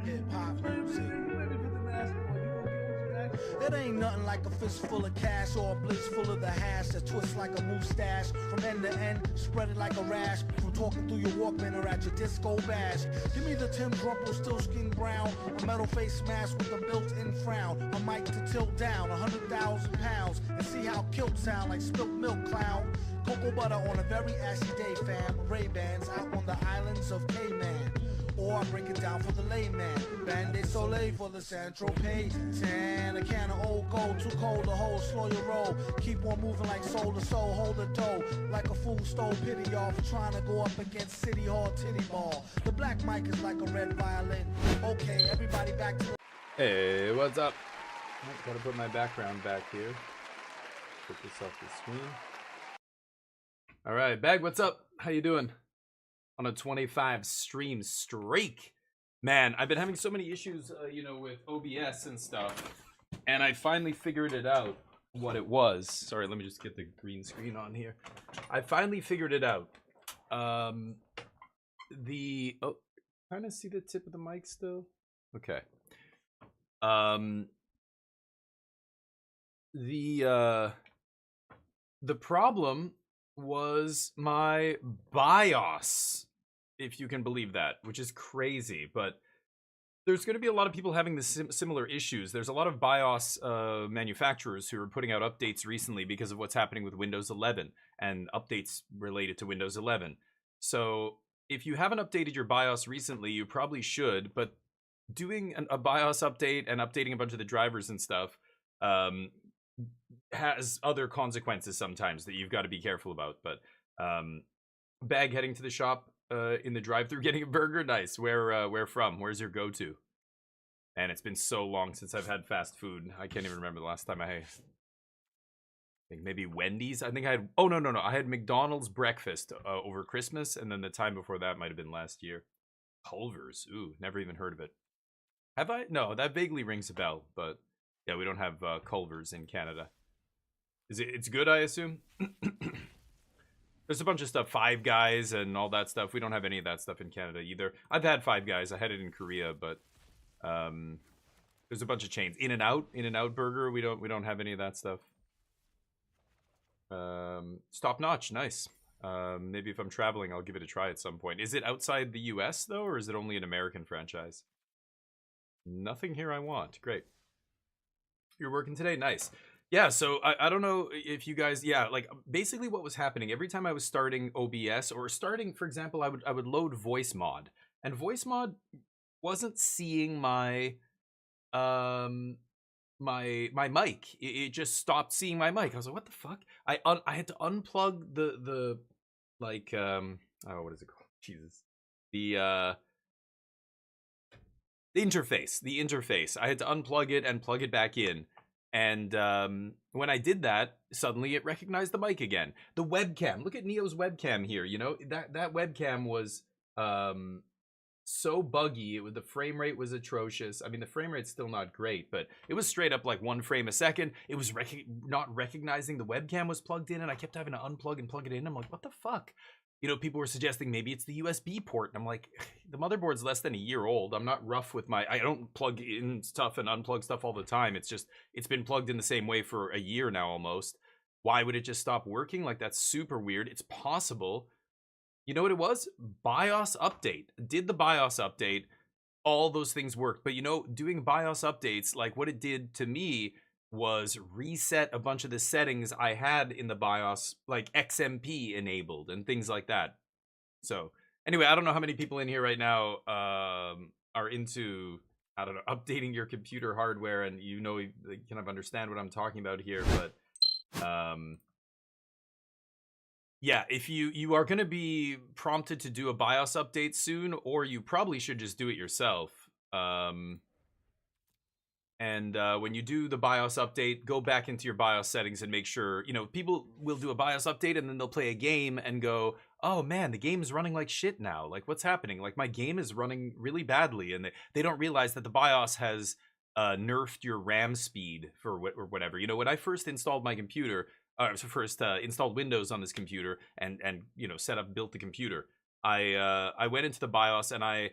Hip-hop music. Let me put the mask on. You okay with your mask? It ain't nothing like a fist full of cash or a blitz full of the hash that twists like a mustache from end to end, spread it like a rash from talking through your Walkman or at your disco bash. Give me the Tim Rumpelstiltskin brown, a metal face mask with a built-in frown, a mic to tilt down 100,000 pounds, and see how kilt sound like spilt milk clown. Cocoa butter on a very ashy day, fam. Ray-Bans out on the islands of Cayman. Or I break it down for the layman. Band-Aid Soleil for the Saint-Tropez. Tan, a can of old gold, too cold to hold, slow your roll. Keep on moving like soul to soul, hold the dough. Like a fool stole pity y'all for trying to go up against City Hall titty ball. The black mic is like a red violin. Okay, everybody back to the... Hey, what's up? Gotta put my background back here. Put this off the screen. All right, Bag, what's up? How you doing? On a 25 stream streak. Man, I've been having so many issues, with OBS and stuff. And I finally figured it out, what it was. Sorry, let me just get the green screen on here. I finally figured it out. Kind of see the tip of the mic still? Okay. The problem was my BIOS, if you can believe that, which is crazy, but there's going to be a lot of people having the similar issues. There's a lot of BIOS manufacturers who are putting out updates recently because of what's happening with Windows 11 and updates related to Windows 11. So if you haven't updated your BIOS recently, you probably should, but doing a BIOS update and updating a bunch of the drivers and stuff has other consequences sometimes that you've got to be careful about. But Bag, heading to the shop in the drive-thru getting a burger. Nice. Where from? Where's your go-to? And it's been so long since I've had fast food. I can't even remember the last time I think maybe Wendy's. I think I had, oh no, I had McDonald's breakfast over Christmas, and then the time before that might have been last year. Culver's. Ooh, never even heard of it. Have I? No, that vaguely rings a bell, but yeah, we don't have Culver's in Canada. It's good, I assume? There's a bunch of stuff, Five Guys and all that stuff. We don't have any of that stuff in Canada either. I've had Five Guys. I had it in Korea, but there's a bunch of chains. In-N-Out Burger. We don't have any of that stuff. Stop Notch, nice. Maybe if I'm traveling, I'll give it a try at some point. Is it outside the US though, or is it only an American franchise? Nothing here I want. Great. You're working today? Nice. Yeah, so I don't know if you guys, like basically what was happening every time I was starting OBS or starting, for example, I would load voice mod, and voice mod wasn't seeing my my mic. It just stopped seeing my mic. I was like, what the fuck? I had to unplug the what is it called? Jesus. The interface. I had to unplug it and plug it back in. And when I did that, suddenly it recognized the mic again. The webcam. Look at Neo's webcam here. You know, that webcam was so buggy. The frame rate was atrocious. I mean, the frame rate's still not great, but it was straight up like 1 frame a second. It was not recognizing the webcam was plugged in, and I kept having to unplug and plug it in. I'm like, what the fuck? You know, people were suggesting maybe it's the USB port. And I'm like, the motherboard's less than a year old. I'm not rough with I don't plug in stuff and unplug stuff all the time. It's just, it's been plugged in the same way for a year now almost. Why would it just stop working? Like, that's super weird. It's possible. You know what it was? BIOS update. Did the BIOS update. All those things worked. But you know, doing BIOS updates, like what it did to me was reset a bunch of the settings I had in the BIOS, like XMP enabled and things like that. So anyway, I don't know how many people in here right now are into, I don't know, updating your computer hardware, and you kind of understand what I'm talking about here. But yeah, if you are going to be prompted to do a BIOS update soon, or you probably should just do it yourself. And when you do the BIOS update, go back into your BIOS settings and make sure, you know, people will do a BIOS update and then they'll play a game and go, oh man, the game is running like shit now. Like, what's happening? Like, my game is running really badly. And they don't realize that the BIOS has nerfed your RAM speed or whatever. You know, when I first installed my computer, installed Windows on this computer and you know, built the computer, I went into the BIOS and I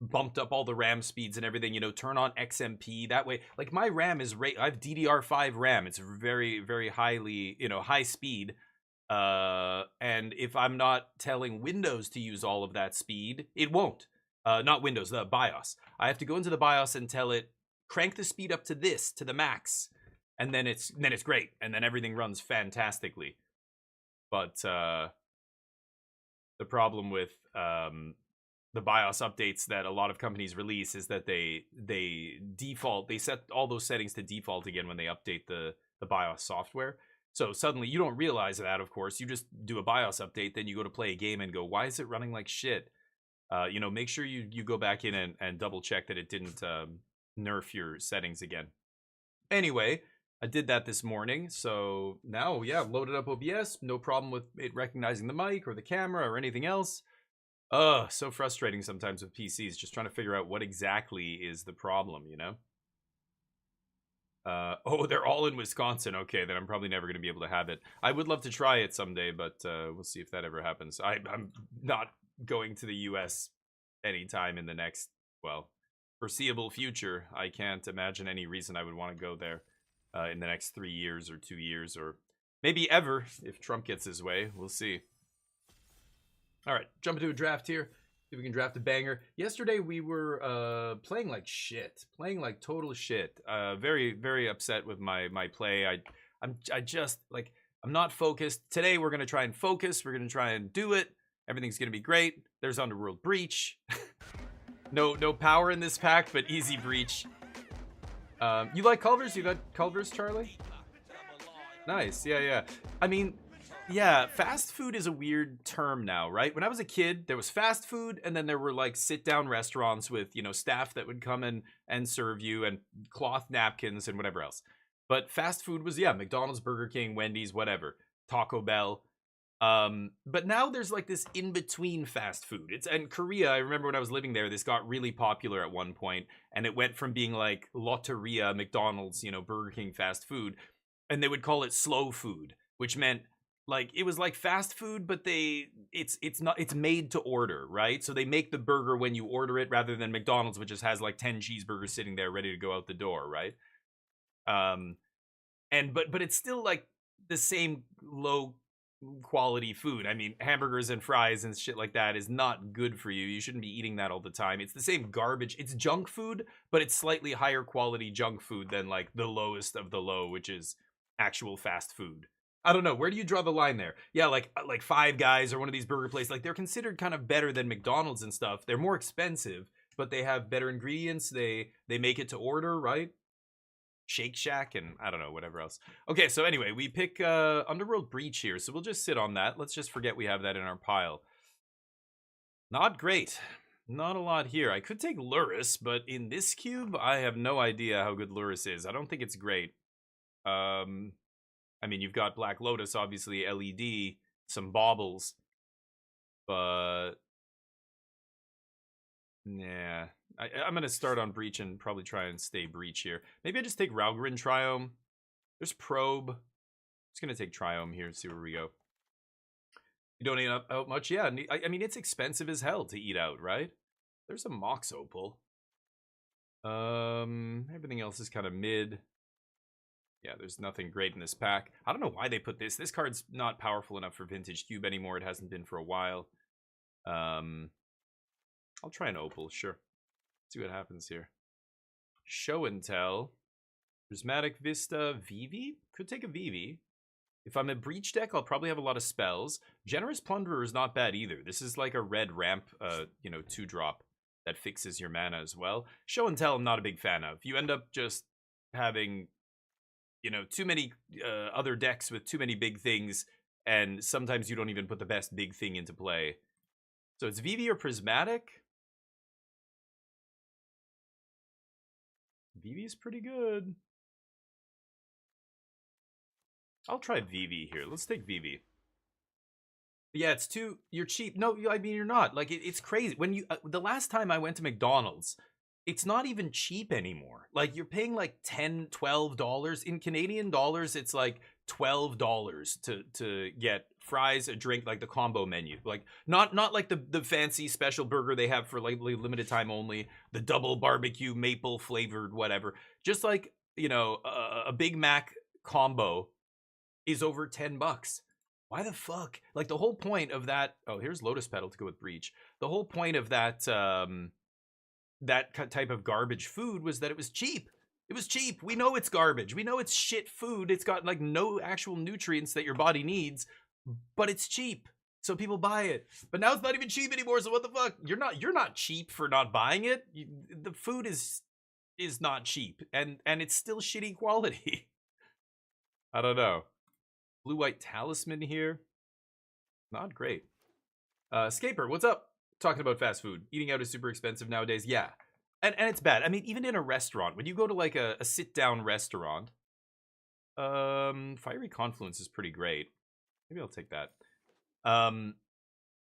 bumped up all the RAM speeds and everything, you know, turn on XMP that way. Like my RAM is I have DDR5 RAM. It's very, very highly, you know, high speed. And if I'm not telling Windows to use all of that speed, it won't. Not Windows, the BIOS. I have to go into the BIOS and tell it, crank the speed up to this, to the max. And then it's great. And then everything runs fantastically. But the problem with the BIOS updates that a lot of companies release is that they set all those settings to default again when they update the BIOS software. So suddenly you don't realize that, of course. You just do a BIOS update, then you go to play a game and go, why is it running like shit? You know, make sure you go back in and double check that it didn't nerf your settings again. Anyway, I did that this morning. So now, yeah, loaded up OBS. No problem with it recognizing the mic or the camera or anything else. So frustrating sometimes with PCs, just trying to figure out what exactly is the problem, you know? Oh, they're all in Wisconsin. Okay, then I'm probably never going to be able to have it. I would love to try it someday, but we'll see if that ever happens. I'm not going to the US anytime in the next, well, foreseeable future. I can't imagine any reason I would want to go there in the next 3 years or 2 years or maybe ever if Trump gets his way. We'll see. All right, jump into a draft here. See if we can draft a banger. Yesterday we were playing like shit, playing like total shit. Very, very upset with my play. I just like I'm not focused. Today we're gonna try and focus. We're gonna try and do it. Everything's gonna be great. There's Underworld Breach. No power in this pack, but easy breach. You like Culvers? You got Culvers, Charlie? Nice. Yeah. I mean, yeah, fast food is a weird term now, right? When I was a kid, there was fast food, and then there were like sit-down restaurants with, you know, staff that would come in and serve you, and cloth napkins and whatever else. But fast food was, yeah, McDonald's, Burger King, Wendy's, whatever, Taco Bell. But now there's like this in-between fast food. And Korea, I remember when I was living there, this got really popular at one point, and it went from being like Lotteria, McDonald's, you know, Burger King fast food, and they would call it slow food, which meant like it was like fast food, but it's made to order, right? So they make the burger when you order it rather than McDonald's, which just has like 10 cheeseburgers sitting there ready to go out the door, right? But it's still like the same low quality food. I mean, hamburgers and fries and shit like that is not good for you. You shouldn't be eating that all the time. It's the same garbage. It's junk food, but it's slightly higher quality junk food than like the lowest of the low, which is actual fast food. I don't know. Where do you draw the line there? Yeah, like Five Guys or one of these burger places, like they're considered kind of better than McDonald's and stuff. They're more expensive, but they have better ingredients. They make it to order, right? Shake Shack and I don't know, whatever else. Okay, so anyway, we pick Underworld Breach here, so we'll just sit on that. Let's just forget we have that in our pile. Not great. Not a lot here. I could take Luris, but in this cube, I have no idea how good Luris is. I don't think it's great. I mean, you've got Black Lotus, obviously, LED, some baubles, but yeah, I'm going to start on Breach and probably try and stay Breach here. Maybe I just take Raugerin Triome. There's Probe. I'm just going to take Triome here and see where we go. You don't eat out much? Yeah, I mean, it's expensive as hell to eat out, right? There's a Mox Opal. Everything else is kind of mid. Yeah, there's nothing great in this pack. I don't know why they put this. This card's not powerful enough for Vintage Cube anymore. It hasn't been for a while. I'll try an Opal, sure. See what happens here. Show and Tell. Prismatic Vista. Vivi? Could take a Vivi. If I'm a Breach deck, I'll probably have a lot of spells. Generous Plunderer is not bad either. This is like a red ramp, 2-drop that fixes your mana as well. Show and Tell I'm not a big fan of. You end up just having, too many other decks with too many big things, and sometimes you don't even put the best big thing into play. So it's Vivi or Prismatic. Vivi's pretty good. I'll try Vivi here. Let's take Vivi. Yeah, it's too... You're cheap. No, I mean, you're not. Like, it's crazy. When you... the last time I went to McDonald's, it's not even cheap anymore. Like, you're paying like $10, $12. In Canadian dollars, it's like $12 to get fries, a drink, like the combo menu. Like not like the fancy special burger they have for like limited time only, the double barbecue maple flavored whatever. Just like, you know, a Big Mac combo is over $10. Why the fuck? Like the whole point of that, oh, here's Lotus Petal to go with Breach. The whole point of that that type of garbage food was that it was cheap. It was cheap. We know it's garbage. We know it's shit food. It's got like no actual nutrients that your body needs, but it's cheap. So people buy it. But now it's not even cheap anymore. So what the fuck? You're not cheap for not buying it. The food is not cheap, and it's still shitty quality. I don't know. Blue White Talisman here. Not great. Scaper, what's up? Talking about fast food. Eating out is super expensive nowadays. Yeah. And it's bad. I mean, even in a restaurant, when you go to like a sit-down restaurant, Fiery Confluence is pretty great. Maybe I'll take that.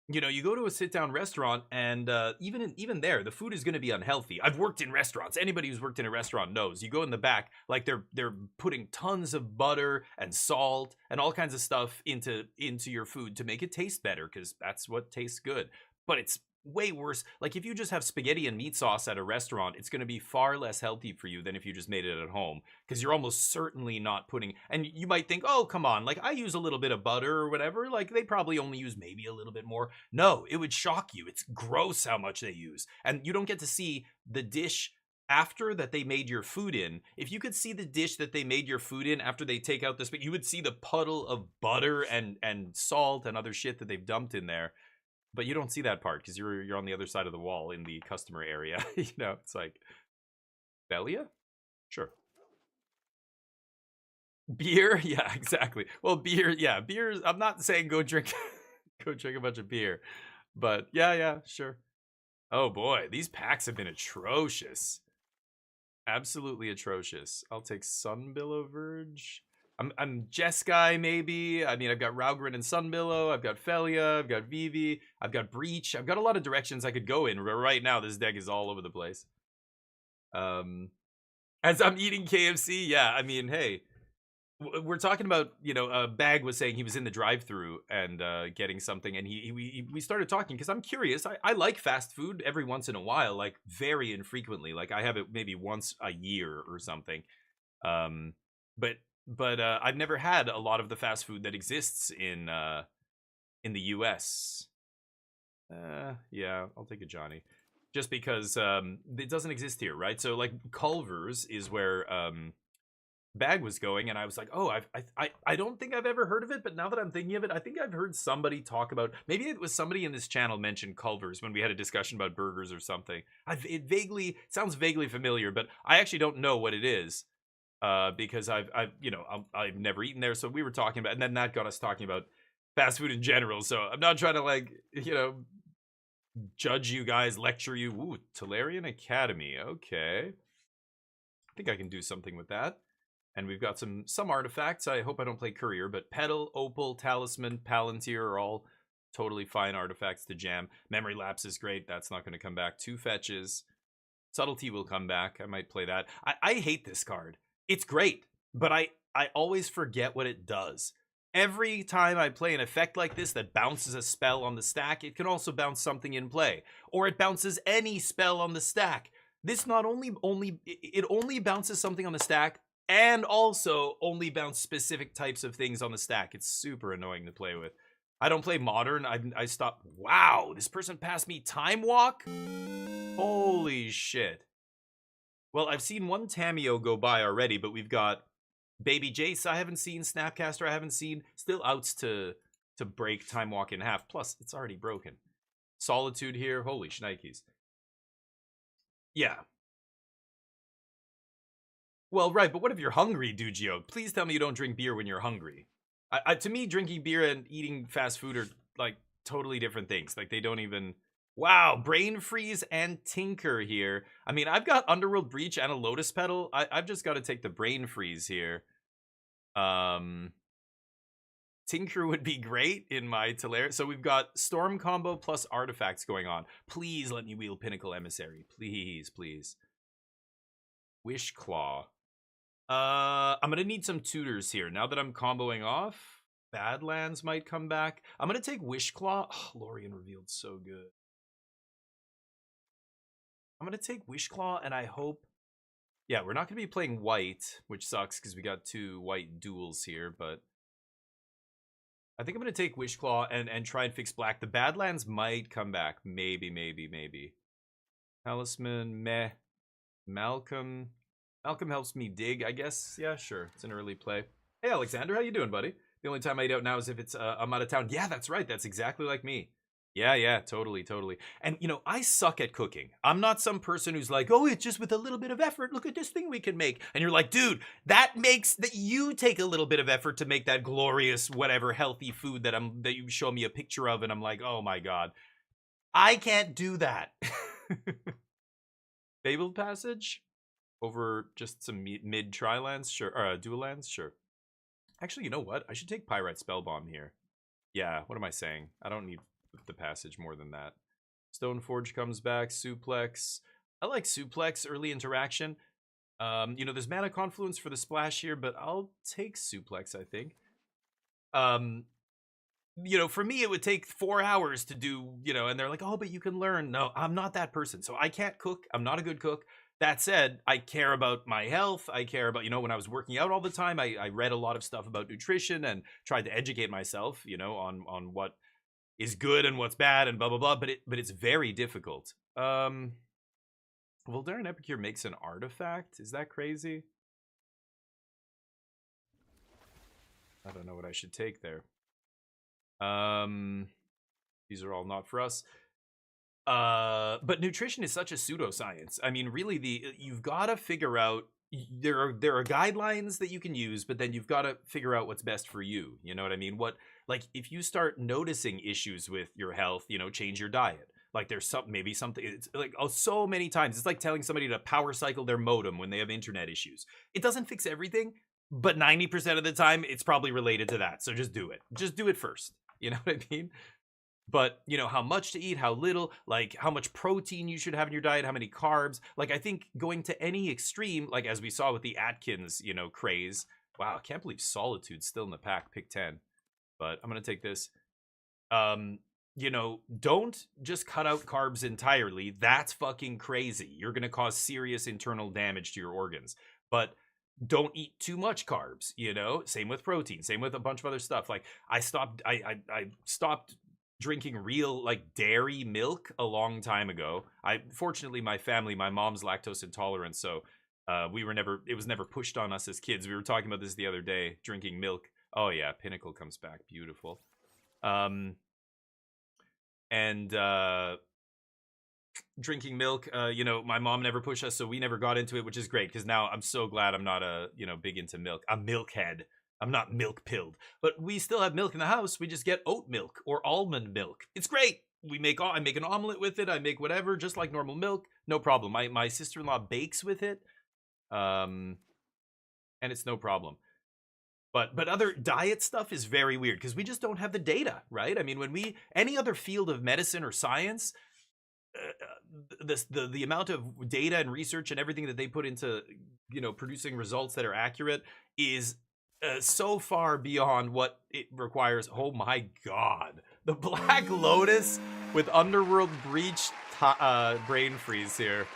You know, you go to a sit-down restaurant, and even there, the food is going to be unhealthy. I've worked in restaurants. Anybody who's worked in a restaurant knows. You go in the back, like they're putting tons of butter and salt and all kinds of stuff into your food to make it taste better, because that's what tastes good. But it's way worse. Like if you just have spaghetti and meat sauce at a restaurant, it's going to be far less healthy for you than if you just made it at home, because you're almost certainly not putting, and you might think, oh, come on, like I use a little bit of butter or whatever, like they probably only use maybe a little bit more. No, it would shock you. It's gross how much they use, and you don't get to see the dish after that they made your food in. If you could see the dish that they made your food in after they take out this, but you would see the puddle of butter and salt and other shit that they've dumped in there. But you don't see that part because you're on the other side of the wall in the customer area. You know, it's like Belia? Sure. Beer? Yeah, exactly. Well, beer, yeah, beer. I'm not saying go drink go drink a bunch of beer. But yeah, sure. Oh boy, these packs have been atrocious. Absolutely atrocious. I'll take Sunbillow Verge. I'm Jeskai, maybe. I mean, I've got Raugrin and Sunbillow. I've got Felia. I've got Vivi. I've got Breach. I've got a lot of directions I could go in. Right now, this deck is all over the place. As I'm eating KFC, yeah. I mean, hey, we're talking about, you know, Bag was saying he was in the drive-thru and getting something, and we started talking because I'm curious. I like fast food every once in a while, like very infrequently. Like I have it maybe once a year or something. But I've never had a lot of the fast food that exists in the US. Yeah, I'll take a Johnny. Just because it doesn't exist here, right? So like Culver's is where Bag was going, and I was like, oh, I don't think I've ever heard of it, but now that I'm thinking of it, I think I've heard somebody talk about, maybe it was somebody in this channel mentioned Culver's when we had a discussion about burgers or something. It sounds vaguely familiar, but I actually don't know what it is. Because I've never eaten there, so we were talking about, and then that got us talking about fast food in general. So I'm not trying to like, you know, judge you guys, lecture you. Ooh, Tolarian Academy. Okay, I think I can do something with that. And we've got some artifacts. I hope I don't play Courier, but Petal, Opal, Talisman, Palantir are all totally fine artifacts to jam. Memory Lapse is great. That's not going to come back. 2 fetches. Subtlety will come back. I might play that. I hate this card. It's great, but I always forget what it does. Every time I play an effect like this that bounces a spell on the stack, it can also bounce something in play. Or it bounces any spell on the stack. This not only bounces something on the stack, and also only bounce specific types of things on the stack. It's super annoying to play with. I don't play Modern. I stopped. Wow, this person passed me Time Walk? Holy shit. Well, I've seen one Tameo go by already, but we've got Baby Jace I haven't seen, Snapcaster I haven't seen. Still outs to break Time Walk in half. Plus, it's already broken. Solitude here. Holy shnikes. Yeah. Well, right, but what if you're hungry, Dugio? Please tell me you don't drink beer when you're hungry. To me, drinking beer and eating fast food are, like, totally different things. Like, they don't even... Wow, Brain Freeze and Tinker here. I mean, I've got Underworld Breach and a Lotus Petal. I've just got to take the Brain Freeze here. Tinker would be great in my Talaria. So we've got Storm combo plus artifacts going on. Please let me wheel Pinnacle Emissary. Please, please. Wish Claw. I'm going to need some tutors here. Now that I'm comboing off, Badlands might come back. I'm going to take Wishclaw. Oh, Lorien revealed so good. I'm going to take Wishclaw, and I hope... Yeah, we're not going to be playing white, which sucks because we got 2 white duels here, but... I think I'm going to take Wishclaw and try and fix black. The Badlands might come back. Maybe. Talisman, meh. Malcolm helps me dig, I guess. Yeah, sure. It's an early play. Hey, Alexander, how you doing, buddy? The only time I eat out now is if it's I'm out of town. Yeah, that's right. That's exactly like me. Yeah, totally. And, you know, I suck at cooking. I'm not some person who's like, oh, it's just with a little bit of effort. Look at this thing we can make. And you're like, dude, that makes that you take a little bit of effort to make that glorious, whatever, healthy food that you show me a picture of. And I'm like, oh my God, I can't do that. Fabled Passage over just some mid-tri lands? Sure. Or dual lands? Sure. Actually, you know what? I should take Pyrite Spellbomb here. Yeah, what am I saying? I don't need the passage more than that. Stoneforge comes back. Suplex. I like Suplex, early interaction. You know, there's Mana Confluence for the splash here, but I'll take Suplex, I think. You know, for me, it would take 4 hours to do, you know, and they're like, oh, but you can learn. No, I'm not that person. So I can't cook. I'm not a good cook. That said, I care about my health. I care about, you know, when I was working out all the time, I read a lot of stuff about nutrition and tried to educate myself, you know, on what is good and what's bad and blah, blah, blah. But it's very difficult. Voldaren Epicure makes an artifact. Is that crazy? I don't know what I should take there. These are all not for us. But nutrition is such a pseudoscience. I mean, really, you've got to figure out, there are guidelines that you can use, but then you've got to figure out what's best for you. You know what I mean? Like, if you start noticing issues with your health, you know, change your diet. Like, there's maybe something, it's like, oh, so many times, it's like telling somebody to power cycle their modem when they have internet issues. It doesn't fix everything, but 90% of the time, it's probably related to that. So just do it. Just do it first. You know what I mean? But, you know, how much to eat, how little, like how much protein you should have in your diet, how many carbs. Like, I think going to any extreme, like as we saw with the Atkins, you know, craze. Wow, I can't believe Solitude's still in the pack, pick 10. But I'm going to take this. You know, don't just cut out carbs entirely. That's fucking crazy. You're going to cause serious internal damage to your organs. But don't eat too much carbs, you know? Same with protein, same with a bunch of other stuff. Like I stopped drinking real like dairy milk a long time ago. Fortunately my family, my mom's lactose intolerant, so it was never pushed on us as kids. We were talking about this the other day, drinking milk. Oh yeah, Pinnacle comes back, beautiful. Drinking milk, you know, my mom never pushed us, so we never got into it, which is great because now I'm so glad I'm not big into milk. I'm milkhead. I'm not milk pilled, but we still have milk in the house. We just get oat milk or almond milk. It's great. I make an omelet with it. I make whatever, just like normal milk. No problem. My sister-in-law bakes with it. And it's no problem. But other diet stuff is very weird because we just don't have the data, right? I mean, any other field of medicine or science, the amount of data and research and everything that they put into, you know, producing results that are accurate is so far beyond what it requires. Oh my God, the Black Lotus with Underworld Breach brain freeze here.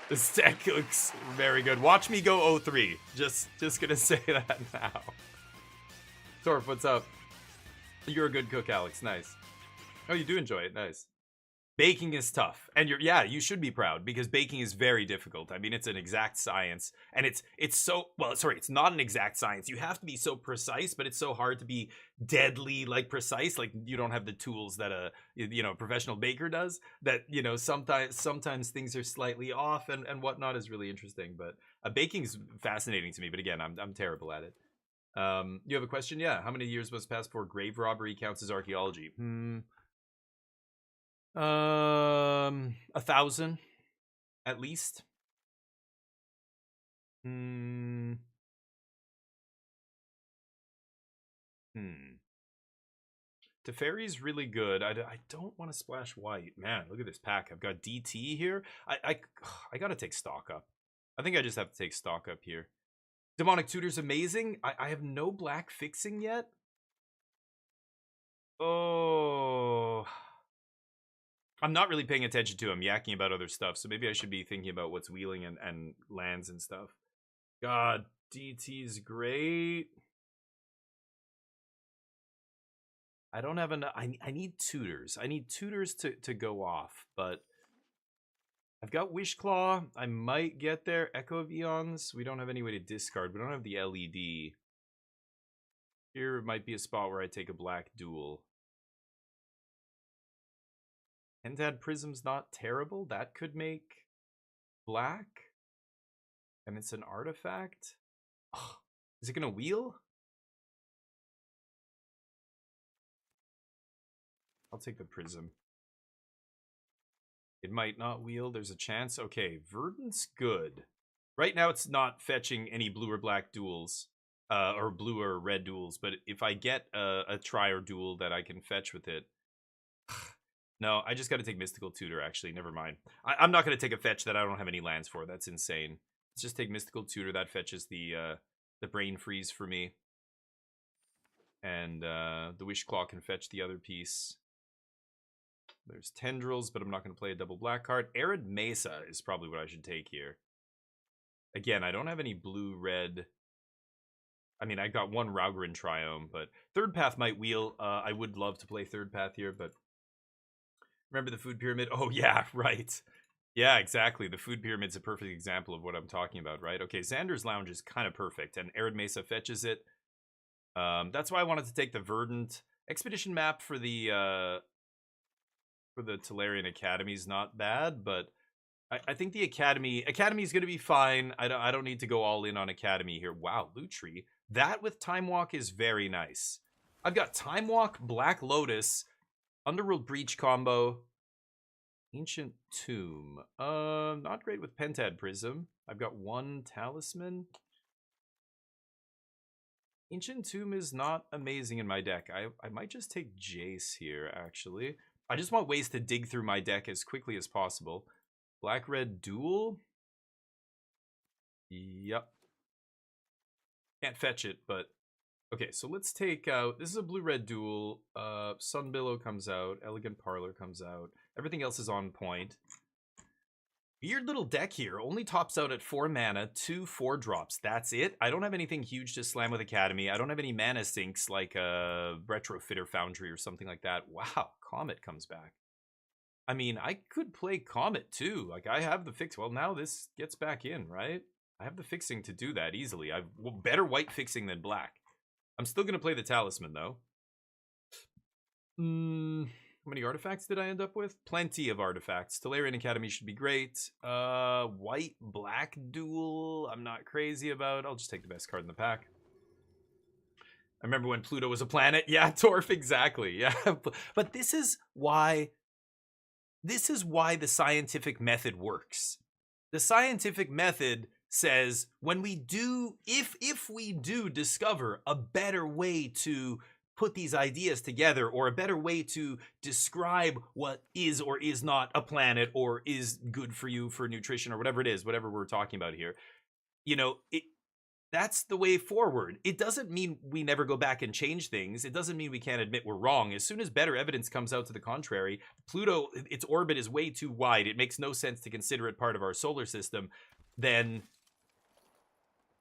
This deck looks very good. Watch me go 0-3. Just gonna say that now. Torp, what's up? You're a good cook, Alex. Nice. Oh, you do enjoy it. Nice. Baking is tough, and you should be proud because baking is very difficult. I mean, it's an exact science, and it's not an exact science. You have to be so precise, but it's so hard to be deadly like precise. Like you don't have the tools that a professional baker does. That sometimes things are slightly off and whatnot is really interesting. But baking is fascinating to me. But again, I'm terrible at it. You have a question? Yeah. How many years must pass before grave robbery counts as archaeology? 1,000 at least. Teferi's really good. I don't want to splash white. Man, look at this pack. I've got DT here. I gotta take stock up. I think I just have to take stock up here. Demonic Tutor's amazing. I have no black fixing yet. Oh, I'm not really paying attention to him yakking about other stuff, so maybe I should be thinking about what's wheeling and lands and stuff. God, DT's great. I don't have enough. I need tutors. I need tutors to go off, but I've got Wishclaw. I might get there. Echo of Eons. We don't have any way to discard. We don't have the LED. Here might be a spot where I take a black duel. Pentad Prism's not terrible. That could make black. And it's an artifact. Oh, is it going to wheel? I'll take the Prism. It might not wheel. There's a chance. Okay, Verdant's good. Right now it's not fetching any blue or black duels. Or blue or red duels. But if I get a Trier duel that I can fetch with it... No, I just got to take Mystical Tutor, actually. Never mind. I'm not going to take a fetch that I don't have any lands for. That's insane. Let's just take Mystical Tutor. That fetches the Brain Freeze for me. And the Wishclaw can fetch the other piece. There's Tendrils, but I'm not going to play a double black card. Arid Mesa is probably what I should take here. Again, I don't have any blue-red... I mean, I got one Raugerin Triome, but Third Path might wheel. I would love to play Third Path here, but... Remember the Food Pyramid? Oh, yeah, right. Yeah, exactly. The Food Pyramid's a perfect example of what I'm talking about, right? Okay, Xander's Lounge is kind of perfect, and Arid Mesa fetches it. That's why I wanted to take the Verdant. Expedition map for the Tolarian Academy is not bad, but I think the Academy is going to be fine. I don't need to go all in on Academy here. Wow, Lutri. That with Time Walk is very nice. I've got Time Walk, Black Lotus, Underworld Breach combo, Ancient Tomb. Not great with Pentad Prism. I've got one Talisman. Ancient Tomb is not amazing in my deck. I might just take Jace here, actually. I just want ways to dig through my deck as quickly as possible. Black-Red Duel? Yep. Can't fetch it, but... Okay, so let's take out... This is a blue-red duel. Sunbillow comes out. Elegant Parlor comes out. Everything else is on point. Weird little deck here. Only tops out at 4 mana, 2 4-drops. That's it. I don't have anything huge to slam with Academy. I don't have any mana sinks like a Retrofitter Foundry or something like that. Wow, Comet comes back. I mean, I could play Comet too. Like, I have the fix. Well, now this gets back in, right? I have the fixing to do that easily. I've better white fixing than black. I'm still going to play the Talisman, though. How many artifacts did I end up with? Plenty of artifacts. Tolarian Academy should be great. White-black duel, I'm not crazy about. I'll just take the best card in the pack. I remember when Pluto was a planet. Yeah, Torf, exactly. Yeah, but this is why the scientific method works. The scientific method says when we do, if we do discover a better way to put these ideas together, or a better way to describe what is or is not a planet, or is good for you for nutrition, or whatever it is, whatever we're talking about here, you know, that's the way forward. It doesn't mean we never go back and change things. It doesn't mean we can't admit we're wrong. As soon as better evidence comes out to the contrary, Pluto, its orbit is way too wide. It makes no sense to consider it part of our solar system. Then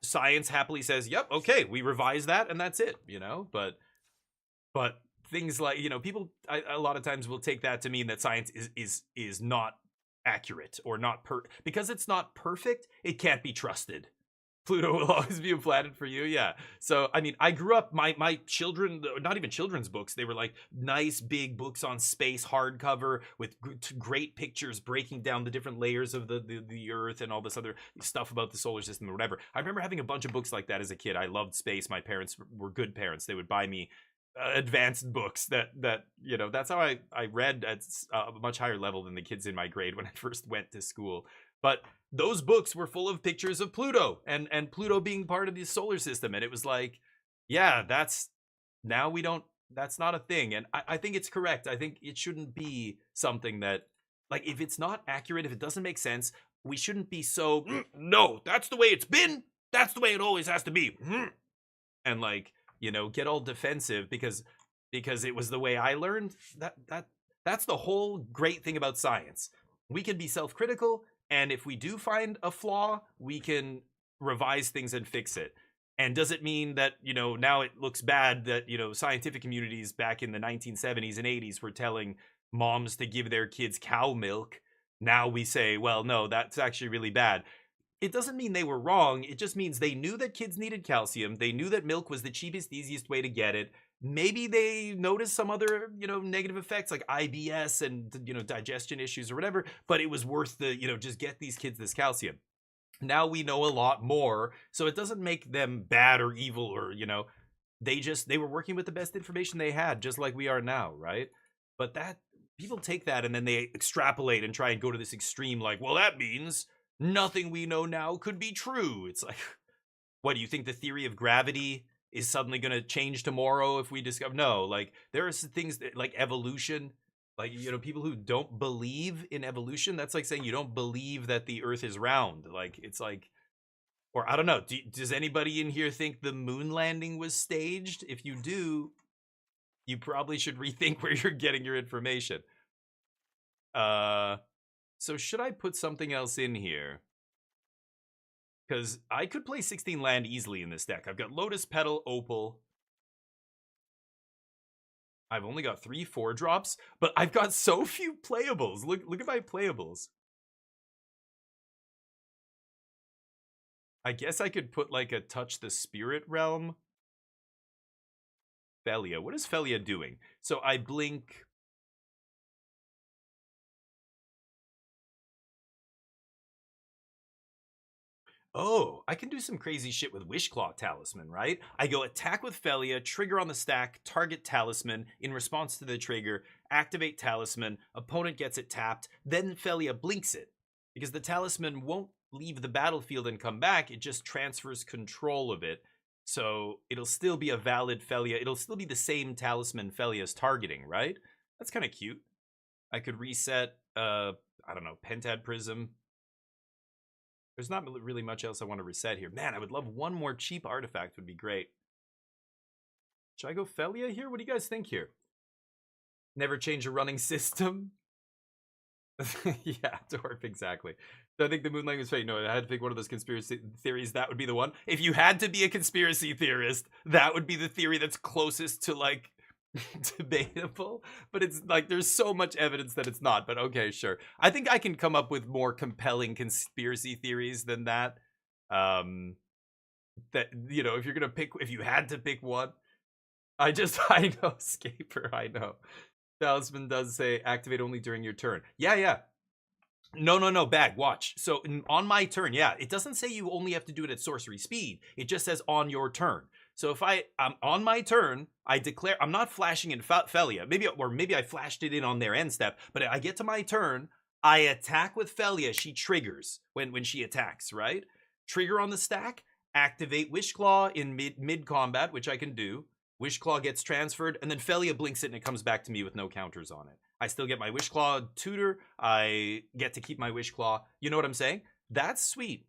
science happily says, yep, okay, we revise that and that's it, you know? But things like, you know, people a lot of times will take that to mean that science is not accurate, or not because it's not perfect, it can't be trusted. Pluto will always be a planet for you, yeah. So, I mean, I grew up, my children, not even children's books, they were like nice big books on space, hardcover, with great pictures breaking down the different layers of the Earth and all this other stuff about the solar system or whatever. I remember having a bunch of books like that as a kid. I loved space. My parents were good parents. They would buy me advanced books that you know, that's how I read at a much higher level than the kids in my grade when I first went to school. But those books were full of pictures of Pluto and Pluto being part of the solar system. And it was like, yeah, that's not a thing. And I think it's correct. I think it shouldn't be something that, like, if it's not accurate, if it doesn't make sense, we shouldn't be so, no, that's the way it's been. That's the way it always has to be. And like, you know, get all defensive because because it was the way I learned. That's the whole great thing about science. We can be self-critical, and if we do find a flaw, we can revise things and fix it. And does it mean that, now it looks bad that, scientific communities back in the 1970s and 80s were telling moms to give their kids cow milk? Now we say, well, no, that's actually really bad. It doesn't mean they were wrong. It just means they knew that kids needed calcium. They knew that milk was the cheapest, easiest way to get it. Maybe they noticed some other, negative effects like IBS and, digestion issues or whatever, but it was worth the, just get these kids this calcium. Now we know a lot more, so it doesn't make them bad or evil or, they were working with the best information they had, just like we are now, right? But that people take that and then they extrapolate and try and go to this extreme, like, well, that means nothing we know now could be true. It's like, what do you think the theory of gravity is suddenly going to change tomorrow if we discover? No, like there are things that, like evolution, like, people who don't believe in evolution, that's like saying you don't believe that the earth is round. Like, it's like, or I don't know, does anybody in here think the moon landing was staged? If you do, you probably should rethink where you're getting your information. So should I put something else in here? Because I could play 16 land easily in this deck. I've got Lotus Petal, Opal. I've only got 3 4-drops, but I've got so few playables. Look at my playables. I guess I could put like a Touch the Spirit Realm. Felia. What is Felia doing? So I blink. Oh, I can do some crazy shit with Wishclaw Talisman, right? I go attack with Felia, trigger on the stack, target Talisman. In response to the trigger, activate Talisman. Opponent gets it tapped. Then Felia blinks it. Because the Talisman won't leave the battlefield and come back. It just transfers control of it. So it'll still be a valid Felia. It'll still be the same Talisman Felia's targeting, right? That's kind of cute. I could reset, I don't know, Pentad Prism. There's not really much else I want to reset here. Man, I would love one more cheap artifact would be great. Should I go Felia here? What do you guys think here? Never change a running system? Yeah, Dwarf, exactly. So I think the Moonlight was fake. No, I had to pick one of those conspiracy theories. That would be the one. If you had to be a conspiracy theorist, that would be the theory that's closest to, like, debatable. But it's like there's so much evidence that it's not. But okay, sure. I think I can come up with more compelling conspiracy theories than that. That, if you're gonna pick, if you had to pick one, I know, Scaper, I know. Talisman does say activate only during your turn. Yeah. No, Bag, watch. So on my turn, yeah, it doesn't say you only have to do it at sorcery speed. It just says on your turn. So if I'm on my turn, I declare, I'm not flashing in Felia. Maybe I flashed it in on their end step, but I get to my turn, I attack with Felia. She triggers when she attacks, right? Trigger on the stack, activate Wishclaw in mid combat, which I can do. Wishclaw gets transferred, and then Felia blinks it, and it comes back to me with no counters on it. I still get my Wishclaw tutor. I get to keep my Wishclaw. You know what I'm saying? That's sweet.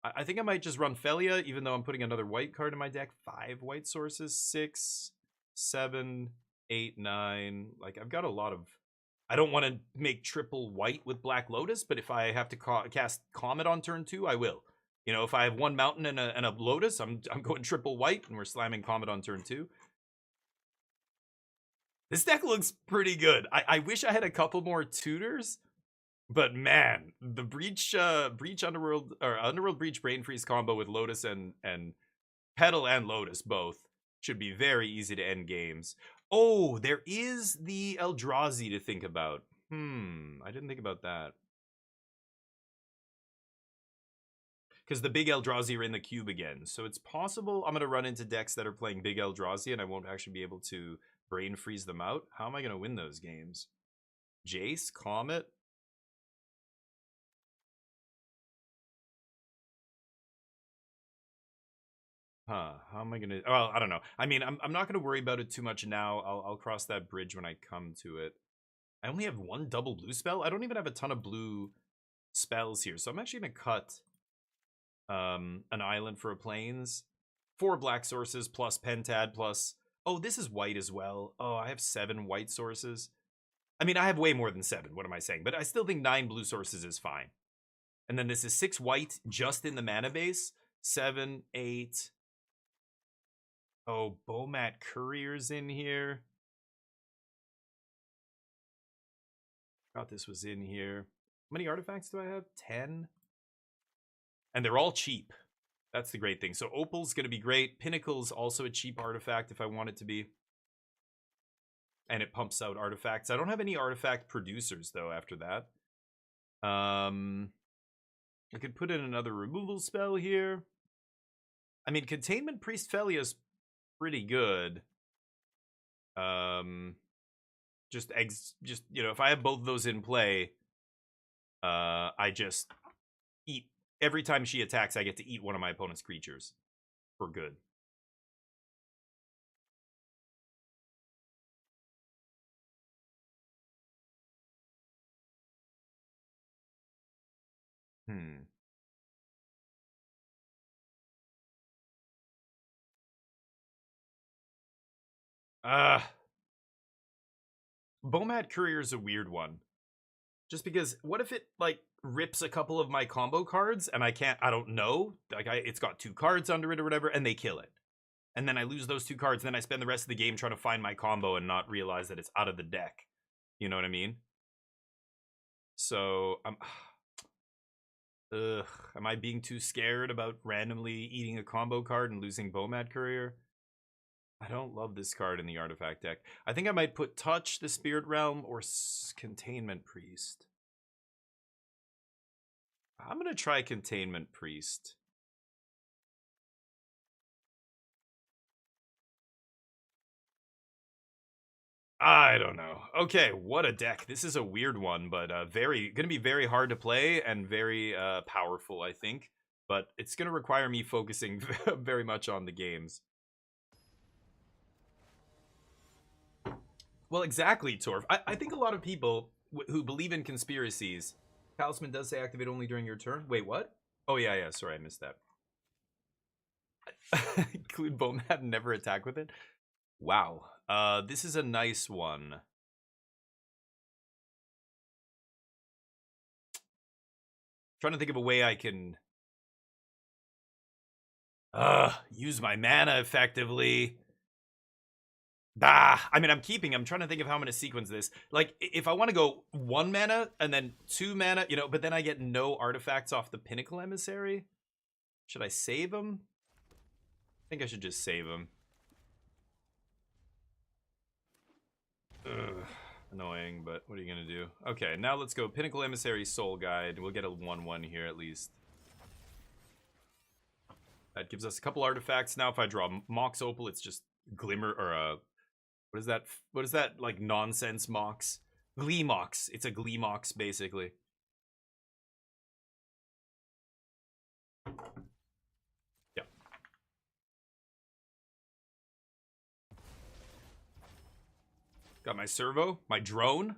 I think I might just run Felia, even though I'm putting another white card in my deck. 5 white sources, 6, 7, 8, 9. Like, I've got a lot of... I don't want to make triple white with Black Lotus, but if I have to cast Comet on turn 2, I will. If I have 1 mountain and a Lotus, I'm going triple white, and we're slamming Comet on turn 2. This deck looks pretty good. I wish I had a couple more tutors, but man, the Breach Underworld Breach Brain Freeze combo with Lotus and Petal and Lotus both should be very easy to end games. Oh, there is the Eldrazi to think about. I didn't think about that. Because the big Eldrazi are in the cube again. So it's possible I'm going to run into decks that are playing big Eldrazi and I won't actually be able to brain freeze them out. How am I going to win those games? Jace? Comet? How am I going to... Well, I don't know. I mean, I'm not going to worry about it too much now. I'll cross that bridge when I come to it. I only have 1 double blue spell. I don't even have a ton of blue spells here. So I'm actually going to cut... an island for a plains, 4 black sources plus Pentad plus Oh, this is white as well. Oh, I have 7 white sources. I mean, I have way more than 7. What am I saying? But I still think 9 blue sources is fine. And then this is 6 white just in the mana base. 7, 8. Oh, Bomat Courier's in here. Thought this was in here. How many artifacts do I have? 10. And they're all cheap. That's the great thing. So Opal's going to be great. Pinnacle's also a cheap artifact if I want it to be. And it pumps out artifacts. I don't have any artifact producers, though, after that. I could put in another removal spell here. I mean, Containment Priest Felia's pretty good. Just, you know, if I have both of those in play, I just eat. Every time she attacks, I get to eat one of my opponent's creatures for good. Bomat Courier is a weird one. Just because, what if it, like, rips a couple of my combo cards and I don't know. Like, it's got 2 cards under it or whatever, and they kill it. And then I lose those 2 cards, and then I spend the rest of the game trying to find my combo and not realize that it's out of the deck. You know what I mean? So, am I being too scared about randomly eating a combo card and losing Bomat Courier? I don't love this card in the artifact deck. I think I might put Touch, the Spirit Realm, or Containment Priest. I'm going to try Containment Priest. I don't know. Okay, what a deck. This is a weird one, but going to be very hard to play and very powerful, I think. But it's going to require me focusing very much on the games. Well, exactly, Torv. I think a lot of people who believe in conspiracies, Talisman does say activate only during your turn. Wait, what? Oh, yeah, sorry, I missed that. Include Bomat and never attack with it? Wow. This is a nice one. Trying to think of a way I can use my mana effectively. I mean, I'm trying to think of how I'm going to sequence this. Like, if I want to go 1 mana and then 2 mana, you know, but then I get no artifacts off the Pinnacle Emissary. Should I save them? I think I should just save them. Ugh, annoying, but what are you going to do? Okay, now let's go Pinnacle Emissary Soul Guide. We'll get a 1/1 here at least. That gives us a couple artifacts. Now if I draw Mox Opal, it's just Glimmer, or what is that? What is that, like, nonsense Mox? Glee Mox. It's a Glee Mox, basically. Yeah. Got my servo, my drone,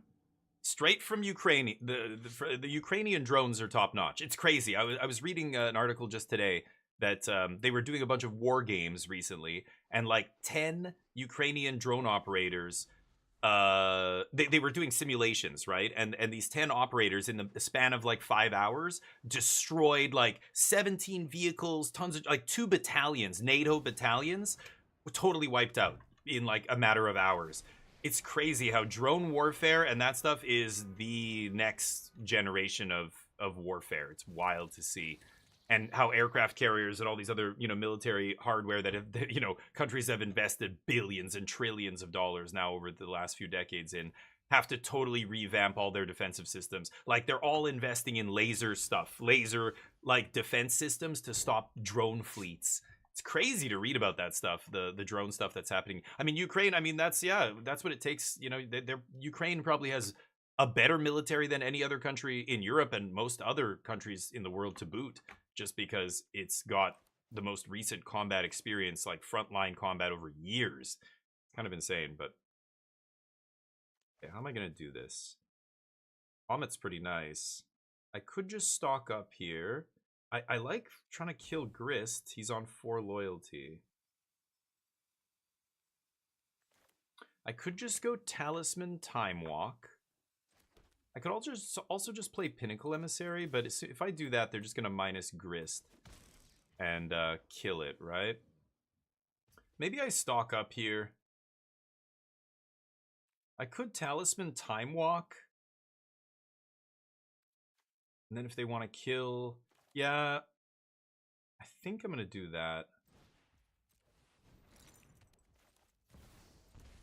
straight from Ukraine. The Ukrainian drones are top notch. It's crazy. I was reading an article just today that they were doing a bunch of war games recently, and like 10 Ukrainian drone operators, they were doing simulations, right? And these 10 operators in the span of like 5 hours destroyed like 17 vehicles, tons of, like, 2 battalions, NATO battalions, were totally wiped out in like a matter of hours. It's crazy how drone warfare and that stuff is the next generation of warfare. It's wild to see. And how aircraft carriers and all these other, you know, military hardware that have, you know, countries have invested billions and trillions of dollars now over the last few decades in, have to totally revamp all their defensive systems. Like, they're all investing in laser stuff, like defense systems to stop drone fleets. It's crazy to read about that stuff, the drone stuff that's happening. I mean, Ukraine, I mean, that's what it takes. You know, Ukraine probably has a better military than any other country in Europe and most other countries in the world to boot, just because it's got the most recent combat experience, like frontline combat over years. Kind of insane, but okay, how am I going to do this? Omet's pretty nice. I could just stock up here. I like trying to kill Grist. He's on 4 loyalty. I could just go Talisman Time Walk. I could also just play Pinnacle Emissary, but if I do that, they're just going to minus Grist and kill it, right? Maybe I stock up here. I could Talisman Time Walk. And then if they want to kill... Yeah, I think I'm going to do that.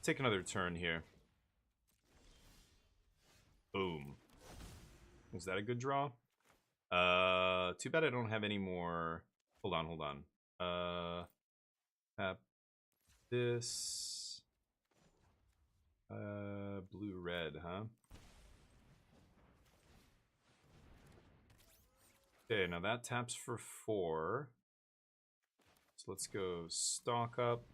Take another turn here. Boom. Was that a good draw? Too bad I don't have any more. Hold on. Tap this. Blue red, huh? Okay, now that taps for 4. So let's go stock up.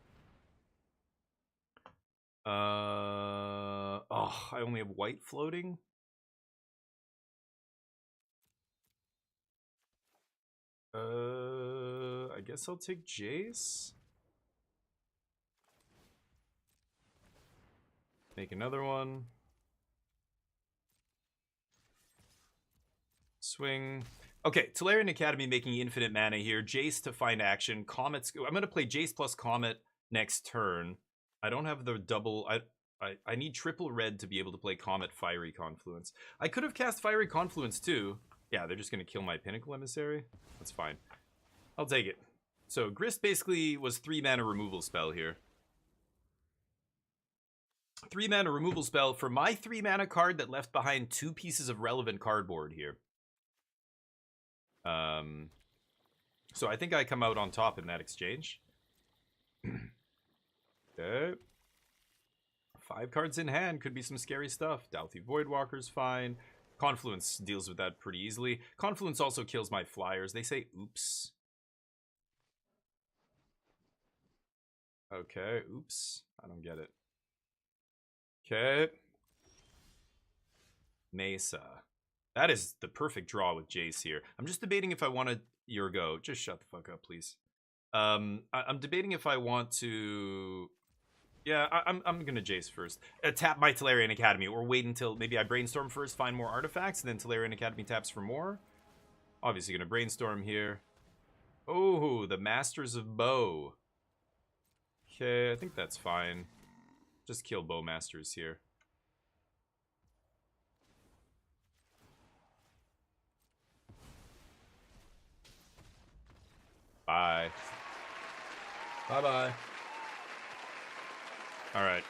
Oh, I only have white floating. I guess I'll take Jace. Make another one. Swing. Okay, Tolarian Academy making infinite mana here. Jace to find action. Comet's... I'm going to play Jace plus Comet next turn. I don't have the double... I need triple red to be able to play Comet Fiery Confluence. I could have cast Fiery Confluence too. Yeah, they're just going to kill my Pinnacle Emissary. That's fine. I'll take it. So Grist basically was 3 mana removal spell here. 3 mana removal spell for my 3 mana card that left behind 2 pieces of relevant cardboard here. So I think I come out on top in that exchange. Okay. 5 cards in hand. Could be some scary stuff. Douthie Voidwalker's fine. Confluence deals with that pretty easily. Confluence also kills my flyers. They say oops. Okay, oops. I don't get it. Okay. Mesa. That is the perfect draw with Jace here. I'm just debating if I want to... Your go. Just shut the fuck up, please. I'm debating if I want to... Yeah, I'm gonna Jace first. Tap my Tolarian Academy, or wait until maybe I brainstorm first, find more artifacts, and then Tolarian Academy taps for more. Obviously gonna brainstorm here. Oh, the Masters of Bow. Okay, I think that's fine. Just kill Bowmasters here. Bye. Bye-bye. Alright.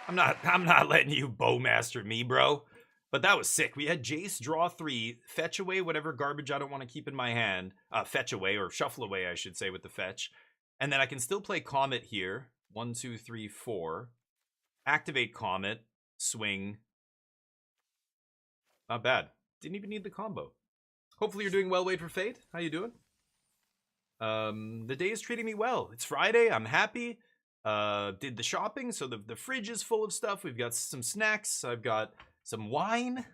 I'm not letting you Bowmaster me, bro. But that was sick. We had Jace draw 3, fetch away whatever garbage I don't want to keep in my hand. Fetch away, or shuffle away, I should say, with the fetch. And then I can still play Comet here. 1, 2, 3, 4. Activate Comet. Swing. Not bad. Didn't even need the combo. Hopefully you're doing well, Wait for Fate. How you doing? The day is treating me well. It's Friday. I'm happy. Did the shopping, so the fridge is full of stuff. We've got some snacks. I've got some wine.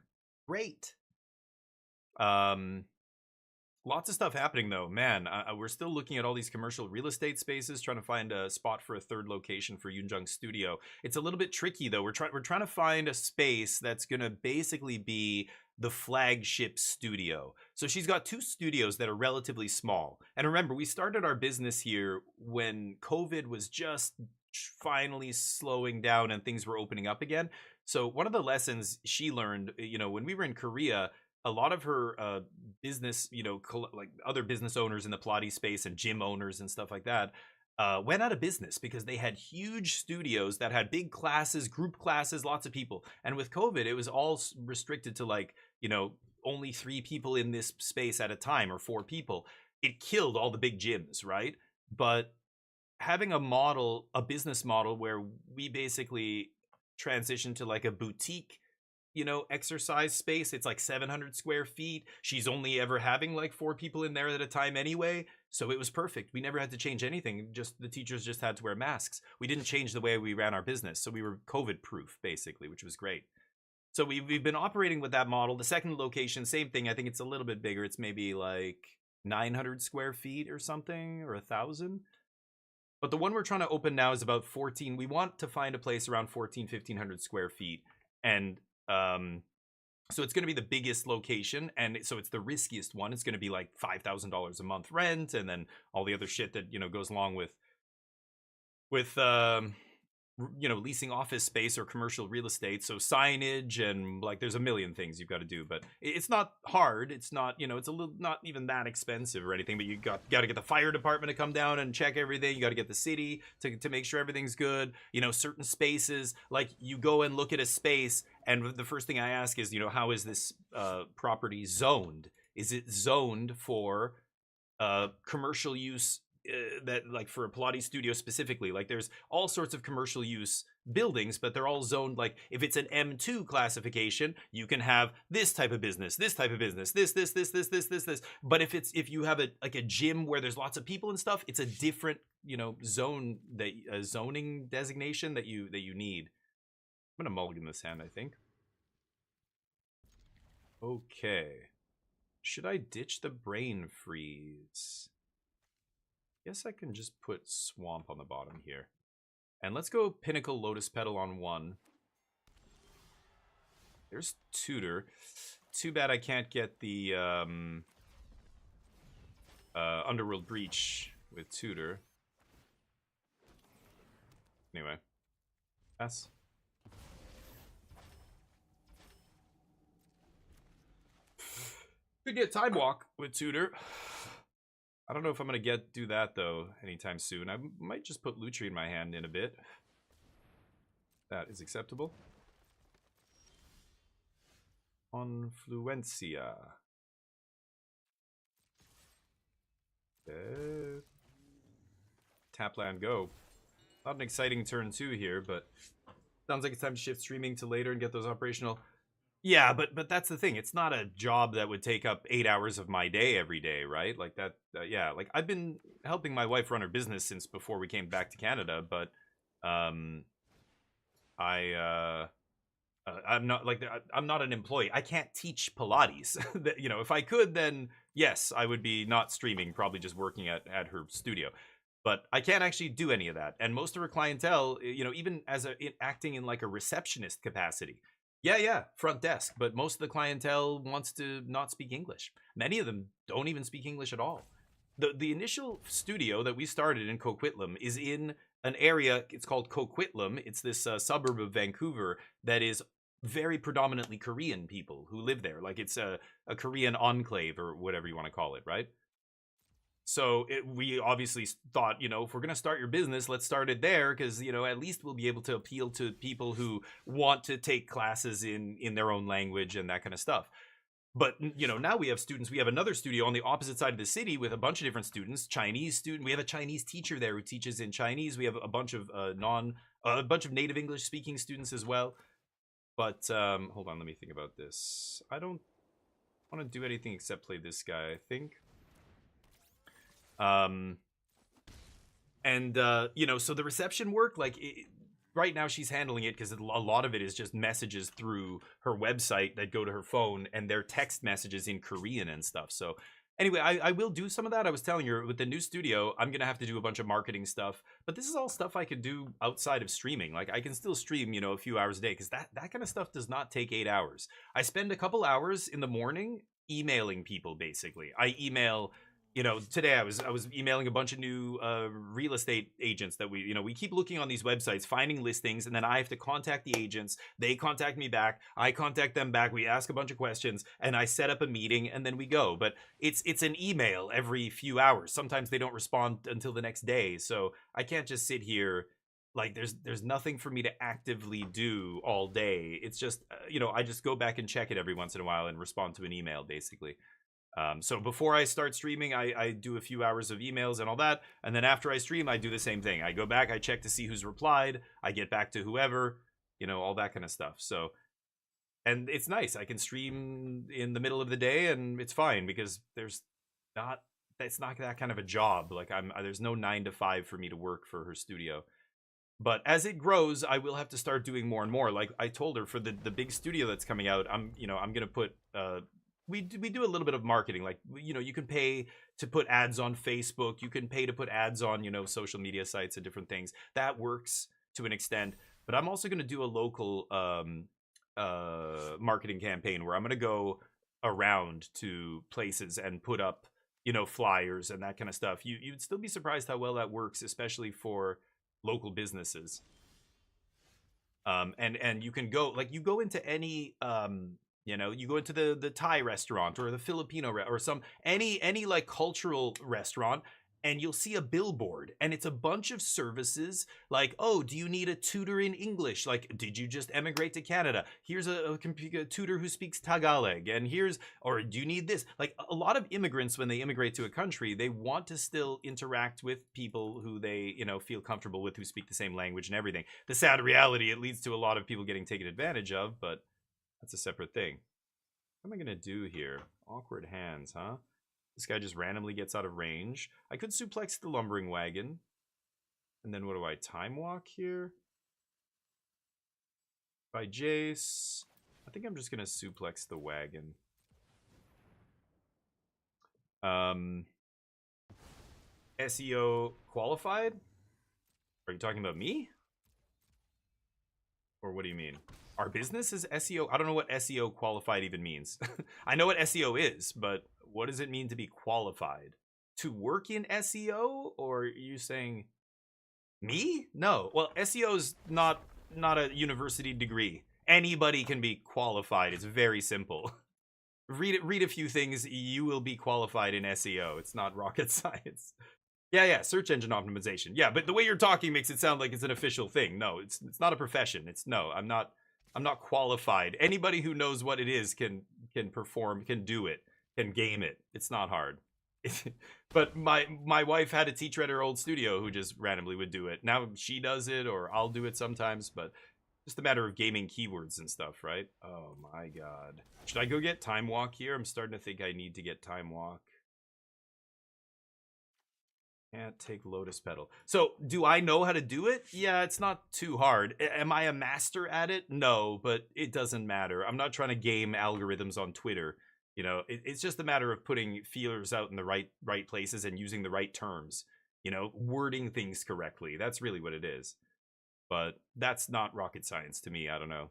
Great. Lots of stuff happening though. Man, we're still looking at all these commercial real estate spaces, trying to find a spot for a 3rd location for Yoonjung's studio. It's a little bit tricky though. We're trying to find a space that's gonna basically be the flagship studio. So she's got 2 studios that are relatively small. And remember, we started our business here when COVID was just finally slowing down and things were opening up again. So one of the lessons she learned, you know, when we were in Korea, a lot of her business, you know, like other business owners in the Pilates space and gym owners and stuff like that, went out of business because they had huge studios that had big classes, group classes, lots of people. And with COVID, it was all restricted to like, you know, only 3 people in this space at a time, or 4 people. It killed all the big gyms, right? But having a model, a business model where we basically transition to like a boutique, you know, exercise space. It's like 700 square feet. She's only ever having like 4 people in there at a time anyway. So it was perfect. We never had to change anything. Just the teachers just had to wear masks. We didn't change the way we ran our business. So we were COVID proof basically, which was great. So we've been operating with that model. The second location, same thing. I think it's a little bit bigger. It's maybe like 900 square feet or something, or 1,000. But the one we're trying to open now is about 14. We want to find a place around 1,500 square feet. And so it's going to be the biggest location. And so it's the riskiest one. It's going to be like $5,000 a month rent. And then all the other shit that, goes along with leasing office space or commercial real estate. So signage and like there's a million things you've got to do, but it's not hard. It's not, it's a little, not even that expensive or anything, but you got to get the fire department to come down and check everything. You got to get the city to make sure everything's good. Certain spaces, like you go and look at a space and the first thing I ask is, how is this property zoned? Is it zoned for commercial use? That like for a Pilates studio specifically, like there's all sorts of commercial use buildings, but they're all zoned. Like if it's an M2 classification, you can have this type of business, this type of business, this. But if you have a gym where there's lots of people and stuff, it's a different zone, that zoning designation that you need. I'm gonna mulligan this hand, I think. Okay, should I ditch the brain freeze? Guess I can just put swamp on the bottom here. And let's go pinnacle lotus petal on 1. There's tutor. Too bad I can't get the underworld breach with tutor. Anyway. Pass. Could get time walk with tutor. I don't know if I'm going to do that, though, anytime soon. I might just put Lutri in my hand in a bit. That is acceptable. Confluencia. Tap land go. Not an exciting turn 2 here, but sounds like it's time to shift streaming to later and get those operational. Yeah, but that's the thing. It's not a job that would take up 8 hours of my day every day, right? Like that. Yeah, like I've been helping my wife run her business since before we came back to Canada, but I'm not an employee. I can't teach Pilates. If I could, then yes, I would be not streaming, probably just working at her studio. But I can't actually do any of that. And most of her clientele, even as acting in like a receptionist capacity. Yeah, front desk. But most of the clientele wants to not speak English. Many of them don't even speak English at all. The initial studio that we started in Coquitlam is in an area, it's called Coquitlam. It's this suburb of Vancouver that is very predominantly Korean people who live there. Like it's a Korean enclave or whatever you want to call it, right? So we obviously thought, if we're going to start your business, let's start it there because, at least we'll be able to appeal to people who want to take classes in their own language and that kind of stuff. But, now we have students. We have another studio on the opposite side of the city with a bunch of different students, Chinese student. We have a Chinese teacher there who teaches in Chinese. We have a bunch of native English speaking students as well. But hold on, let me think about this. I don't want to do anything except play this guy, I think. So the reception work, right now she's handling it because a lot of it is just messages through her website that go to her phone and they're text messages in Korean and stuff. So anyway, I will do some of that. I was telling you, with the new studio, I'm going to have to do a bunch of marketing stuff, but this is all stuff I could do outside of streaming. Like I can still stream, a few hours a day because that kind of stuff does not take 8 hours. I spend a couple hours in the morning emailing people, basically. I email... today I was emailing a bunch of new real estate agents that we keep looking on these websites, finding listings, and then I have to contact the agents. They contact me back. I contact them back. We ask a bunch of questions, and I set up a meeting, and then we go. But it's an email every few hours. Sometimes they don't respond until the next day, so I can't just sit here. Like there's nothing for me to actively do all day. It's just I just go back and check it every once in a while and respond to an email, basically. So before I start streaming, I do a few hours of emails and all that. And then after I stream, I do the same thing. I go back, I check to see who's replied. I get back to whoever, all that kind of stuff. So, and it's nice. I can stream in the middle of the day and it's fine because it's not that kind of a job. Like there's no 9 to 5 for me to work for her studio. But as it grows, I will have to start doing more and more. Like I told her for the big studio that's coming out, I'm going to put, we do a little bit of marketing. Like, you know, you can pay to put ads on Facebook. You can pay to put ads on, you know, social media sites and different things. That works to an extent. But I'm also going to do a local marketing campaign where I'm going to go around to places and put up, you know, flyers and that kind of stuff. You'd still be surprised how well that works, especially for local businesses. And you can go, like, you go into any you know, you go into the Thai restaurant or the Filipino or some any like cultural restaurant, and you'll see a billboard, and it's a bunch of services like, oh, do you need a tutor in English? Like, did you just emigrate to Canada? Here's a tutor who speaks Tagalog, and here's, or do you need this? Like, a lot of immigrants, when they immigrate to a country, they want to still interact with people who they, you know, feel comfortable with, who speak the same language and everything. The sad reality, it leads to a lot of people getting taken advantage of, but that's a separate thing. What am I gonna do here? Awkward hands, huh? This guy just randomly gets out of range. I could suplex the lumbering wagon. And then what do I time walk here? By Jace. I think I'm just gonna suplex the wagon. SEO qualified? Are you talking about me? Or what do you mean? Our business is SEO? I don't know what SEO qualified even means. I know what SEO is, but what does it mean to be qualified? To work in SEO? Or are you saying me? No. Well, SEO is not a university degree. Anybody can be qualified. It's very simple. Read a few things, you will be qualified in SEO. It's not rocket science. Yeah, search engine optimization. Yeah, but the way you're talking makes it sound like it's an official thing. No, it's not a profession. No, I'm not qualified. Anybody who knows what it is can perform, can do it, can game it. It's not hard. But my wife had a teacher at her old studio who just randomly would do it. Now she does it, or I'll do it sometimes, but just a matter of gaming keywords and stuff, right? Oh my god. Should I go get time walk here? I'm starting to think I need to get time walk. Can't take lotus petal. So, do I know how to do it? Yeah, it's not too hard. Am I a master at it? No, but it doesn't matter. I'm not trying to game algorithms on Twitter. You know, it's just a matter of putting feelers out in the right places and using the right terms. You know, wording things correctly. That's really what it is. But that's not rocket science to me. I don't know.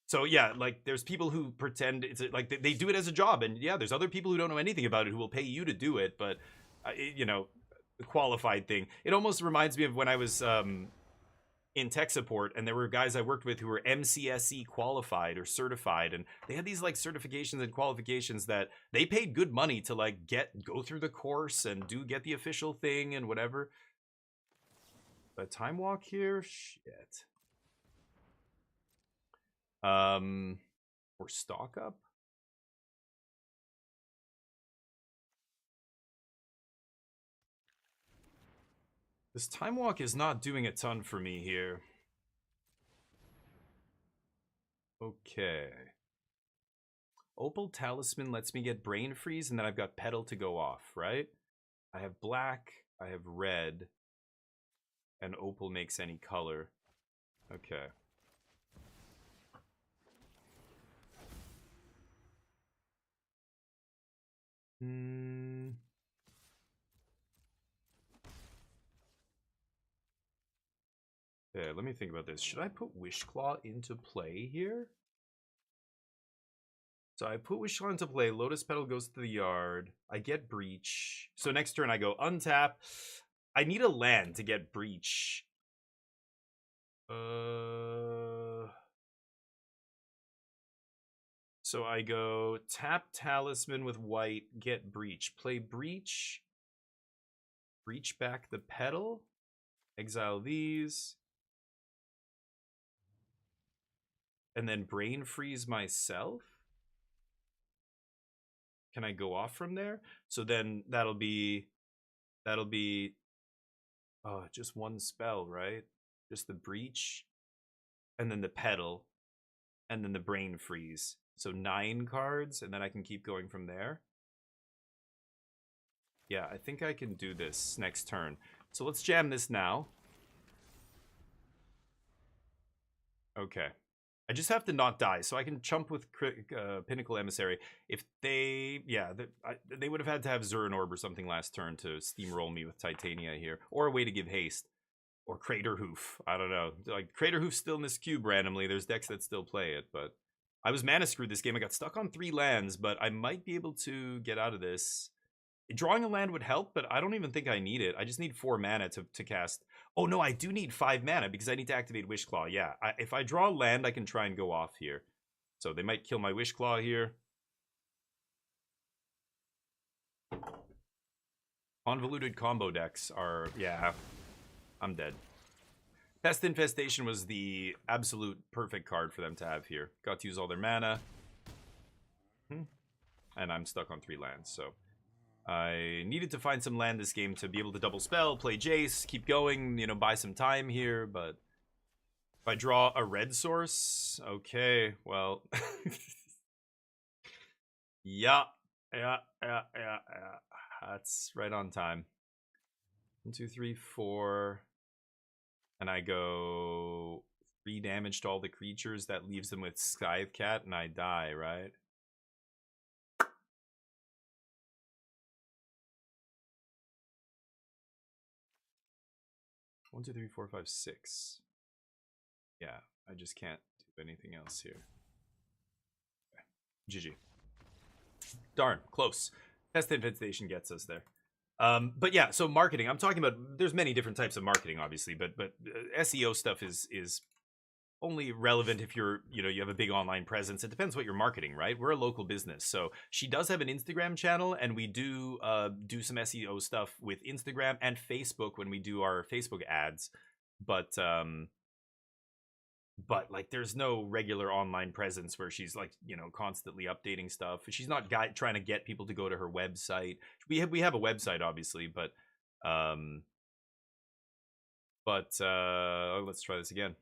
So yeah, like, there's people who pretend it's like they do it as a job, and yeah, there's other people who don't know anything about it who will pay you to do it. But you know, the qualified thing. It almost reminds me of when I was in tech support, and there were guys I worked with who were MCSE qualified or certified, and they had these like certifications and qualifications that they paid good money to like go through the course and get the official thing and whatever. But time walk here, shit. Or stock up. This time walk is not doing a ton for me here. Okay. Opal Talisman lets me get Brain Freeze, and then I've got Petal to go off, right? I have black, I have red, and Opal makes any color. Okay. Yeah, let me think about this. Should I put Wishclaw into play here? So I put Wishclaw into play. Lotus Petal goes to the yard. I get Breach. So next turn I go untap. I need a land to get Breach. So I go tap Talisman with white, get Breach. Play Breach. Breach back the Petal. Exile these. And then Brain Freeze myself. Can I go off from there? So then that'll be just one spell, right? Just the Breach, and then the Petal, and then the Brain Freeze. So 9 cards, and then I can keep going from there. Yeah, I think I can do this next turn. So let's jam this now. Okay. I just have to not die, so I can chump with Pinnacle Emissary. If they, yeah, they would have had to have Zurin Orb or something last turn to steamroll me with Titania here, or a way to give haste, or Crater Hoof. I don't know. Like Crater Hoof's still in this cube randomly. There's decks that still play it, but I was mana screwed this game. I got stuck on 3 lands, but I might be able to get out of this. Drawing a land would help, but I don't even think I need it. I just need 4 mana to cast. Oh no, I do need 5 mana because I need to activate Wishclaw. Yeah, if I draw land, I can try and go off here. So they might kill my Wishclaw here. Convoluted combo decks are, yeah, I'm dead. Pest Infestation was the absolute perfect card for them to have here. Got to use all their mana. And I'm stuck on 3 lands, so I needed to find some land this game to be able to double spell, play Jace, keep going, you know, buy some time here, but if I draw a red source, okay, well, yeah, that's right on time. 1, 2, 3, 4, and I go 3 damage to all the creatures. That leaves them with Scythe Cat, and I die, right? One, 2, 3, 4, 5, 6. Yeah, I just can't do anything else here. Okay. GG. Darn, close. Pest Infestation gets us there. But yeah, so marketing. I'm talking about. There's many different types of marketing, obviously, but SEO stuff is only relevant if you're, you know, you have a big online presence. It depends what you're marketing, right? We're a local business, so she does have an Instagram channel, and we do do some SEO stuff with Instagram and Facebook when we do our Facebook ads. But like, there's no regular online presence where she's like, you know, constantly updating stuff. She's not trying to get people to go to her website. We have a website, obviously, but let's try this again.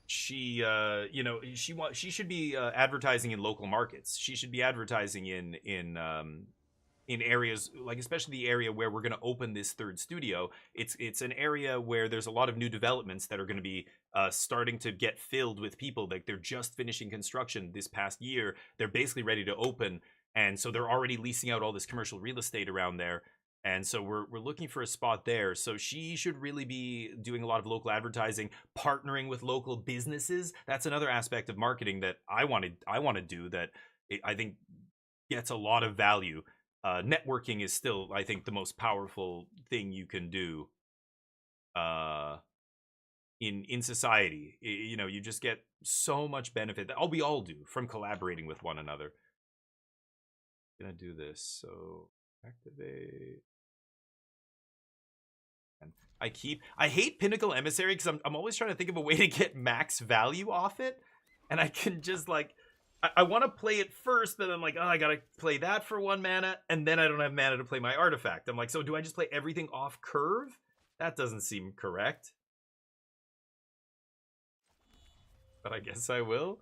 She you know, she should be advertising in local markets. She should be advertising in areas, like especially the area where we're going to open this 3rd studio. It's an area where there's a lot of new developments that are going to be starting to get filled with people. Like, they're just finishing construction this past year. They're basically ready to open, and so they're already leasing out all this commercial real estate around there. And so we're looking for a spot there. So she should really be doing a lot of local advertising, partnering with local businesses. That's another aspect of marketing that I want to do, that I think gets a lot of value. Networking is still, I think, the most powerful thing you can do in society. You know, you just get so much benefit that we all do from collaborating with one another. I'm gonna do this. So activate. And I hate Pinnacle Emissary because I'm always trying to think of a way to get max value off it, and I can just like, I want to play it first, but I'm like, oh, I gotta play that for 1 mana, and then I don't have mana to play my artifact. I'm like, so do I just play everything off curve? That doesn't seem correct. But I guess I will.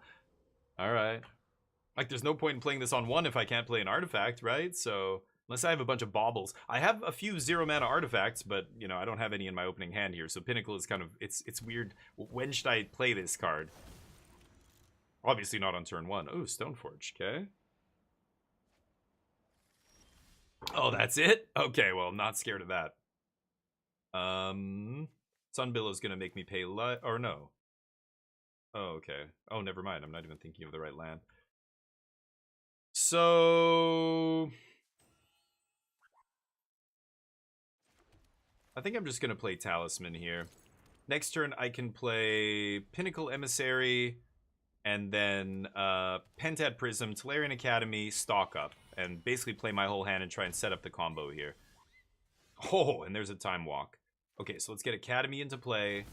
All right. Like, there's no point in playing this on 1 if I can't play an artifact, right? So unless I have a bunch of baubles. I have a few 0 mana artifacts, but, you know, I don't have any in my opening hand here. So Pinnacle is kind of, it's weird. When should I play this card? Obviously not on turn 1. Oh, Stoneforge, okay. Oh, that's it? Okay, well, I'm not scared of that. Sunbillow's gonna make me pay or no. Oh, okay. Oh, never mind. I'm not even thinking of the right land. So I think I'm just gonna play Talisman here. Next turn I can play Pinnacle Emissary, and then Pentad Prism, Tolarian Academy, stock up, and basically play my whole hand and try and set up the combo here. Oh, and there's a Time Walk. Okay, so let's get Academy into play.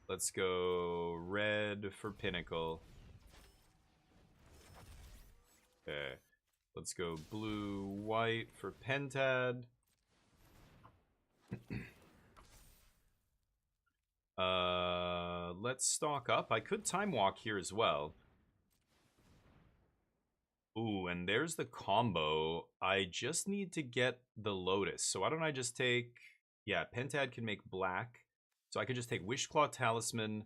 Let's go red for Pinnacle. Okay, let's go blue, white for Pentad. Let's stock up. I could Time Walk here as well. Ooh, and there's the combo. I just need to get the Lotus. So why don't I just take... Yeah, Pentad can make black. So I could just take Wishclaw, Talisman,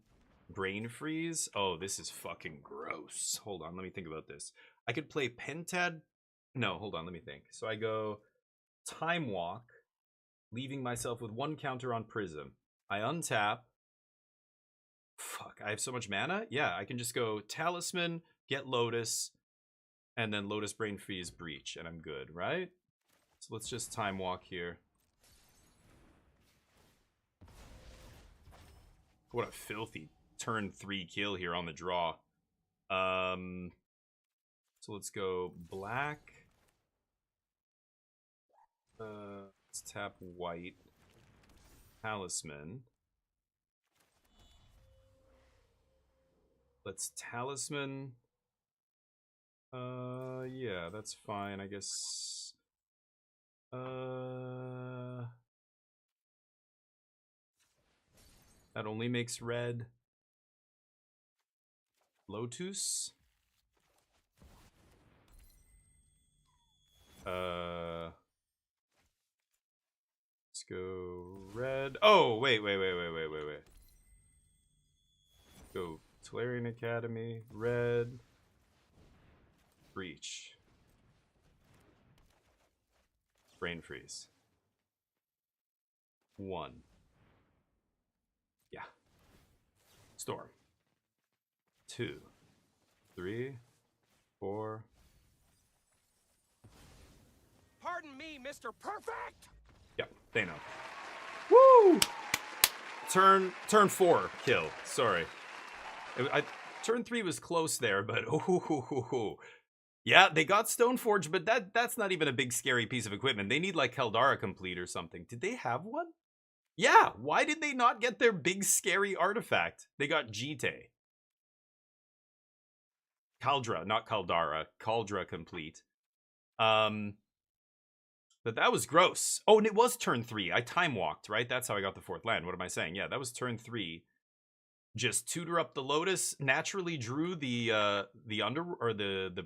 Brain Freeze. Oh, this is fucking gross. Hold on, let me think about this. I could play Pentad. No, hold on, let me think. So I go Time Walk, leaving myself with 1 counter on Prism. I untap. Fuck, I have so much mana? Yeah, I can just go Talisman, get Lotus, and then Lotus Brain Freeze Breach, and I'm good, right? So let's just Time Walk here. What a filthy turn 3 kill here on the draw. So let's go black. Let's tap white. Talisman. Let's Talisman. Yeah, that's fine, I guess. That only makes red. Lotus. Let's go red. Oh, wait. Go Plunderin Academy, red. Breach. Brain Freeze. 1. Yeah. Storm. 2, 3, 4. Pardon me, Mr. Perfect! Yep, they know. Woo! Turn 4 kill. Sorry. Turn 3 was close there, but ooh. Yeah, they got Stoneforge, but that's not even a big scary piece of equipment. They need like Caldara Complete or something. Did they have one? Yeah, why did they not get their big scary artifact? They got Jite. Caldra, not Caldara. Caldra Complete. But that was gross. Oh, and it was turn 3. I time walked, right? That's how I got the 4th land. What am I saying? Yeah, that was turn 3. Just tutor up the Lotus. Naturally drew the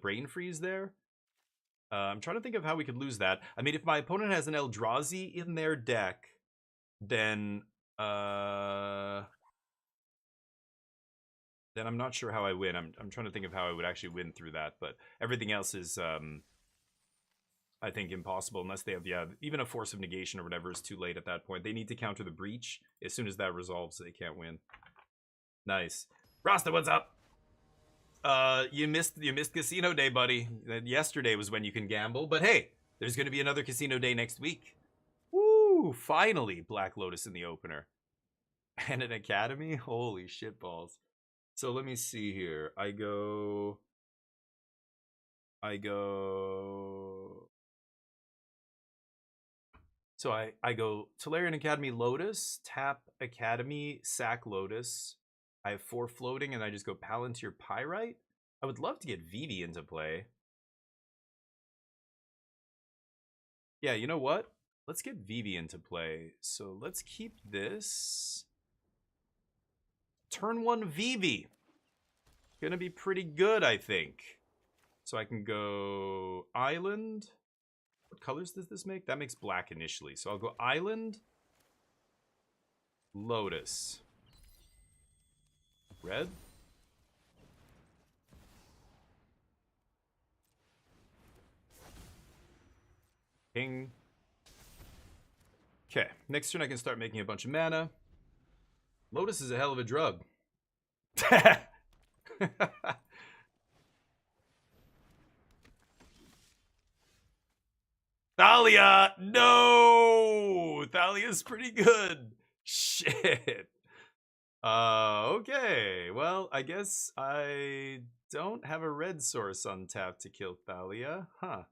Brain Freeze there. I'm trying to think of how we could lose that. I mean, if my opponent has an Eldrazi in their deck, then I'm not sure how I win. I'm trying to think of how I would actually win through that, but everything else is I think impossible unless they have even a Force of Negation or whatever is too late at that point. They need to counter the Breach. As soon as that resolves, they can't win. Nice. Rasta, what's up? You missed Casino Day, buddy. Yesterday was when you can gamble, but hey, there's going to be another Casino Day next week. Woo! Finally, Black Lotus in the opener. And an Academy? Holy shitballs. So let me see here. I go... So I go Plunderin Academy Lotus, tap Academy, sack Lotus. I have 4 floating, and I just go Palantir Pyrite. I would love to get Vivi into play. Yeah, you know what? Let's get Vivi into play. So let's keep this. Turn 1 Vivi. Gonna be pretty good, I think. So I can go Island. What colors does this make? That makes black initially. So I'll go Island, Lotus. Red? King. Okay, next turn I can start making a bunch of mana. Lotus is a hell of a drug. Thalia! No! Thalia's pretty good. Shit. Okay. Well, I guess I don't have a red source untapped to kill Thalia. Huh.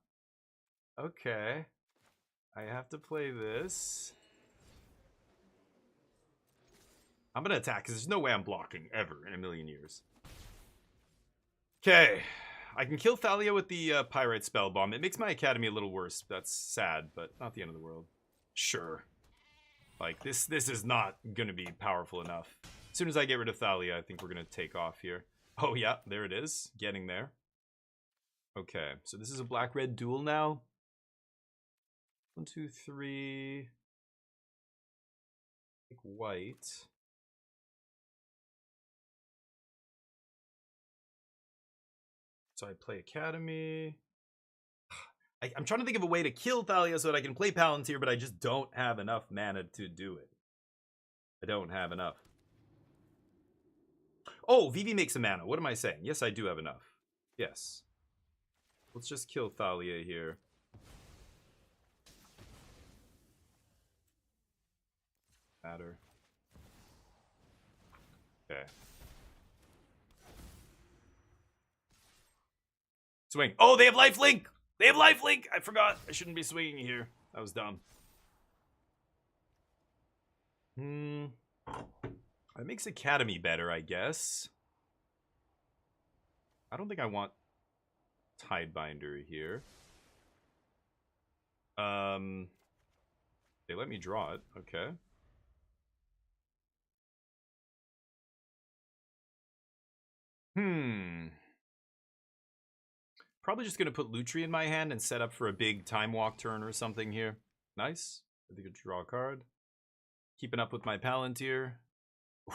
Okay. I have to play this. I'm gonna attack, because there's no way I'm blocking, ever, in a million years. Okay. I can kill Thalia with the Pyrite Spell Bomb. It makes my Academy a little worse. That's sad, but not the end of the world. Sure. Like, this is not gonna be powerful enough. As soon as I get rid of Thalia, I think we're gonna take off here. Oh yeah, there it is. Getting there. Okay, so this is a black-red duel now. 1, 2, 3. Take white. So I play Academy. I'm trying to think of a way to kill Thalia so that I can play Palantir, but I just don't have enough mana to do it. I don't have enough. Oh, Vivi makes a mana. What am I saying? Yes, I do have enough. Yes. Let's just kill Thalia here. Matter. Okay. Swing. Oh, they have lifelink! They have lifelink! I forgot. I shouldn't be swinging here. That was dumb. It makes Academy better, I guess. I don't think I want Tidebinder here. They let me draw it. Okay. Probably just gonna put Lutri in my hand and set up for a big time walk turn or something here. Nice. I think I could draw a card. Keeping up with my Palantir.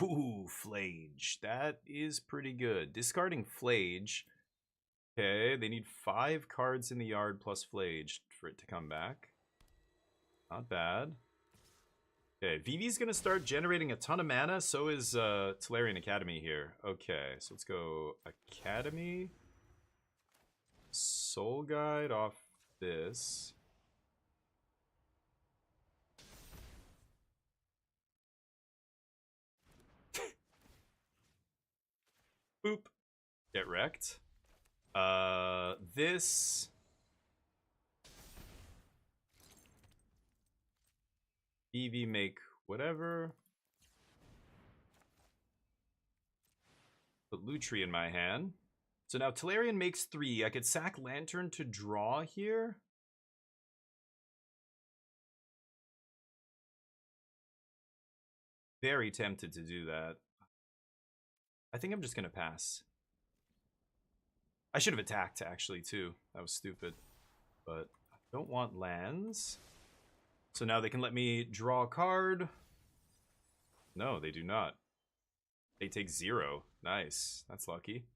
Ooh, Flage. That is pretty good. Discarding Flage. Okay, they need 5 cards in the yard plus Flage for it to come back. Not bad. Okay, Vivi's gonna start generating a ton of mana, so is Tolarian Academy here. Okay, so let's go Academy. Soul Guide off this. Boop. Get wrecked. This. Vivi make whatever. Put Lutri in my hand. So now Tolarian makes 3. I could sack Lantern to draw here. Very tempted to do that. I think I'm just going to pass. I should have attacked, actually, too. That was stupid. But I don't want lands. So now they can let me draw a card. No, they do not. They take 0. Nice. That's lucky.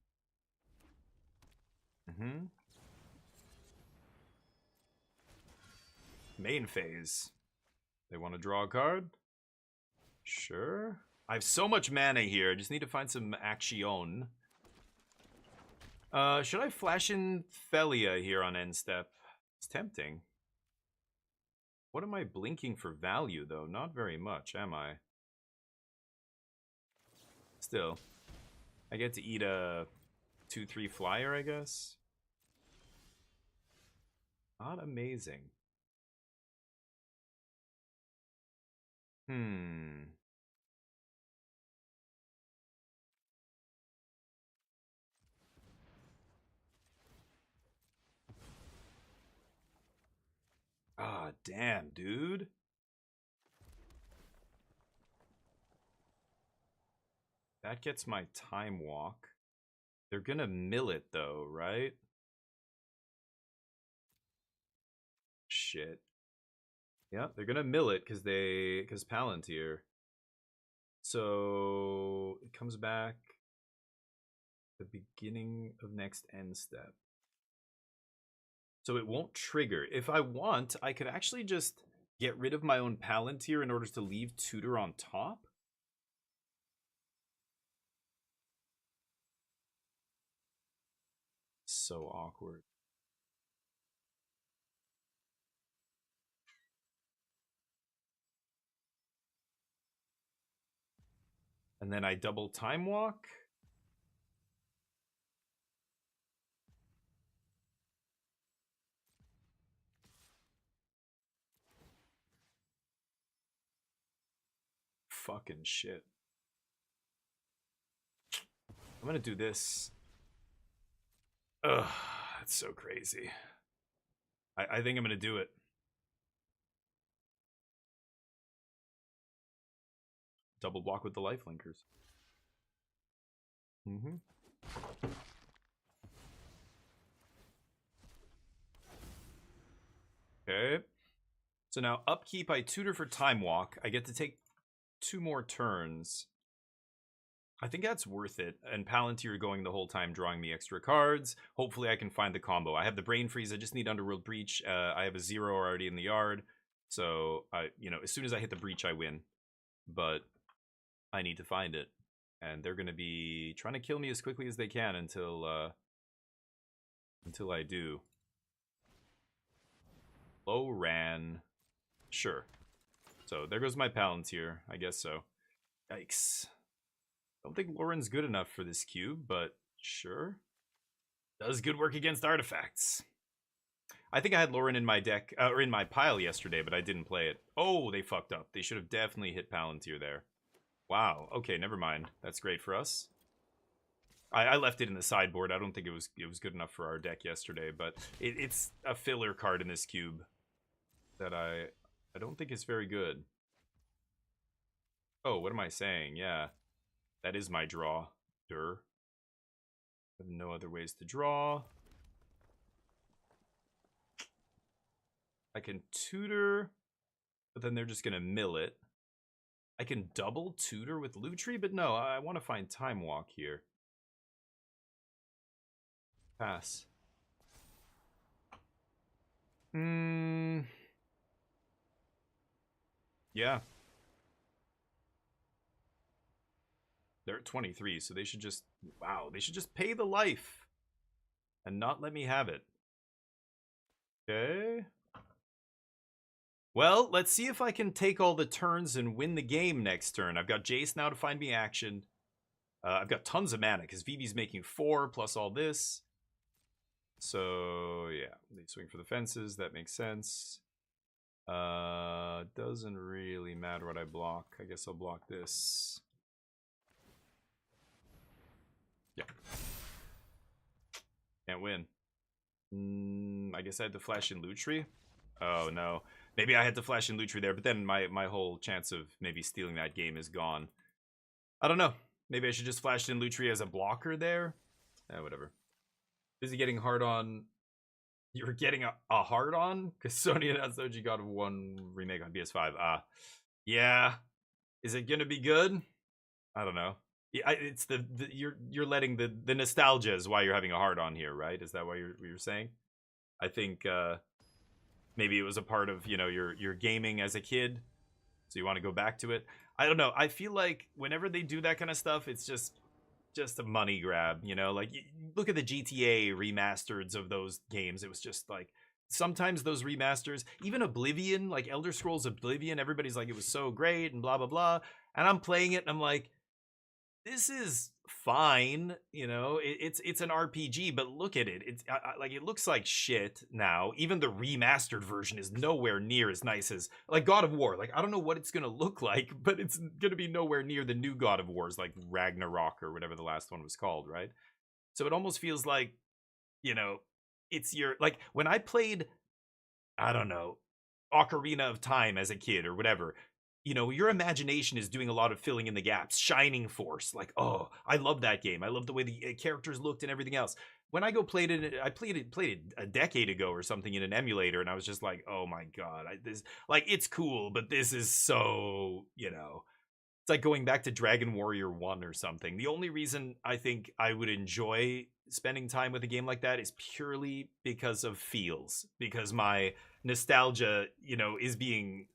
Main phase. They want to draw a card? Sure. I have so much mana here. I just need to find some action. Should I flash in Thalia here on end step? It's tempting. What am I blinking for value, though? Not very much, am I? Still. I get to eat a 2/3 flyer, I guess. Not amazing. Ah, damn, dude. That gets my time walk. They're gonna mill it, though, right? Shit. Yeah, they're gonna mill it because Palantir. So it comes back the beginning of next end step. So it won't trigger. If I want, I could actually just get rid of my own Palantir in order to leave Tutor on top. So awkward. And then I double time walk. Fucking shit. I'm gonna do this. Ugh, that's so crazy. I think I'm gonna do it. Double block with the lifelinkers. Okay. So now upkeep, I tutor for time walk. I get to take 2 more turns. I think that's worth it. And Palantir going the whole time, drawing me extra cards. Hopefully I can find the combo. I have the Brain Freeze. I just need Underworld Breach. I have a 0 already in the yard. So, as soon as I hit the Breach, I win. But I need to find it. And they're going to be trying to kill me as quickly as they can until I do. Low ran. Sure. So there goes my Palantir. I guess so. Yikes. Don't think Lauren's good enough for this cube, but sure. Does good work against artifacts. I think I had Lauren in my deck, or in my pile yesterday, but I didn't play it. Oh, they fucked up. They should have definitely hit Palantir there. Wow. Okay, never mind. That's great for us. I left it in the sideboard. I don't think it was good enough for our deck yesterday, but it's a filler card in this cube that I don't think is very good. Oh, what am I saying? Yeah. That is my draw. I have no other ways to draw. I can tutor, but then they're just going to mill it. I can double tutor with Lutri, but no, I want to find Time Walk here. Pass. Yeah. They're at 23, so they should just... Wow, they should just pay the life. And not let me have it. Okay. Well, let's see if I can take all the turns and win the game next turn. I've got Jace now to find me action. I've got tons of mana, because Vivi's making 4, plus all this. So, yeah. They swing for the fences. That makes sense. Doesn't really matter what I block. I guess I'll block this. Yeah. Can't win. I guess I had to flash in Lutri. Oh, no. Maybe I had to flash in Lutri there, but then my whole chance of maybe stealing that game is gone. I don't know. Maybe I should just flash in Lutri as a blocker there. Whatever. Busy getting hard on. You're getting a hard on? Because Sony announced OG God of 1 remake on PS5. Yeah. Is it gonna be good? I don't know. Yeah, it's you're letting the nostalgia is why you're having a hard on here, right? Is that why you're saying? I think maybe it was a part of your gaming as a kid, so you want to go back to it. I don't know. I feel like whenever they do that kind of stuff, it's just a money grab, like look at the GTA remasters of those games. It was just like sometimes those remasters, even Oblivion, like Elder Scrolls Oblivion, everybody's like it was so great and blah blah blah, and I'm playing it and I'm like, this is fine, it's an RPG, but look at it. It's like it looks like shit now. Even the remastered version is nowhere near as nice as like God of War. Like I don't know what it's gonna look like, but it's gonna be nowhere near the new God of Wars, like Ragnarok or whatever the last one was called, right? So it almost feels like, it's like when I played, I don't know, Ocarina of Time as a kid or whatever. Your imagination is doing a lot of filling in the gaps. Shining Force, like, oh, I love that game. I love the way the characters looked and everything else. When I played it, I played it a decade ago or something in an emulator, and I was just like, oh my god, it's cool, but this is so, it's like going back to Dragon Warrior 1 or something. The only reason I think I would enjoy spending time with a game like that is purely because of feels, because my nostalgia, is being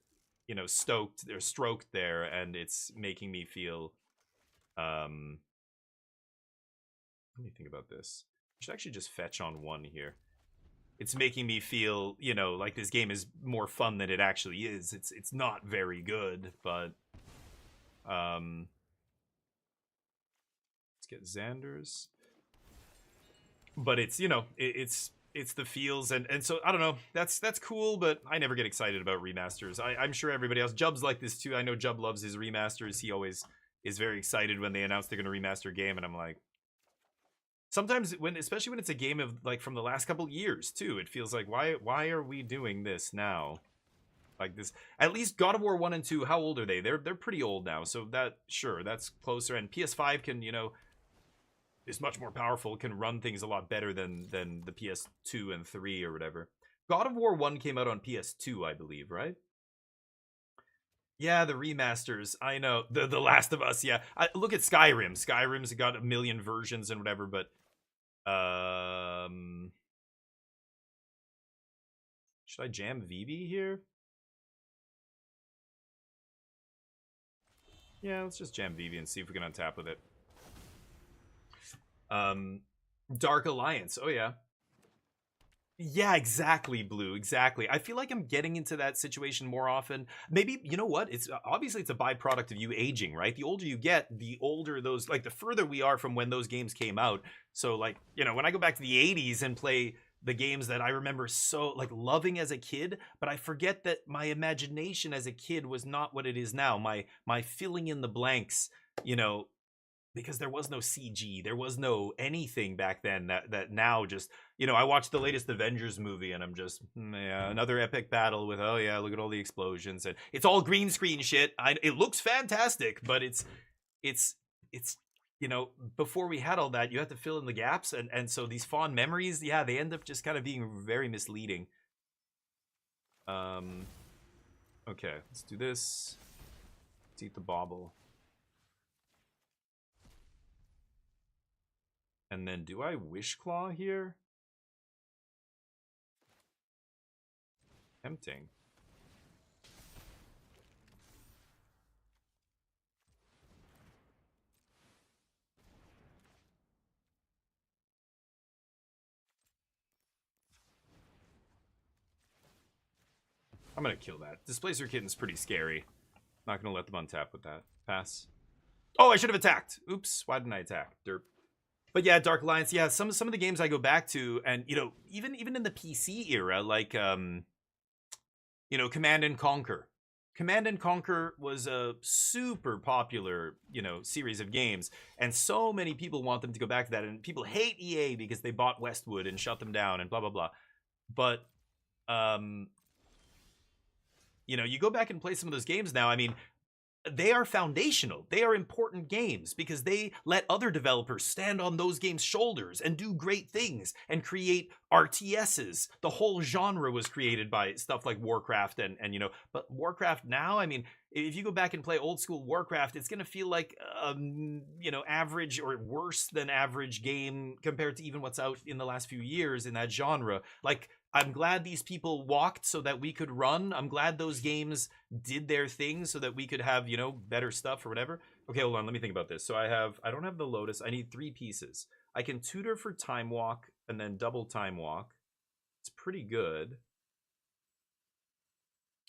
stoked or stroked there, and it's making me feel let me think about this. I should actually just fetch on 1 here. It's making me feel, like this game is more fun than it actually is. It's not very good, but let's get Xander's. But it's, it's the feels, and so I don't know. That's cool, but I never get excited about remasters. I'm sure everybody else. Jub's like this too. I know Jub loves his remasters. He always is very excited when they announce they're going to remaster a game, and I'm like, sometimes especially when it's a game of like from the last couple years too, it feels like why are we doing this now? Like this, at least God of War 1 and 2. How old are they? They're pretty old now, so that's closer. And PS5 can is much more powerful, can run things a lot better than the PS2 and 3 or whatever. God of War 1 came out on PS2, I believe, right? Yeah, the remasters. I know. The Last of Us, yeah. Look at Skyrim. Skyrim's got a million versions and whatever, but should I jam Vivi here? Yeah, let's just jam Vivi and see if we can untap with it. Dark Alliance. Oh yeah. Yeah, exactly, Blue. Exactly. I feel like I'm getting into that situation more often. Maybe, you know what? It's obviously it's a byproduct of you aging, right? The older you get, the older those, like the further we are from when those games came out. So like, you know, when I go back to the 80s and play the games that I remember so like loving as a kid, but I forget that my imagination as a kid was not what it is now. My filling in the blanks, you know, because there was no CG, there was no anything back then that now just, you know, I watched the latest Avengers movie and I'm just, yeah, another epic battle with, oh yeah, look at all the explosions and it's all green screen shit. It looks fantastic, but it's you know, before we had all that, you had to fill in the gaps, and so these fond memories, yeah, they end up just kind of being very misleading. Okay, let's do this. Let's eat the bauble. And then do I Wish Claw here? Tempting. I'm gonna kill that. Displacer Kitten's pretty scary. Not gonna let them untap with that. Pass. Oh, I should have attacked. Oops, why didn't I attack? Derp. But yeah, Dark Alliance, yeah, some of the games I go back to, and you know, even in the PC era, like you know, Command and Conquer. Command and Conquer was a super popular, you know, series of games, and so many people want them to go back to that, and people hate EA because they bought Westwood and shut them down and blah blah blah. But you know, you go back and play some of those games now, I mean, they are foundational. They are important games because they let other developers stand on those games' shoulders and do great things and create RTSs. The whole genre was created by stuff like Warcraft and you know, but Warcraft now, I mean, if you go back and play old school Warcraft, it's going to feel like you know, average or worse than average game compared to even what's out in the last few years in that genre. Like, I'm glad these people walked so that we could run. I'm glad those games did their thing so that we could have, you know, better stuff or whatever. Okay, hold on. Let me think about this. So I don't have the Lotus. I need 3 pieces. I can tutor for Time Walk and then double Time Walk. It's pretty good.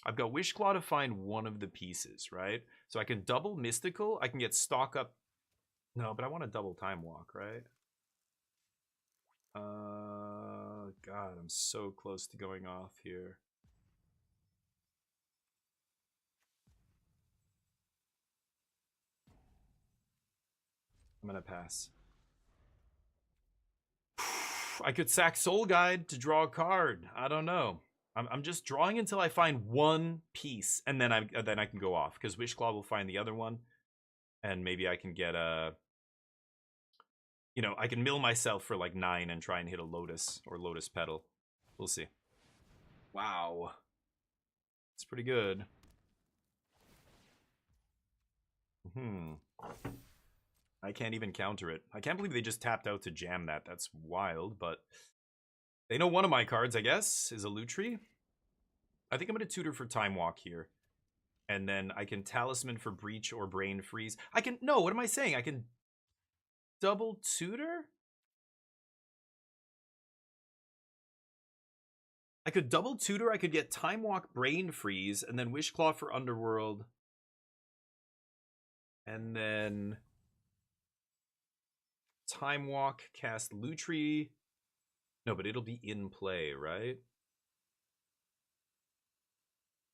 I've got Wish Claw to find one of the pieces, right? So I can double Mystical. I can get Stock Up. No, but I want a double Time Walk, right? God, I'm so close to going off here. I'm gonna pass. I could sack Soul Guide to draw a card. I don't know. I'm just drawing until I find one piece, and then I can go off because Wish Claw will find the other one, and maybe I can get a. You know, I can mill myself for like 9 and try and hit a Lotus or Lotus Petal. We'll see. Wow. It's pretty good. I can't even counter it. I can't believe they just tapped out to jam that. That's wild, but they know one of my cards, I guess, is a Lutri. I think I'm going to tutor for Time Walk here. And then I can Talisman for Breach or Brain Freeze. I can... No, what am I saying? I can double tutor? I could double tutor. I could get Time Walk, Brain Freeze, and then Wish Claw for Underworld. And then Time Walk, cast Lutri. No, but it'll be in play, right?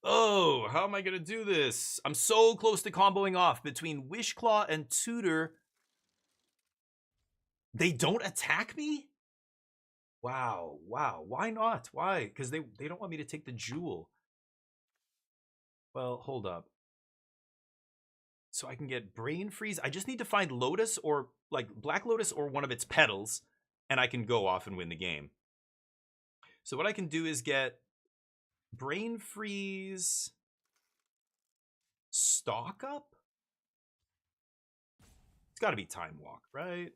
Oh, how am I going to do this? I'm so close to comboing off between Wish Claw and Tutor. They don't attack me? Wow, wow. Why not? Why? Because they don't want me to take the jewel. Well, hold up. So I can get Brain Freeze. I just need to find Lotus or, like, Black Lotus or one of its petals, and I can go off and win the game. So what I can do is get Brain Freeze, stock up? It's got to be Time Walk, right?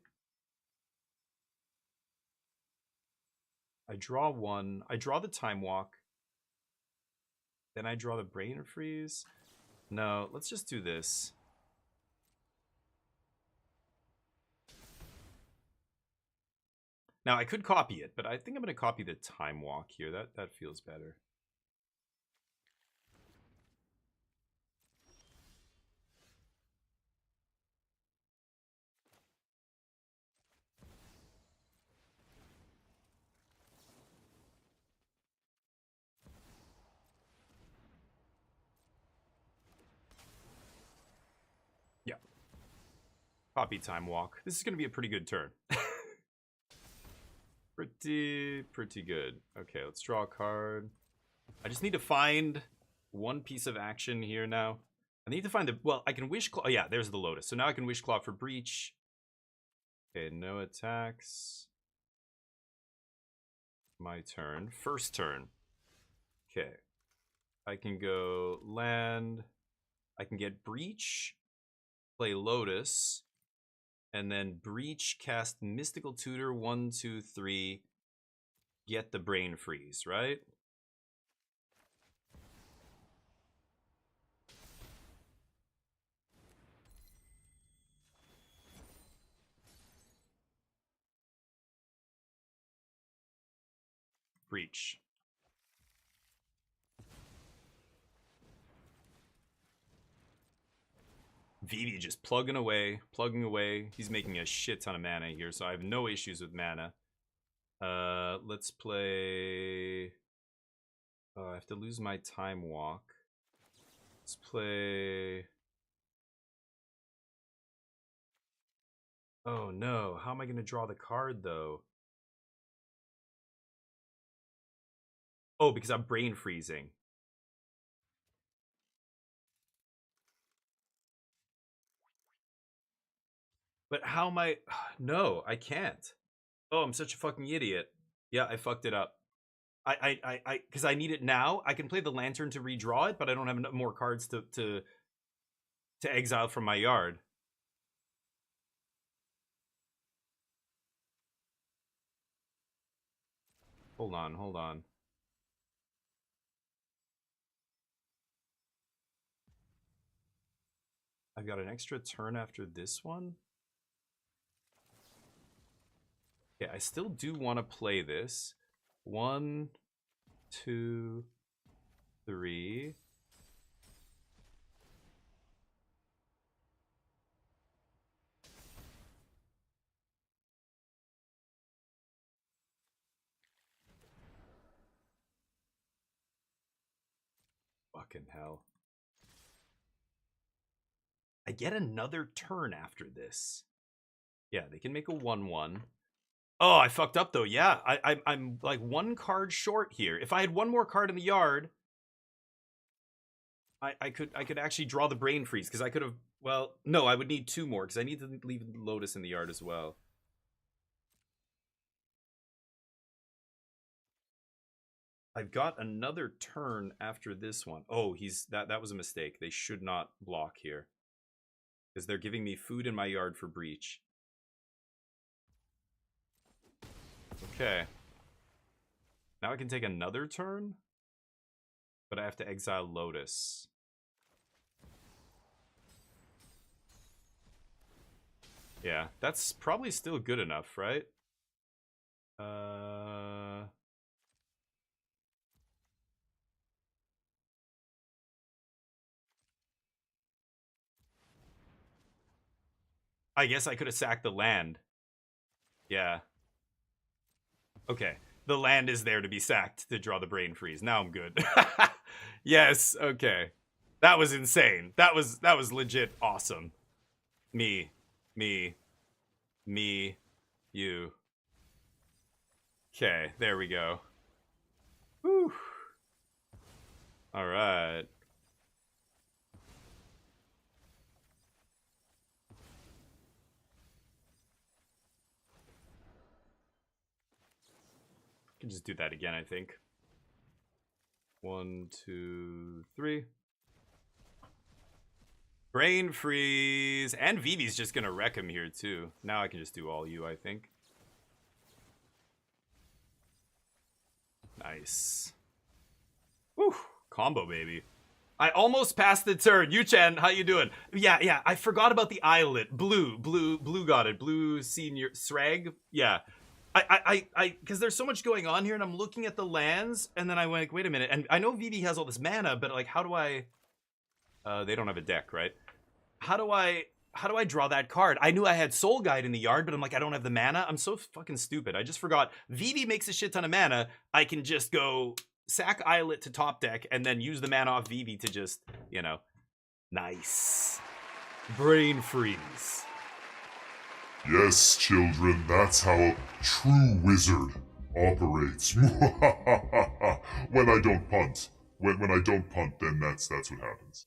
I draw one. I draw the Time Walk. Then I draw the Brain Freeze. No, let's just do this. Now, I could copy it, but I think I'm going to copy the Time Walk here. That feels better. Yeah. Copy Time Walk. This is going to be a pretty good turn. Pretty good. Okay, let's draw a card. I just need to find one piece of action here now. I need to find the... Well, I can Wish Claw... Oh, yeah, there's the Lotus. So now I can Wish Claw for Breach. Okay, no attacks. My turn. First turn. Okay. I can go land. I can get Breach. Play Lotus. And then Breach, cast Mystical Tutor, 1, 2, 3. Get the Brain Freeze, right? Breach. Vivi just plugging away. He's making a shit ton of mana here, so I have no issues with mana. Let's play... Oh, I have to lose my Time Walk. Let's play... Oh no, how am I going to draw the card though? Oh, because I'm Brain Freezing. But how am I... No, I can't. Oh, I'm such a fucking idiot. Yeah, I fucked it up. Because I need it now. I can play the Lantern to redraw it, but I don't have enough more cards to exile from my yard. Hold on. I've got an extra turn after this one. Yeah, I still do want to play this. 1, 2, 3. Fucking hell. I get another turn after this. Yeah, they can make a 1/1. Oh, I fucked up though. Yeah, I'm like one card short here. If I had one more card in the yard, I could actually draw the Brain Freeze because I could have. Well, no, I would need 2 more because I need to leave Lotus in the yard as well. I've got another turn after this one. Oh, that was a mistake. They should not block here because they're giving me food in my yard for Breach. Okay. Now I can take another turn, but I have to exile Lotus. Yeah, that's probably still good enough, right? I guess I could have sacked the land. Yeah. Okay. The land is there to be sacked to draw the Brain Freeze. Now I'm good. Yes, okay. That was insane. That was legit awesome. Me, you. Okay, there we go. Whew. All right. Can just do that again, I think. 1, 2, 3. Brain freeze. And Vivi's just gonna wreck him here too. Now I can just do all you, I think. Nice. Whew. Combo, baby. I almost passed the turn. Yu-Chen, how you doing? Yeah, I forgot about the islet. Blue got it. Blue senior Srag. Yeah. Because there's so much going on here, and I'm looking at the lands, and then I went, wait a minute. And I know Vivi has all this mana, but like, how do I... they don't have a deck, right? How do I draw that card? I knew I had Soul Guide in the yard, but I'm like, I don't have the mana. I'm so fucking stupid. I just forgot. Vivi makes a shit ton of mana. I can just go sack Islet to top deck and then use the mana off Vivi to just, you know. Nice. Brain freeze. Yes, children, that's how a true wizard operates. When I don't punt. When I don't punt, then that's what happens.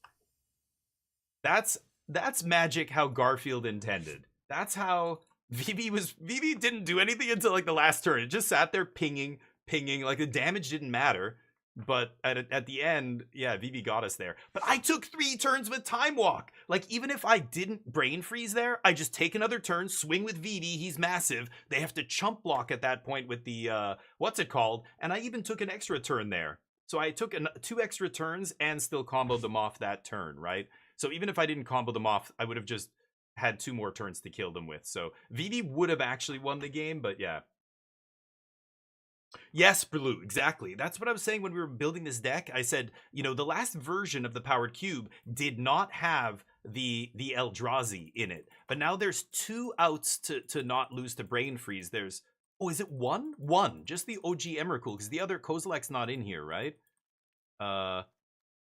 That's magic how Garfield intended. That's how Vivi didn't do anything until like the last turn. It just sat there pinging, like the damage didn't matter. But at the end, yeah, Vivi got us there. But I took 3 turns with Time Walk. Like, even if I didn't brain freeze there, I just take another turn, swing with Vivi, he's massive. They have to chump block at that point with the, what's it called? And I even took an extra turn there. So I took 2 extra turns and still comboed them off that turn, right? So even if I didn't combo them off, I would have just had 2 more turns to kill them with. So Vivi would have actually won the game, but yeah. Yes, Blue, exactly. That's what I was saying when we were building this deck. I said, you know, the last version of the Powered Cube did not have the Eldrazi in it. But now there's 2 outs to not lose to Brain Freeze. There's, oh, is it 1? 1. Just the OG Emrakul, because the other Kozilek's not in here, right?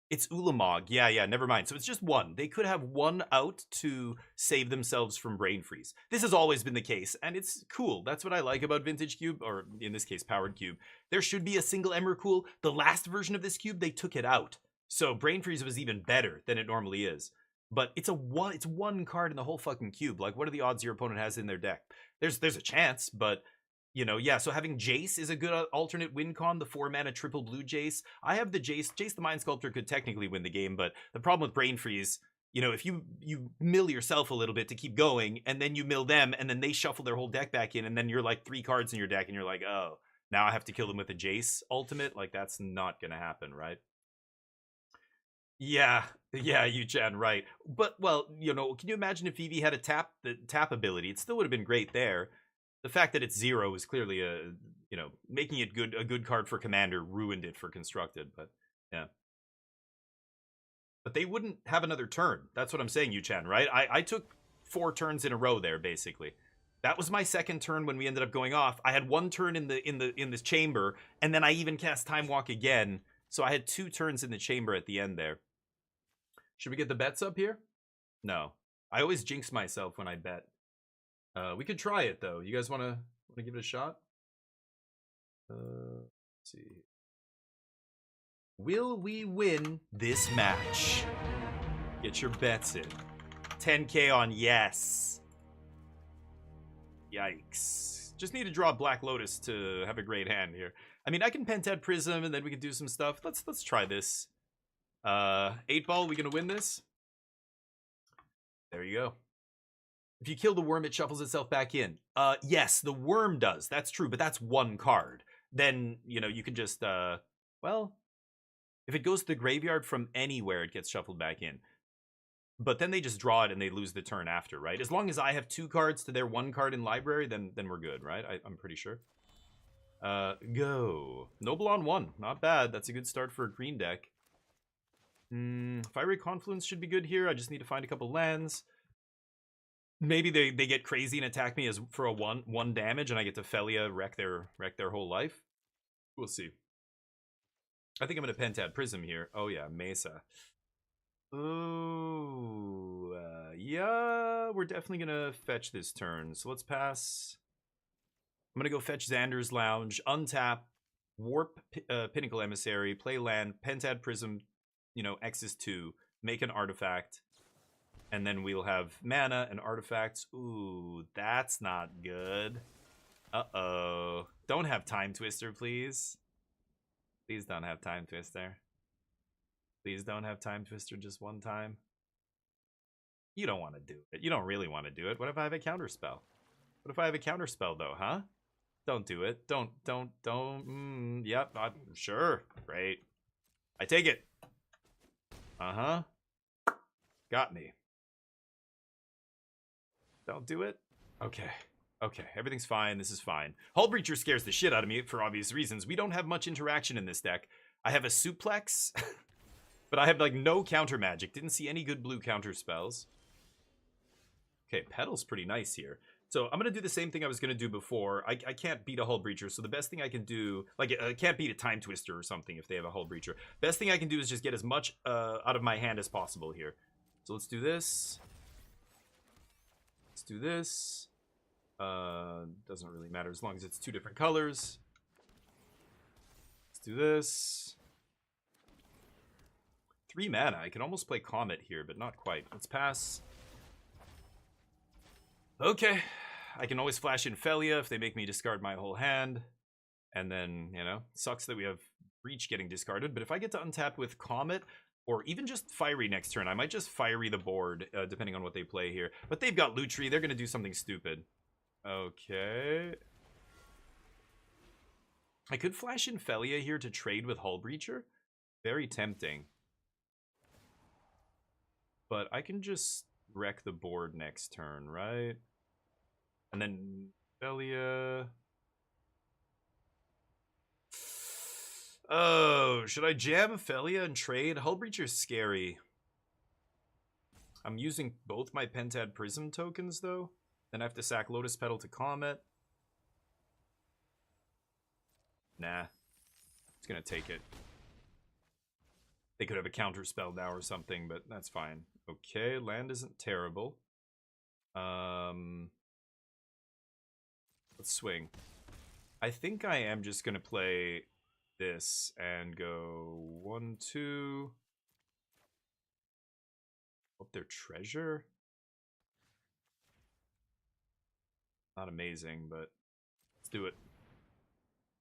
It's Ulamog. Yeah, never mind. So it's just 1. They could have 1 out to save themselves from Brain Freeze. This has always been the case, and it's cool. That's what I like about Vintage Cube, or in this case, Powered Cube. There should be a single Emrakul. The last version of this cube, they took it out. So Brain Freeze was even better than it normally is. But it's one card in the whole fucking cube. Like, what are the odds your opponent has in their deck? There's a chance, but... You know, yeah, so having Jace is a good alternate win con, the 4-mana triple blue Jace. I have the Jace. Jace the Mind Sculptor could technically win the game, but the problem with Brain Freeze, you know, if you mill yourself a little bit to keep going, and then you mill them, and then they shuffle their whole deck back in, and then you're like 3 cards in your deck, and you're like, oh, now I have to kill them with a Jace ultimate? Like, that's not gonna happen, right? Yeah, Yu-Chan, right. But, well, you know, can you imagine if Vivi had the tap ability? It still would have been great there. The fact that it's 0 is clearly you know, making it a good card for Commander ruined it for Constructed, but yeah. But they wouldn't have another turn. That's what I'm saying, Yu-Chan, right? I took 4 turns in a row there, basically. That was my second turn when we ended up going off. I had 1 turn in this chamber, and then I even cast Time Walk again. So I had 2 turns in the chamber at the end there. Should we get the bets up here? No. I always jinx myself when I bet. We could try it though. You guys want to give it a shot? Let's see. Will we win this match? Get your bets in. 10K on yes. Yikes. Just need to draw Black Lotus to have a great hand here. I mean, I can Pentad Prism and then we can do some stuff. Let's try this. 8 ball, we gonna win this? There you go. If you kill the worm, it shuffles itself back in. Yes, the worm does. That's true, but that's 1 card. Then, you know, you can just, well, if it goes to the graveyard from anywhere, it gets shuffled back in. But then they just draw it and they lose the turn after, right? As long as I have 2 cards to their 1 card in library, then we're good, right? I'm pretty sure. Go. Noble on 1. Not bad. That's a good start for a green deck. Fiery Confluence should be good here. I just need to find a couple lands. Maybe they get crazy and attack me as for a one damage, and I get to Felia wreck their whole life. We'll see. I think I'm gonna Pentad Prism here. Oh yeah, Mesa. Oh yeah, we're definitely gonna fetch this turn. So let's pass. I'm gonna go fetch Xander's Lounge, untap, warp Pinnacle Emissary, play land, Pentad Prism. You know, X is 2, make an artifact. And then we'll have mana and artifacts. Ooh, that's not good. Uh-oh. Don't have Time Twister, please. Please don't have Time Twister. Please don't have Time Twister just one time. You don't want to do it. You don't really want to do it. What if I have a counterspell? What if I have a counterspell, though, huh? Don't do it. Don't. Yep, I'm sure. Great. I take it. Uh-huh. Got me. Don't do it. Okay. Okay, everything's fine. This is fine. Hull Breacher scares the shit out of me for obvious reasons. We don't have much interaction in this deck. I have a suplex, but I have, like, no counter magic. Didn't see any good blue counter spells. Okay, Petal's pretty nice here. So I'm going to do the same thing I was going to do before. I can't beat a Hull Breacher, so the best thing I can do... Like, I can't beat a Time Twister or something if they have a Hull Breacher. Best thing I can do is just get as much out of my hand as possible here. So let's do this. Let's do this. Doesn't really matter as long as it's 2 different colors. Let's do this. 3 mana. I can almost play Comet here, but not quite. Let's pass. Okay. I can always flash in Felia if they make me discard my whole hand. And then, you know, sucks that we have Breach getting discarded. But if I get to untap with Comet, or even just Fiery next turn, I might just Fiery the board, depending on what they play here. But they've got Lutri. They're going to do something stupid. Okay. I could flash in Felia here to trade with Hull Breacher. Very tempting. But I can just wreck the board next turn, right? And then Felia... Oh, should I jam Felia and trade? Hull Breacher's scary. I'm using both my Pentad Prism tokens, though. Then I have to sack Lotus Petal to Comet. Nah. It's gonna take it. They could have a counter spell now or something, but that's fine. Okay, land isn't terrible. Let's swing. I think I am just gonna play this and go 1, 2. Hope their treasure. Not amazing, but let's do it.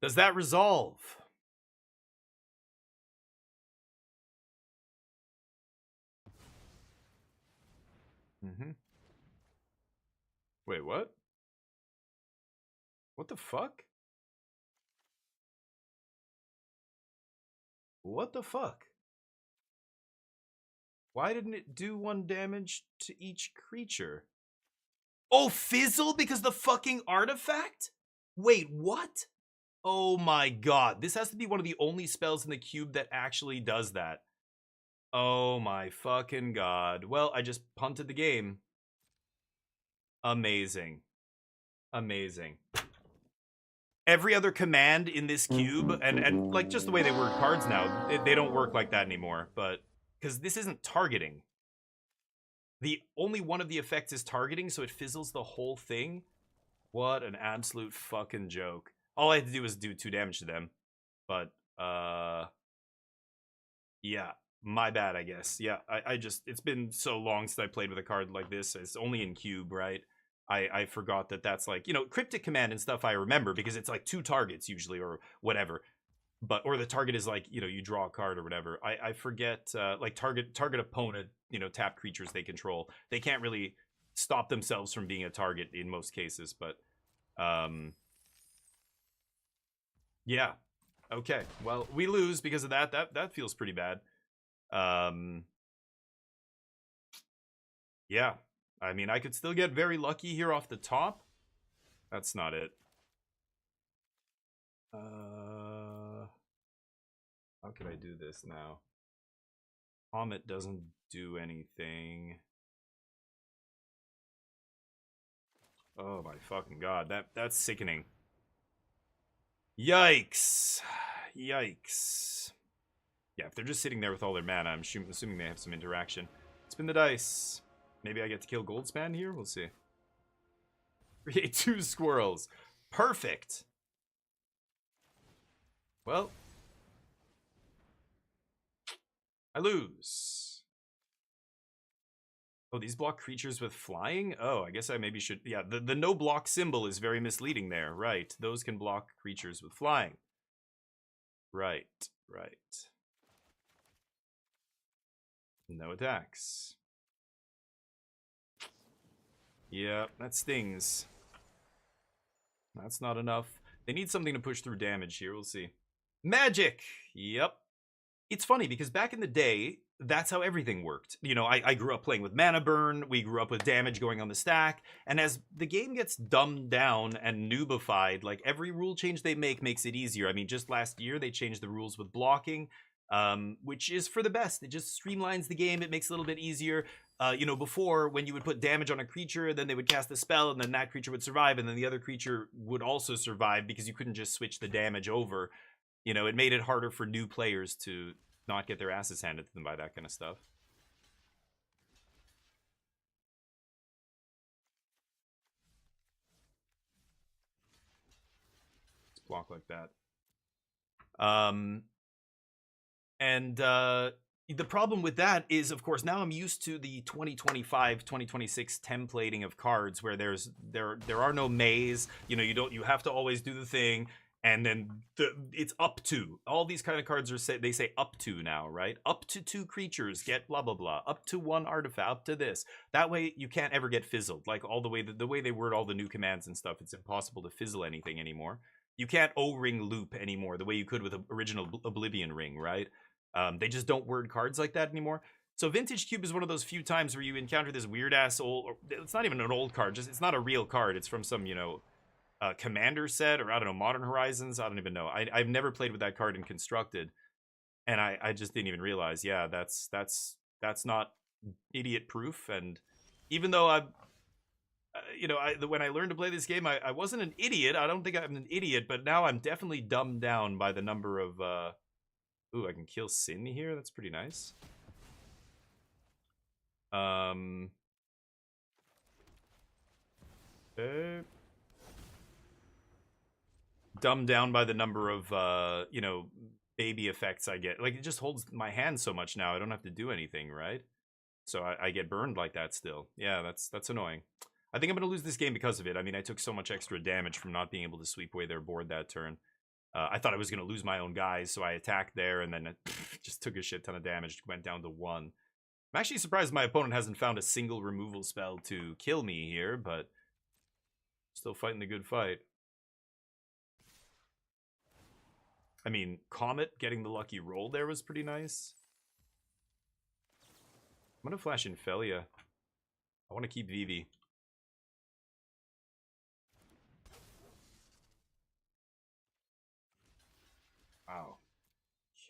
Does that resolve? Wait, what? What the fuck? What the fuck? Why didn't it do 1 damage to each creature? Oh, fizzle because the fucking artifact? Wait, what? Oh my god. This has to be one of the only spells in the cube that actually does that. Oh my fucking god. Well, I just punted the game. Amazing. Amazing. Every other command in this cube, and like just the way they word cards now, they don't work like that anymore, but because this isn't targeting. The only one of the effects is targeting, so it fizzles the whole thing. What an absolute fucking joke. All I had to do was do 2 damage to them. But, yeah, my bad, I guess. Yeah, I just, it's been so long since I played with a card like this. It's only in cube, right? I forgot that that's like, you know, cryptic command and stuff I remember because it's like 2 targets usually or whatever. But, or the target is like, you know, you draw a card or whatever. I forget, like target opponent, you know, tap creatures they control. They can't really stop themselves from being a target in most cases, but, yeah. Okay. Well, we lose because of that. That feels pretty bad. Yeah. I mean, I could still get very lucky here off the top. That's not it. How can I do this now? Comet doesn't do anything. Oh my fucking god. That's sickening. Yikes. Yikes. Yeah, if they're just sitting there with all their mana, I'm assuming they have some interaction. Spin the dice. Maybe I get to kill Goldspan here? We'll see. Create 2 squirrels. Perfect. Well. I lose. Oh, these block creatures with flying? Oh, I guess I maybe should... Yeah, the no block symbol is very misleading there. Right. Those can block creatures with flying. Right. Right. No attacks. Yeah, that stings. That's not enough. They need something to push through damage here. We'll see. Magic! Yep. It's funny because back in the day, that's how everything worked. You know, I grew up playing with mana burn. We grew up with damage going on the stack. And as the game gets dumbed down and noobified, like every rule change they make makes it easier. I mean, just last year, they changed the rules with blocking, which is for the best. It just streamlines the game. It makes it a little bit easier. You know, before, when you would put damage on a creature, then they would cast a spell, and then that creature would survive, and then the other creature would also survive because you couldn't just switch the damage over. You know, it made it harder for new players to not get their asses handed to them by that kind of stuff. Let's block like that. The problem with that is, of course, now I'm used to the 2025, 2026 templating of cards where there are no maze. You know, you have to always do the thing, and then it's up to. All these kind of cards they say up to now, right? Up to 2 creatures get blah blah blah. Up to 1 artifact. Up to this. That way you can't ever get fizzled. Like all the way they word all the new commands and stuff, it's impossible to fizzle anything anymore. You can't O-ring loop anymore the way you could with the original Oblivion Ring, right? They just don't word cards like that anymore. So Vintage Cube is one of those few times where you encounter this weird-ass old... It's not even an old card. It's not a real card. It's from some, you know, Commander set, or I don't know, Modern Horizons. I don't even know. I've never played with that card in Constructed. And I just didn't even realize, yeah, that's not idiot-proof. And even though I've... you know, when I learned to play this game, I wasn't an idiot. I don't think I'm an idiot, but now I'm definitely dumbed down by the number of... Ooh, I can kill Sin here. That's pretty nice. Dumbed down by the number of, you know, baby effects I get. Like, it just holds my hand so much now. I don't have to do anything, right? So I get burned like that still. Yeah, that's annoying. I think I'm going to lose this game because of it. I mean, I took so much extra damage from not being able to sweep away their board that turn. I thought I was going to lose my own guys, so I attacked there, and then it just took a shit ton of damage. Went down to 1. I'm actually surprised my opponent hasn't found a single removal spell to kill me here, but still fighting the good fight. I mean, Comet getting the lucky roll there was pretty nice. I'm going to flash in Felia. I want to keep Vivi. Wow.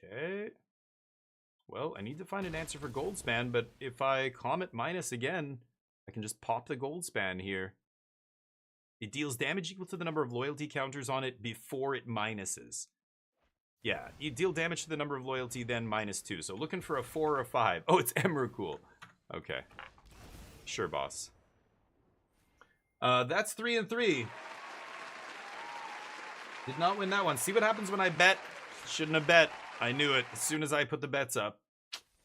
Okay. Well, I need to find an answer for Goldspan, but if I Comet minus again, I can just pop the Goldspan here. It deals damage equal to the number of loyalty counters on it before it minuses. Yeah, you deal damage to the number of loyalty, then -2. So looking for a 4 or a 5. Oh, it's Emrakul. Okay. Sure, boss. That's 3 and 3. Did not win that one. See what happens when I bet? Shouldn't have bet. I knew it. As soon as I put the bets up,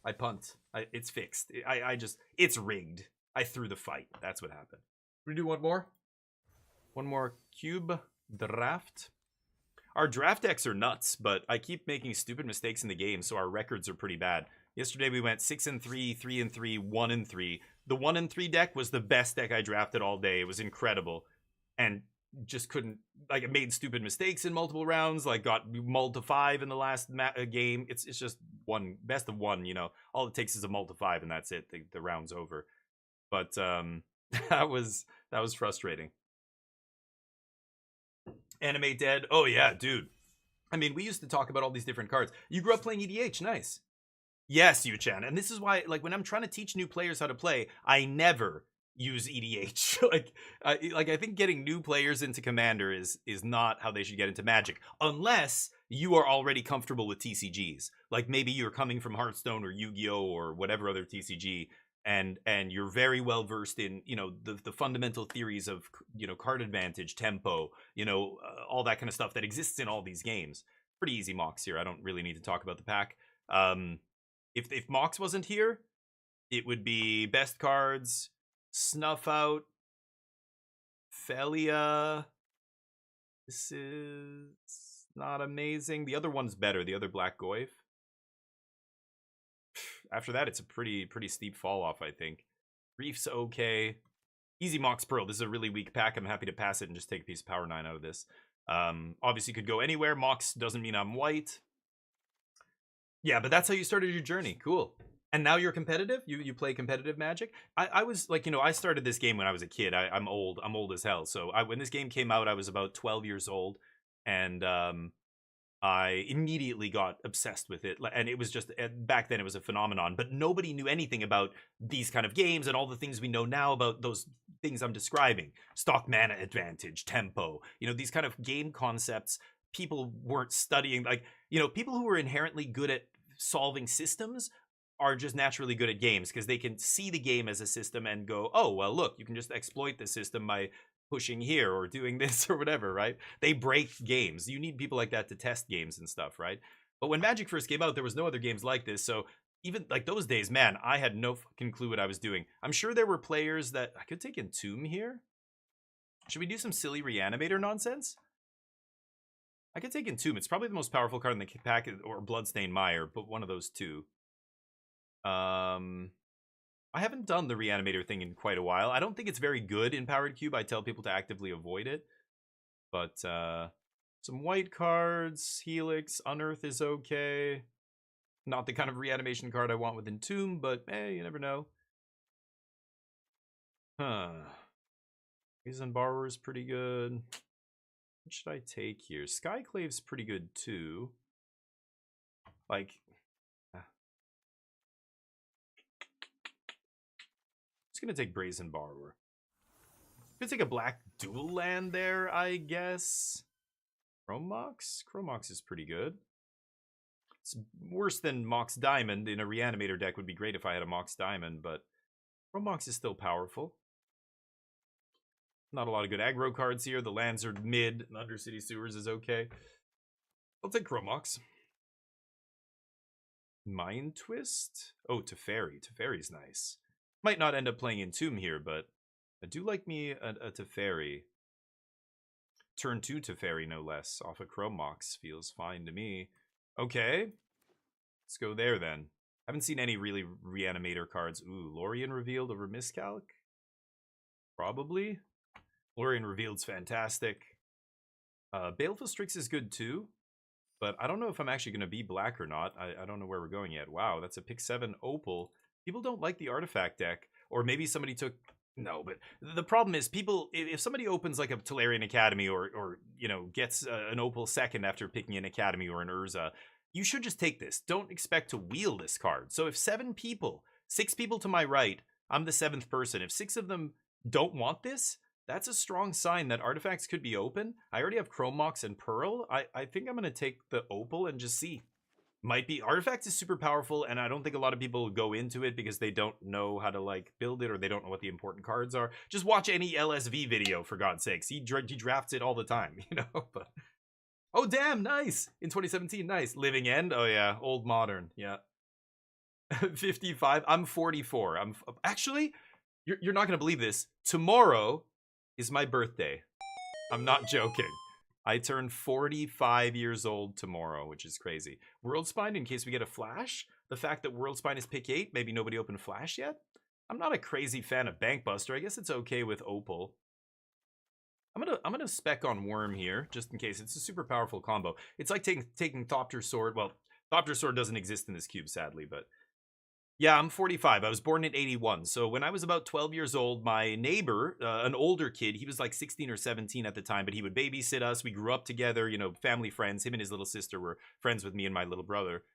I punt. It's fixed. It's rigged. I threw the fight. That's what happened. We do one more? One more cube draft. Our draft decks are nuts, but I keep making stupid mistakes in the game, so our records are pretty bad. Yesterday we went 6 and 3, 3 and 3, 1 and 3. The 1 and 3 deck was the best deck I drafted all day. It was incredible. And just couldn't, like, it made stupid mistakes in multiple rounds, like got mulled to 5 in the last game. It's just one, best of 1, you know. All it takes is a mull to 5 and that's it. The round's over. But that was frustrating. Animate Dead. Oh yeah, dude. I mean, we used to talk about all these different cards. You grew up playing EDH, nice. Yes, Yu-chan. And this is why, like, when I'm trying to teach new players how to play, I never use EDH. I think getting new players into Commander is not how they should get into Magic, unless you are already comfortable with TCGs. Like, maybe you're coming from Hearthstone or Yu-Gi-Oh or whatever other TCG, and you're very well versed in, you know, the fundamental theories of, you know, card advantage, tempo, you know, all that kind of stuff that exists in all these games. Pretty easy Mox here. I don't really need to talk about the pack. If Mox wasn't here, it would be best cards, Snuff Out, Felia. This is not amazing. The other one's better, the other Black Goyf. After that, it's a pretty steep fall off, I think. Reef's okay. Easy Mox Pearl. This is a really weak pack. I'm happy to pass it and just take a piece of Power 9 out of this. Obviously could go anywhere. Mox doesn't mean I'm white. Yeah, but that's how you started your journey. Cool. And now you're competitive? You play competitive Magic? I was like, I started this game when I was a kid. I'm old. I'm old as hell. So when this game came out, I was about 12 years old. And I immediately got obsessed with it. And it was just, back then it was a phenomenon. But nobody knew anything about these kind of games and all the things we know now about those things I'm describing. Stock mana advantage, tempo. These kind of game concepts people weren't studying. Like, people who were inherently good at solving systems are just naturally good at games because they can see the game as a system and go, oh, well, look, you can just exploit the system by pushing here or doing this or whatever, right? They break games. You need people like that to test games and stuff, right? But when Magic first came out, there was no other games like this. So even like those days, man, I had no fucking clue what I was doing. I'm sure there were players that I could take Entomb here. Should we do some silly Reanimator nonsense? I could take Entomb. It's probably the most powerful card in the pack, or Bloodstained Mire, but one of those two. I haven't done the Reanimator thing in quite a while. I don't think it's very good in Powered Cube. I tell people to actively avoid it. But some white cards, Helix, Unearth is okay. Not the kind of reanimation card I want with Entomb, but you never know. Reason Borrower is pretty good. What should I take here? Skyclave's pretty good too. Like, just gonna take Brazen Borrower. Gonna take a black dual land there, I guess. Chrome Mox? Chrome Mox is pretty good. It's worse than Mox Diamond. In a Reanimator deck would be great if I had a Mox Diamond, but Chrome Mox is still powerful. Not a lot of good aggro cards here. The lands are mid. Undercity Sewers is okay. I'll take Chrome Mox. Mind Twist? Oh, Teferi. Teferi's nice. Might not end up playing Entomb here, but I do like me a Teferi. Turn 2 Teferi, no less. Off of Chrome Mox. Feels fine to me. Okay. Let's go there, then. Haven't seen any really Reanimator cards. Ooh, Lorien revealed over Miscalc? Probably. Lorien Revealed's fantastic. Baleful Strix is good too, but I don't know if I'm actually going to be black or not. I don't know where we're going yet. Wow, that's a pick 7 Opal. People don't like the artifact deck, or maybe somebody took... No, but the problem is people... If somebody opens like a Tolarian Academy or gets an Opal second after picking an Academy or an Urza, you should just take this. Don't expect to wheel this card. So if 7 people, 6 people to my right, I'm the 7th person. If 6 of them don't want this... That's a strong sign that artifacts could be open. I already have Chrome Mox and Pearl. I think I'm going to take the Opal and just see. Might be. Artifacts is super powerful, and I don't think a lot of people go into it because they don't know how to, like, build it or they don't know what the important cards are. Just watch any LSV video, for God's sakes. He drafts it all the time, But oh, damn, nice. In 2017, nice. Living End? Oh, yeah. Old Modern. Yeah. 55. I'm 44. Actually, you're not going to believe this. Tomorrow is my birthday. I'm not joking. I turn 45 years old tomorrow, which is crazy. Worldspine, in case we get a flash. The fact that Worldspine is pick 8, maybe nobody opened flash yet. I'm not a crazy fan of Bankbuster. I guess it's okay with Opal. I'm gonna spec on Worm here, just in case. It's a super powerful combo. It's like taking Thopter Sword. Well, Thopter Sword doesn't exist in this cube, sadly, but... Yeah, I'm 45. I was born in 81. So when I was about 12 years old, my neighbor, an older kid, he was like 16 or 17 at the time, but he would babysit us. We grew up together, family friends. Him and his little sister were friends with me and my little brother.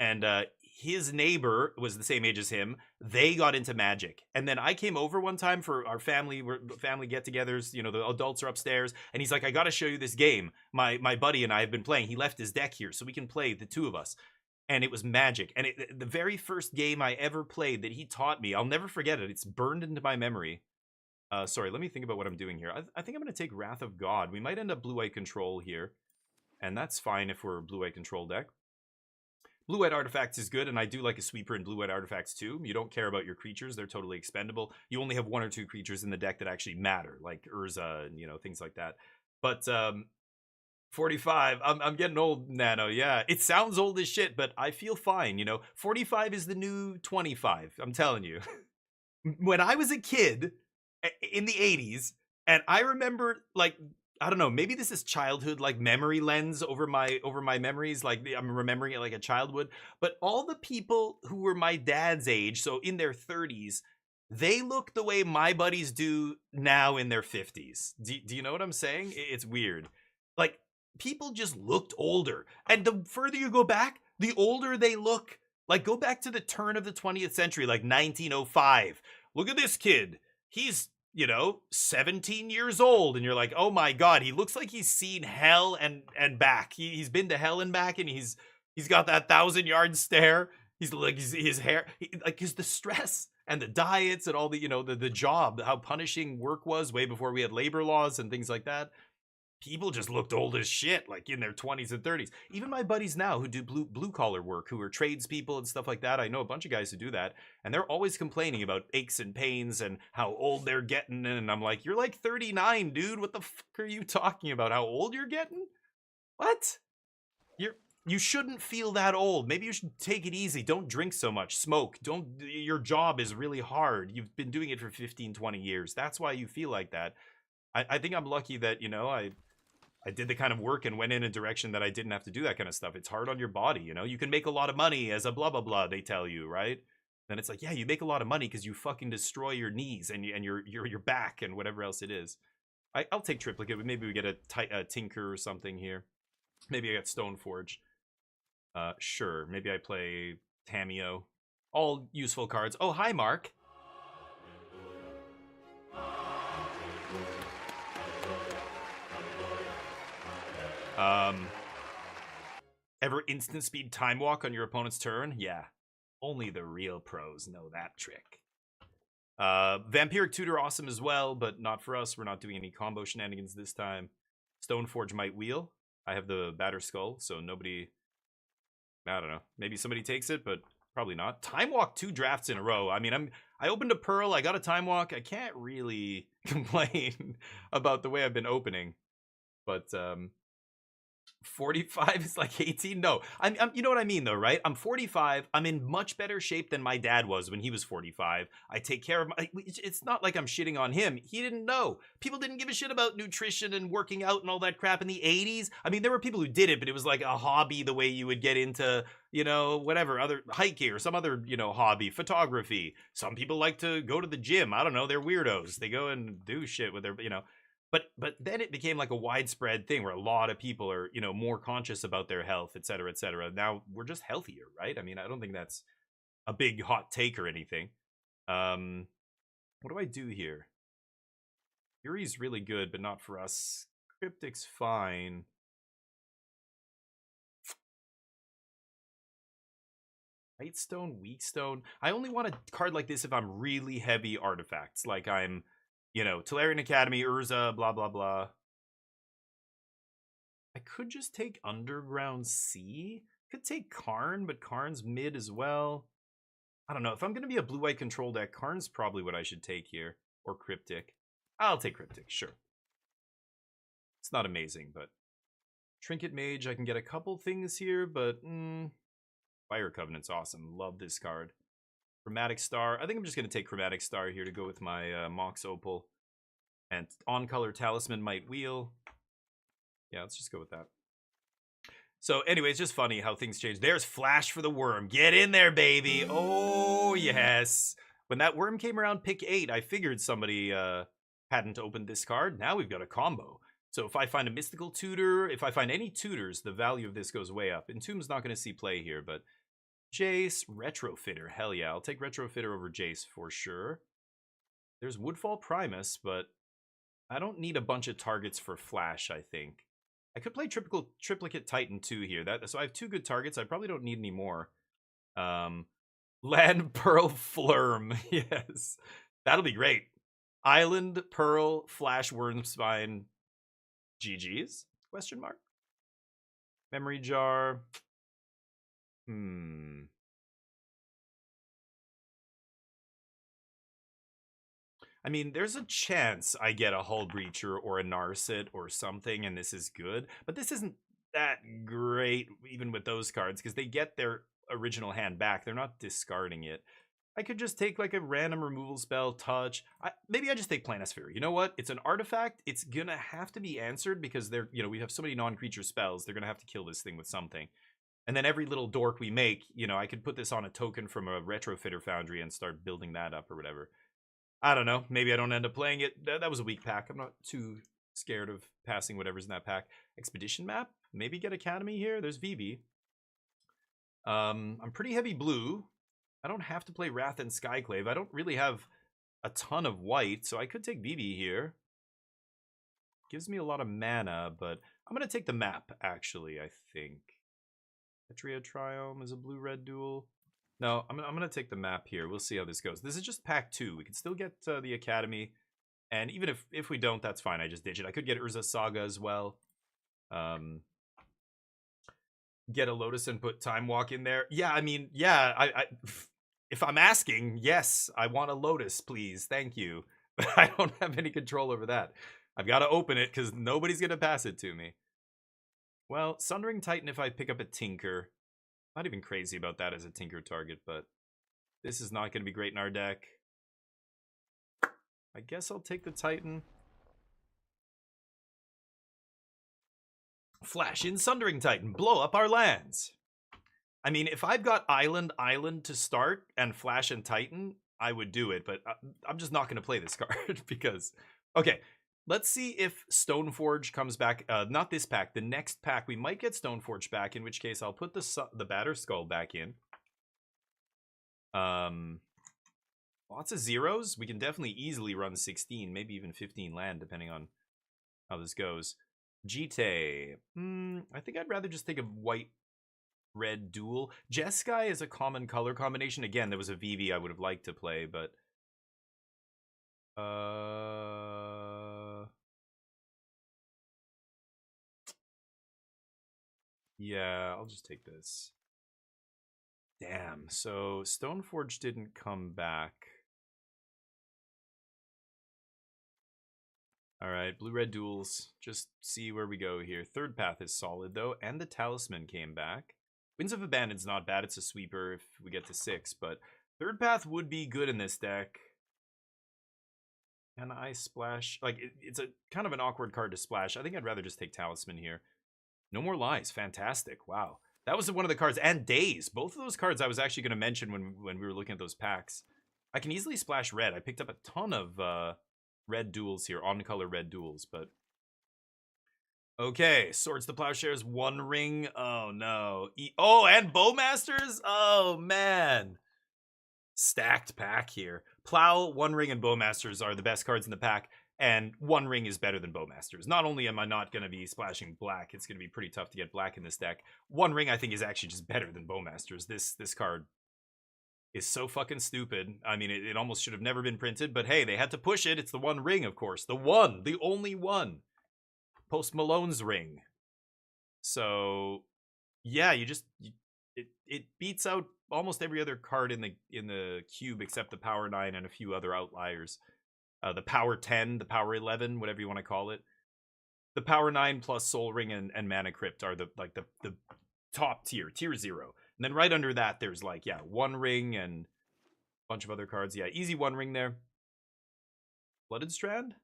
And his neighbor was the same age as him. They got into Magic. And then I came over one time for our family get-togethers. The adults are upstairs. And he's like, I got to show you this game. My buddy and I have been playing. He left his deck here so we can play, the two of us. And it was Magic. And the very first game I ever played that he taught me, I'll never forget it. It's burned into my memory. Sorry, let me think about what I'm doing here. I think I'm going to take Wrath of God. We might end up Blue-White Control here. And that's fine if we're a Blue-White Control deck. Blue-White Artifacts is good, and I do like a sweeper in Blue-White Artifacts too. You don't care about your creatures. They're totally expendable. You only have 1 or 2 creatures in the deck that actually matter, like Urza and, things like that. But... 45. I'm getting old, Nano. Yeah, it sounds old as shit, but I feel fine. 45 is the new 25. I'm telling you. When I was a kid, in the 80s, and I remember, like, I don't know, maybe this is childhood, like, memory lens over my memories, like I'm remembering it like a child would, but all the people who were my dad's age, so in their 30s, they look the way my buddies do now in their 50s. Do you know what I'm saying? It's weird. Like, people just looked older, and the further you go back, the older they look. Like, go back to the turn of the 20th century, like 1905. Look at this kid. He's, 17 years old, and you're like, oh my god, he looks like he's seen hell and back. He's been to hell and back, and he's got that 1,000-yard stare. He's like, his hair, because the stress and the diets and all the, the job, how punishing work was way before we had labor laws and things like that. People just looked old as shit, like in their 20s and 30s. Even my buddies now who do blue collar work, who are tradespeople and stuff like that, I know a bunch of guys who do that, and they're always complaining about aches and pains and how old they're getting. And I'm like, you're like 39, dude. What the fuck are you talking about? How old you're getting? What? You shouldn't feel that old. Maybe you should take it easy. Don't drink so much. Smoke. Your job is really hard. You've been doing it for 15, 20 years. That's why you feel like that. I think I'm lucky that, I did the kind of work and went in a direction that I didn't have to do that kind of stuff. It's hard on your body, You can make a lot of money as a blah, blah, blah, they tell you, right? Then it's like, yeah, you make a lot of money because you fucking destroy your knees and your back and whatever else it is. I'll take triplicate. Maybe we get a Tinker or something here. Maybe I got Stoneforge. Sure. Maybe I play Tameo. All useful cards. Oh, hi, Mark. Ever instant speed time walk on your opponent's turn? Yeah. Only the real pros know that trick. Vampiric Tutor, awesome as well, but not for us. We're not doing any combo shenanigans this time. Stoneforge might wheel. I have the Batter Skull, so nobody... I don't know. Maybe somebody takes it, but probably not. Time Walk 2 drafts in a row. I mean, I opened a Pearl. I got a Time Walk. I can't really complain about the way I've been opening. But 45 is like 18. No, I'm you know what I mean though, right? I'm 45. I'm in much better shape than my dad was when he was 45. I take care of it's not like I'm shitting on him. He didn't know. People didn't give a shit about nutrition and working out and all that crap in the 80s. I mean, there were people who did it, but it was like a hobby the way you would get into, whatever, other hiking or some other, hobby, photography. Some people like to go to the gym. I don't know, they're weirdos. They go and do shit with their, But then it became like a widespread thing where a lot of people are, more conscious about their health, et cetera, et cetera. Now we're just healthier, right? I mean, I don't think that's a big hot take or anything. What do I do here? Fury's really good, but not for us. Cryptic's fine. Lightstone, Weakstone. I only want a card like this if I'm really heavy artifacts. Like I'm... Tolarian Academy, Urza, blah, blah, blah. I could just take Underground Sea. Could take Karn, but Karn's mid as well. I don't know. If I'm going to be a blue-white control deck, Karn's probably what I should take here. Or Cryptic. I'll take Cryptic, sure. It's not amazing, but... Trinket Mage, I can get a couple things here, but... Fire Covenant's awesome. Love this card. Chromatic Star. I think I'm just going to take Chromatic Star here to go with my Mox Opal. And On-Color Talisman might wheel. Yeah, let's just go with that. So anyway, it's just funny how things change. There's Flash for the Worm. Get in there, baby. Oh, yes. When that worm came around pick 8, I figured somebody hadn't opened this card. Now we've got a combo. So if I find a Mystical Tutor, if I find any tutors, the value of this goes way up. Entomb's not going to see play here, but... Jace, Retrofitter. Hell yeah, I'll take Retrofitter over Jace for sure. There's Woodfall Primus, but I don't need a bunch of targets for Flash, I think. I could play Triplicate Titan 2 here. So I have 2 good targets. I probably don't need any more. Land Pearl Flurm. Yes. That'll be great. Island, Pearl, Flash, Wormspine. GG's? Question mark. Memory Jar. I mean, there's a chance I get a Hull Breacher or a Narset or something, and this is good. But this isn't that great, even with those cards, because they get their original hand back. They're not discarding it. I could just take like a random removal spell, touch. Maybe I just take Planisphere. You know what? It's an artifact. It's gonna have to be answered because they're, you know, we have so many non-creature spells. They're gonna have to kill this thing with something. And then every little dork we make, you know, I could put this on a token from a retrofitter foundry and start building that up or whatever. I don't know. Maybe I don't end up playing it. That was a weak pack. I'm not too scared of passing whatever's in that pack. Expedition map. Maybe get Academy here. There's VV. I'm pretty heavy blue. I don't have to play Wrath and Skyclave. I don't really have a ton of white, so I could take VV here. Gives me a lot of mana, but I'm going to take the map, actually, I think. Petria Triome is a blue-red duel. No, I'm going to take the map here. We'll see how this goes. This is just pack 2. We can still get the Academy, and even if we don't, that's fine. I just ditch it. I could get Urza Saga as well. Get a Lotus and put Time Walk in there. Yeah, I mean, yeah, I if I'm asking, yes, I want a Lotus, please. Thank you. But I don't have any control over that. I've got to open it because nobody's going to pass it to me. Well, Sundering Titan if I pick up a Tinker. Not even crazy about that as a Tinker target, but this is not going to be great in our deck. I guess I'll take the Titan. Flash in Sundering Titan. Blow up our lands. I mean, if I've got Island to start and Flash and Titan, I would do it, but I'm just not going to play this card because... Okay, let's see if Stoneforge comes back. Not this pack, the next pack. We might get Stoneforge back, in which case I'll put the Batter Skull back in. Lots of zeros. We can definitely easily run 16, maybe even 15 land, depending on how this goes. Jite. I think I'd rather just take a white-red duel. Jeskai is a common color combination. Again, there was a VV I would have liked to play, but... Yeah, I'll just take this. Damn, so Stoneforge didn't come back. Alright, blue-red duels. Just see where we go here. Third path is solid, though, and the Talisman came back. Winds of Abandon's not bad. It's a sweeper if we get to 6, but third path would be good in this deck. Can I splash? Like, it's a kind of an awkward card to splash. I think I'd rather just take Talisman here. No More Lies. Fantastic. Wow. That was one of the cards. And Days. Both of those cards I was actually going to mention when we were looking at those packs. I can easily splash red. I picked up a ton of... red duels here, on-color red duels, but... Okay, Swords to Plowshares, One Ring, oh no. Oh, and Bowmasters? Oh, man. Stacked pack here. Plow, One Ring, and Bowmasters are the best cards in the pack, and One Ring is better than Bowmasters. Not only am I not going to be splashing black, it's going to be pretty tough to get black in this deck. One Ring, I think, is actually just better than Bowmasters. This card is so fucking stupid. I mean, it almost should have never been printed, but hey, they had to push it. It's the One Ring, of course. The one, the only one. Post Malone's ring. So, yeah, it beats out almost every other card in the cube except the Power 9 and a few other outliers. The Power 10, the Power 11, whatever you want to call it. The Power 9 plus Soul Ring and Mana Crypt are the top tier, tier 0. And then right under that, there's like, yeah, One Ring and a bunch of other cards. Yeah, easy One Ring there. Blooded Strand?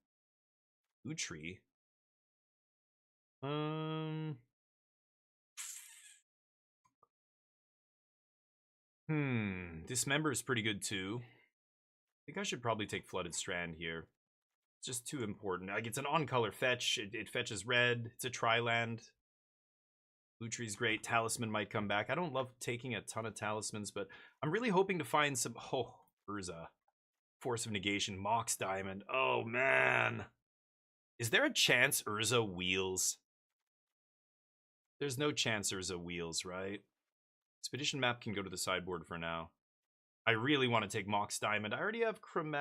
Utri. Dismember is pretty good too. I think I should probably take Flooded Strand here. It's just too important. Like, it's an on-color fetch. It fetches red. It's a tri-land. Lutri's great. Talisman might come back. I don't love taking a ton of talismans, but I'm really hoping to find some... Oh, Urza. Force of Negation. Mox Diamond. Oh, man. Is there a chance Urza wheels? There's no chance Urza wheels, right? Expedition map can go to the sideboard for now. I really want to take Mox Diamond. I already have Chrome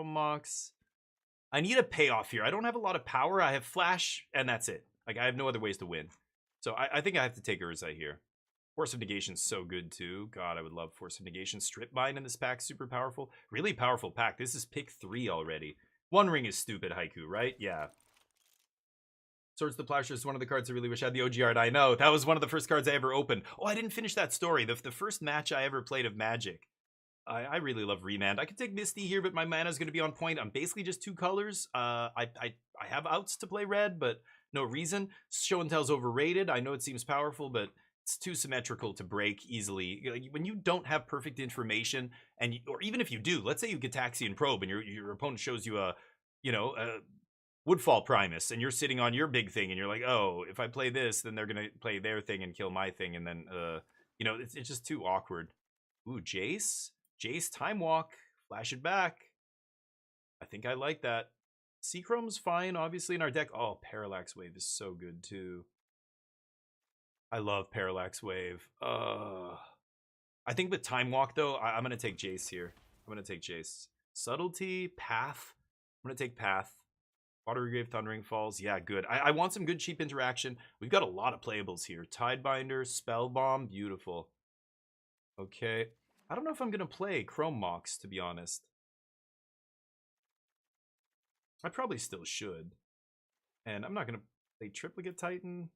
Mox. I need a payoff here. I don't have a lot of power. I have Flash, and that's it. Like, I have no other ways to win. So I think I have to take Urza here. Force of Negation's so good too. God, I would love Force of Negation. Strip Mine in this pack, super powerful. Really powerful pack. This is pick 3 already. One Ring is stupid, Haiku, right? Yeah. Swords to Plowshares is one of the cards I really wish I had the OG art. I know. That was one of the first cards I ever opened. Oh, I didn't finish that story. The first match I ever played of Magic. I really love Remand. I could take Misty here, but my mana's going to be on point. I'm basically just 2 colors. I have outs to play red, but no reason. Show and Tell's overrated. I know it seems powerful, but it's too symmetrical to break easily. Like, when you don't have perfect information, and or even if you do, let's say you get Taxian Probe and your opponent shows you a Woodfall Primus, and you're sitting on your big thing, and you're like, oh, if I play this, then they're gonna play their thing and kill my thing, and then it's just too awkward. Ooh, Jace. Jace, Time Walk, flash it back. I think I like that. Seachrome's fine, obviously, in our deck. Oh, Parallax Wave is so good, too. I love Parallax Wave. I think with Time Walk, though, I'm going to take Jace here. I'm going to take Jace. Subtlety, Path. I'm going to take Path. Watery Grave, Thundering Falls. Yeah, good. I want some good, cheap interaction. We've got a lot of playables here. Tidebinder, Spell Bomb, beautiful. Okay. I don't know if I'm going to play Chrome Mox, to be honest. I probably still should. And I'm not going to play Triplicate Titan.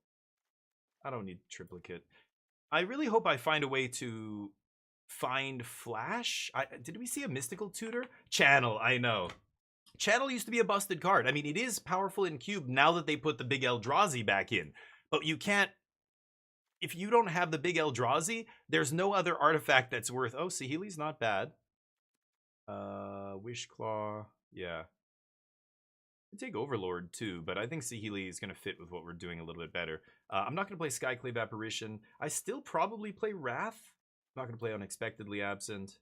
I don't need Triplicate. I really hope I find a way to find Flash. Did we see a Mystical Tutor? Channel, I know. Channel used to be a busted card. I mean, it is powerful in Cube now that they put the big Eldrazi back in. But you can't... If you don't have the big Eldrazi, there's no other artifact that's worth... Oh, Saheeli's not bad. Wishclaw. Yeah. I take Overlord too, but I think Saheeli is going to fit with what we're doing a little bit better. I'm not going to play Skyclave Apparition. I still probably play Wrath. I'm not going to play Unexpectedly Absent.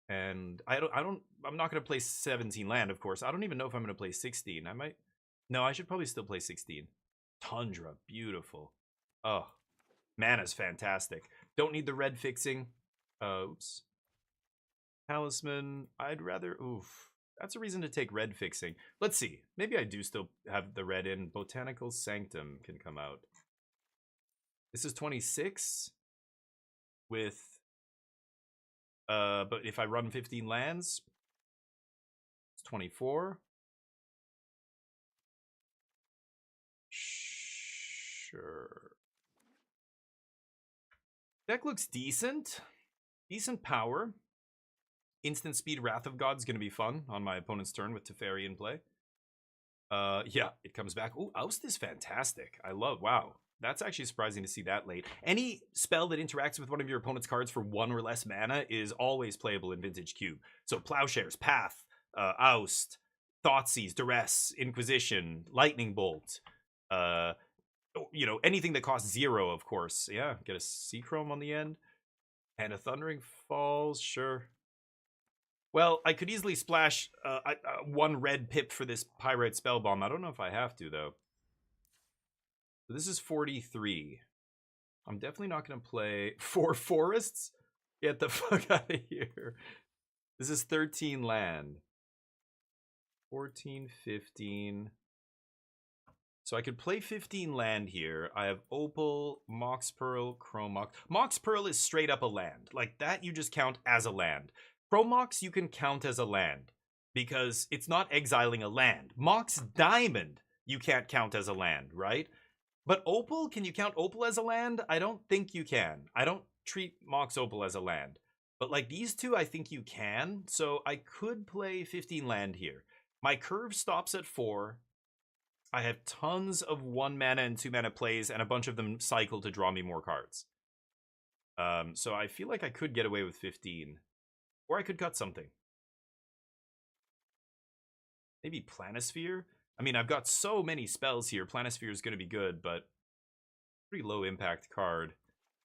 And I'm not going to play 17 land, of course. I don't even know if I'm going to play 16. I might... No, I should probably still play 16. Tundra. Beautiful. Oh, mana's fantastic. Don't need the red fixing. Oops. Talisman. I'd rather... Oof. That's a reason to take red fixing. Let's see. Maybe I do still have the red in. Botanical Sanctum can come out. This is 26 with... but if I run 15 lands, it's 24. Sure. Deck looks decent. Decent power. Instant speed Wrath of God's going to be fun on my opponent's turn with Teferi in play. Yeah, it comes back. Ooh, Oust is fantastic. I love, wow. That's actually surprising to see that late. Any spell that interacts with one of your opponent's cards for 1 or less mana is always playable in Vintage Cube. So Plowshares, Path, Oust, Thoughtseize, Duress, Inquisition, Lightning Bolt, anything that costs 0, of course. Yeah, get a Seachrome on the end. And a Thundering Falls, sure. Well, I could easily splash 1 red pip for this Pyrite Spellbomb. I don't know if I have to, though. So this is 43. I'm definitely not going to play 4 forests. Get the fuck out of here. This is 13 land. 14, 15. So I could play 15 land here. I have Opal, Mox Pearl, Chrome Mox. Mox Pearl is straight up a land. Like that you just count as a land. Chrome Mox you can count as a land because it's not exiling a land. Mox Diamond you can't count as a land, right? But Opal, can you count Opal as a land? I don't think you can. I don't treat Mox Opal as a land. But like these two, I think you can. So I could play 15 land here. My curve stops at 4. I have tons of 1 mana and 2 mana plays, and a bunch of them cycle to draw me more cards. So I feel like I could get away with 15. Or I could cut something. Maybe Planisphere? I mean, I've got so many spells here. Planisphere is going to be good, but pretty low impact card.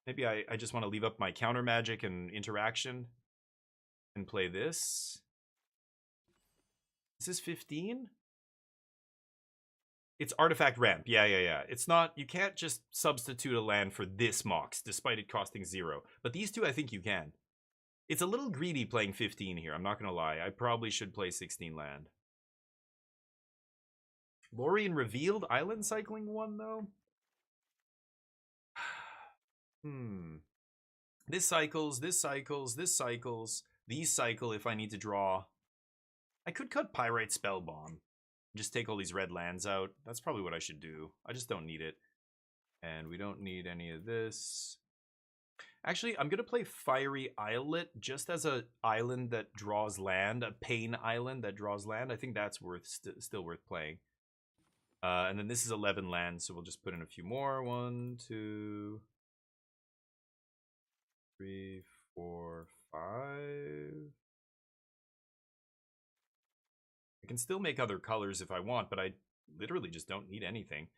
Maybe I just want to leave up my counter magic and interaction and play this. Is this 15? It's Artifact Ramp. Yeah. It's not... You can't just substitute a land for this Mox, despite it costing 0. But these two, I think you can. It's a little greedy playing 15 here, I'm not going to lie. I probably should play 16 land. Lorien Revealed Island Cycling 1, though? This cycles, this cycles, this cycles. These cycle if I need to draw. I could cut Pyrite Spellbomb. Just take all these red lands out. That's probably what I should do. I just don't need it. And we don't need any of this. Actually, I'm gonna play Fiery Islet just as a island that draws land, a pain island that draws land. I think that's still worth playing. And then this is 11 land, so we'll just put in a few more. 1, 2, 3, 4, 5. I can still make other colors if I want, but I literally just don't need anything.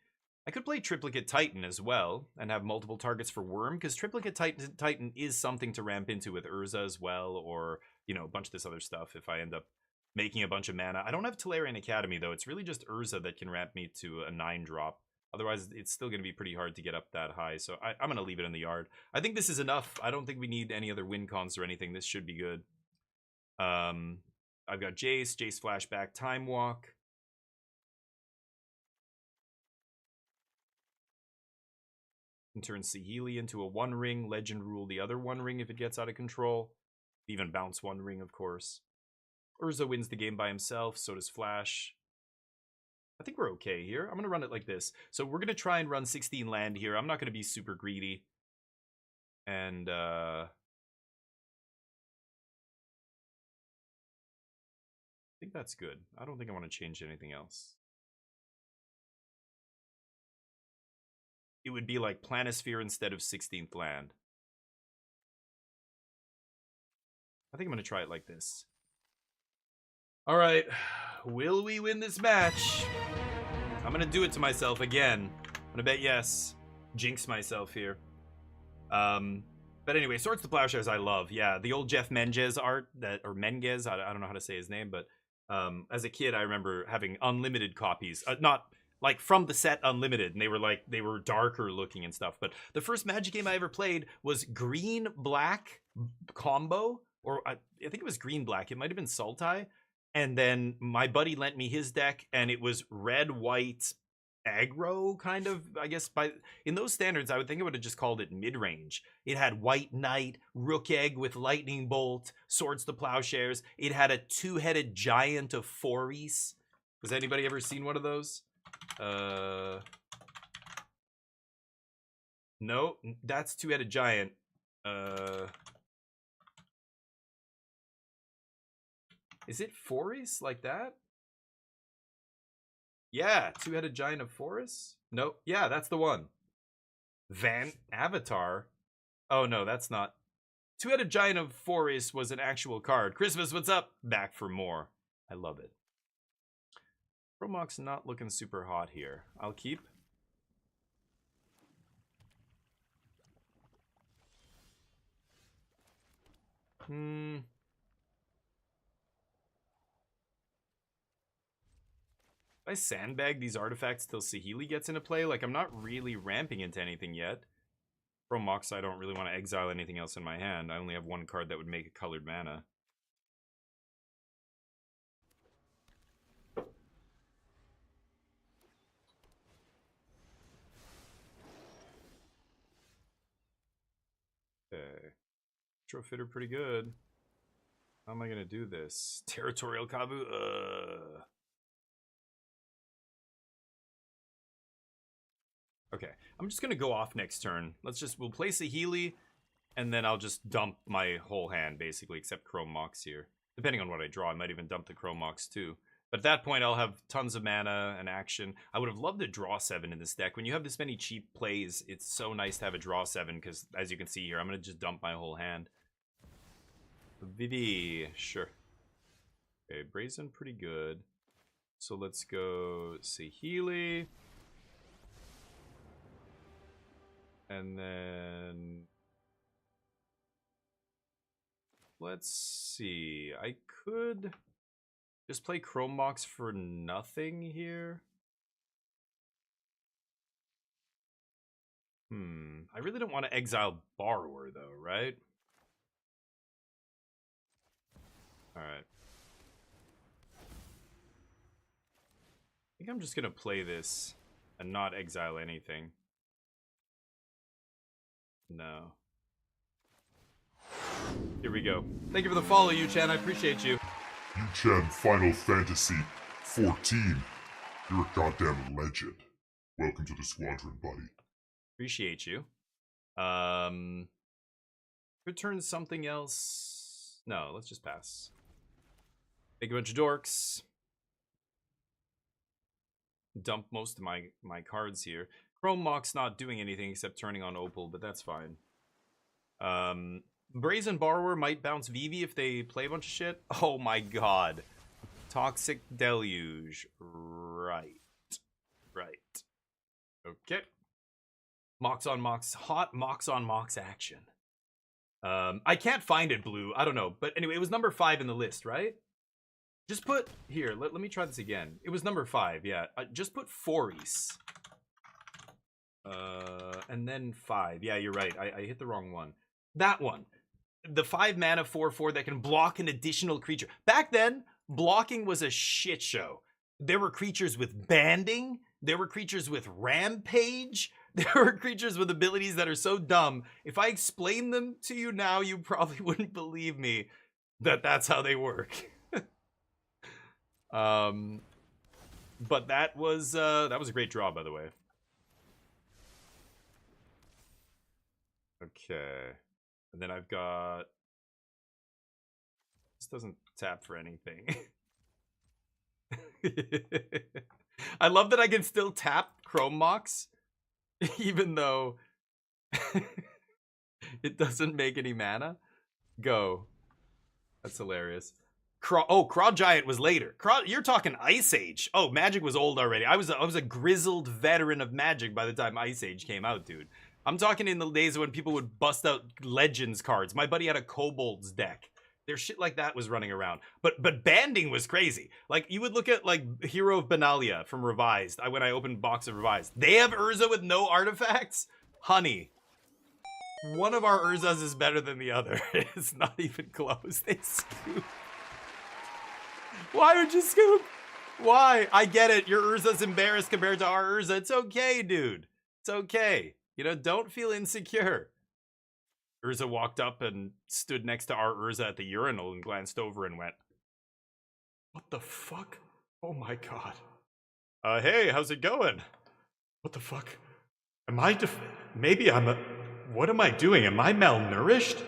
I could play Triplicate Titan as well and have multiple targets for Worm, because Triplicate Titan is something to ramp into with Urza as well, or, you know, a bunch of this other stuff if I end up making a bunch of mana. I don't have Tolarian Academy, though. It's really just Urza that can ramp me to a 9-drop. Otherwise, it's still going to be pretty hard to get up that high, so I'm going to leave it in the yard. I think this is enough. I don't think we need any other win cons or anything. This should be good. I've got Jace, Jace Flashback, Time Walk. Can turn Saheeli into a 1-ring, Legend Rule the other 1-ring if it gets out of control. Even bounce 1 ring, of course. Urza wins the game by himself, so does Flash. I think we're okay here. I'm going to run it like this. So we're going to try and run 16 land here. I'm not going to be super greedy. And, I think that's good. I don't think I want to change anything else. It would be like Planisphere instead of 16th land. I think I'm going to try it like this. All right. Will we win this match? I'm going to do it to myself again. I'm going to bet yes. Jinx myself here. But anyway, Swords to Plowshares I love. Yeah, the old Jeff Menges art, or Menges, I don't know how to say his name, but as a kid I remember having unlimited copies. Not like from the set Unlimited, and they were darker looking and stuff. But the first Magic game I ever played was green-black combo, or I think it was green-black. It might have been Sultai. And then my buddy lent me his deck, and it was red-white aggro, kind of, I guess. In those standards, I would think I would have just called it mid-range. It had White Knight, Rook Egg with Lightning Bolt, Swords to Plowshares. It had a 2-headed giant of Foris. Has anybody ever seen one of those? No, that's 2-headed giant. Is it Foris like that? Yeah, 2-headed giant of Foris? No, yeah, that's the one. Van Avatar? Oh no, that's not. 2-headed giant of Foris was an actual card. Christmas, what's up? Back for more. I love it. Promok's not looking super hot here. I'll keep. I sandbag these artifacts till Saheeli gets into play. Like, I'm not really ramping into anything yet. From Mox, I don't really want to exile anything else in my hand. I only have one card that would make a colored mana. Okay. Trofitter pretty good. How am I going to do this? Territorial Kabu? Okay, I'm just gonna go off next turn. We'll play Saheeli, and then I'll just dump my whole hand, basically, except Chrome Mox here. Depending on what I draw, I might even dump the Chrome Mox too. But at that point, I'll have tons of mana and action. I would have loved to draw 7 in this deck. When you have this many cheap plays, it's so nice to have a draw 7, because as you can see here, I'm gonna just dump my whole hand. Vivi, sure. Okay, Brazen, pretty good. So let's go Saheeli. And then let's see. I could just play Chrome Mox for nothing here. I really don't want to exile Borrower though, right? Alright. I think I'm just gonna play this and not exile anything. No. Here we go. Thank you for the follow, Yu-chan. I appreciate you. Yu-chan Final Fantasy 14. You're a goddamn legend. Welcome to the squadron, buddy. Appreciate you. Return something else. No, let's just pass. Make a bunch of dorks. Dump most of my cards here. Chrome Mock's not doing anything except turning on Opal, but that's fine. Brazen Borrower might bounce Vivi if they play a bunch of shit. Oh my god. Toxic Deluge. Right. Right. Okay. Mox on Mox. Hot Mox on Mox action. I can't find it, Blue. I don't know. But anyway, it was number 5 in the list, right? Just put... Here, let me try this again. It was number 5, yeah. Just put Foris. And then 5. Yeah, you're right. I hit the wrong one. That one. The 5 mana 4/4 that can block an additional creature. Back then, blocking was a shit show. There were creatures with banding. There were creatures with rampage. There are creatures with abilities that are so dumb. If I explain them to you now, you probably wouldn't believe me that that's how they work. But that was a great draw, by the way. Okay. And then I've got... This doesn't tap for anything. I love that I can still tap Chrome Mox, even though it doesn't make any mana. Go. That's hilarious. Craw Giant was later. You're talking Ice Age. Oh, Magic was old already. I was a grizzled veteran of Magic by the time Ice Age came out, dude. I'm talking in the days when people would bust out Legends cards. My buddy had a Kobolds deck. There's shit like that was running around. But banding was crazy. Like, you would look at, like, Hero of Benalia from Revised. When I opened box of Revised. They have Urza with no artifacts? Honey. One of our Urzas is better than the other. It's not even close. They scoop. Why would you scoop? Why? I get it. Your Urza's embarrassed compared to our Urza. It's okay, dude. It's okay. You know, don't feel insecure. Urza walked up and stood next to our Urza at the urinal and glanced over and went, "What the fuck? Oh my god. Hey, how's it going? What the fuck? Am I maybe I'm what am I doing? Am I malnourished?"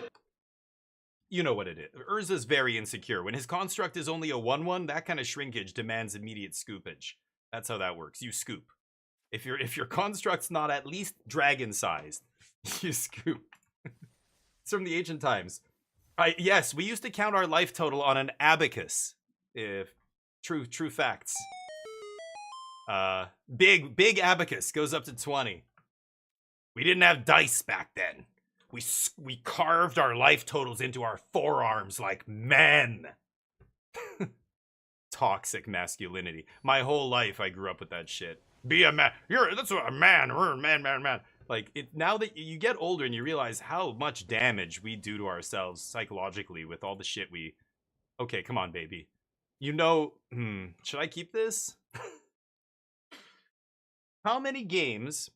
You know what it is. Urza's very insecure. When his construct is only a 1/1, that kind of shrinkage demands immediate scoopage. That's how that works. You scoop. If your construct's not at least dragon-sized, you scoop. It's from the ancient times. Yes, we used to count our life total on an abacus. If true facts. Big abacus goes up to 20. We didn't have dice back then. We carved our life totals into our forearms like men. Toxic masculinity. My whole life I grew up with that shit. Be a man. That's what a man. Man. Like, now that you get older and you realize how much damage we do to ourselves psychologically with all the shit we... Okay, come on, baby. You know... should I keep this? How many games...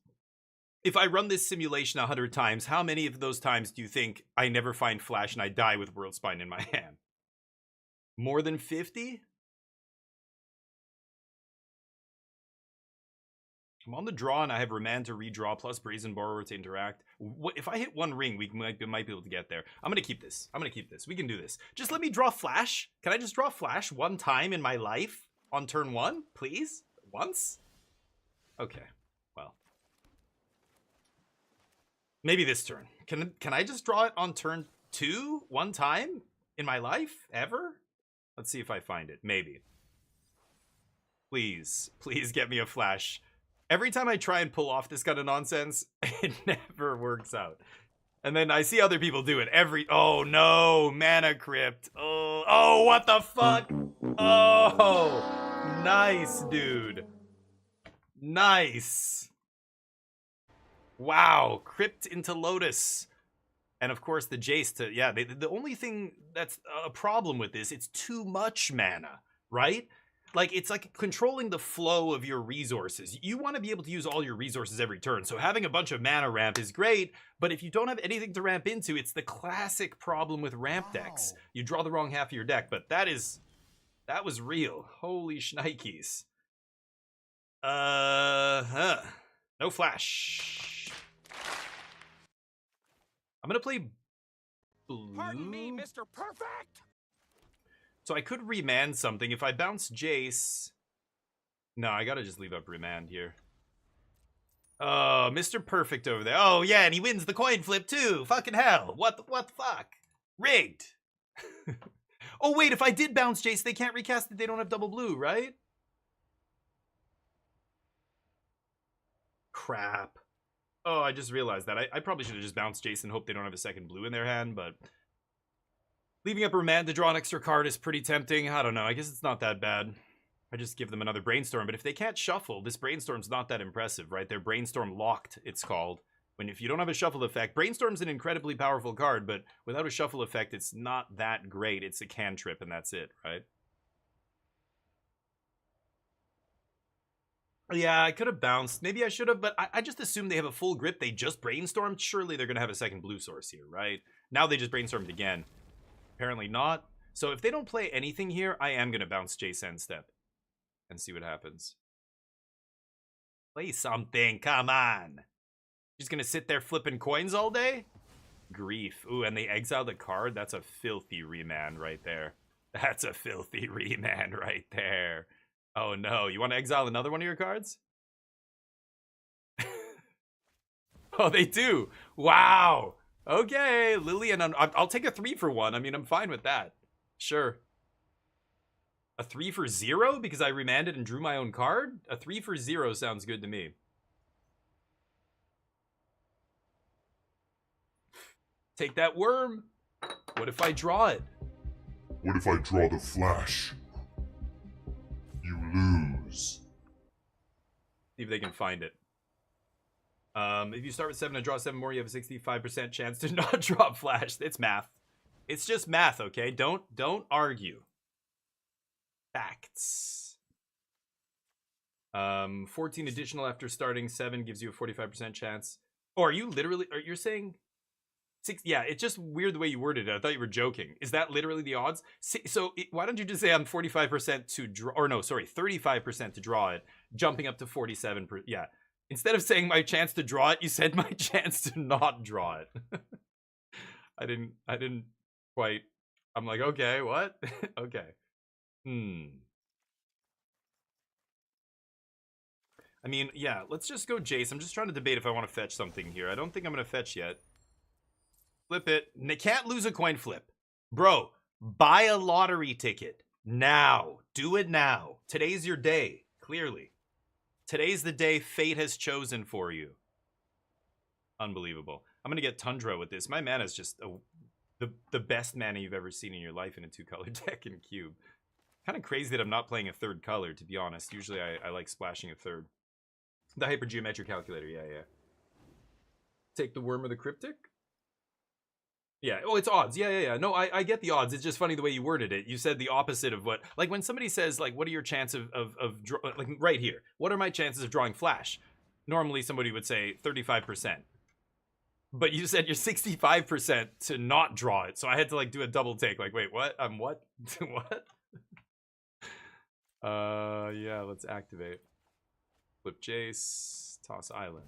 If I run this simulation 100 times, how many of those times do you think I never find Flash and I die with Worldspine in my hand? More than 50? I'm on the draw and I have Remand to redraw plus Brazen Borrower to interact. If I hit one ring, we might be able to get there. I'm going to keep this. We can do this. Just let me draw Flash. Can I just draw Flash one time in my life on turn 1, please? Once? Okay. Well. Maybe this turn. Can I just draw it on turn 2 one time in my life? Ever? Let's see if I find it. Maybe. Please get me a Flash. Every time I try and pull off this kind of nonsense, it never works out. And then I see other people do it oh no, Mana Crypt. Oh, what the fuck? Oh, nice, dude. Nice. Wow, Crypt into Lotus. And of course the Jace to, yeah, the only thing that's a problem with this, it's too much mana, right? Like, it's like controlling the flow of your resources. You want to be able to use all your resources every turn. So having a bunch of mana ramp is great, but if you don't have anything to ramp into, it's the classic problem with ramp decks. You draw the wrong half of your deck, but that was real. Holy shnikes. No Flash. I'm going to play blue. Pardon me, Mr. Perfect! So I could remand something. If I bounce Jace... No, I gotta just leave up remand here. Oh, Mr. Perfect over there. Oh, yeah, and he wins the coin flip, too. Fucking hell. What the fuck? Rigged. Oh, wait, if I did bounce Jace, they can't recast it. They don't have double blue, right? Crap. Oh, I just realized that. I probably should have just bounced Jace and hoped they don't have a second blue in their hand, but... Leaving up remand to draw an extra card is pretty tempting. I don't know. I guess it's not that bad. I just give them another brainstorm. But if they can't shuffle, this brainstorm's not that impressive, right? They're brainstorm locked, it's called. If you don't have a shuffle effect, brainstorm's an incredibly powerful card, but without a shuffle effect, it's not that great. It's a cantrip, and that's it, right? Yeah, I could have bounced. Maybe I should have, but I just assumed they have a full grip. They just brainstormed. Surely they're going to have a second blue source here, right? Now they just brainstormed again. Apparently not. So if they don't play anything here, I am going to bounce Jace end step and see what happens. Play something, come on. Just going to sit there flipping coins all day? Grief. Ooh, and they exile the card? That's a filthy remand right there. That's a filthy remand right there. Oh no, you want to exile another one of your cards? Oh, they do. Wow. Okay, Lillian, I'll take a 3 for 1. I mean, I'm fine with that. Sure. A 3 for 0 because I remanded and drew my own card? A 3 for 0 sounds good to me. Take that worm. What if I draw it? What if I draw the flash? You lose. See if they can find it. If you start with 7 and draw 7 more, you have a 65% chance to not draw flash. It's math. It's just math, okay? Don't argue. Facts. 14 additional after starting 7 gives you a 45% chance. Or are you literally... You're saying... 6, yeah, it's just weird the way you worded it. I thought you were joking. Is that literally the odds? So why don't you just say I'm 45% to draw... Or no, sorry, 35% to draw it, jumping up to 47%. Yeah. Instead of saying my chance to draw it, you said my chance to not draw it. I didn't quite... I'm like, okay, what? Okay. I mean, yeah, let's just go Jace. I'm just trying to debate if I want to fetch something here. I don't think I'm going to fetch yet. Flip it. And they can't lose a coin flip. Bro, buy a lottery ticket. Now. Do it now. Today's your day, clearly. Today's the day fate has chosen for you. Unbelievable. I'm going to get Tundra with this. My mana is just the best mana you've ever seen in your life in a 2-color deck in Cube. Kind of crazy that I'm not playing a third color, to be honest. Usually I like splashing a third. The hypergeometric calculator, yeah. Take the worm or the cryptic? Yeah, oh, it's odds. Yeah. No, I get the odds. It's just funny the way you worded it. You said the opposite of what... Like, when somebody says, like, what are your chances like, right here. What are my chances of drawing flash? Normally, somebody would say 35%. But you said you're 65% to not draw it. So I had to, like, do a double take. Like, wait, what? What? What? Yeah, let's activate. Flip Jace. Toss Island.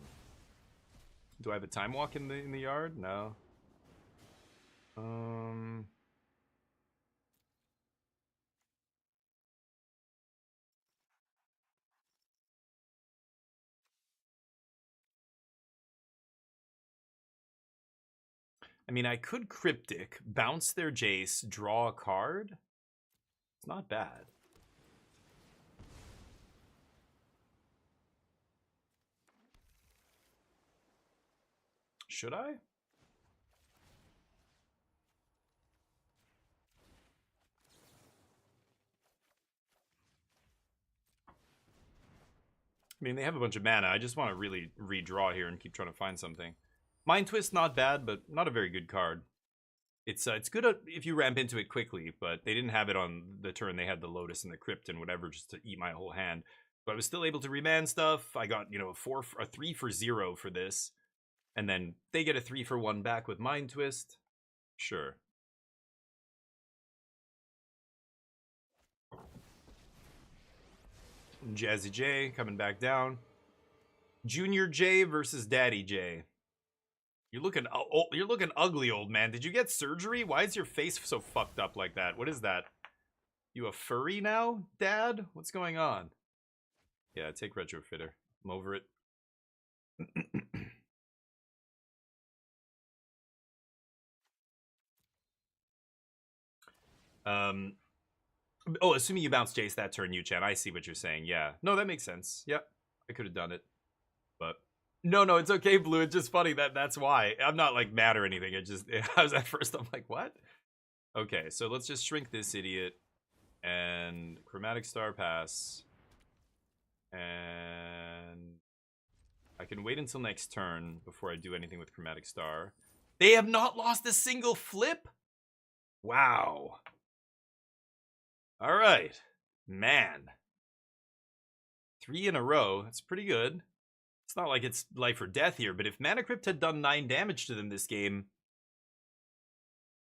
Do I have a time walk in the yard? No. I mean, I could Cryptic, bounce their Jace, draw a card. It's not bad. Should I? I mean, they have a bunch of mana. I just want to really redraw here and keep trying to find something. Mind Twist, not bad, but not a very good card. It's good if you ramp into it quickly, but they didn't have it on the turn. They had the Lotus and the Crypt and whatever just to eat my whole hand. But I was still able to remand stuff. I got, you know, a 3 for 0 for this. And then they get a 3 for 1 back with Mind Twist. Sure. Jazzy J coming back down. Junior J versus Daddy J. You're looking ugly, old man. Did you get surgery? Why is your face so fucked up like that? What is that? You a furry now, Dad? What's going on? Yeah, take retrofitter. I'm over it. Oh, assuming you bounce Jace that turn, Yu-Chan. I see what you're saying. Yeah. No, that makes sense. Yep. I could have done it. But no, it's okay, Blue. It's just funny that's why. I'm not like mad or anything. I was at first, I'm like, what? Okay, so let's just shrink this idiot and chromatic star pass. And I can wait until next turn before I do anything with chromatic star. They have not lost a single flip? Wow. All right, man. 3 in a row. That's pretty good. It's not like it's life or death here, but if Mana Crypt had done 9 damage to them this game,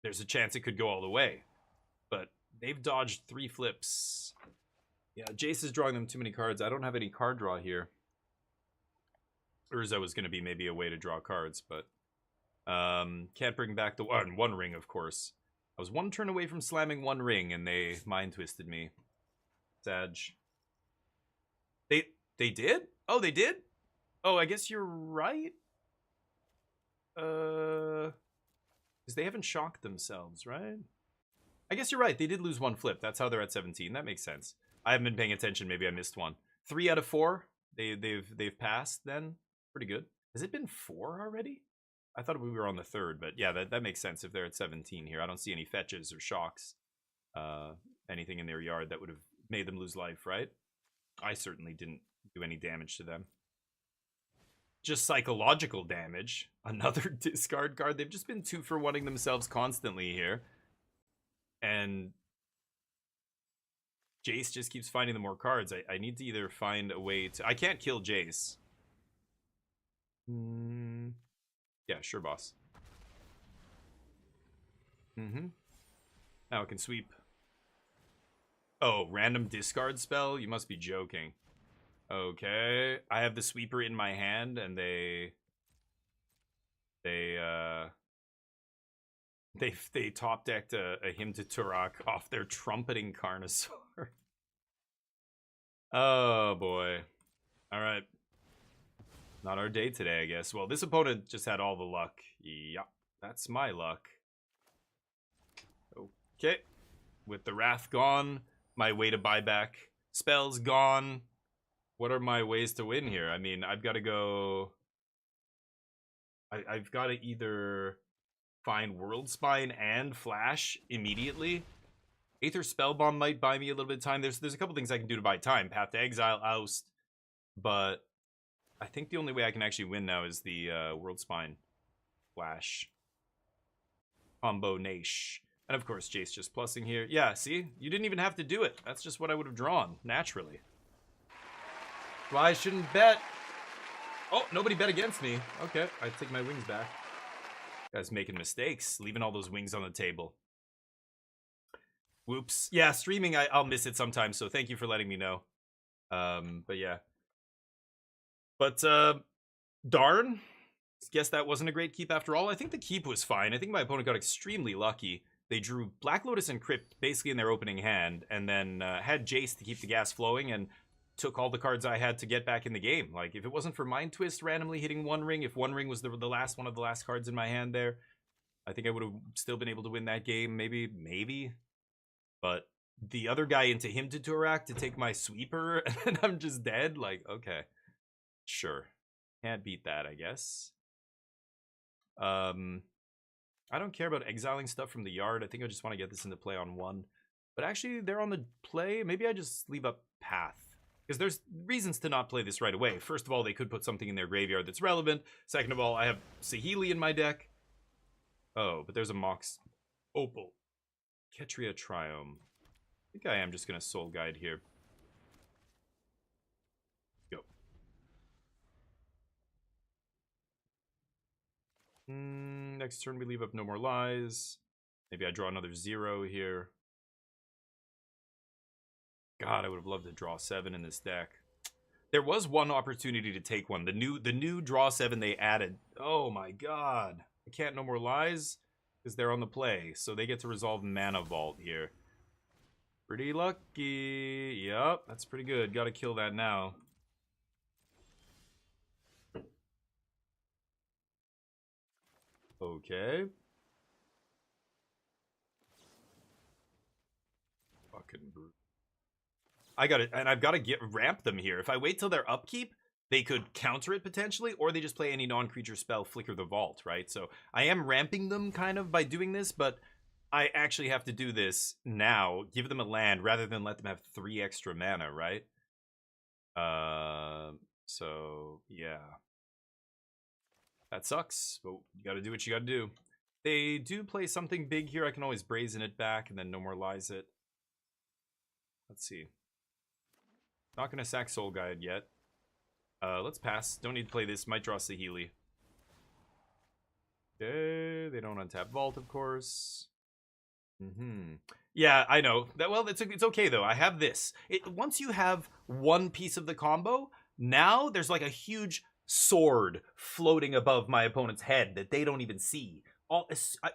there's a chance it could go all the way. But they've dodged 3 flips. Yeah, Jace is drawing them too many cards. I don't have any card draw here. Urza was going to be maybe a way to draw cards, but can't bring back the one ring, of course. I was 1 turn away from slamming 1 ring, and they mind twisted me. Sag. They did? Oh, they did? Oh, I guess you're right. Because they haven't shocked themselves, right? I guess you're right. They did lose 1 flip. That's how they're at 17. That makes sense. I haven't been paying attention. Maybe I missed one. 3 out of 4. They've passed then. Pretty good. Has it been 4 already? I thought we were on the 3rd, but yeah, that makes sense if they're at 17 here. I don't see any fetches or shocks, anything in their yard that would have made them lose life, right? I certainly didn't do any damage to them. Just psychological damage. Another discard card. They've just been 2 for 1ing themselves constantly here. And Jace just keeps finding the more cards. I need to either find a way to... I can't kill Jace. Yeah, sure, boss. Now it can sweep. Oh, random discard spell? You must be joking. Okay. I have the sweeper in my hand, and they top decked a Hymn to Turok off their trumpeting Carnosaur. Oh boy. Alright. Not our day today, I guess. Well, this opponent just had all the luck. Yeah, that's my luck. Okay. With the Wrath gone, my way to buy back spells gone. What are my ways to win here? I mean, I've got to go... I've got to either find World Spine and Flash immediately. Aether Spellbomb might buy me a little bit of time. There's a couple things I can do to buy time. Path to Exile, Oust. But I think the only way I can actually win now is the World Spine Flash combo Nash. And of course, Jace just plussing here. Yeah, see? You didn't even have to do it. That's just what I would have drawn, naturally. Well, I shouldn't bet. Oh, nobody bet against me. Okay, I take my wings back. Guys making mistakes, leaving all those wings on the table. Whoops. Yeah, streaming, I'll miss it sometimes, so thank you for letting me know. But yeah. But, darn. Guess that wasn't a great keep after all. I think the keep was fine. I think my opponent got extremely lucky. They drew Black Lotus and Crypt basically in their opening hand, and then had Jace to keep the gas flowing, and took all the cards I had to get back in the game. Like, if it wasn't for Mind Twist randomly hitting One Ring, if One Ring was the last one of the last cards in my hand there, I think I would have still been able to win that game, maybe. But the other guy into Hymn to Turak to take my sweeper, and I'm just dead? Like, okay. Sure. Can't beat that, I guess. I don't care about exiling stuff from the yard. I think I just want to get this into play on 1. But actually, they're on the play. Maybe I just leave up Path. Because there's reasons to not play this right away. First of all, they could put something in their graveyard that's relevant. Second of all, I have Saheeli in my deck. Oh, but there's a Mox Opal. Ketria Triome. I think I am just going to Soul Guide here. Go. Next turn we leave up No More Lies. Maybe I draw another 0 here. God, I would have loved to draw 7 in this deck. There was one opportunity to take one. The new draw 7 they added. Oh my god. I can't No More Lies because they're on the play. So they get to resolve Mana Vault here. Pretty lucky. Yup, that's pretty good. Gotta kill that now. Okay. Fucking brute. I've gotta ramp them here. If I wait till their upkeep, they could counter it potentially, or they just play any non-creature spell, Flicker the Vault, right? So I am ramping them kind of by doing this, but I actually have to do this now, give them a land rather than let them have 3 extra mana, right? So yeah. That sucks, but you gotta do what you gotta do. They do play something big here. I can always brazen it back and then No More Lies it. Let's see. Not gonna sack Soul Guide yet. Let's pass. Don't need to play this. Might draw Saheeli. Okay, they don't untap Vault, of course. Yeah, I know. Well, it's okay though. I have this. Once you have one piece of the combo, now there's like a huge sword floating above my opponent's head that they don't even see.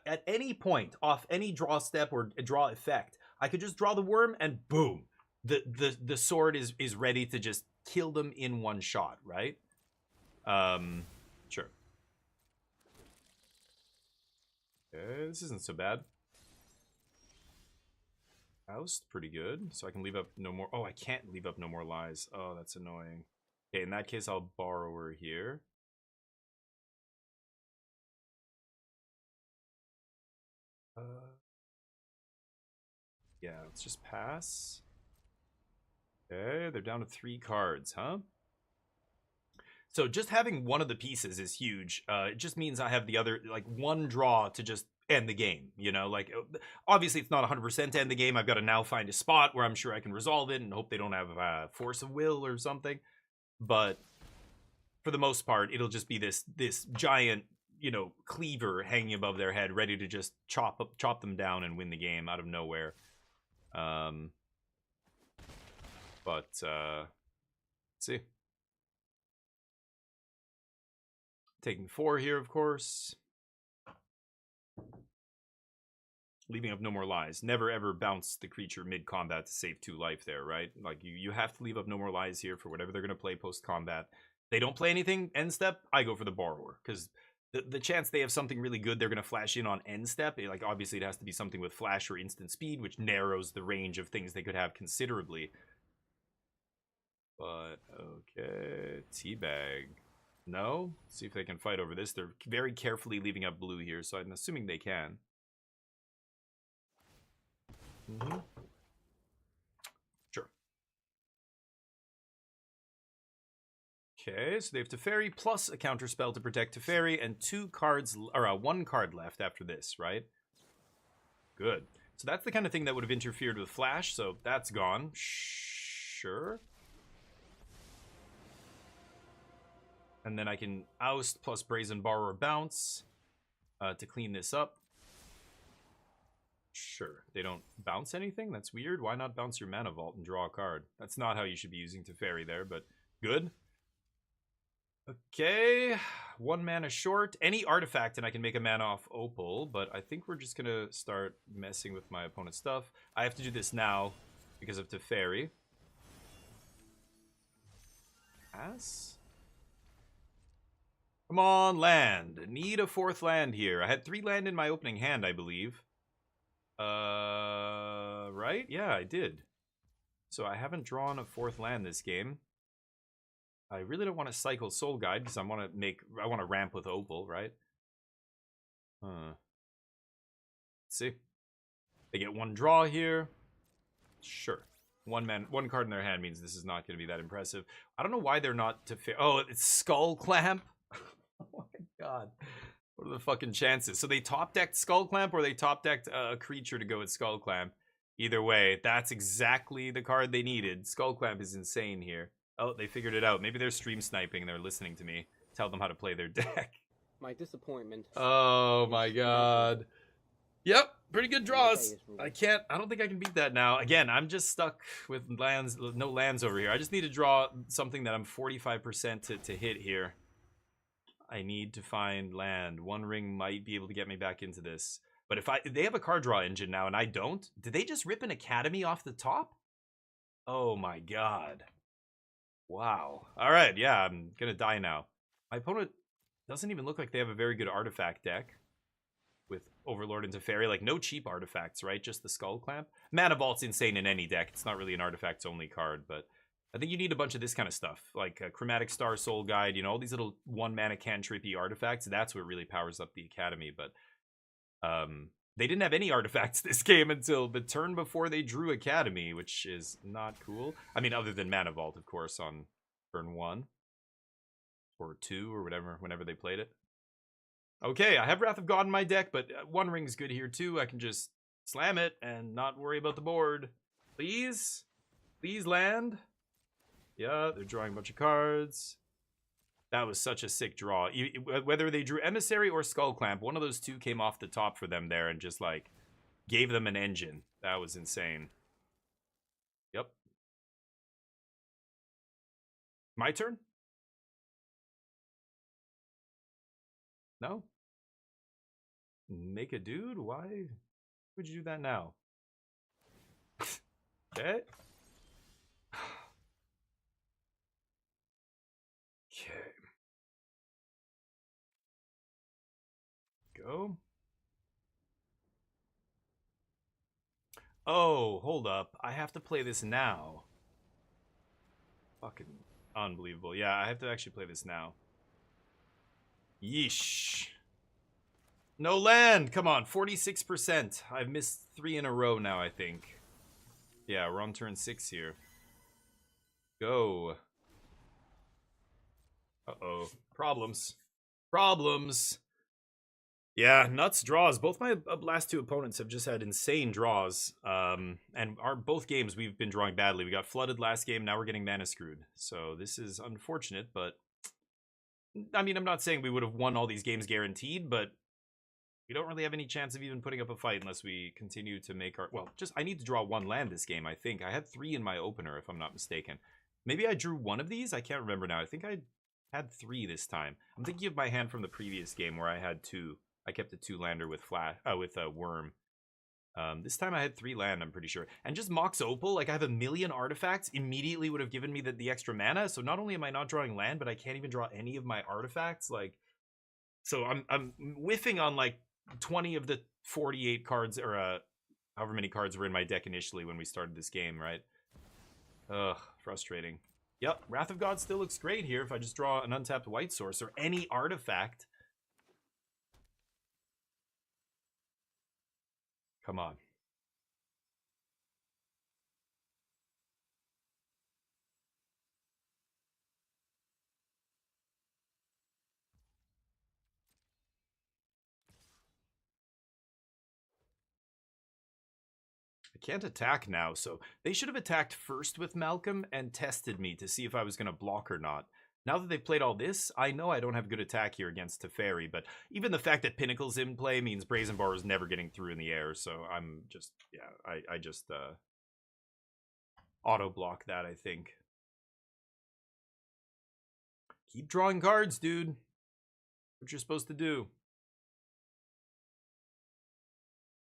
At any point, off any draw step or draw effect, I could just draw the worm and boom, the sword is ready to just kill them in one shot, right? Sure. Okay, this isn't so bad. Oust, pretty good. So I can leave up no more. Oh, I can't leave up No More Lies. Oh, that's annoying. Okay, in that case, I'll Borrower here. Yeah, let's just pass. Okay, they're down to 3 cards, huh? So just having one of the pieces is huge. It just means I have the other, like, one draw to just end the game, you know? Like, obviously it's not 100% to end the game. I've got to now find a spot where I'm sure I can resolve it and hope they don't have Force of Will or something. But for the most part, it'll just be this giant, you know, cleaver hanging above their head, ready to just chop them down and win the game out of nowhere. Let's see. Taking 4 here, of course. Leaving up No More Lies. Never ever bounce the creature mid-combat to save 2 life there, right? Like, you have to leave up No More Lies here for whatever they're going to play post-combat. They don't play anything end step, I go for the Borrower. Because the chance they have something really good they're going to flash in on end step, like, obviously it has to be something with flash or instant speed, which narrows the range of things they could have considerably. But, okay. Teabag. No? Let's see if they can fight over this. They're very carefully leaving up blue here, so I'm assuming they can. Sure. Okay, so they have Teferi plus a counterspell to protect Teferi and 2 cards, or 1 card left after this, right? Good. So that's the kind of thing that would have interfered with Flash, so that's gone. Sure. And then I can Oust plus Brazen Borrower Bounce to clean this up. Sure. They don't bounce anything? That's weird. Why not bounce your Mana Vault and draw a card? That's not how you should be using Teferi there, but good. Okay. 1 mana short. Any artifact and I can make a mana off Opal, but I think we're just going to start messing with my opponent's stuff. I have to do this now because of Teferi. Pass? Come on, land. Need a 4th land here. I had 3 land in my opening hand, I believe. Right? Yeah, I did. So I haven't drawn a 4th land this game. I really don't want to cycle Soul Guide because I want to ramp with Opal, right? Let's see. They get 1 draw here. Sure. 1 card in their hand means this is not going to be that impressive. I don't know why they're not oh, it's Skull Clamp. Oh my god. What are the fucking chances? So they top-decked Skull Clamp or they top-decked a creature to go with Skull Clamp. Either way, that's exactly the card they needed. Skull Clamp is insane here. Oh, they figured it out. Maybe they're stream sniping and they're listening to me. Tell them how to play their deck. My disappointment. Oh my god. Yep. Pretty good draws. I don't think I can beat that now. Again, I'm just stuck with lands, no lands over here. I just need to draw something that I'm 45% to hit here. I need to find land. One ring might be able to get me back into this. But if they have a card draw engine now and I don't, did they just rip an academy off the top? Oh my god. Wow. All right, yeah, I'm gonna die now. My opponent doesn't even look like they have a very good artifact deck with Overlord and Teferi. Like, no cheap artifacts, right? Just the Skull Clamp. Mana Vault's insane in any deck. It's not really an artifacts-only card, but I think you need a bunch of this kind of stuff, like a Chromatic Star Soul Guide, you know, all these little one-mana cantrippy artifacts. That's what really powers up the Academy, but they didn't have any artifacts this game until the turn before they drew Academy, which is not cool. I mean, other than Mana Vault, of course, on turn 1 or 2 or whatever, whenever they played it. Okay, I have Wrath of God in my deck, but One Ring's good here too. I can just slam it and not worry about the board. Please? Please land? Yeah, they're drawing a bunch of cards. That was such a sick draw. Whether they drew Emissary or Skull Clamp, one of those two came off the top for them there and just, like, gave them an engine. That was insane. Yep. My turn? No? Make a dude? Why would you do that now? Okay. Okay. Go. Oh, hold up. I have to play this now. Fucking unbelievable. Yeah, I have to actually play this now. Yeesh. No land! Come on, 46%. I've missed 3 in a row now, I think. Yeah, we're on turn 6 here. Go. Uh-oh. Problems. Problems. Yeah, nuts draws. Both my last 2 opponents have just had insane draws. And both games we've been drawing badly. We got flooded last game, now we're getting mana screwed. So this is unfortunate, but... I mean, I'm not saying we would have won all these games guaranteed, but... we don't really have any chance of even putting up a fight unless we continue to make our... well, just I need to draw 1 land this game, I think. I had 3 in my opener, if I'm not mistaken. Maybe I drew 1 of these? I can't remember now. I think I had 3 this time. I'm thinking of my hand from the previous game where I had 2. I kept a 2-lander with a worm. This time I had 3 land, I'm pretty sure. And just Mox Opal, like I have a million artifacts, immediately would have given me the extra mana. So not only am I not drawing land, but I can't even draw any of my artifacts. Like, so I'm whiffing on like 20 of the 48 cards, or however many cards were in my deck initially when we started this game, right? Ugh, frustrating. Yep, Wrath of God still looks great here if I just draw an untapped white source or any artifact. Come on. I can't attack now, so they should have attacked first with Malcolm and tested me to see if I was going to block or not. Now that they've played all this, I know I don't have good attack here against Teferi, but even the fact that Pinnacle's in play means Brazen Bar is never getting through in the air, so I'm just, yeah, I just auto-block that, I think. Keep drawing cards, dude. What you're supposed to do.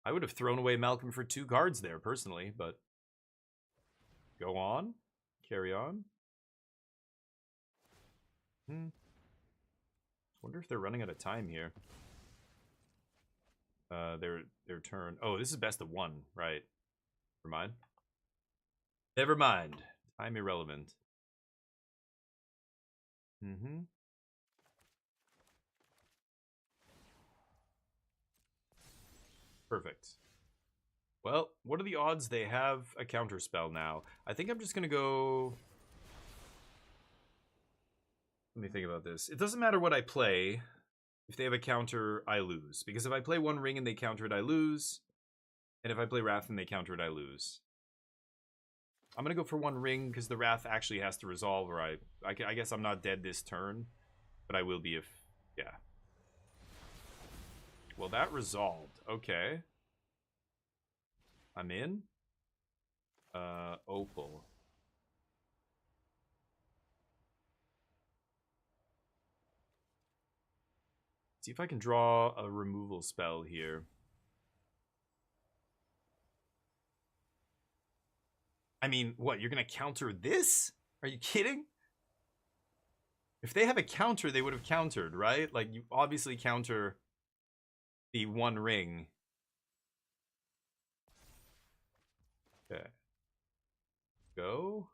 I would have thrown away Malcolm for 2 cards there, personally, but go on. Carry on. Wonder if they're running out of time here. Their turn. Oh, this is best of 1, right? Never mind. Never mind. Time irrelevant. Perfect. Well, what are the odds they have a counterspell now? I think I'm just gonna go... let me think about this. It doesn't matter what I play. If they have a counter, I lose. Because if I play One Ring and they counter it, I lose. And if I play Wrath and they counter it, I lose. I'm going to go for One Ring because the Wrath actually has to resolve, or I guess I'm not dead this turn. But I will be if... yeah. Well, that resolved. Okay. I'm in. Opal. See if I can draw a removal spell here. I mean, what? You're gonna counter this? Are you kidding? If they have a counter, they would have countered, right? Like, you obviously counter the one ring. Okay. Go.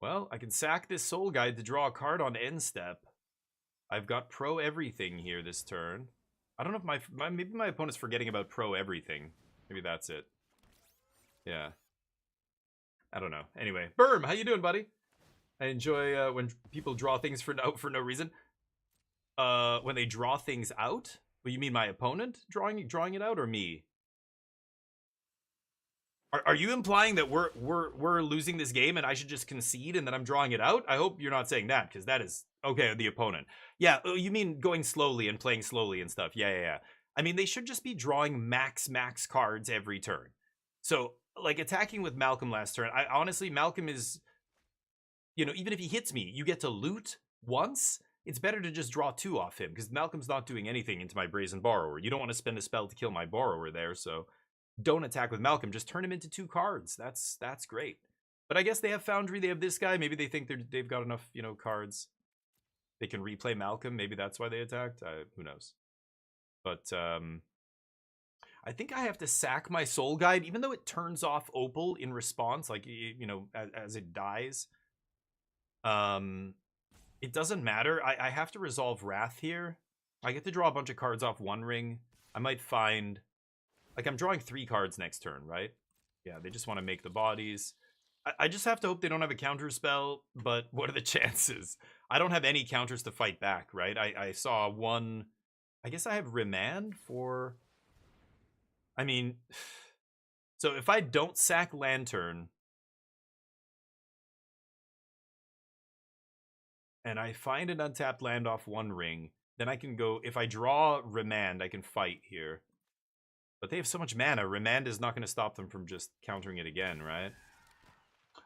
Well, I can sack this Soul Guide to draw a card on end step. I've got pro everything here this turn. I don't know if maybe my opponent's forgetting about pro everything. Maybe that's it. Yeah. I don't know. Anyway, Berm, how you doing, buddy? I enjoy when people draw things for no reason. When they draw things out? Well, you mean my opponent drawing it out, or me? Are you implying that we're losing this game and I should just concede and that I'm drawing it out? I hope you're not saying that, because that is okay. The opponent, yeah. You mean going slowly and playing slowly and stuff? Yeah. I mean, they should just be drawing max cards every turn. So, like, attacking with Malcolm last turn, I honestly, Malcolm is, you know, even if he hits me, you get to loot once. It's better to just draw 2 off him, because Malcolm's not doing anything into my Brazen Borrower. You don't want to spend a spell to kill my Borrower there, so don't attack with Malcolm. Just turn him into 2 cards. That's great. But I guess they have Foundry. They have this guy. Maybe they think they've got enough, you know, cards. They can replay Malcolm. Maybe that's why they attacked. Who knows? But I think I have to sack my Soul Guide, even though it turns off Opal in response, like, you know, as it dies. It doesn't matter. I have to resolve Wrath here. I get to draw a bunch of cards off one ring. I might find, like, I'm drawing 3 cards next turn, right? Yeah, they just want to make the bodies. I just have to hope they don't have a counter spell, but what are the chances? I don't have any counters to fight back, right? I saw one. I guess I have Remand for, I mean, so if I don't sack Lantern and I find an untapped land off one ring, then I can go, if I draw Remand, I can fight here. But they have so much mana, Remand is not going to stop them from just countering it again, right?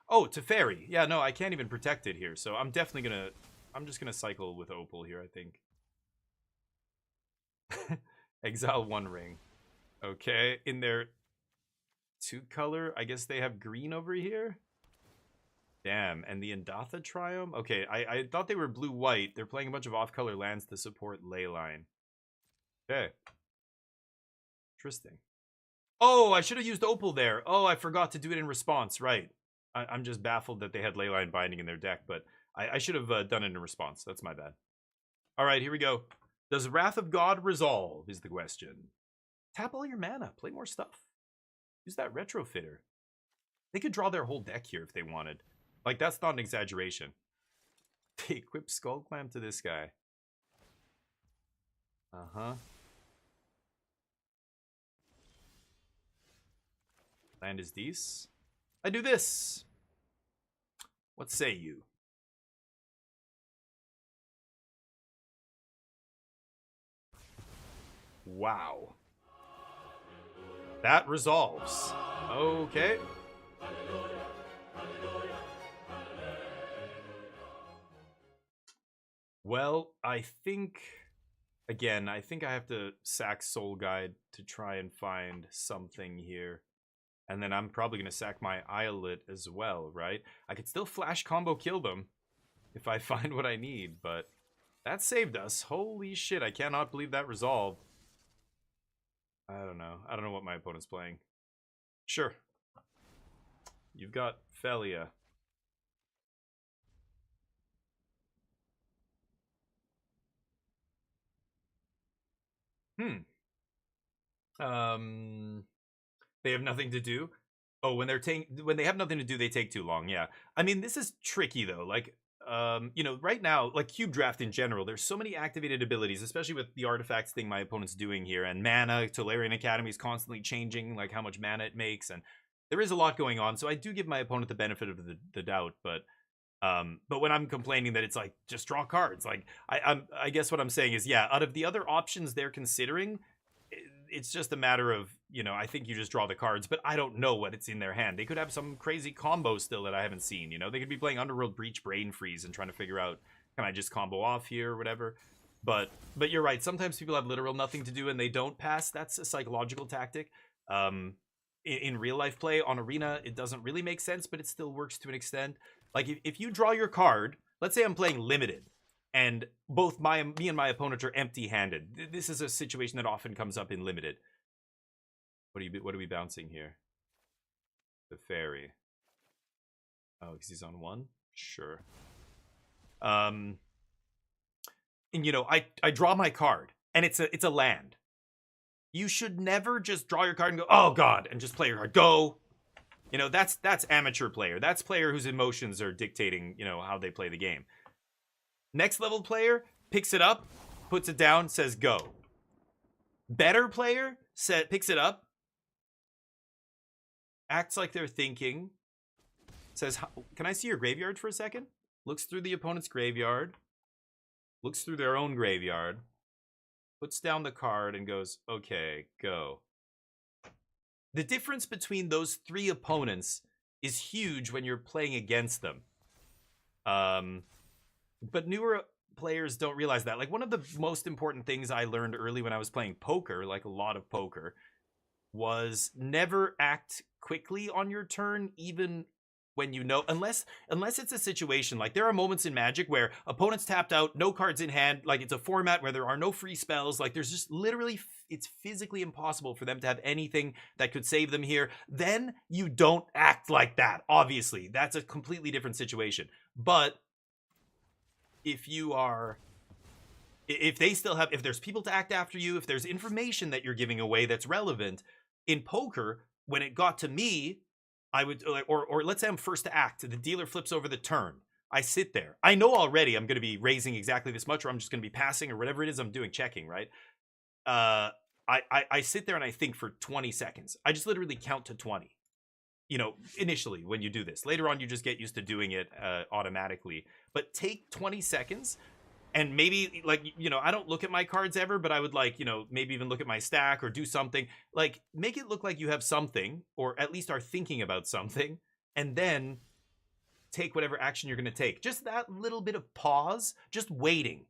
Oh, Teferi. Yeah, no, I can't even protect it here, so I'm definitely going to, I'm just going to cycle with Opal here, I think. Exile 1 ring. Okay, in their 2 color, I guess they have green over here. Damn, and the Indatha Triome? Okay, I thought they were blue-white. They're playing a bunch of off-color lands to support Leyline. Okay. Interesting. Oh, I should have used Opal there. Oh, I forgot to do it in response. Right. I'm just baffled that they had Leyline Binding in their deck, but I should have done it in response. That's my bad. All right, here we go. Does Wrath of God resolve, is the question. Tap all your mana. Play more stuff. Use that Retrofitter. They could draw their whole deck here if they wanted. Like, that's not an exaggeration. They equip Skull Clamp to this guy. Uh-huh. Land is these. I do this. What say you? Wow. That resolves. Okay. Well, I think, again, I think I have to sack Soul Guide to try and find something here. And then I'm probably going to sack my Islet as well, right? I could still flash combo kill them if I find what I need, but that saved us. Holy shit, I cannot believe that resolved. I don't know. I don't know what my opponent's playing. Sure. You've got Felia. They have nothing to do. Oh, when they have nothing to do, they take too long. Yeah. I mean, this is tricky though. Like, you know, right now, like Cube Draft in general, there's so many activated abilities, especially with the artifacts thing my opponent's doing here, and mana. Tolarian Academy is constantly changing, like how much mana it makes, and there is a lot going on. So I do give my opponent the benefit of the doubt, but when I'm complaining that it's like just draw cards, like I guess what I'm saying is, yeah, out of the other options they're considering, it's just a matter of, you know, I think you just draw the cards, but I don't know what it's in their hand. They could have some crazy combo still that I haven't seen, you know? They could be playing Underworld Breach Brain Freeze and trying to figure out, can I just combo off here or whatever? But you're right, sometimes people have literal nothing to do and they don't pass. That's a psychological tactic. In real life play, on Arena, it doesn't really make sense, but it still works to an extent. Like, if you draw your card, let's say I'm playing Limited, and both me and my opponent are empty-handed. This is a situation that often comes up in Limited. What are we bouncing here? The Fairy. Oh, because he's on 1? Sure. And you know, I draw my card, and it's a land. You should never just draw your card and go, oh god, and just play your card. Go! You know, that's amateur player. That's player whose emotions are dictating, you know, how they play the game. Next level player picks it up, puts it down, says go. Better player picks it up, acts like they're thinking, says, can I see your graveyard for a second? Looks through the opponent's graveyard, looks through their own graveyard, puts down the card and goes, okay, go. The difference between those 3 opponents is huge when you're playing against them. But newer players don't realize that. Like, one of the most important things I learned early when I was playing poker, like a lot of poker, was never act quickly on your turn, even when you know, unless it's a situation, like there are moments in Magic where opponents tapped out, no cards in hand, like it's a format where there are no free spells, like there's just literally, it's physically impossible for them to have anything that could save them here. Then you don't act like that, obviously. That's a completely different situation. But if they still have, if there's people to act after you, if there's information that you're giving away that's relevant, in poker, when it got to me, I would, or let's say I'm first to act, the dealer flips over the turn. I sit there. I know already I'm going to be raising exactly this much, or I'm just going to be passing, or whatever it is I'm doing, checking, right? I sit there and I think for 20 seconds. I just literally count to 20. You know, initially when you do this. Later on, you just get used to doing it automatically. But take 20 seconds and maybe, like, you know, I don't look at my cards ever, but I would, like, you know, maybe even look at my stack or do something. Like, make it look like you have something, or at least are thinking about something, and then take whatever action you're going to take. Just that little bit of pause, just waiting,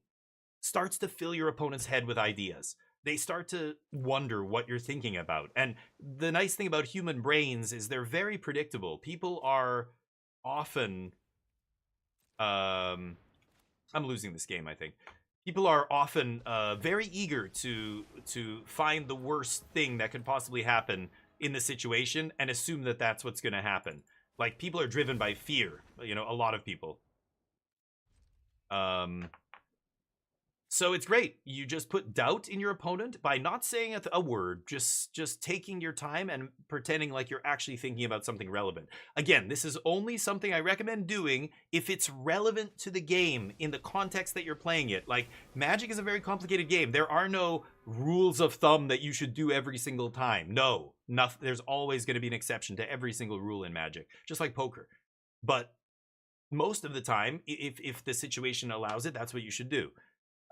starts to fill your opponent's head with ideas. They start to wonder what you're thinking about. And the nice thing about human brains is they're very predictable. People are often... I'm losing this game, I think. People are often very eager to find the worst thing that could possibly happen in the situation and assume that that's what's going to happen. Like, people are driven by fear, you know, a lot of people. So it's great. You just put doubt in your opponent by not saying a word, just taking your time and pretending like you're actually thinking about something relevant. Again, this is only something I recommend doing if it's relevant to the game in the context that you're playing it. Like, Magic is a very complicated game. There are no rules of thumb that you should do every single time. No, nothing. There's always going to be an exception to every single rule in Magic, just like poker. But most of the time, if the situation allows it, that's what you should do.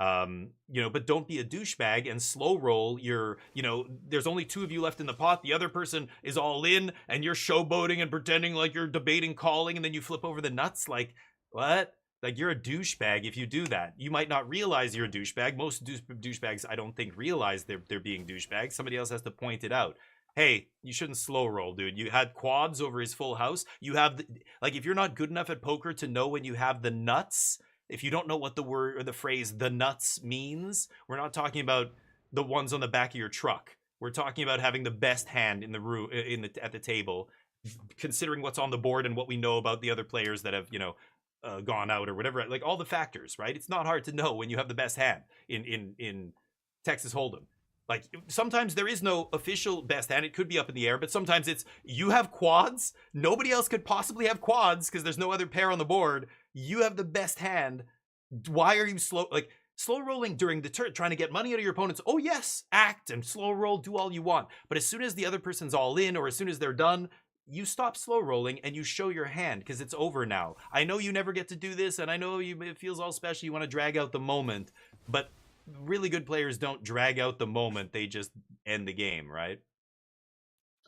You know, but don't be a douchebag and slow roll your, you know, there's only 2 of you left in the pot. The other person is all in and you're showboating and pretending like you're debating calling, and then you flip over the nuts. Like, what? Like, you're a douchebag if you do that. You might not realize you're a douchebag. Most douchebags, I don't think, realize they're being douchebags. Somebody else has to point it out. Hey, you shouldn't slow roll, dude. You had quads over his full house. You have, like, if you're not good enough at poker to know when you have the nuts, if you don't know what the word or the phrase "the nuts" means, we're not talking about the ones on the back of your truck. We're talking about having the best hand in the room, at the table, considering what's on the board and what we know about the other players that have, you know, gone out or whatever. Like, all the factors, right? It's not hard to know when you have the best hand in Texas Hold'em. Like, sometimes there is no official best hand. It could be up in the air, but sometimes it's, you have quads. Nobody else could possibly have quads because there's no other pair on the board. You have the best hand. Why are you slow rolling during the turn, trying to get money out of your opponents? Oh yes, act and slow roll, do all you want. But as soon as the other person's all in, or as soon as they're done, you stop slow rolling and you show your hand, because it's over now. I know you never get to do this, and I know it feels all special. You want to drag out the moment, but really good players don't drag out the moment. They just end the game, right?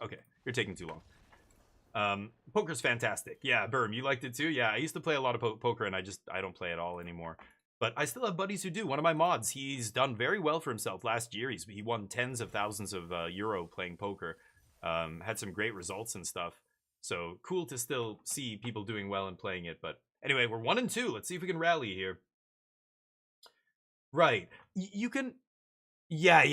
Okay, you're taking too long. Poker's fantastic. Yeah, Berm, you liked it too? Yeah, I used to play a lot of poker, and I don't play at all anymore. But I still have buddies who do. One of my mods, he's done very well for himself last year. He won tens of thousands of euro playing poker. Had some great results and stuff. So cool to still see people doing well and playing it. But anyway, we're 1 and 2. Let's see if we can rally here. Right. You can... Yeah.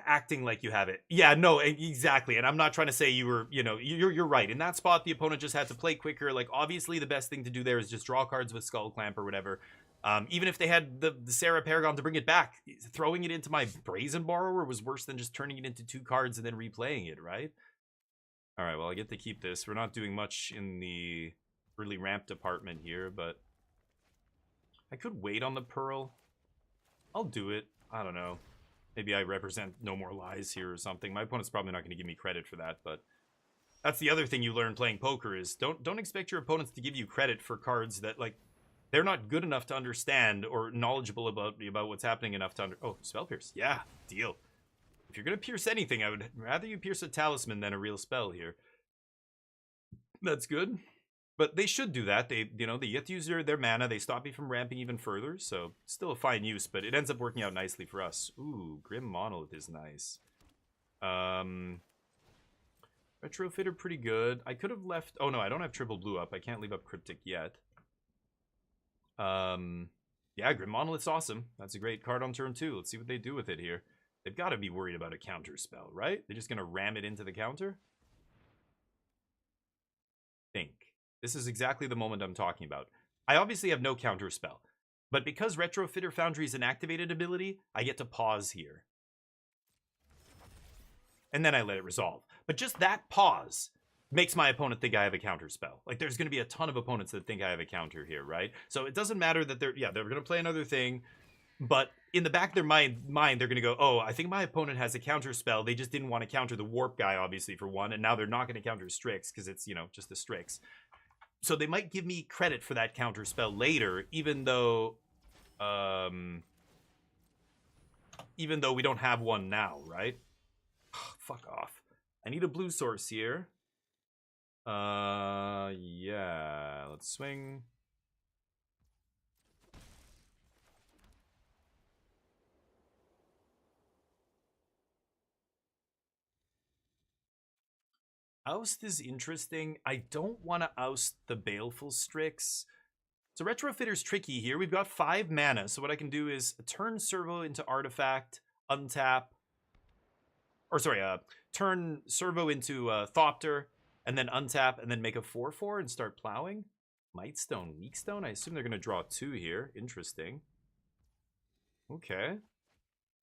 Acting like you have it. Yeah, no, exactly. And I'm not trying to say you were, you know, you're right. In that spot, the opponent just had to play quicker. Like, obviously, the best thing to do there is just draw cards with Skull Clamp or whatever. Even if they had the Sarah Paragon to bring it back, throwing it into my Brazen Borrower was worse than just turning it into 2 cards and then replaying it, right? All right, well, I get to keep this. We're not doing much in the early ramp department here, but I could wait on the Pearl. I'll do it. I don't know. Maybe I represent No More Lies here or something. My opponent's probably not going to give me credit for that, but that's the other thing you learn playing poker is don't expect your opponents to give you credit for cards that, like, they're not good enough to understand or knowledgeable about what's happening enough to Oh, Spell Pierce. Yeah, deal. If you're going to pierce anything, I would rather you pierce a talisman than a real spell here. That's good. But they should do that. They get to use their mana. They stop me from ramping even further. So still a fine use, but it ends up working out nicely for us. Ooh, Grim Monolith is nice. Retrofitter pretty good. I could have left... Oh, no, I don't have triple blue up. I can't leave up Cryptic yet. Yeah, Grim Monolith's awesome. That's a great card on turn 2. Let's see what they do with it here. They've got to be worried about a counter spell, right? They're just going to ram it into the counter? Think. This is exactly the moment I'm talking about. I obviously have no counter spell, but because Retrofitter Foundry is an activated ability, I get to pause here. And then I let it resolve. But just that pause makes my opponent think I have a counter spell. Like, there's going to be a ton of opponents that think I have a counter here, right? So it doesn't matter that they're going to play another thing, but in the back of their mind, they're going to go, oh, I think my opponent has a counter spell. They just didn't want to counter the Warp guy, obviously, for one, and now they're not going to counter Strix because it's, just the Strix. So they might give me credit for that counter spell later, even though we don't have one now, right? Fuck off. I need a blue source here. Yeah, let's swing. Oust is interesting. I don't want to oust the Baleful Strix. So Retrofitter's tricky here. We've got 5 mana, so what I can do is turn Servo into Artifact, untap. Or sorry, turn Servo into Thopter, and then untap, and then make a 4/4 and start plowing. Mightstone, Weakstone? I assume they're going to draw 2 here. Interesting. Okay.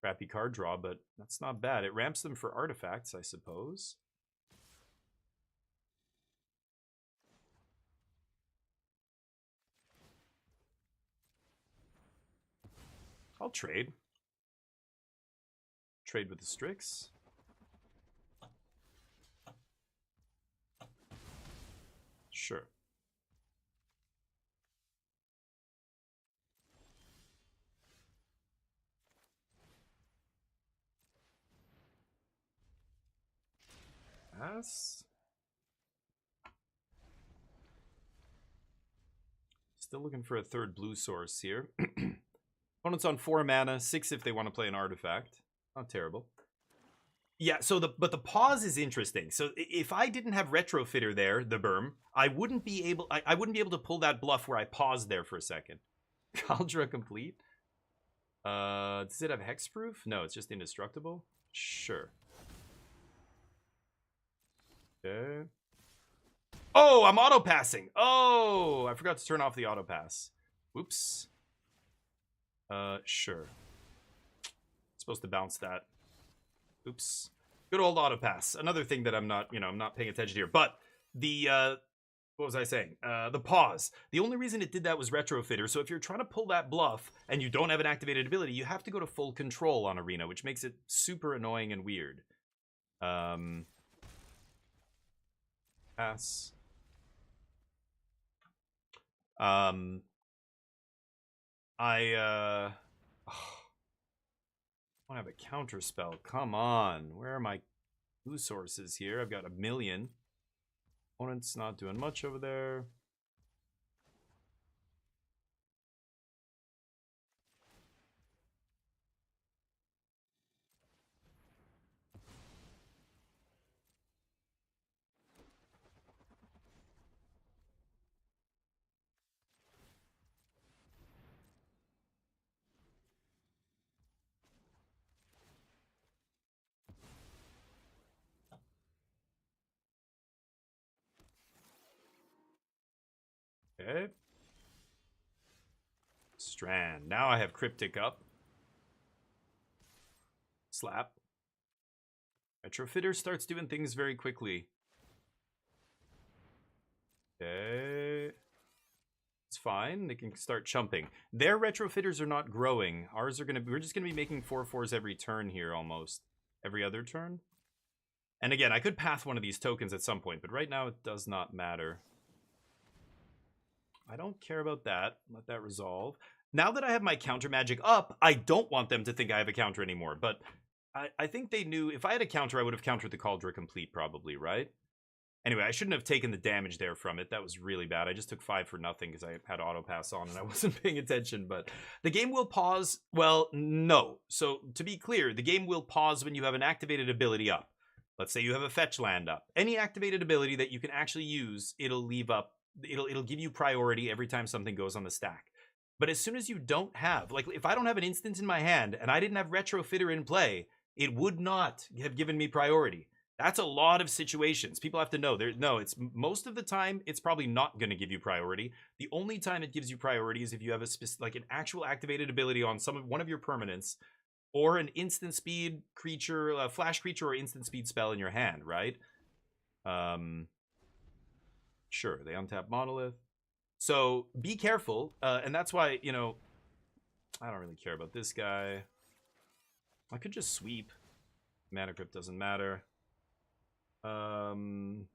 Crappy card draw, but that's not bad. It ramps them for artifacts, I suppose. I'll trade. Trade with the Strix. Sure. Pass. Still looking for a third blue source here. Opponent's on 4 mana, 6 if they want to play an artifact. Not terrible. Yeah, but the pause is interesting. So if I didn't have Retrofitter there, the berm, I wouldn't be able to pull that bluff where I paused there for a second. Kaldra complete. Does it have hexproof? No, it's just indestructible. Sure. Okay. Oh, I'm auto passing. Oh, I forgot to turn off the auto pass. Whoops. Sure. Supposed to bounce that. Oops. Good old auto pass. Another thing that I'm not paying attention here. But the what was I saying? The pause. The only reason it did that was Retrofitter. So if you're trying to pull that bluff and you don't have an activated ability, you have to go to full control on Arena, which makes it super annoying and weird. Pass. I don't have a counter spell. Come on. Where are my blue sources here? I've got 1,000,000. Opponent's not doing much over there. Okay. Strand. Now I have Cryptic up. Slap. Retrofitter starts doing things very quickly. Okay. It's fine. They can start chumping. Their retrofitters are not growing. Ours are gonna. We're just gonna be making 4/4s every turn here, almost every other turn. And again, I could path one of these tokens at some point, but right now it does not matter. I don't care about that. Let that resolve. Now that I have my counter magic up, I don't want them to think I have a counter anymore. But I think they knew if I had a counter, I would have countered the Cauldron complete, probably, right? Anyway, I shouldn't have taken the damage there from it. That was really bad. I just took 5 for nothing because I had auto pass on and I wasn't paying attention. But the game will pause. Well, no. So to be clear, the game will pause when you have an activated ability up. Let's say you have a fetch land up. Any activated ability that you can actually use, it'll leave up. It'll give you priority every time something goes on the stack. But as soon as you don't have, like if I don't have an instance in my hand and I didn't have Retrofitter in play, it would not have given me priority. That's a lot of situations. People have to know. It's most of the time it's probably not going to give you priority. The only time it gives you priority is if you have like an actual activated ability on one of your permanents, or an instant speed creature, a flash creature, or instant speed spell in your hand, right? Sure, they untap Monolith. So be careful, and that's why, you know, I don't really care about this guy. I could just sweep. Mana Crypt doesn't matter. I'm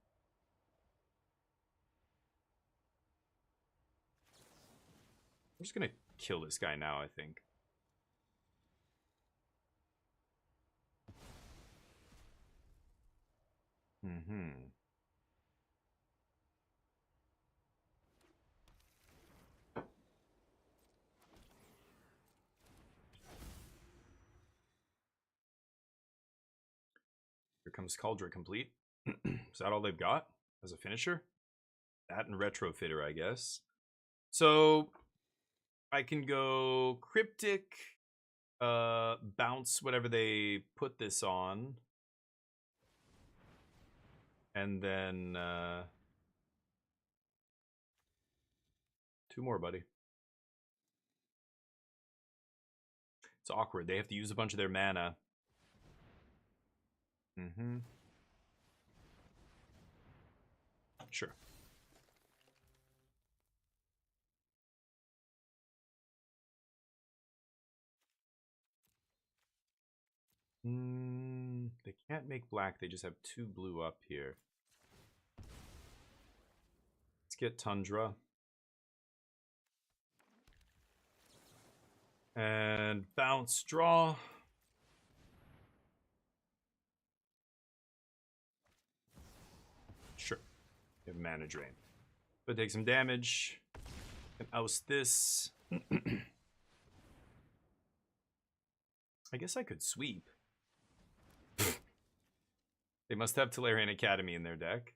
just gonna kill this guy now, I think. Here comes Cauldron complete. Is that all they've got as a finisher? That and Retrofitter, I guess. So I can go Cryptic, bounce whatever they put this on. And then 2 more, buddy. It's awkward. They have to use a bunch of their mana. Sure. They can't make black. They just have 2 blue up here. Let's get Tundra. And bounce, draw. Sure. You have mana drain. But take some damage. And oust this. I guess I could sweep. They must have Tolarian Academy in their deck.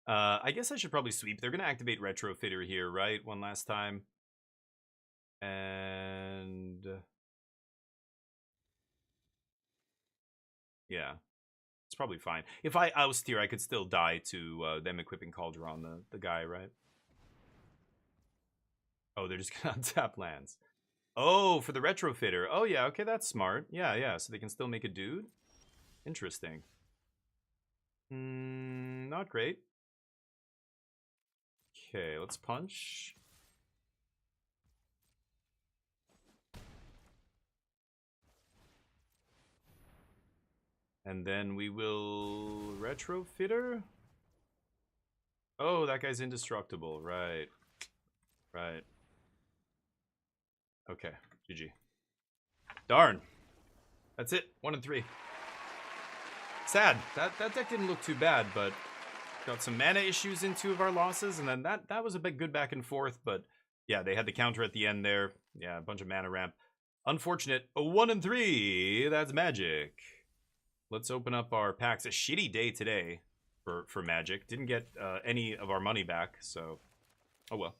I guess I should probably sweep. They're going to activate Retrofitter here, right? One last time. And yeah, it's probably fine. If I oust here, I could still die to them equipping Cauldron on the guy, right? Oh, they're just gonna untap lands. Oh, for the Retrofitter. Oh yeah, okay, that's smart. Yeah, so they can still make a dude. Interesting. Not great. Okay, let's punch. And then we will Retrofitter. Oh, that guy's indestructible. Right. Okay, GG. Darn. That's it. 1 and 3. Sad. That deck didn't look too bad, but got some mana issues in 2 of our losses, and then that was a bit good back and forth, but yeah, they had the counter at the end there. Yeah, a bunch of mana ramp. Unfortunate. 1 and 3. That's Magic. Let's open up our packs. A shitty day today for Magic. Didn't get any of our money back, so oh well.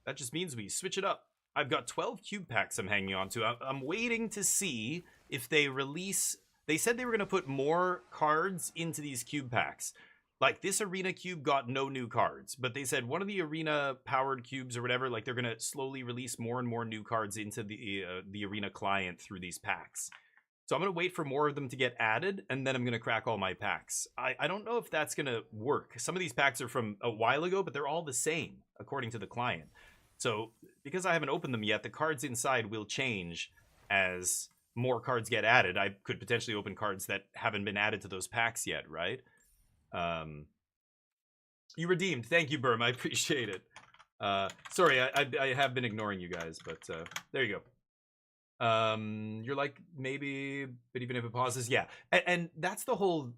That just means we switch it up. I've got 12 cube packs I'm hanging on to. I'm waiting to see if they release... They said they were going to put more cards into these cube packs. Like, this arena cube got no new cards, but they said one of the arena powered cubes or whatever, like, they're going to slowly release more and more new cards into the arena client through these packs. So I'm going to wait for more of them to get added, and then I'm going to crack all my packs. I don't know if that's going to work. Some of these packs are from a while ago, but they're all the same, according to the client. So, because I haven't opened them yet, the cards inside will change as more cards get added. I could potentially open cards that haven't been added to those packs yet, right? You redeemed. Thank you, Burm. I appreciate it. Sorry, I have been ignoring you guys, but there you go. You're like, maybe, but even if it pauses, yeah. And that's the whole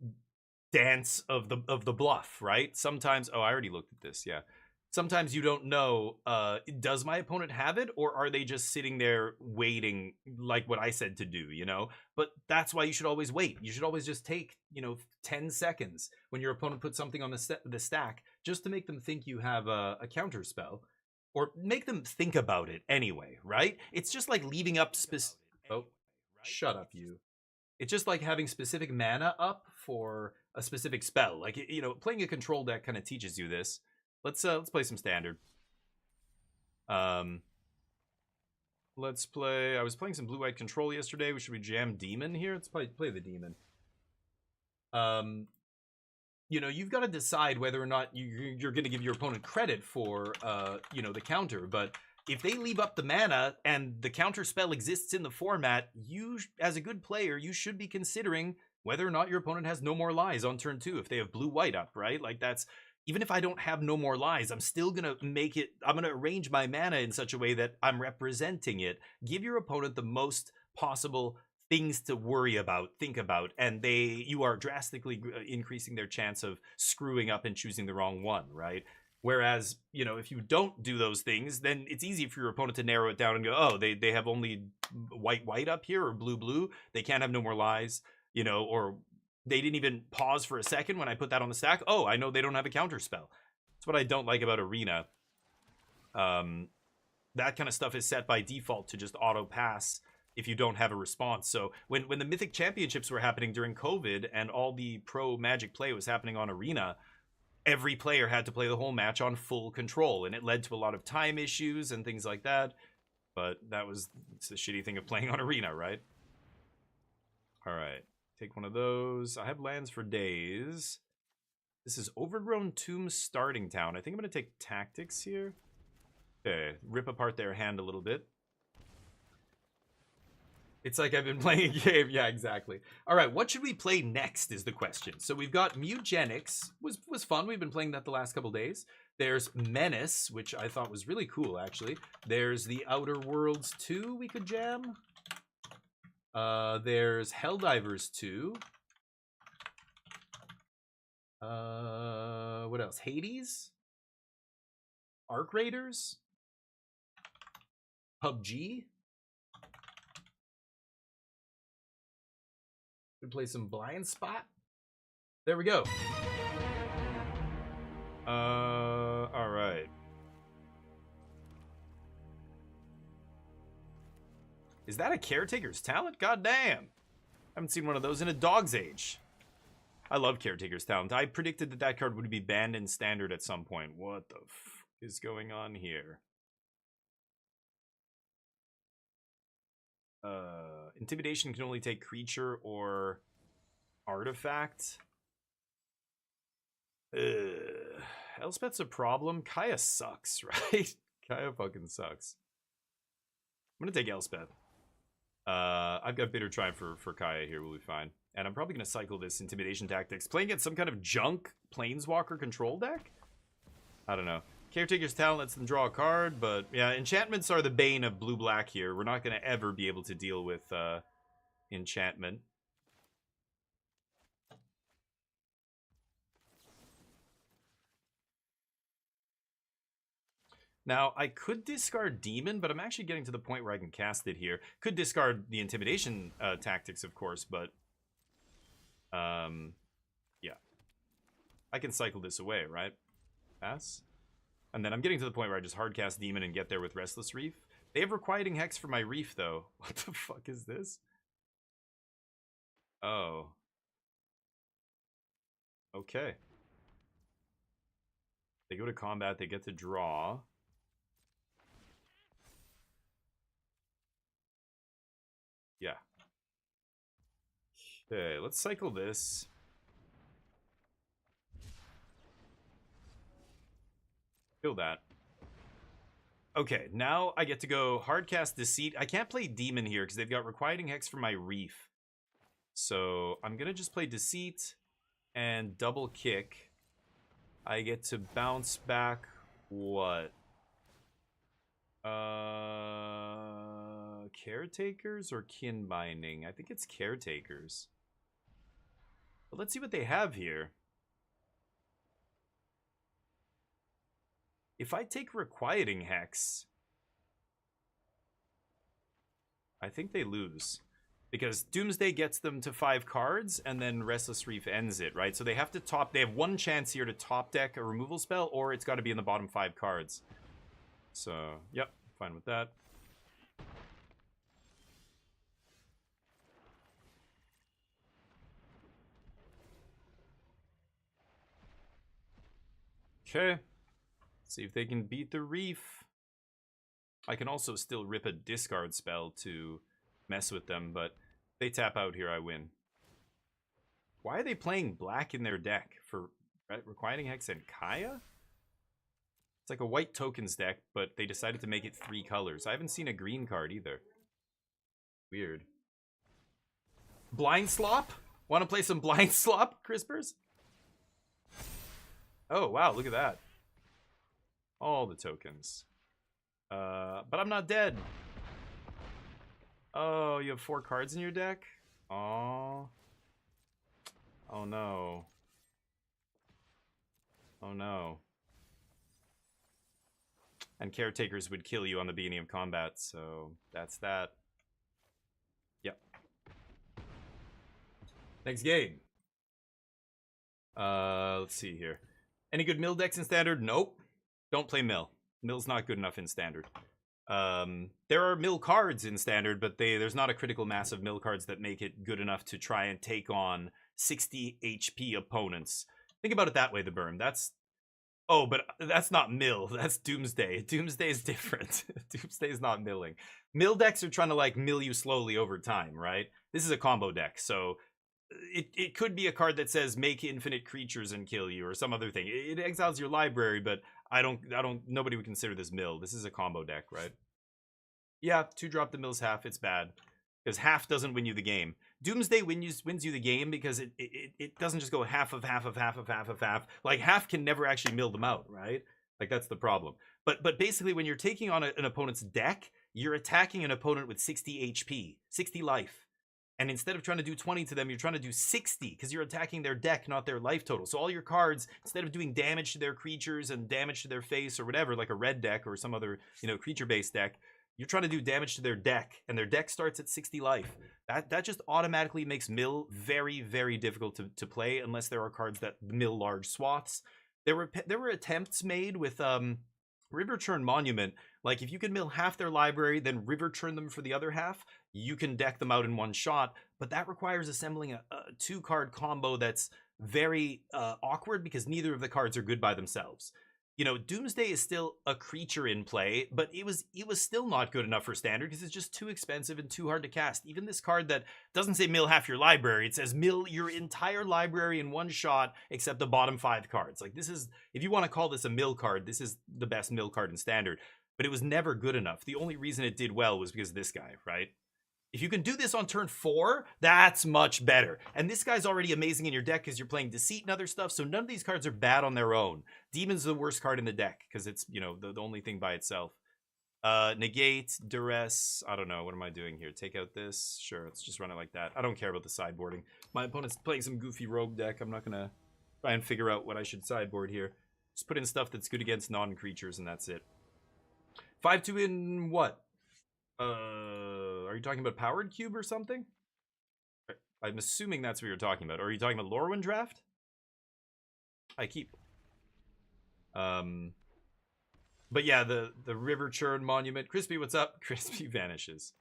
dance of the bluff, right? Sometimes, oh, I already looked at this, yeah. Sometimes you don't know, does my opponent have it, or are they just sitting there waiting like what I said to do, you know? But that's why you should always wait. You should always just take, 10 seconds when your opponent puts something on the stack, just to make them think you have a counter spell, or make them think about it anyway, right? It's just like leaving up oh, shut up, you. It's just like having specific mana up for a specific spell. Like, playing a control deck kind of teaches you this. Let's play some standard. Let's play... I was playing some blue-white control yesterday. Should we jam demon here? Let's play the demon. You've got to decide whether or not you're going to give your opponent credit for, the counter. But if they leave up the mana and the counter spell exists in the format, you, as a good player, you should be considering whether or not your opponent has no more lies on turn 2 if they have blue-white up, right? Like, that's... Even if I don't have no more lies, I'm still going to make it... I'm going to arrange my mana in such a way that I'm representing it. Give your opponent the most possible things to worry about, think about, and you are drastically increasing their chance of screwing up and choosing the wrong one, right? Whereas, if you don't do those things, then it's easy for your opponent to narrow it down and go, oh, they have only white up here, or blue. They can't have no more lies, or... They didn't even pause for a second when I put that on the stack. Oh, I know they don't have a counter spell. That's what I don't like about Arena. That kind of stuff is set by default to just auto pass if you don't have a response. So when the Mythic Championships were happening during COVID and all the pro Magic play was happening on Arena, every player had to play the whole match on full control, and it led to a lot of time issues and things like that. But it's the shitty thing of playing on Arena, right? All right. Take one of those. I have lands for days. This is Overgrown Tomb Starting Town. I think I'm going to take Tactics here. Okay, rip apart their hand a little bit. It's like I've been playing a game. Yeah, exactly. All right, what should we play next is the question. So we've got Mewgenics. Was fun. We've been playing that the last couple days. There's Menace, which I thought was really cool, actually. There's the Outer Worlds 2 we could jam. There's Helldivers 2. What else? Hades? Arc Raiders? PUBG? Could play some Blind Spot. There we go. All right. Is that a Caretaker's Talent? God damn. I haven't seen one of those in a dog's age. I love Caretaker's Talent. I predicted that card would be banned in Standard at some point. What the f is going on here? Intimidation can only take creature or artifact. Elspeth's a problem. Kaya sucks, right? Kaya fucking sucks. I'm gonna take Elspeth. I've got Bitter Triumph for Kaya here, we'll be fine. And I'm probably going to cycle this Intimidation Tactics. Playing against some kind of junk Planeswalker control deck? I don't know. Caretaker's Talent lets them draw a card, but yeah, enchantments are the bane of blue-black here. We're not going to ever be able to deal with enchantment. Now, I could discard Demon, but I'm actually getting to the point where I can cast it here. Could discard the Intimidation tactics, of course, but... yeah. I can cycle this away, right? Pass. And then I'm getting to the point where I just hardcast Demon and get there with Restless Reef. They have Requiting Hex for my Reef, though. What the fuck is this? Oh. Okay. They go to combat, they get to draw. Yeah. Okay, let's cycle this. Kill that. Okay, now I get to go hardcast Deceit. I can't play Demon here because they've got Requiting Hex for my Reef. So I'm going to just play Deceit and double kick. I get to bounce back what? Caretakers or Kin Binding? I think it's Caretakers. But let's see what they have here. If I take Requiting Hex, I think they lose. Because Doomsday gets them to 5 cards, and then Restless Reef ends it, right? So they have to top... They have one chance here to top deck a removal spell, or it's got to be in the bottom 5 cards. So, yep, fine with that. Okay. See if they can beat the Reef. I can also still rip a discard spell to mess with them, but if they tap out here, I win. Why are they playing black in their deck? For Requiting Hex and Kaya? It's like a white tokens deck, but they decided to make it 3 colors. I haven't seen a green card either. Weird. Blind Slop? Want to play some Blind Slop, Crispers? Oh, wow, look at that. All the tokens. But I'm not dead. Oh, you have 4 cards in your deck? Oh. Oh, no. Oh, no. And Caretakers would kill you on the beginning of combat, so that's that. Yep. Next game. Let's see here. Any good mill decks in Standard? Nope. Don't play mill. Mill's not good enough in Standard. There are mill cards in Standard, but there's not a critical mass of mill cards that make it good enough to try and take on 60 HP opponents. Think about it that way, the Berm. Oh, but that's not mill. That's Doomsday. Doomsday is different. Doomsday is not milling. Mill decks are trying to, like, mill you slowly over time, right? This is a combo deck, so it could be a card that says make infinite creatures and kill you or some other thing. It exiles your library, but nobody would consider this mill. This is a combo deck, right? Yeah, 2-drop the mill's half. It's bad. Because half doesn't win you the game. Doomsday wins you the game because it doesn't just go half of half of half of half of half. Like, half can never actually mill them out, right? Like, that's the problem. But basically, when you're taking on an opponent's deck, you're attacking an opponent with 60 HP, 60 life. And instead of trying to do 20 to them, you're trying to do 60 because you're attacking their deck, not their life total. So all your cards, instead of doing damage to their creatures and damage to their face or whatever, like a red deck or some other, creature-based deck, you're trying to do damage to their deck, and their deck starts at 60 life. That just automatically makes mill very, very difficult to play unless there are cards that mill large swaths. There were attempts made with River Churn Monument. Like, if you can mill half their library, then River Churn them for the other half, you can deck them out in one shot. But that requires assembling a 2-card combo that's very awkward because neither of the cards are good by themselves. Doomsday is still a creature in play, but it was still not good enough for Standard because it's just too expensive and too hard to cast. Even this card that doesn't say mill half your library, it says mill your entire library in one shot except the bottom 5 cards. Like, this is, if you want to call this a mill card, this is the best mill card in Standard. But it was never good enough. The only reason it did well was because of this guy, right? If you can do this on turn 4, that's much better. And this guy's already amazing in your deck because you're playing Deceit and other stuff, so none of these cards are bad on their own. Demon's the worst card in the deck because it's, the only thing by itself. Negate, duress. I don't know. What am I doing here? Take out this. Sure, let's just run it like that. I don't care about the sideboarding. My opponent's playing some goofy rogue deck. I'm not gonna try and figure out what I should sideboard here. Just put in stuff that's good against non-creatures, and that's it. 5-2 in what? Are you talking about Powered Cube or something? I'm assuming that's what you're talking about. Or are you talking about Lorwyn Draft? I keep. But yeah, the River Churn Monument. Crispy, what's up? Crispy vanishes.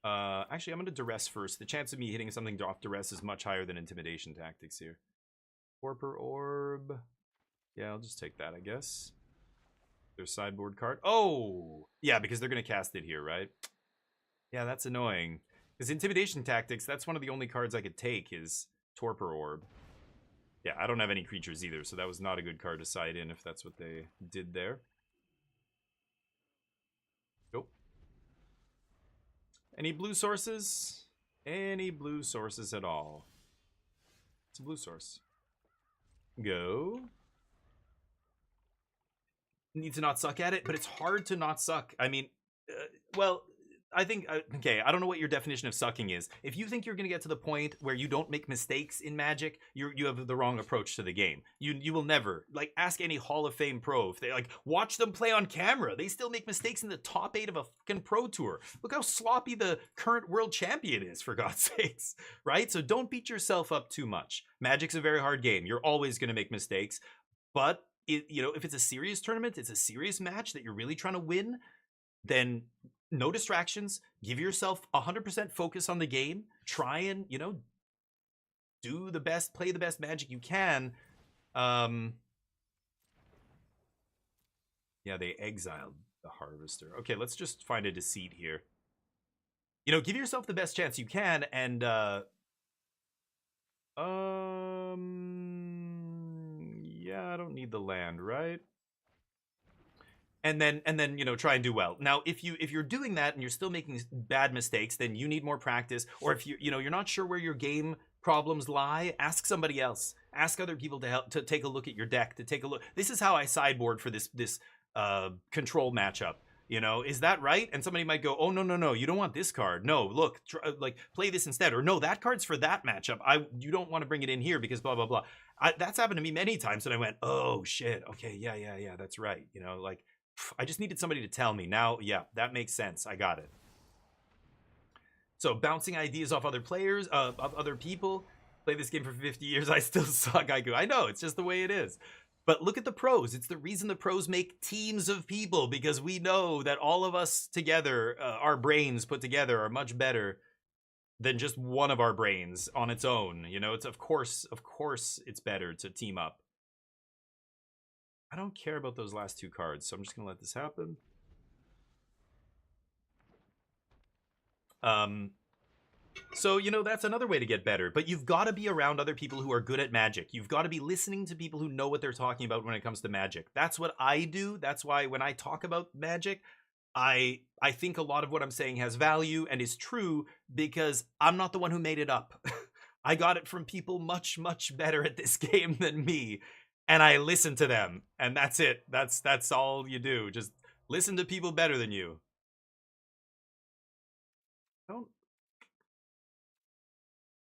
Actually, I'm gonna duress first. The chance of me hitting something off duress is much higher than intimidation tactics here. Torpor Orb. Yeah, I'll just take that, I guess. Their sideboard card. Oh! Yeah, because they're gonna cast it here, right? Yeah, that's annoying. Because intimidation tactics, that's one of the only cards I could take is Torpor Orb. Yeah, I don't have any creatures either, so that was not a good card to side in if that's what they did there. Nope. Any blue sources? Any blue sources at all? It's a blue source. Go. Need to not suck at it, but it's hard to not suck. I mean, well, I think, okay, I don't know what your definition of sucking is. If you think you're going to get to the point where you don't make mistakes in Magic, you have the wrong approach to the game. You will never, like, ask any Hall of Fame pro. If they, like, watch them play on camera. They still make mistakes in the top 8 of a fucking pro tour. Look how sloppy the current world champion is, for God's sakes, right? So don't beat yourself up too much. Magic's a very hard game. You're always going to make mistakes, but you know, if it's a serious tournament, it's a serious match that you're really trying to win, then no distractions, give yourself 100% focus on the game, try and, you know, do the best, play the best Magic you can. Yeah, they exiled the Harvester. Okay, let's just find a deceit here. You know, give yourself the best chance you can, and yeah, I don't need the land, right? And then you know, try and do well. Now, if you're doing that and you're still making bad mistakes, then you need more practice. Or if you know you're not sure where your game problems lie, ask somebody else. Ask other people to help, to take a look at your deck, to take a look. This is how I sideboard for this control matchup. You know, is that right? And somebody might go, oh no, you don't want this card. No, look, like play this instead. Or no, that card's for that matchup. You don't want to bring it in here because blah blah blah. That's happened to me many times, and I went, oh shit, okay, yeah, that's right. You know, like. I just needed somebody to tell me. Now, yeah, that makes sense. I got it. So, bouncing ideas off other players, of other people. Play this game for 50 years. I still suck, Aiku. I know, it's just the way it is. But look at the pros. It's the reason the pros make teams of people, because we know that all of us together, our brains put together, are much better than just one of our brains on its own. You know, it's of course, it's better to team up. I don't care about those last 2 cards, so I'm just going to let this happen. So, you know, that's another way to get better. But you've got to be around other people who are good at Magic. You've got to be listening to people who know what they're talking about when it comes to Magic. That's what I do. That's why when I talk about Magic, I think a lot of what I'm saying has value and is true, because I'm not the one who made it up. I got it from people much, much better at this game than me. And I listen to them, and that's it. That's all you do. Just listen to people better than you.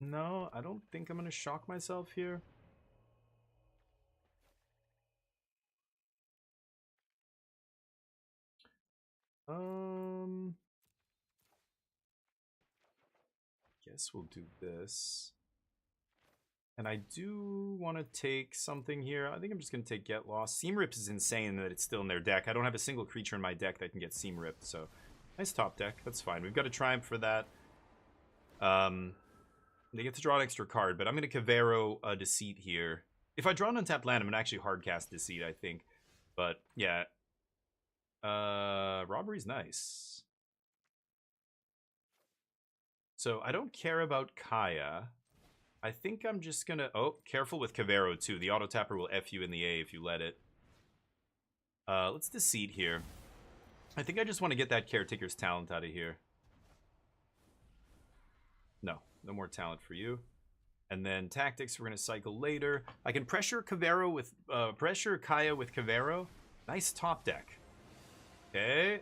No, I don't think I'm gonna shock myself here. Guess we'll do this. And I do want to take something here. I think I'm just going to take Get Lost. Seam Rip is insane that it's still in their deck. I don't have a single creature in my deck that can get Seam Ripped, so nice top deck. That's fine. We've got a Triumph for that. They get to draw an extra card, but I'm going to Cavero a Deceit here. If I draw an untapped land, I'm going to actually hardcast Deceit, I think. But, yeah. Robbery's nice. So, I don't care about Kaya. I think I'm just gonna... Oh, careful with Cavero, too. The auto-tapper will F you in the A if you let it. Let's Deceit here. I think I just want to get that Caretaker's Talent out of here. No more talent for you. And then Tactics, we're gonna cycle later. I can pressure Cavero with... pressure Kaya with Cavero. Nice top deck. Okay.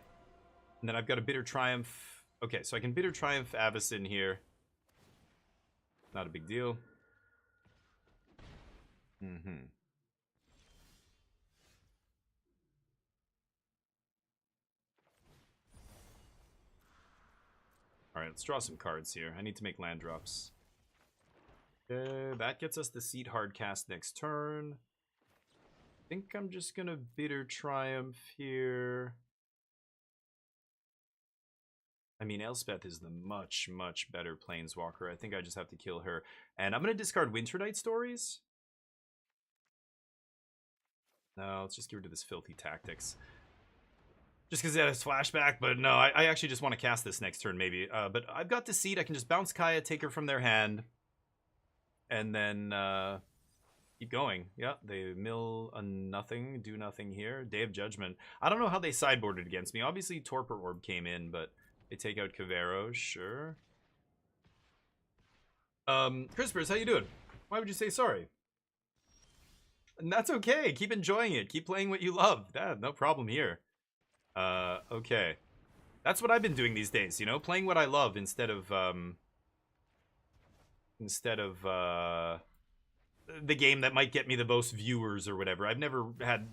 And then I've got a Bitter Triumph. Okay, so I can Bitter Triumph Avacyn here. Not a big deal. Mm-hmm. Alright, let's draw some cards here. I need to make land drops. That gets us the Seed Hardcast next turn. I think I'm just gonna Bitter Triumph here. I mean, Elspeth is the much, much better Planeswalker. I think I just have to kill her. And I'm gonna discard Winter Night Stories. No, let's just get rid of this Filthy Tactics. Just because it has flashback, but no, I actually just want to cast this next turn, maybe. But I've got Deceit. I can just bounce Kaya, take her from their hand, and then keep going. Yeah, they mill a nothing, do nothing here. Day of Judgment. I don't know how they sideboarded against me. Obviously, Torpor Orb came in, but they take out Cavero, sure. Crispers, how you doing? Why would you say sorry? And that's okay. Keep enjoying it. Keep playing what you love. No problem here. Okay. That's what I've been doing these days, you know? Playing what I love instead of the game that might get me the most viewers or whatever. I've never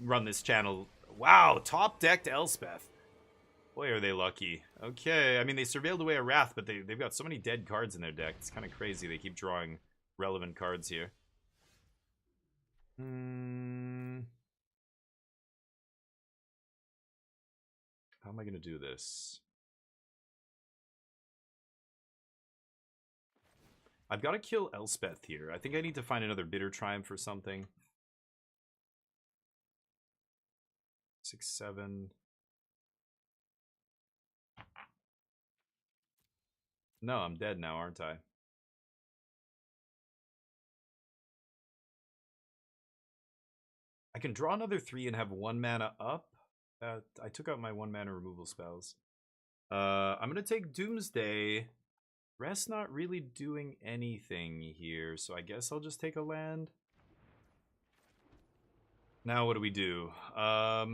run this channel. Wow, top-decked Elspeth. Boy, are they lucky. Okay, I mean, they surveilled away a Wrath, but they've got so many dead cards in their deck. It's kind of crazy. They keep drawing relevant cards here. How am I going to do this? I've got to kill Elspeth here. I think I need to find another Bitter Triumph or something. 6, 7. No, I'm dead now, aren't I? I can draw another 3 and have 1 mana up. I took out my 1 mana removal spells. I'm going to take Doomsday. Rest not really doing anything here, so I guess I'll just take a land. Now what do we do? I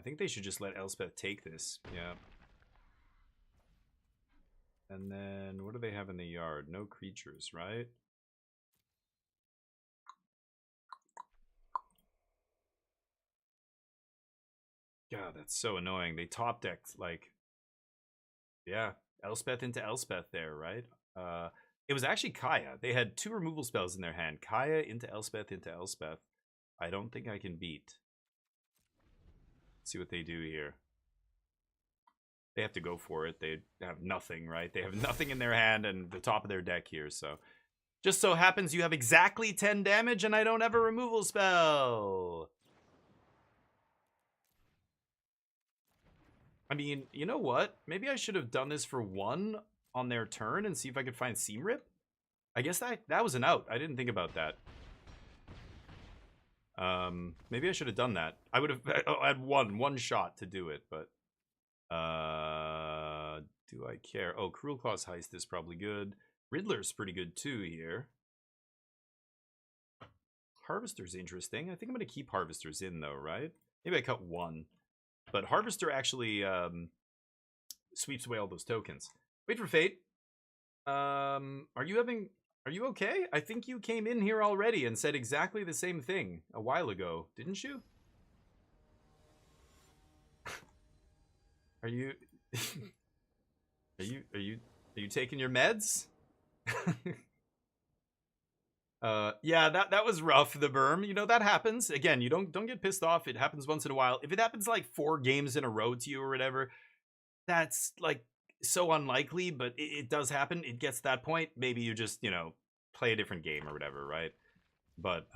think they should just let Elspeth take this. Yeah. And then what do they have in the yard? No creatures, right? God, that's so annoying. They top decked, like, yeah, Elspeth into Elspeth there, right? It was actually Kaya. They had 2 removal spells in their hand. Kaya into Elspeth into Elspeth. I don't think I can beat. Let's see what they do here. They have to go for it. They have nothing, right? They have nothing in their hand and the top of their deck here, so. Just so happens you have exactly 10 damage and I don't have a removal spell. I mean, you know what? Maybe I should have done this for 1 on their turn and see if I could find Seam Rip. I guess that was an out. I didn't think about that. Maybe I should have done that. I would have had one shot to do it, but do I care? Oh, Cruel Claw's Heist is probably good. Riddler's pretty good too here. Harvester's interesting. I think I'm going to keep Harvesters in though, right? Maybe I cut 1. But Harvester actually sweeps away all those tokens. Wait for Fate. Are you okay? I think you came in here already and said exactly the same thing a while ago, didn't you? Are you are you taking your meds? Yeah, that was rough, the berm. You know, that happens. Again, you don't get pissed off. It happens once in a while. If it happens like 4 games in a row to you or whatever, that's like so unlikely, but it does happen. It gets to that point. Maybe you just, you know, play a different game or whatever, right? But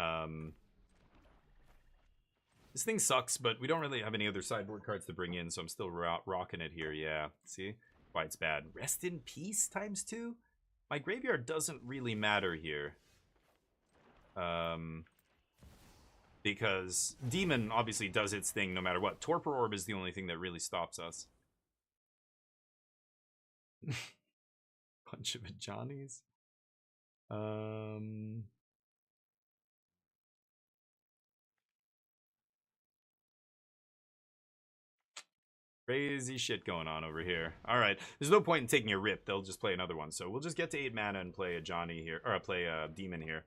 this thing sucks, but we don't really have any other sideboard cards to bring in, so I'm still rocking it here. Yeah, see why it's bad. Rest in peace ×2. My graveyard doesn't really matter here. Because Demon obviously does its thing no matter what. Torpor Orb is the only thing that really stops us. Bunch of Johnnies. Crazy shit going on over here. All right, there's no point in taking a rip. They'll just play another one. So we'll just get to 8 mana and play a Johnny here, or play a Demon here.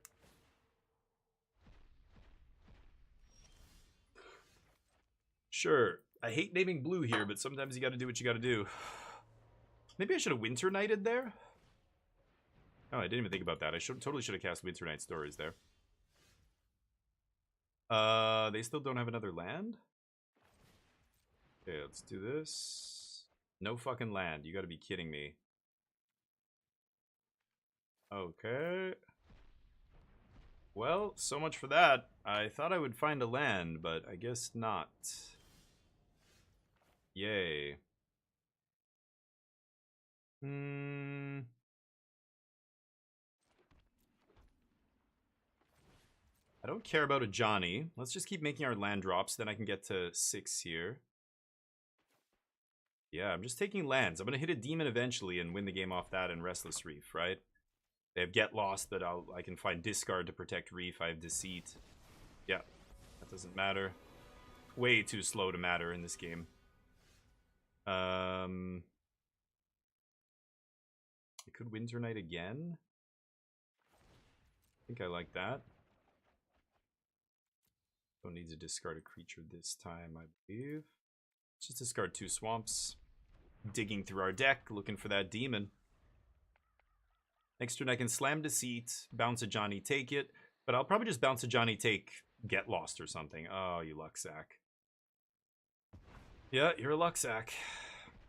Sure, I hate naming blue here, but sometimes you got to do what you got to do. Maybe I should have Winter Knighted there. Oh, I didn't even think about that. I totally should have cast Winter Night Stories there. They still don't have another land? Okay, let's do this. No fucking land. You gotta be kidding me. Okay. Well, so much for that. I thought I would find a land, but I guess not. Yay. I don't care about a Johnny. Let's just keep making our land drops, then I can get to 6 here. Yeah, I'm just taking lands. I'm going to hit a demon eventually and win the game off that and Restless Reef, right? They have Get Lost, but I can find Discard to protect Reef. I have Deceit. Yeah, that doesn't matter. Way too slow to matter in this game. I could Winter Knight again. I think I like that. Don't need to discard a creature this time, I believe. Just discard 2 swamps. Digging through our deck, looking for that demon. Next turn I can Slam Deceit, bounce a Johnny, take it. But I'll probably just bounce a Johnny, take Get Lost or something. Oh, you luck sack. Yeah, you're a luck sack.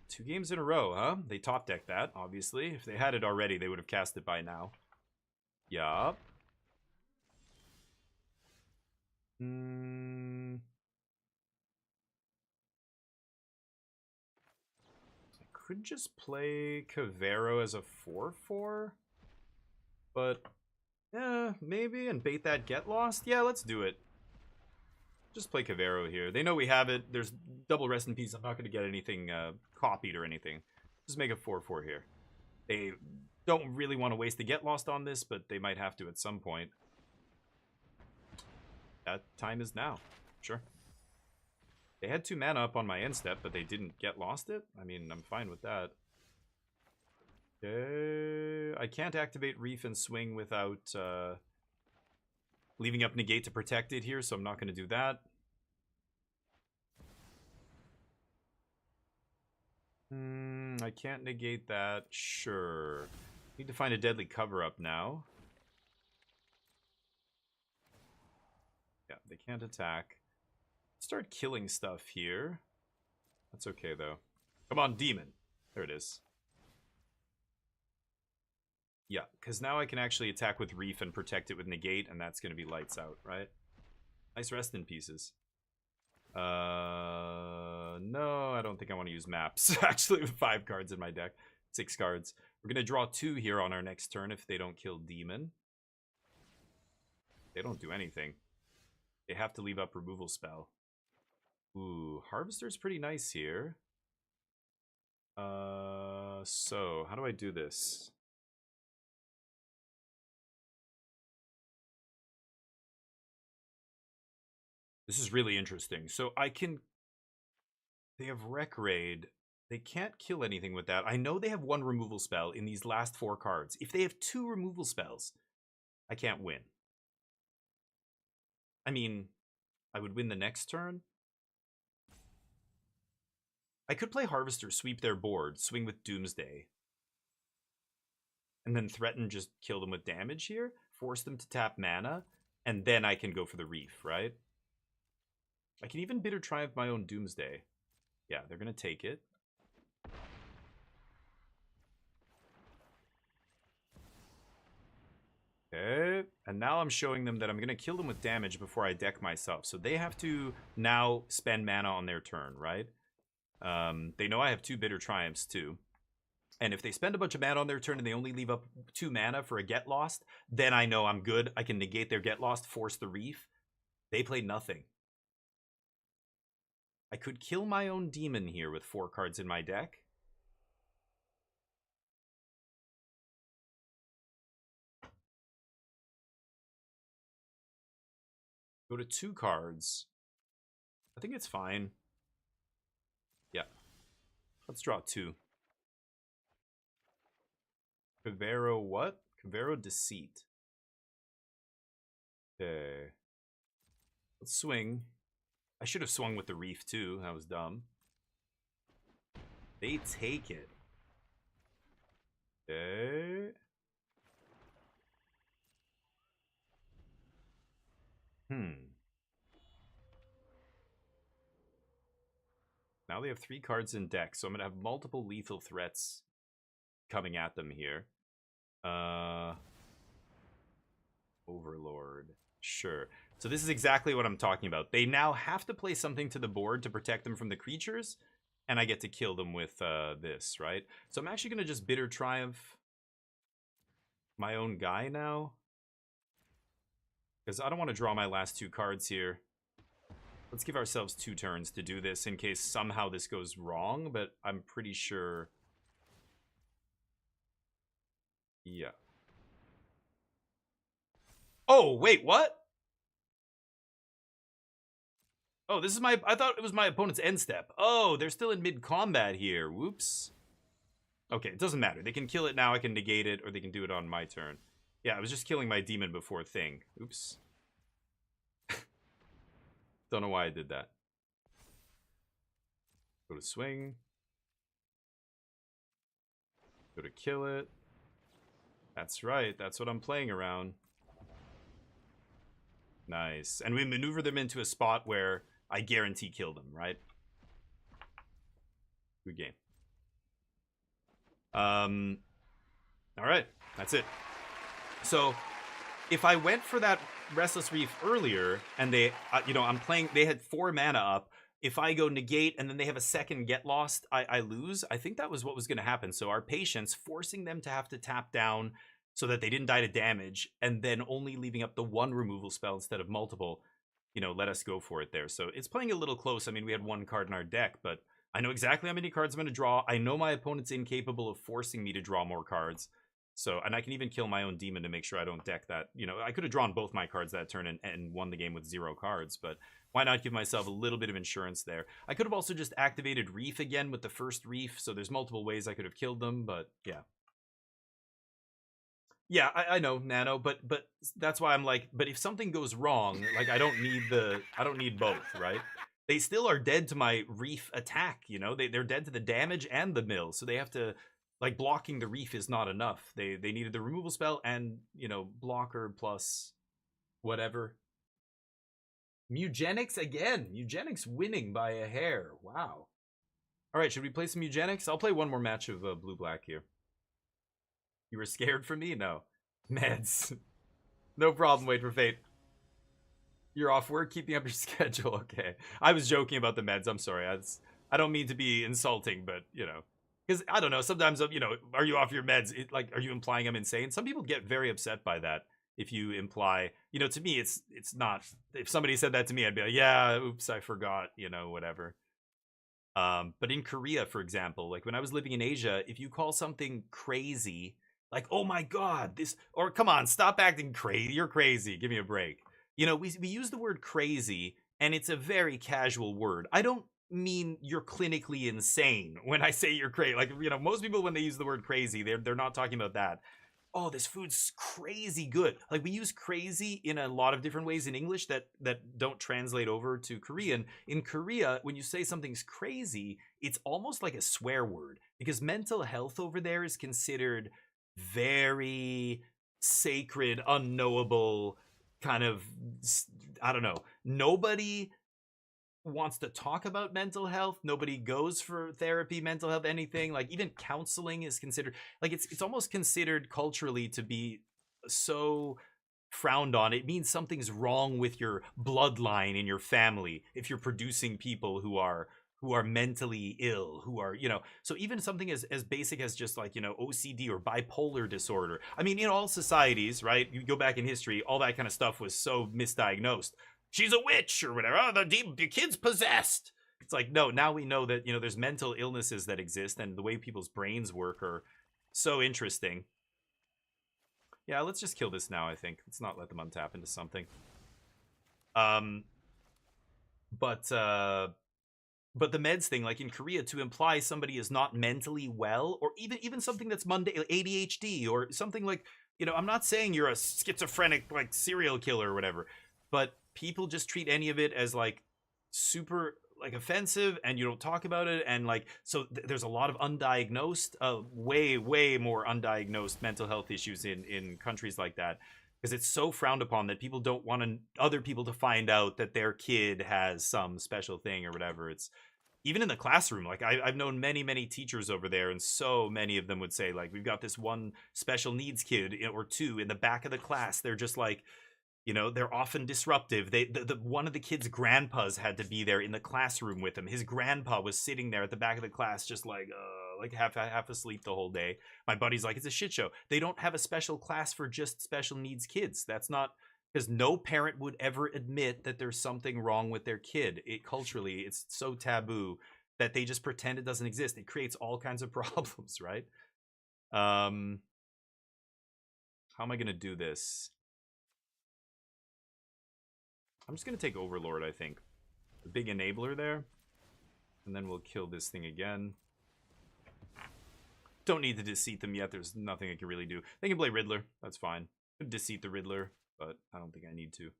2 games in a row, huh? They top decked that, obviously. If they had it already, they would have cast it by now. Yup. I could just play Cavero as a 4/4. But, yeah, maybe, and bait that Get Lost? Yeah, let's do it. Just play Cavero here. They know we have it. There's double Rest in Peace. I'm not going to get anything copied or anything. Just make a 4/4 here. They don't really want to waste the Get Lost on this, but they might have to at some point. That time is now. Sure. They had 2 mana up on my end step, but they didn't Get Lost it? I mean, I'm fine with that. Okay. I can't activate Reef and Swing without leaving up Negate to protect it here, so I'm not going to do that. I can't negate that. Sure. Need to find a deadly cover-up now. Yeah, they can't attack. Start killing stuff here. That's okay, though. Come on, demon. There it is. Yeah, because now I can actually attack with Reef and protect it with Negate, and that's going to be lights out, right? Nice Rest in Pieces. No, I don't think I want to use maps, actually, with 5 cards in my deck. 6 cards. We're going to draw 2 here on our next turn if they don't kill Demon. They don't do anything. They have to leave up Removal Spell. Ooh, Harvester's pretty nice here. So, how do I do this? This is really interesting. So I can... They have Wreck Raid. They can't kill anything with that. I know they have 1 removal spell in these last 4 cards. If they have 2 removal spells, I can't win. I mean, I would win the next turn. I could play Harvester, sweep their board, swing with Doomsday. And then threaten just kill them with damage here. Force them to tap mana. And then I can go for the Reef, right? I can even Bitter Triumph my own Doomsday. Yeah, they're going to take it. Okay, and now I'm showing them that I'm going to kill them with damage before I deck myself. So they have to now spend mana on their turn, right? They know I have 2 Bitter Triumphs too. And if they spend a bunch of mana on their turn and they only leave up 2 mana for a Get Lost, then I know I'm good. I can negate their Get Lost, force the Reef. They play nothing. I could kill my own Demon here with 4 cards in my deck. Go to 2 cards. I think it's fine. Yeah. Let's draw 2. Cavero what? Cavero Deceit. Okay. Let's swing. I should have swung with the Reef too. That was dumb. They take it. Okay. Now they have 3 cards in deck, so I'm going to have multiple lethal threats coming at them here. Overlord. Sure. So this is exactly what I'm talking about. They now have to play something to the board to protect them from the creatures, and I get to kill them with this, right? So I'm actually going to just Bitter Triumph my own guy now, because I don't want to draw my last 2 cards here. Let's give ourselves 2 turns to do this in case somehow this goes wrong, but I'm pretty sure... Yeah. Oh, wait, what? Oh, this is my... I thought it was my opponent's end step. Oh, they're still in mid-combat here. Whoops. Okay, it doesn't matter. They can kill it now, I can negate it, or they can do it on my turn. Yeah, I was just killing my demon before thing. Oops. Don't know why I did that. Go to swing. Go to kill it. That's right. That's what I'm playing around. Nice. And we maneuver them into a spot where I guarantee kill them, right? Good game. All right. That's it. So if I went for that Restless Reef earlier, and they, you know, I'm playing, they had 4 mana up. If I go negate and then they have a second get lost, I lose. I think that was what was going to happen. So our patience, forcing them to have to tap down so that they didn't die to damage, and then only leaving up the 1 removal spell instead of multiple, you know, let us go for it there. So it's playing a little close. I mean, we had 1 card in our deck, but I know exactly how many cards I'm going to draw. I know my opponent's incapable of forcing me to draw more cards. So, and I can even kill my own demon to make sure I don't deck that. You know, I could have drawn both my cards that turn and won the game with 0 cards, but why not give myself a little bit of insurance there? I could have also just activated Reef again with the first Reef, so there's multiple ways I could have killed them, but yeah. Yeah, I know, Nano, but that's why I'm like, but if something goes wrong, like I don't need both, right? They still are dead to my Reef attack, you know? They're dead to the damage and the mill, so they have to... Like, blocking the Reef is not enough. They needed the removal spell and, you know, blocker plus whatever. Mewgenics again. Mewgenics winning by a hair. Wow. All right, should we play some Mewgenics? I'll play one more match of blue-black here. You were scared for me? No. Meds. No problem, wait for fate. You're off work, keeping up your schedule. Okay. I was joking about the meds. I'm sorry. I don't mean to be insulting, but, you know. Because, I don't know, sometimes, you know, are you off your meds? Like, are you implying I'm insane? Some people get very upset by that if you imply, you know, to me, it's not, if somebody said that to me, I'd be like, yeah, oops, I forgot, you know, whatever. But in Korea, for example, like when I was living in Asia, if you call something crazy, like, oh my God, this, or come on, stop acting crazy, you're crazy, give me a break. You know, we use the word crazy, and it's a very casual word. I don't mean you're clinically insane when I say you're crazy. Like, you know, most people when they use the word crazy, they're not talking about that. Oh, this food's crazy good. Like, we use crazy in a lot of different ways in English that don't translate over to Korean. In Korea, when you say something's crazy, it's almost like a swear word, because mental health over there is considered very sacred, unknowable, kind of, I don't know. Nobody wants to talk about mental health. Nobody goes for therapy, mental health, anything. Like, even counseling is considered, like, it's almost considered culturally to be so frowned on. It means something's wrong with your bloodline in your family if you're producing people who are mentally ill, who are, you know. So even something as basic as just like, you know, OCD or bipolar disorder. I mean, in all societies, right? You go back in history, all that kind of stuff was so misdiagnosed. She's a witch or whatever. Oh, the kid's possessed. It's like, no, now we know that, you know, there's mental illnesses that exist, and the way people's brains work are so interesting. Yeah, let's just kill this now, I think. Let's not let them untap into something. But But the meds thing, like in Korea, to imply somebody is not mentally well, or even something that's mundane, like ADHD, or something like, you know, I'm not saying you're a schizophrenic, like, serial killer or whatever, but people just treat any of it as, like, super, like, offensive, and you don't talk about it, and, like, so there's a lot of undiagnosed, way more undiagnosed mental health issues in countries like that, because it's so frowned upon that people don't want other people to find out that their kid has some special thing or whatever. It's even in the classroom, like I've known many teachers over there, and so many of them would say, like, we've got this one special needs kid or two in the back of the class. They're just like, you know, they're often disruptive. The one of the kids' grandpas had to be there in the classroom with him. His grandpa was sitting there at the back of the class, just like half asleep the whole day. My buddy's like, it's a shit show. They don't have a special class for just special needs kids. That's not, because no parent would ever admit that there's something wrong with their kid. Culturally, it's so taboo that they just pretend it doesn't exist. It creates all kinds of problems, right? How am I gonna do this? I'm just gonna take Overlord, I think. The big enabler there. And then we'll kill this thing again. Don't need to deceit them yet. There's nothing I can really do. They can play Riddler. That's fine. Deceit the Riddler, but I don't think I need to.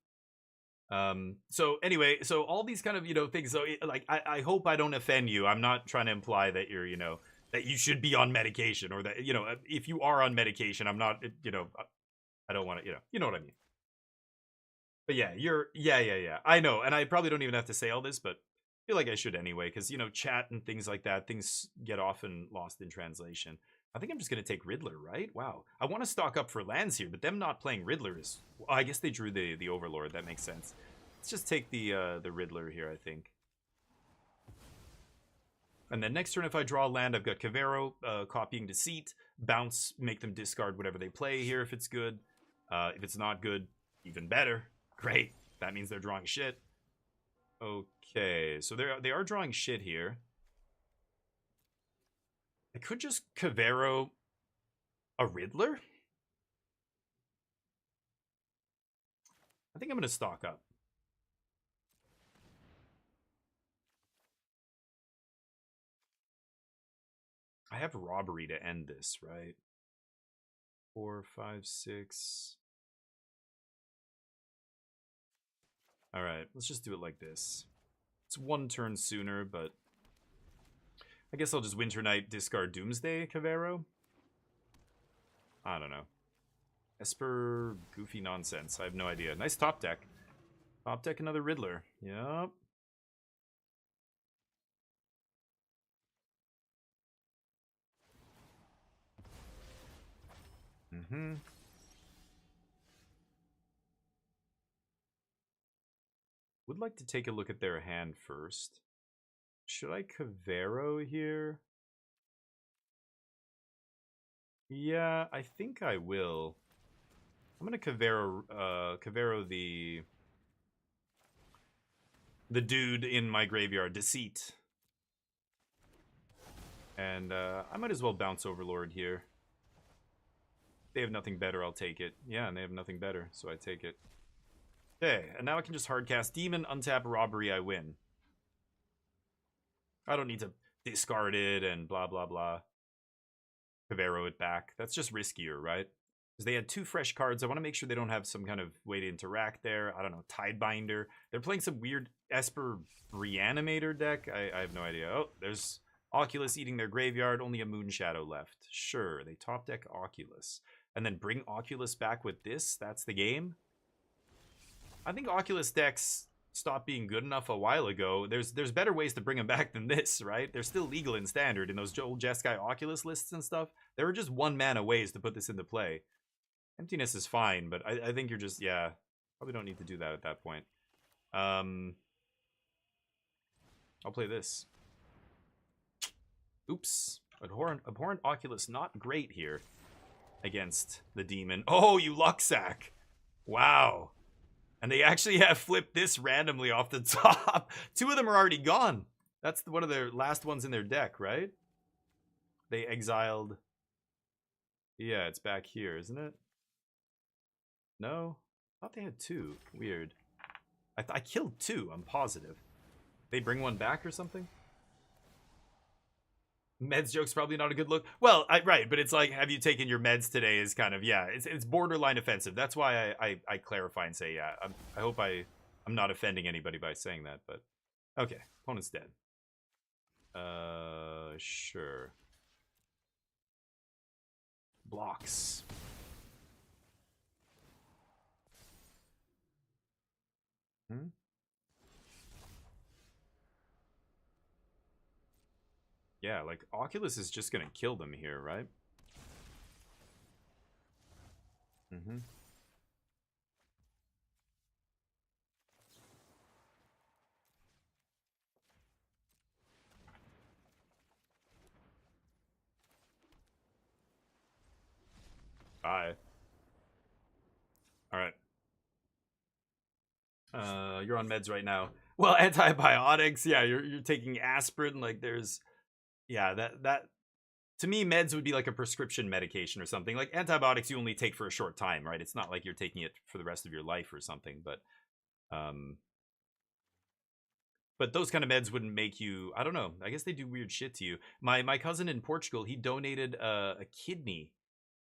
So anyway, so all these kind of, you know, things. So like, I hope I don't offend you. I'm not trying to imply that you're, you know, that you should be on medication, or that, you know, if you are on medication, I'm not, you know, I don't want to, you know what I mean. But yeah, yeah. I know, and I probably don't even have to say all this, but I feel like I should anyway, because, you know, chat and things like that, things get often lost in translation. I think I'm just going to take Riddler, right? Wow. I want to stock up for lands here, but them not playing Riddler is... Well, I guess they drew the Overlord. That makes sense. Let's just take the Riddler here, I think. And then next turn, if I draw a land, I've got Cavero, copying Deceit, bounce, make them discard whatever they play here if it's good. If it's not good, even better. Great. That means they're drawing shit. Okay, so they are drawing shit here. I could just Cavero a Riddler? I think I'm going to stock up. I have robbery to end this, right? 4, 5, 6. All right, let's just do it like this. It's one turn sooner, but I guess I'll just Winter Knight, discard Doomsday Cavero. I don't know. Esper, goofy nonsense. I have no idea. Nice top deck. Top deck another Riddler. Yep. Mm-hmm. Would like to take a look at their hand first. Should I Cavero here? Yeah, I think I will. I'm gonna Cavero the dude in my graveyard, Deceit. And I might as well bounce Overlord here. If they have nothing better, I'll take it. Yeah, and they have nothing better, so I take it. Okay, and now I can just hardcast Demon, untap Robbery, I win. I don't need to discard it and blah, blah, blah. Cavero it back. That's just riskier, right? Because they had 2 fresh cards. I want to make sure they don't have some kind of way to interact there. I don't know, Tidebinder. They're playing some weird Esper Reanimator deck. I have no idea. Oh, there's Oculus eating their graveyard. Only a Moonshadow left. Sure, they top deck Oculus. And then bring Oculus back with this? That's the game? I think Oculus decks stopped being good enough a while ago. There's better ways to bring them back than this, right? They're still legal in Standard in those old Jeskai Oculus lists and stuff. There were just 1-mana ways to put this into play. Emptiness is fine, but I think you're just, yeah, probably don't need to do that at that point. I'll play this. Oops. Abhorrent Oculus, not great here against the demon. Oh, you Lucksack. Wow. And they actually have flipped this randomly off the top. 2 of them are already gone. That's one of their last ones in their deck, right? They exiled... Yeah, it's back here, isn't it? No? I thought they had 2. Weird. I killed 2, I'm positive. They bring one back or something? Meds joke's probably not a good look. Well, right, but it's like, have you taken your meds today is kind of, yeah, it's borderline offensive. That's why I clarify and say, yeah, I hope I'm not offending anybody by saying that, but okay, opponent's dead. Sure. Blocks. Hmm? Yeah, like, Oculus is just gonna kill them here, right? Mm-hmm. Bye. Alright. You're on meds right now. Well, antibiotics, yeah, you're taking aspirin, like, there's... Yeah, that... To me, meds would be like a prescription medication or something. Like, antibiotics you only take for a short time, right? It's not like you're taking it for the rest of your life or something, but... But those kind of meds wouldn't make you... I don't know. I guess they do weird shit to you. My cousin in Portugal, he donated a kidney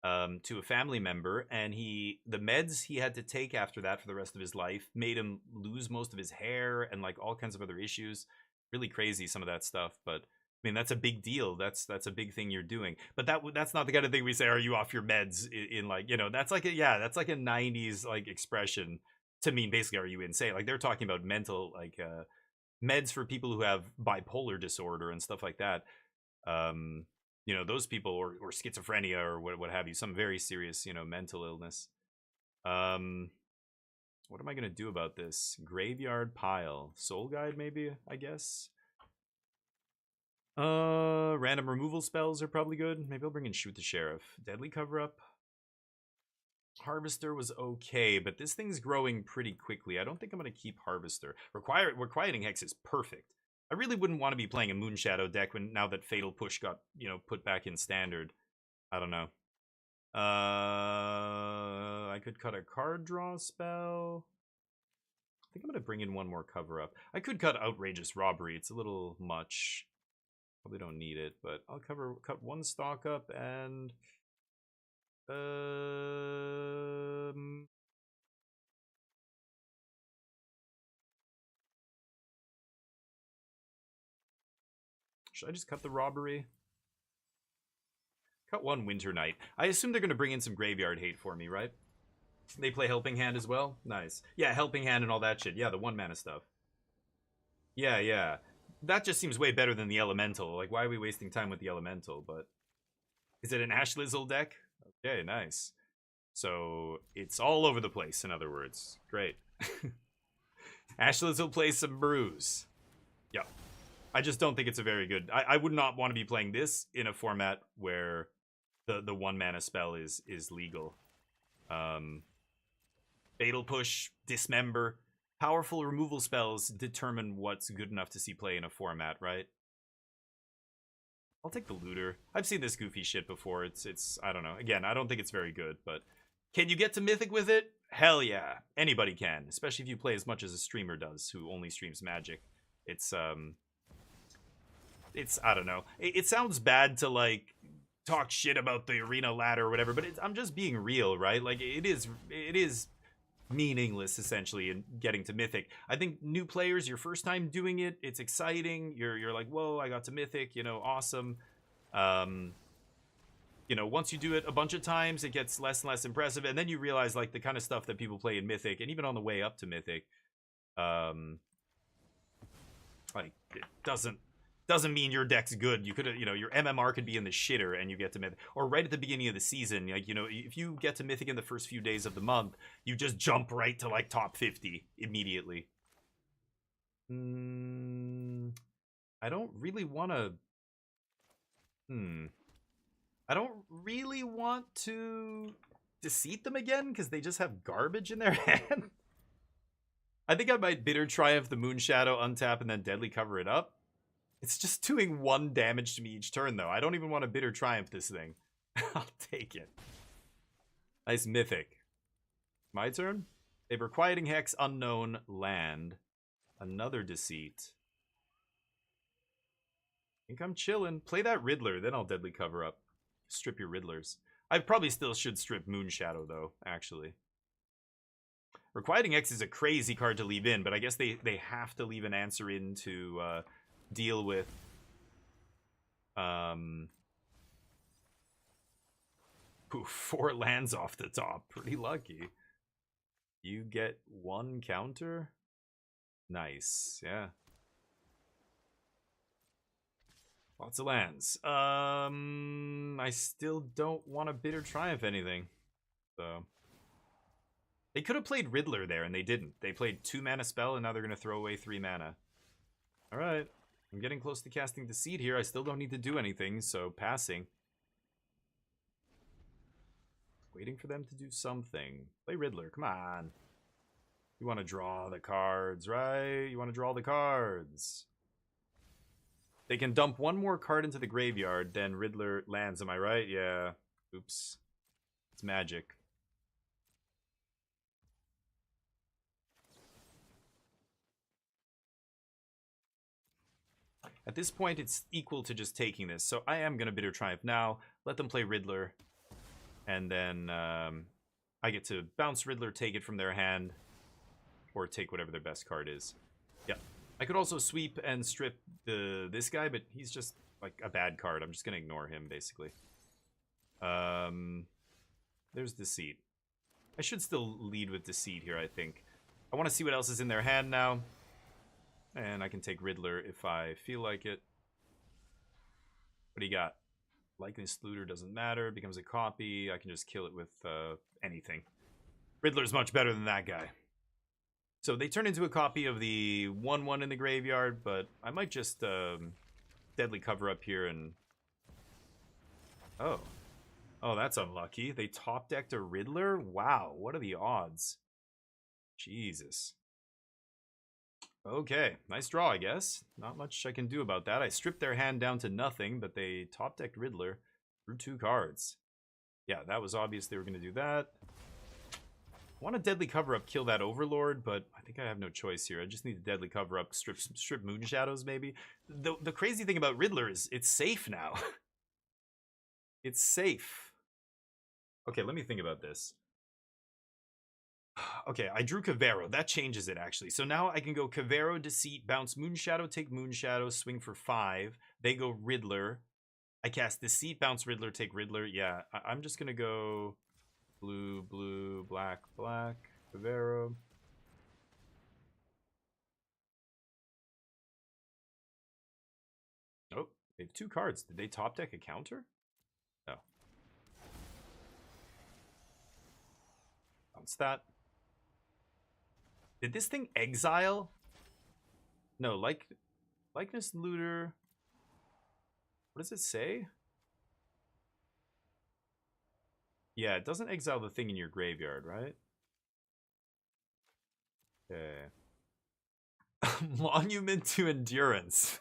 to a family member, and the meds he had to take after that for the rest of his life made him lose most of his hair and like all kinds of other issues. Really crazy, some of that stuff, but I mean, that's a big deal. That's a big thing you're doing. But that's not the kind of thing we say, are you off your meds in like, you know, that's like that's like a 90s like expression to mean basically, are you insane? Like, they're talking about mental like meds for people who have bipolar disorder and stuff like that. You know, those people, or schizophrenia or what have you, some very serious, you know, mental illness. What am I gonna do about this? Graveyard pile. Soul Guide, maybe, I guess. Random removal spells are probably good. Maybe I'll bring in Shoot the Sheriff. Deadly Cover-Up. Harvester was okay, but this thing's growing pretty quickly. I don't think I'm gonna keep Harvester. Requieting Hex is perfect. I really wouldn't want to be playing a Moonshadow deck now that Fatal Push got, you know, put back in standard. I don't know. I could cut a card draw spell. I think I'm going to bring in one more cover up. I could cut Outrageous Robbery. It's a little much. Probably don't need it, but I'll cut one stock up and... Should I just cut the Robbery? Cut one Winter Night. I assume they're going to bring in some Graveyard Hate for me, right? They play Helping Hand as well? Nice. Yeah, Helping Hand and all that shit. Yeah, the 1-mana stuff. Yeah, yeah. That just seems way better than the Elemental. Like, why are we wasting time with the Elemental? But is it an Ash Lizzle deck? Okay, nice. So, it's all over the place, in other words. Great. Ash Lizzle plays some Bruise. Yeah. I just don't think it's a very good... I would not want to be playing this in a format where the 1-mana spell is legal. Fatal Push, Dismember. Powerful removal spells determine what's good enough to see play in a format, right? I'll take the Looter. I've seen this goofy shit before. It's I don't know. Again, I don't think it's very good, but can you get to Mythic with it? Hell yeah. Anybody can, especially if you play as much as a streamer does who only streams Magic. It's I don't know. It sounds bad to like talk shit about the arena ladder or whatever, but I'm just being real, right? Like it is meaningless essentially in getting to Mythic. I think new players, your first time doing it, it's exciting. You're like, whoa, I got to Mythic, you know, awesome. You know, once you do it a bunch of times, it gets less and less impressive, and then you realize like the kind of stuff that people play in Mythic, and even on the way up to Mythic, like it doesn't mean your deck's good. You could, you know, your MMR could be in the shitter and you get to Mythic. Or right at the beginning of the season, like, you know, if you get to Mythic in the first few days of the month, you just jump right to, like, top 50 immediately. I don't really want to... I don't really want to Deceit them again, because they just have garbage in their hand. I think I might Bitter Triumph the Moonshadow, untap, and then Deadly Cover it up. It's just doing 1 damage to me each turn, though. I don't even want to Bitter Triumph this thing. I'll take it. Nice Mythic. My turn? They have Requieting Hex, Unknown, Land. Another Deceit. I think I'm chilling. Play that Riddler, then I'll deadly cover up. Strip your Riddlers. I probably still should strip Moonshadow, though, actually. Requiting X is a crazy card to leave in, but I guess they have to leave an answer in to deal with... Ooh, 4 lands off the top. Pretty lucky. You get 1 counter? Nice, yeah. Lots of lands. I still don't want to Bitter Triumph anything. So they could have played Riddler there, and they didn't. They played 2 mana spell, and now they're going to throw away 3 mana. Alright. I'm getting close to casting Deceit here. I still don't need to do anything, so passing. Waiting for them to do something. Play Riddler, come on. You want to draw the cards, right? You want to draw the cards. They can dump 1 more card into the graveyard, then Riddler lands, am I right? Yeah. Oops. It's magic. At this point, it's equal to just taking this, so I am going to Bitter Triumph now. Let them play Riddler, and then I get to bounce Riddler, take it from their hand, or take whatever their best card is. Yep. I could also sweep and strip this guy, but he's just like a bad card. I'm just going to ignore him, basically. There's Deceit. I should still lead with Deceit here, I think. I want to see what else is in their hand now. And I can take Riddler if I feel like it. What do you got? Likeness Looter doesn't matter. Becomes a copy. I can just kill it with anything. Riddler's much better than that guy. So they turn into a copy of the 1/1 in the graveyard, but I might just deadly cover up here and... Oh. Oh, that's unlucky. They top decked a Riddler? Wow, what are the odds? Jesus. Okay, nice draw, I guess. Not much I can do about that. I stripped their hand down to nothing, but they top decked Riddler through 2 cards. Yeah, that was obvious they were going to do that. I want to deadly cover up, kill that Overlord, but I think I have no choice here. I just need to deadly cover up, strip Moonshadows, maybe. The crazy thing about Riddler is it's safe now. It's safe. Okay, let me think about this. Okay, I drew Cavero. That changes it, actually. So now I can go Cavero, Deceit, bounce Moonshadow, take Moonshadow, swing for 5. They go Riddler. I cast Deceit, bounce Riddler, take Riddler. Yeah, I'm just going to go blue, blue, black, black, Cavero. Oh, they have 2 cards. Did they top deck a counter? No. Bounce that. Did this thing exile? No, Likeness Looter. What does it say? Yeah, it doesn't exile the thing in your graveyard, right? Okay. Monument to Endurance.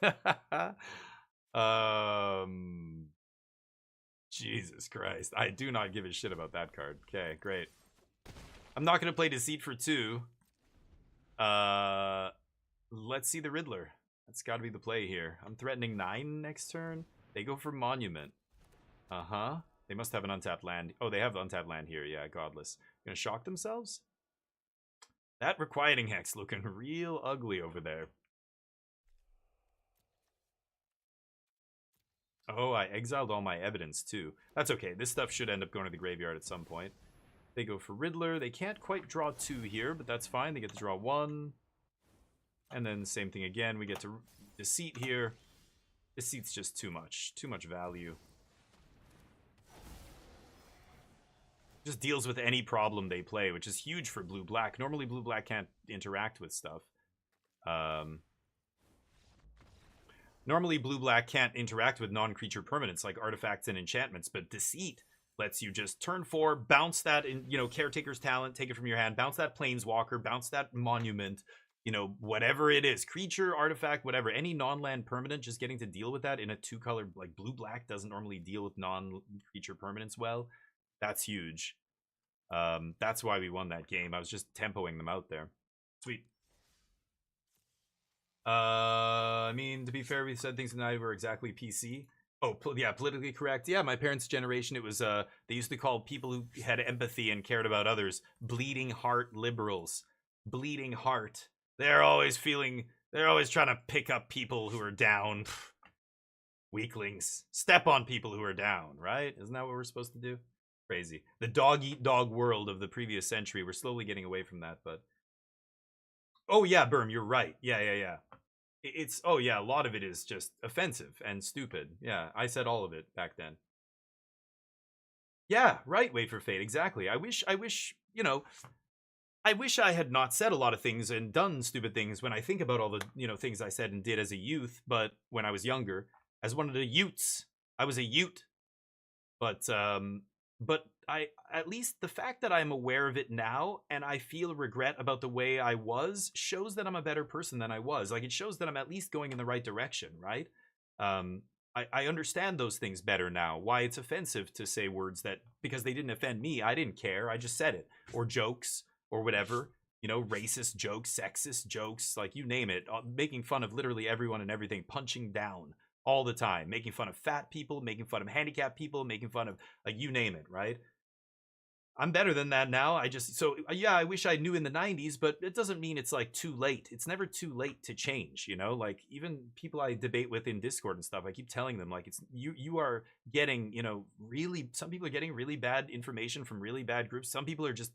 Jesus Christ. I do not give a shit about that card. Okay, great. I'm not going to play Deceit for 2. Let's see the Riddler. That's got to be the play here. I'm threatening 9 next turn. They go for Monument. Uh-huh. They must have an untapped land. Oh, they have untapped land here. Yeah, Godless. Gonna shock themselves? That Requiting Hex looking real ugly over there. Oh, I exiled all my evidence too. That's okay. This stuff should end up going to the graveyard at some point. They go for Riddler. They can't quite draw 2 here, but that's fine. They get to draw 1. And then same thing again. We get to Deceit here. Deceit's just too much. Too much value. Just deals with any problem they play, which is huge for blue-black. Normally blue-black can't interact with stuff. Normally blue-black can't interact with non-creature permanents like artifacts and enchantments, but Deceit lets you just turn 4, bounce that in, you know, Caretaker's Talent, take it from your hand, bounce that Planeswalker, bounce that Monument, you know, whatever it is, creature, artifact, whatever, any non-land permanent, just getting to deal with that in a 2-color, like blue-black doesn't normally deal with non-creature permanents well. That's huge. That's why we won that game. I was just tempoing them out there. Sweet. I mean, to be fair, we said things tonight were exactly PC. Oh, yeah, politically correct. Yeah, my parents' generation, it was, they used to call people who had empathy and cared about others bleeding heart liberals. Bleeding heart. They're always trying to pick up people who are down. Weaklings. Step on people who are down, right? Isn't that what we're supposed to do? Crazy. The dog-eat-dog world of the previous century. We're slowly getting away from that, but... Oh, yeah, Berm, you're right. Yeah. It's, oh, yeah, a lot of it is just offensive and stupid. Yeah, I said all of it back then. Yeah, right, Wait for Fate, exactly. I wish, you know, I wish I had not said a lot of things and done stupid things when I think about all the, you know, things I said and did as a youth, but when I was younger, as one of the Utes, I was a Ute. But I, at least the fact that I'm aware of it now and I feel regret about the way I was shows that I'm a better person than I was. Like, it shows that I'm at least going in the right direction, right? I understand those things better now. Why it's offensive to say words that, because they didn't offend me, I didn't care, I just said it. Or jokes, or whatever. You know, racist jokes, sexist jokes, like you name it. Making fun of literally everyone and everything, punching down all the time. Making fun of fat people, making fun of handicapped people, making fun of, like, you name it, right? I'm better than that now. Yeah, I wish I knew in the 90s, but it doesn't mean it's like too late. It's never too late to change, you know? Like, even people I debate with in Discord and stuff, I keep telling them, like, it's you are getting, you know, really, some people are getting really bad information from really bad groups. Some people are just,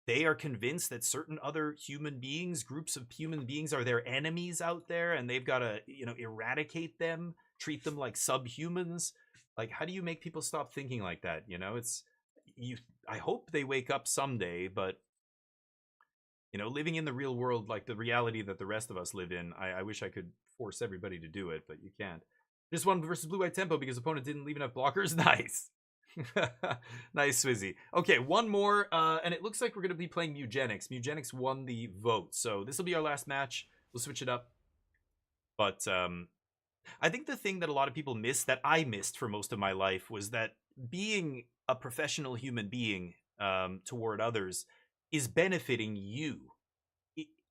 they are convinced that certain other human beings, groups of human beings, are their enemies out there, and they've got to, you know, eradicate them, treat them like subhumans. Like, how do you make people stop thinking like that? You know, I hope they wake up someday, but, you know, living in the real world, like the reality that the rest of us live in, I wish I could force everybody to do it, but you can't. This one versus Blue White Tempo because opponent didn't leave enough blockers. Nice. Nice, Swizzy. Okay, one more, and it looks like we're going to be playing Mewgenics. Mewgenics won the vote, so this will be our last match. We'll switch it up. But I think the thing that a lot of people miss, that I missed for most of my life, was that being a professional human being toward others is benefiting you.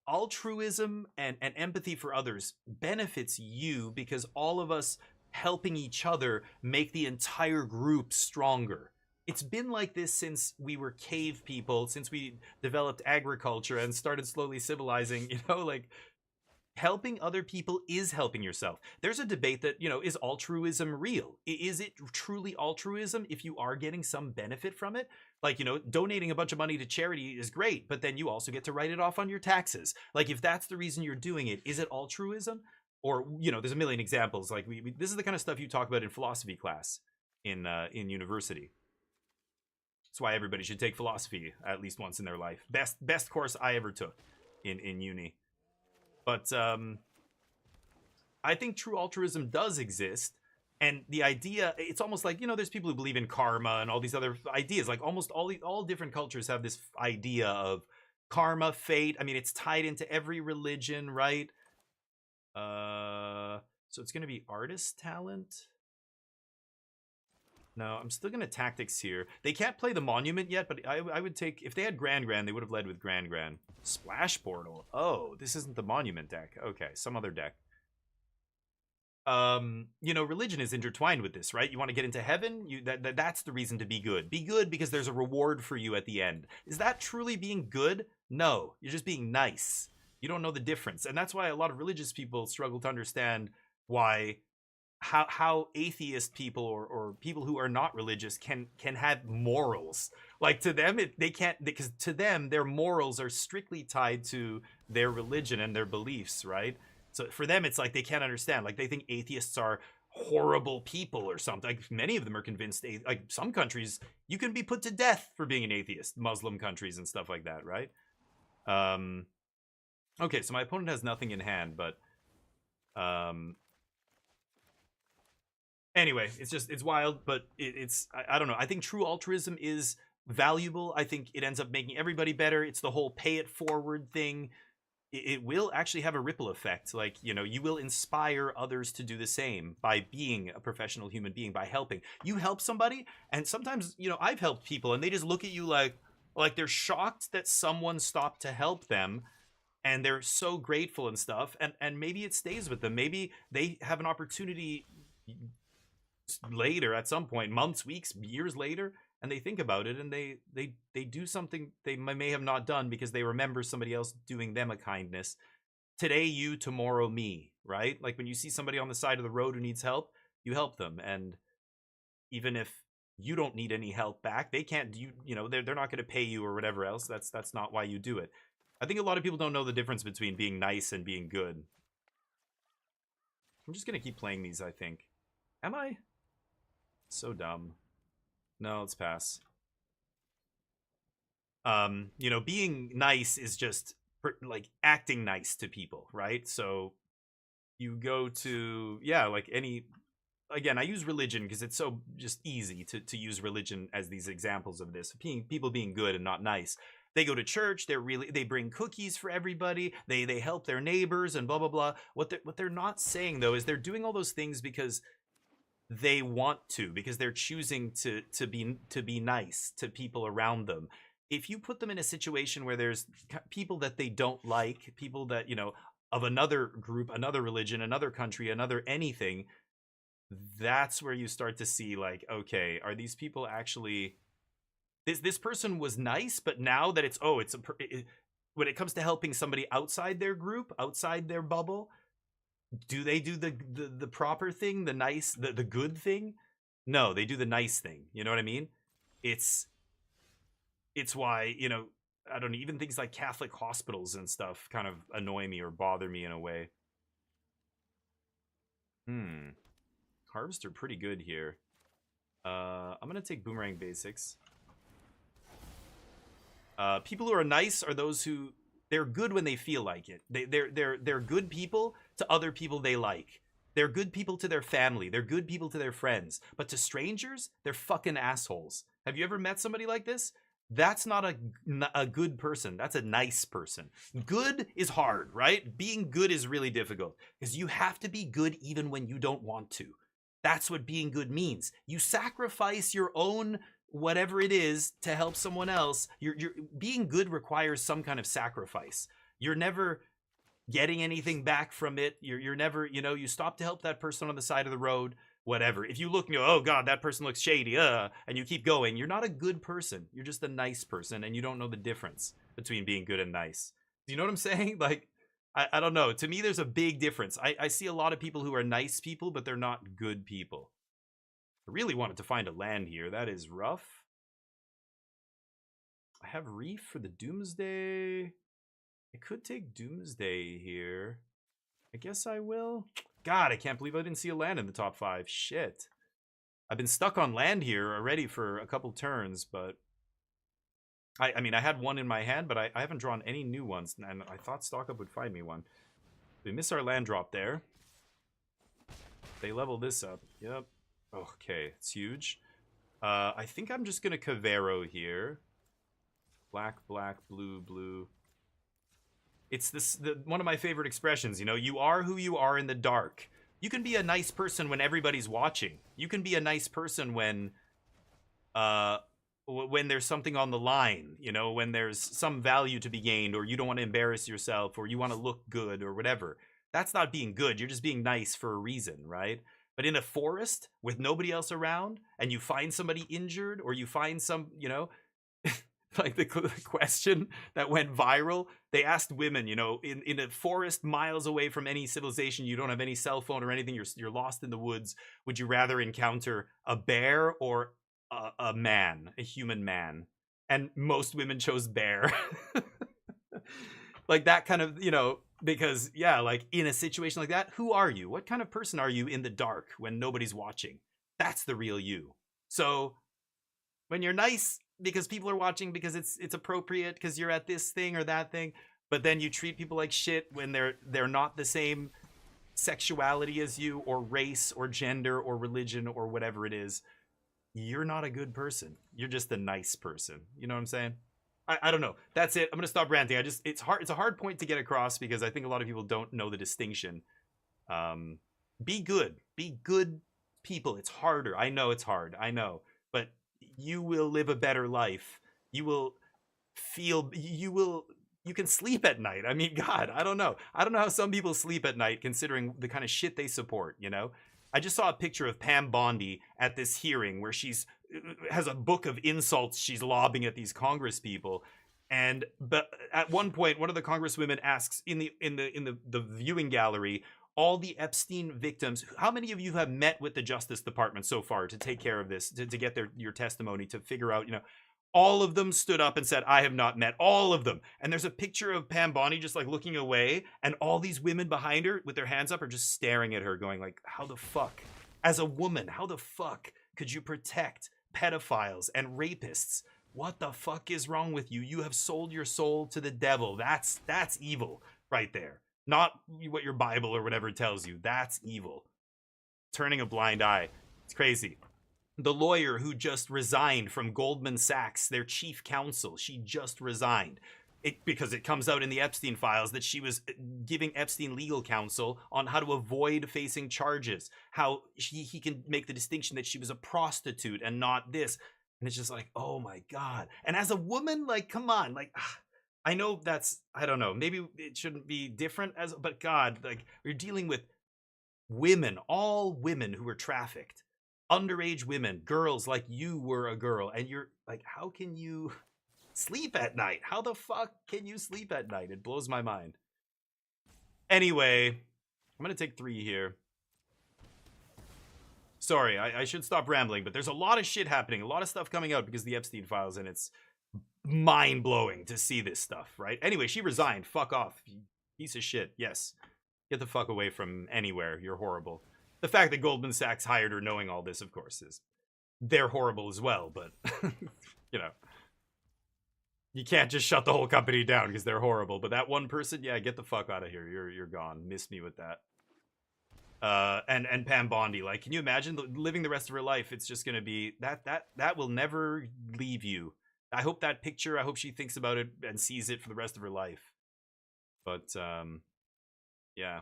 Altruism and empathy for others benefits you because all of us helping each other make the entire group stronger. It's been like this since we were cave people, since we developed agriculture and started slowly civilizing, you know, like, helping other people is helping yourself. There's a debate that, you know, is altruism real? Is it truly altruism if you are getting some benefit from it? Like, you know, donating a bunch of money to charity is great, but then you also get to write it off on your taxes. Like, if that's the reason you're doing it, is it altruism? Or, you know, there's a million examples. Like, this is the kind of stuff you talk about in philosophy class in university. That's why everybody should take philosophy at least once in their life. Best course I ever took in uni. But I think true altruism does exist. And the idea, it's almost like, you know, there's people who believe in karma and all these other ideas. Like, almost all different cultures have this idea of karma, fate. I mean, it's tied into every religion, right? So it's going to be artist talent. No, I'm still going to tactics here. They can't play the monument yet, but I would take, if they had Grand Grand, they would have led with Grand Grand. Splash Portal. Oh, this isn't the monument deck. Okay, some other deck. You know, religion is intertwined with this, right? You want to get into heaven? That's the reason to be good. Be good because there's a reward for you at the end. Is that truly being good? No, you're just being nice. You don't know the difference. And that's why a lot of religious people struggle to understand why, how atheist people or people who are not religious can have morals. Like, to them, they can't, because to them, their morals are strictly tied to their religion and their beliefs, right? So for them, it's like they can't understand. Like, they think atheists are horrible people or something. Like, many of them are convinced, like, some countries, you can be put to death for being an atheist. Muslim countries and stuff like that, right? Okay, so my opponent has nothing in hand, but anyway, it's wild, but I don't know. I think true altruism is valuable. I think it ends up making everybody better. It's the whole pay it forward thing. It will actually have a ripple effect. Like, you know, you will inspire others to do the same by being a professional human being, by helping. You help somebody, and sometimes, you know, I've helped people, and they just look at you like they're shocked that someone stopped to help them. and they're so grateful and stuff, and maybe it stays with them. Maybe they have an opportunity later at some point, months, weeks, years later, and they think about it and they do something they may have not done because they remember somebody else doing them a kindness. Today you, tomorrow me, right? Like when you see somebody on the side of the road who needs help, you help them. And even if you don't need any help back, they can't, you know, they're not going to pay you or whatever else. That's not why you do it. I think a lot of people don't know the difference between being nice and being good. I'm just going to keep playing these, I think. Am I? So dumb. No, let's pass. You know, being nice is just like acting nice to people, right? So you go to, yeah, like any, again, I use religion because it's so just easy to use religion as these examples of this, people being good and not nice. They go to church, they bring cookies for everybody, they help their neighbors and blah blah blah. What they're not saying though is they're doing all those things because they want to, because they're choosing to be nice to people around them. If you put them in a situation where there's people that they don't like, people that, you know, of another group, another religion, another country, another anything, that's where you start to see like, okay, are these people actually, this person was nice, but now that it's when it comes to helping somebody outside their group, outside their bubble, do they do the proper thing, the nice, the good thing? No, they do the nice thing. You know what I mean? It's why, you know, I don't know, even things like Catholic hospitals and stuff kind of annoy me or bother me in a way. Harvest are pretty good here. I'm gonna take Boomerang Basics. People who are nice are those who, they're good when they feel like it. They're good people to other people they like. They're good people to their family. They're good people to their friends. But to strangers, they're fucking assholes. Have you ever met somebody like this? That's not a good person. That's a nice person. Good is hard, right? Being good is really difficult because you have to be good even when you don't want to. That's what being good means. You sacrifice your own whatever it is to help someone else. You're being good requires some kind of sacrifice. You're never getting anything back from it. You're never, you know, you stop to help that person on the side of the road, whatever. If you look and you go, oh God, that person looks shady, and you keep going, you're not a good person. You're just a nice person, and you don't know the difference between being good and nice. Do you know what I'm saying? Like, I don't know. To me, there's a big difference. I see a lot of people who are nice people, but they're not good people. I really wanted to find a land here. That is rough. I have Reef for the Doomsday. I could take Doomsday here. I guess I will. God, I can't believe I didn't see a land in the top 5. Shit. I've been stuck on land here already for a couple turns, but I mean, I had one in my hand, but I haven't drawn any new ones, and I thought Stock Up would find me one. We miss our land drop there. They level this up. Yep. Okay, it's huge. I think I'm just gonna Cavero here. Black, black, blue, blue. It's one of my favorite expressions, you know, you are who you are in the dark. You can be a nice person when everybody's watching. You can be a nice person when there's something on the line, you know, when there's some value to be gained, or you don't want to embarrass yourself, or you want to look good, or whatever. That's not being good. You're just being nice for a reason, right? But in a forest with nobody else around, and you find somebody injured, or you find some, you know, like the question that went viral, they asked women, you know, in a forest miles away from any civilization, you don't have any cell phone or anything, you're lost in the woods, would you rather encounter a bear or a man, a human man? And most women chose bear. Like that kind of, you know, because yeah, like in a situation like that, who are you? What kind of person are you in the dark when nobody's watching? That's the real you. So when you're nice because people are watching, because it's appropriate, because you're at this thing or that thing, but then you treat people like shit when they're not the same sexuality as you, or race or gender or religion or whatever it is, you're not a good person. You're just a nice person. You know what I'm saying? I don't know. That's it. I'm gonna stop ranting. It's a hard point to get across because I think a lot of people don't know the distinction. Be good. Be good people. It's harder. I know it's hard. I know. But you will live a better life. You will you can sleep at night. I mean, God, I don't know. I don't know how some people sleep at night considering the kind of shit they support, you know? I just saw a picture of Pam Bondi at this hearing where she's has a book of insults she's lobbing at these Congress people. But at one point, one of the Congresswomen asks in the viewing gallery, all the Epstein victims, how many of you have met with the Justice Department so far to take care of this, to get your testimony, to figure out, you know, all of them stood up and said, I have not met all of them. And there's a picture of Pam Bondi just like looking away, and all these women behind her with their hands up are just staring at her going like, how the fuck, as a woman, how the fuck could you protect pedophiles and rapists? What the fuck is wrong with you? You have sold your soul to the devil. That's evil right there. Not what your Bible or whatever tells you. That's evil. Turning a blind eye. It's crazy. The lawyer who just resigned from Goldman Sachs, their chief counsel, she just resigned. Because it comes out in the Epstein files that she was giving Epstein legal counsel on how to avoid facing charges. How he can make the distinction that she was a prostitute and not this. And it's just like, oh my God. And as a woman, like, come on, like, I know that's, I don't know, maybe it shouldn't be different but God, like, we're dealing with women, all women who were trafficked, underage women, girls like you were a girl, and you're like, how can you sleep at night? How the fuck can you sleep at night? It blows my mind. Anyway, I'm gonna take 3 here. Sorry, I should stop rambling, but there's a lot of shit happening, a lot of stuff coming out because of the Epstein files, and it's mind-blowing to see this stuff, right? Anyway, she resigned. Fuck off, piece of shit. Yes, get the fuck away from anywhere. You're horrible. The fact that Goldman Sachs hired her knowing all this, of course, is they're horrible as well, but you know, you can't just shut the whole company down because they're horrible. But that one person, yeah, get the fuck out of here. You're gone. Miss me with that. And Pam Bondi, like, can you imagine living the rest of her life? It's just gonna be that will never leave you. I hope that picture, I hope she thinks about it and sees it for the rest of her life. But yeah,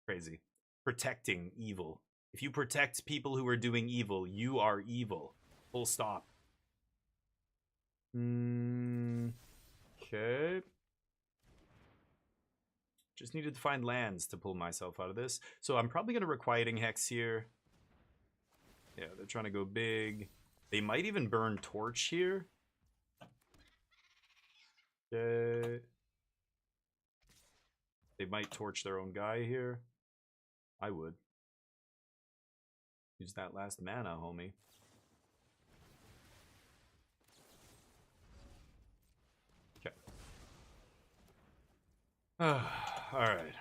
crazy. Protecting evil. If you protect people who are doing evil, you are evil. Full stop. Okay. Just needed to find lands to pull myself out of this. So I'm probably going to requiting hex here. Yeah, they're trying to go big. They might even burn torch here. Okay. They might torch their own guy here. I would. Use that last mana, homie. Okay. Alright.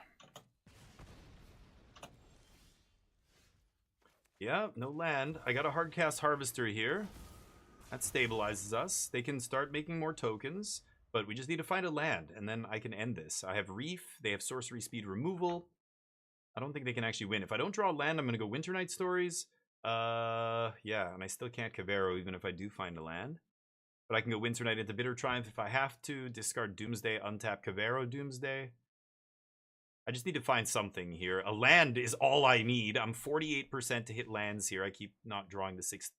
Yeah, no land. I got a hardcast harvester here. That stabilizes us. They can start making more tokens, but we just need to find a land, and then I can end this. I have Reef. They have sorcery speed removal. I don't think they can actually win. If I don't draw land, I'm going to go Winter Night Stories. Yeah, and I still can't Cavero even if I do find a land. But I can go Winter Night into Bitter Triumph if I have to. Discard Doomsday, untap Cavero Doomsday. I just need to find something here. A land is all I need. I'm 48% to hit lands here. I keep not drawing the sixth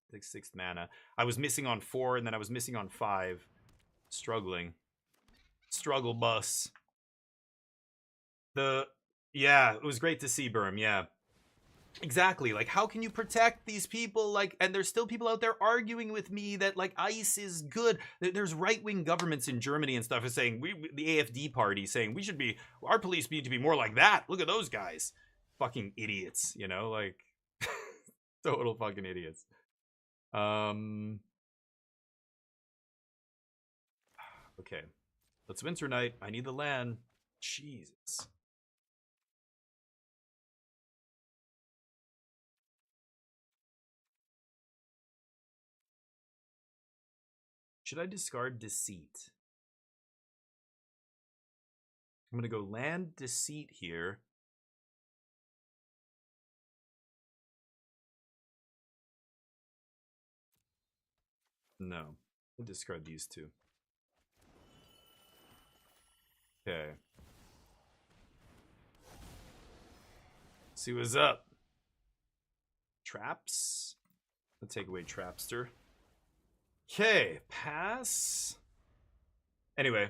mana. I was missing on 4, and then I was missing on 5. Struggling. Struggle bus. Yeah, it was great to see, Berm, yeah. Exactly, like, how can you protect these people, like, and there's still people out there arguing with me that, like, ICE is good. There's right-wing governments in Germany and stuff is saying, the AFD party saying, our police need to be more like that. Look at those guys. Fucking idiots, you know, like, total fucking idiots. Okay. Let's Winter Night. I need the land. Jesus. Should I discard Deceit? I'm going to go land Deceit here. No. I'll discard these two. Okay. See what's up. Traps. Let's take away Trapster. Okay, pass. Anyway,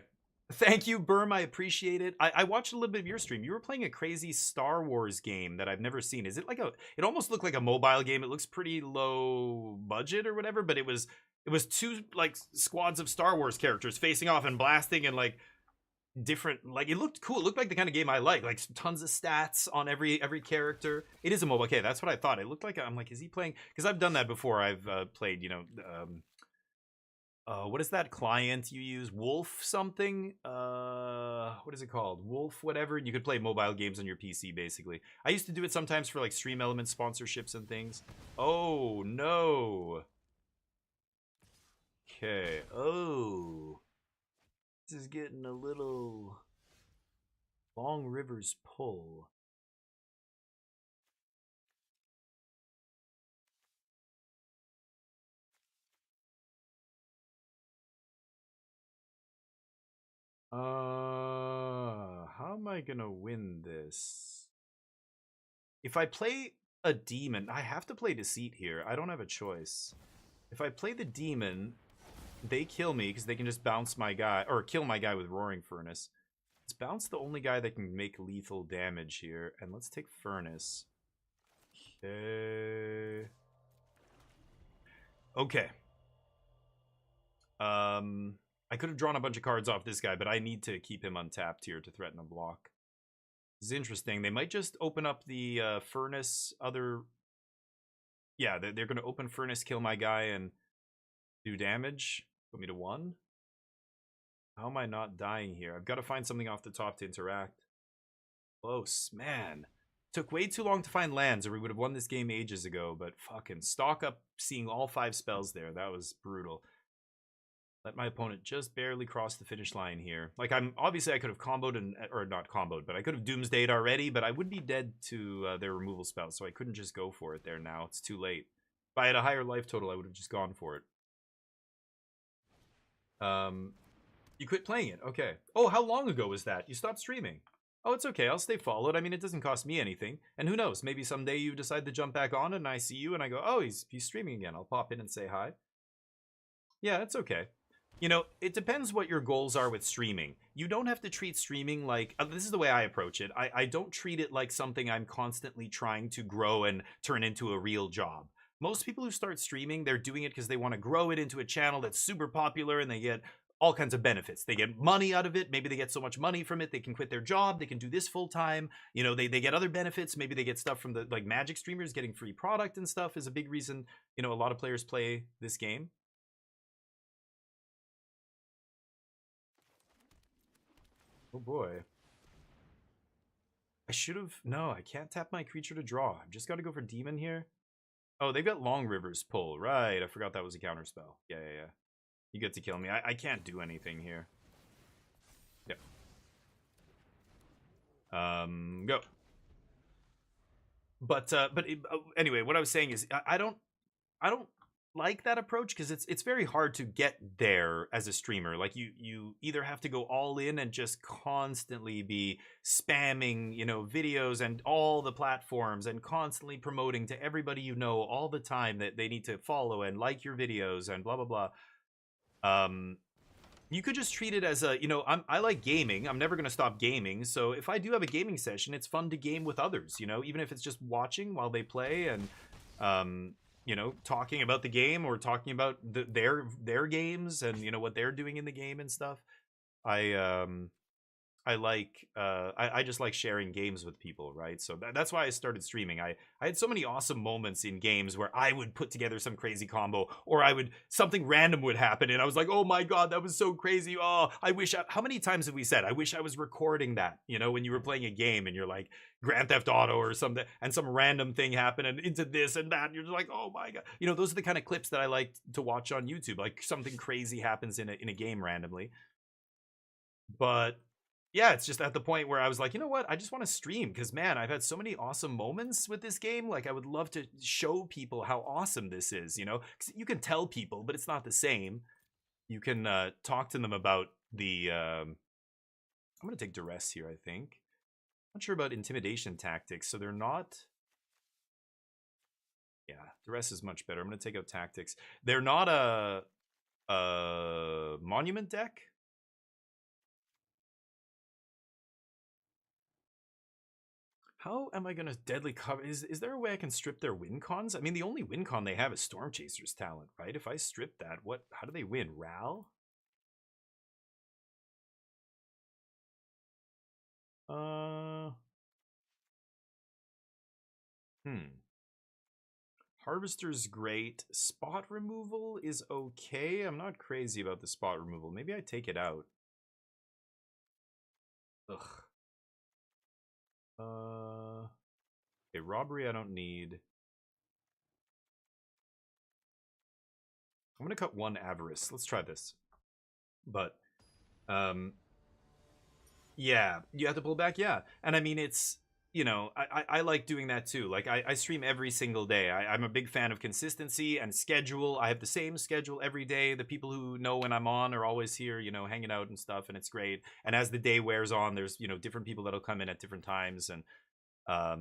Thank you, Berm. I appreciate it. I watched a little bit of your stream. You were playing a crazy Star Wars game that I've never seen. Is it like a? It almost looked like a mobile game. It looks pretty low budget or whatever, but it was two like squads of Star Wars characters facing off and blasting and like different. Like it looked cool. It looked like the kind of game I like tons of stats on every character. It is a mobile. Okay, that's what I thought. It looked like I'm like, is he playing? Because I've done that before. I've played, what is that client you use? Wolf something? What is it called? Wolf whatever. You could play mobile games on your PC basically. I used to do it sometimes for like Stream Elements sponsorships and things. Oh no. Okay. Oh. This is getting a little Long Rivers Pull. How am I gonna win this? If I play a demon, I have to play Deceit here. I don't have a choice. If I play the demon, they kill me because they can just bounce my guy, or kill my guy with Roaring Furnace. Let's bounce the only guy that can make lethal damage here, and let's take Furnace. Okay. Okay. I could have drawn a bunch of cards off this guy, but I need to keep him untapped here to threaten a block. This is interesting. They might just open up the Furnace other... Yeah, they're going to open Furnace, kill my guy, and do damage. Put me to 1. How am I not dying here? I've got to find something off the top to interact. Close. Man. Took way too long to find lands, or we would have won this game ages ago, but fucking stock up seeing all 5 spells there. That was brutal. Let my opponent just barely cross the finish line here. Like, obviously I could have comboed, or not comboed, but I could have Doomsdayed already, but I would be dead to their removal spell, so I couldn't just go for it there now. It's too late. If I had a higher life total, I would have just gone for it. You quit playing it. Okay. Oh, how long ago was that? You stopped streaming. Oh, it's okay. I'll stay followed. I mean, it doesn't cost me anything. And who knows? Maybe someday you decide to jump back on and I see you and I go, oh, he's streaming again. I'll pop in and say hi. Yeah, it's okay. You know, it depends what your goals are with streaming. You don't have to treat streaming like... this is the way I approach it. I don't treat it like something I'm constantly trying to grow and turn into a real job. Most people who start streaming, they're doing it because they want to grow it into a channel that's super popular and they get all kinds of benefits. They get money out of it. Maybe they get so much money from it, they can quit their job. They can do this full time. You know, they get other benefits. Maybe they get stuff from the like Magic streamers. Getting free product and stuff is a big reason, you know, a lot of players play this game. Oh boy. I should have... No, I can't tap my creature to draw. I've just got to go for Demon here. Oh, they've got Long Rivers Pull. Right, I forgot that was a counter spell. Yeah. You get to kill me. I can't do anything here. Yep. Go. But anyway, what I was saying is I don't like that approach because it's very hard to get there as a streamer. Like you either have to go all in and just constantly be spamming, you know, videos and all the platforms and constantly promoting to everybody you know all the time that they need to follow and like your videos and blah blah blah. You could just treat it as a, you know, I like gaming. I'm never going to stop gaming. So if I do have a gaming session, it's fun to game with others, you know, even if it's just watching while they play and, you know, talking about the game or talking about their games and, you know, what they're doing in the game and stuff. I just like sharing games with people, right? So that's why I started streaming. I had so many awesome moments in games where I would put together some crazy combo, or something random would happen, and I was like, oh my god, that was so crazy. Oh, how many times have we said, I wish I was recording that, you know, when you were playing a game and you're like Grand Theft Auto or something, and some random thing happened and into this and that, and you're just like, oh my god. You know, those are the kind of clips that I like to watch on YouTube, like something crazy happens in a game randomly. But yeah, it's just at the point where I was like, you know what? I just want to stream because, man, I've had so many awesome moments with this game. Like, I would love to show people how awesome this is, you know? Because you can tell people, but it's not the same. You can talk to them about the... I'm going to take Duress here, I think. Not sure about Intimidation Tactics, so they're not... Yeah, Duress is much better. I'm going to take out Tactics. They're not a Monument deck. How am I gonna deadly cover? Is there a way I can strip their win cons? I mean, the only win con they have is Storm Chaser's talent, right? If I strip that, what? How do they win? Ral? Harvester's great. Spot removal is okay. I'm not crazy about the spot removal. Maybe I take it out. Ugh. Okay, robbery I don't need. I'm gonna cut one avarice. Let's try this. But, yeah, you have to pull back. Yeah, and I mean it's I like doing that too. Like I stream every single day. I'm a big fan of consistency and schedule. I have the same schedule every day. The people who know when I'm on are always here, hanging out and stuff, and it's great. And as the day wears on, there's different people that'll come in at different times, and I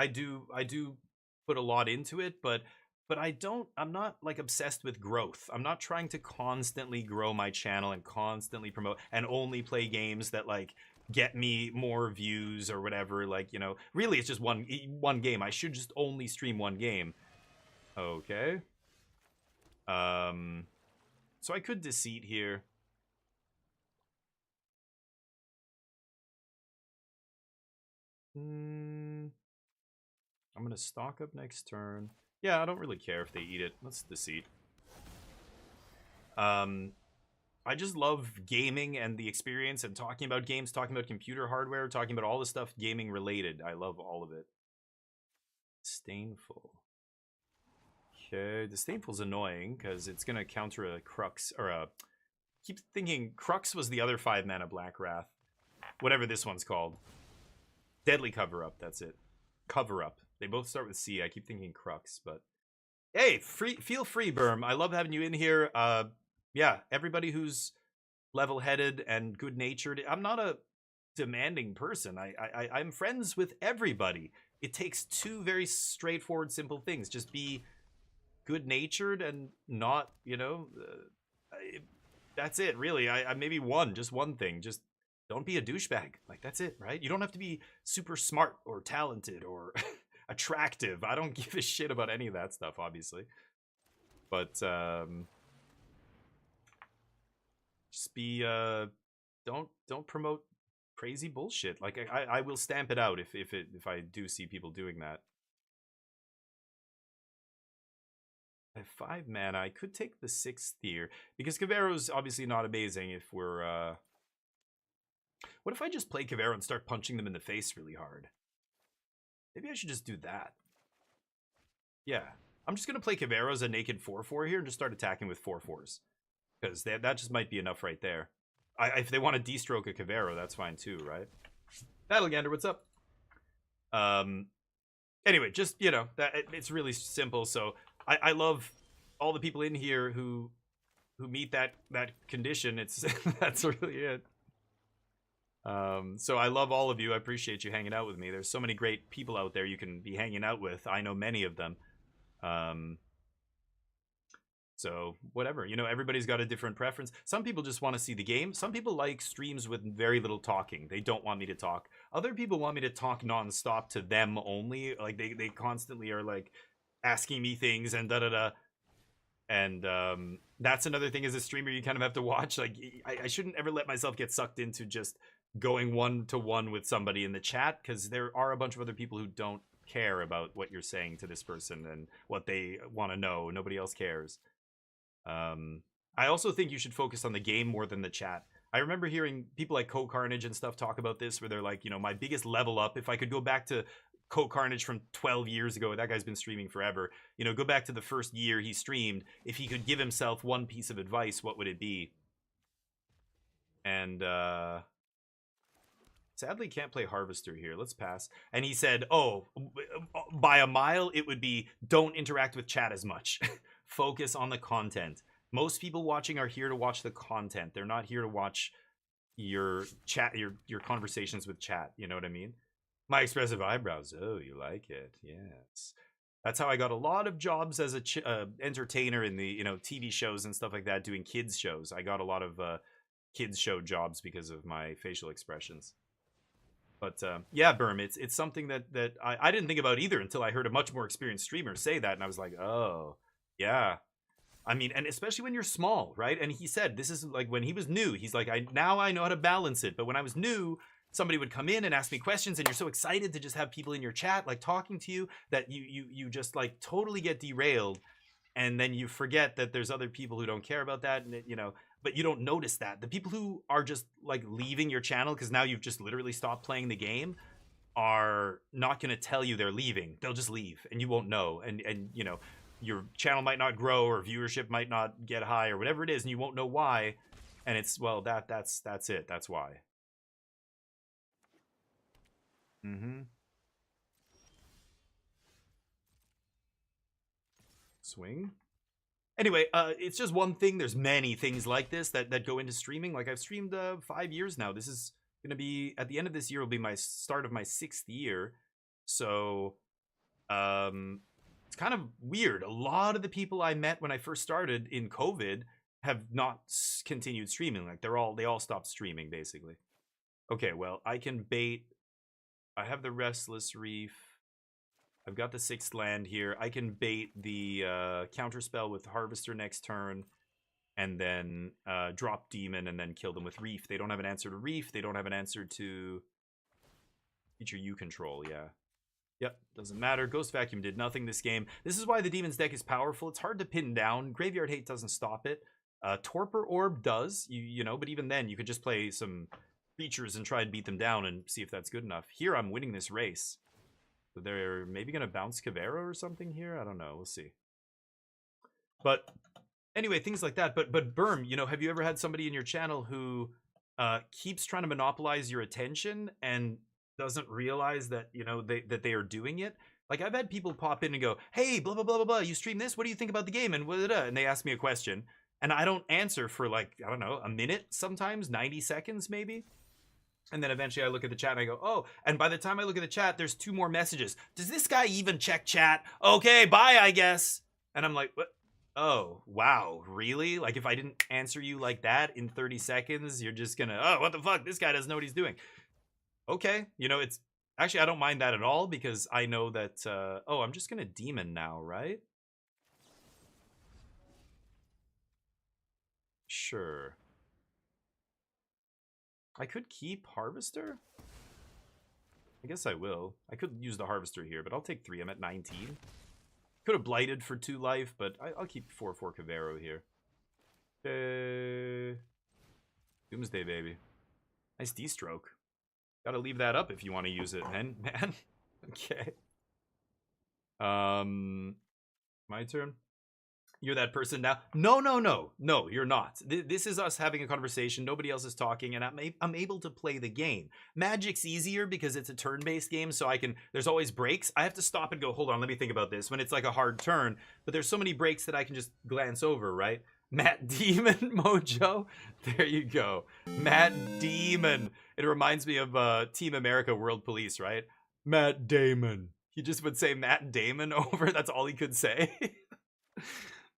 do put a lot into it, but I'm not like obsessed with growth. I'm not trying to constantly grow my channel and constantly promote and only play games that like get me more views or whatever. Like, really it's just one game. I should just only stream one game. Okay. So I could deceit here. I'm gonna stock up next turn. Yeah, I don't really care if they eat it. Let's deceit. I just love gaming and the experience and talking about games, talking about computer hardware, talking about all the stuff gaming related. I love all of it. Disdainful. Okay, Disdainful's annoying because it's gonna counter a Crux or a. Keep thinking Crux was the other 5-mana Black Wrath, whatever this one's called. Deadly Cover Up. That's it. Cover Up. They both start with C. I keep thinking Crux, but hey, feel free, Berm. I love having you in here. Yeah, everybody who's level-headed and good-natured. I'm not a demanding person. I'm friends with everybody. It takes two very straightforward, simple things. Just be good-natured and not, that's it, really. I maybe just one thing. Just don't be a douchebag. Like, that's it, right? You don't have to be super smart or talented or attractive. I don't give a shit about any of that stuff, obviously. But, just be, don't promote crazy bullshit. Like, I will stamp it out if I do see people doing that. I have 5 mana. I could take the 6th here because Cavero's obviously not amazing if we're, what if I just play Cavero and start punching them in the face really hard? Maybe I should just do that. Yeah. I'm just going to play Cavero as a naked 4-4 here and just start attacking with 4-4s. Because that just might be enough right there. If they want to de-stroke a Cavero, that's fine too, right? Battlegander, what's up? Anyway, just, it's really simple. So I love all the people in here who meet that condition. It's that's really it. So I love all of you. I appreciate you hanging out with me. There's so many great people out there you can be hanging out with. I know many of them. So whatever, everybody's got a different preference. Some people just want to see the game. Some people like streams with very little talking. They don't want me to talk. Other people want me to talk nonstop to them only. Like they constantly are like asking me things and da-da-da. And that's another thing as a streamer you kind of have to watch. Like I shouldn't ever let myself get sucked into just going one-to-one with somebody in the chat, because there are a bunch of other people who don't care about what you're saying to this person and what they want to know. Nobody else cares. I also think you should focus on the game more than the chat. I remember hearing people like Co-Carnage and stuff talk about this, where they're like, my biggest level up, if I could go back to Co-Carnage from 12 years ago, that guy's been streaming forever, go back to the first year he streamed, if he could give himself one piece of advice, what would it be? And, sadly can't play Harvester here. Let's pass. And he said, by a mile, it would be, don't interact with chat as much. Focus on the content. Most people watching are here to watch the content. They're not here to watch your chat, your conversations with chat. You know what I mean? My expressive eyebrows. Oh, you like it? Yes. That's how I got a lot of jobs as a entertainer in the TV shows and stuff like that, doing kids shows. I got a lot of kids show jobs because of my facial expressions. But yeah, Berm, it's something that I didn't think about either until I heard a much more experienced streamer say that, and I was like, oh, yeah. I mean, and especially when you're small, right? And he said this is like when he was new. He's like, now I know how to balance it. But when I was new, somebody would come in and ask me questions, and you're so excited to just have people in your chat like talking to you that you just like totally get derailed, and then you forget that there's other people who don't care about that, and but you don't notice that the people who are just like leaving your channel because now you've just literally stopped playing the game are not going to tell you they're leaving. They'll just leave and you won't know, and your channel might not grow or viewership might not get high or whatever it is, and you won't know why. And it's, well, that's it. That's why. Swing. Anyway, it's just one thing. There's many things like this that go into streaming. Like, I've streamed 5 years now. This is gonna be, at the end of this year will be my start of my 6th year. So it's kind of weird. A lot of the people I met when I first started in COVID have not continued streaming. Like, they all stopped streaming basically. Okay, well, I can bait. I have the Restless Reef. I've got the 6th land here. I can bait the counterspell with Harvester next turn, and then drop Demon and then kill them with Reef. They don't have an answer to Reef. They don't have an answer to feature you control. Yeah. Yep, doesn't matter. Ghost Vacuum did nothing this game. This is why the Demon's deck is powerful. It's hard to pin down. Graveyard Hate doesn't stop it. Torpor Orb does, you know, but even then you could just play some creatures and try and beat them down and see if that's good enough. Here I'm winning this race. So they're maybe going to bounce Cavero or something here. I don't know. We'll see. But anyway, things like that. But Berm, you know, have you ever had somebody in your channel who keeps trying to monopolize your attention and doesn't realize that, you know, that they are doing it? Like, I've had people pop in and go, hey, blah, blah, blah, blah, blah, you stream this? What do you think about the game? And blah, blah, blah. And they ask me a question. And I don't answer for, like, I don't know, a minute sometimes, 90 seconds maybe. And then eventually I look at the chat and I go, oh, and by the time I look at the chat, there's 2 more messages. Does this guy even check chat? Okay, bye, I guess. And I'm like, what? Oh, wow, really? Like, if I didn't answer you like that in 30 seconds, you're just gonna, oh, what the fuck? This guy doesn't know what he's doing. Okay, you know, it's, actually, I don't mind that at all because I know that, oh, I'm just gonna Demon now, right? Sure. I could keep Harvester? I guess I will. I could use the Harvester here, but I'll take 3. I'm at 19. Could have Blighted for 2 life, but I'll keep 4/4 Cavero here. Doomsday, baby. Nice D-stroke. Gotta leave that up if you want to use it, man. Okay. My turn. You're that person now. No, you're not. This is us having a conversation. Nobody else is talking, and I'm able to play the game. Magic's easier because it's a turn-based game, so there's always breaks. I have to stop and go, hold on, let me think about this when it's like a hard turn, but there's so many breaks that I can just glance over, right? Matt Demon Mojo. There you go. Matt Demon. It reminds me of Team America World Police, right? Matt Damon. He just would say Matt Damon over. That's all he could say.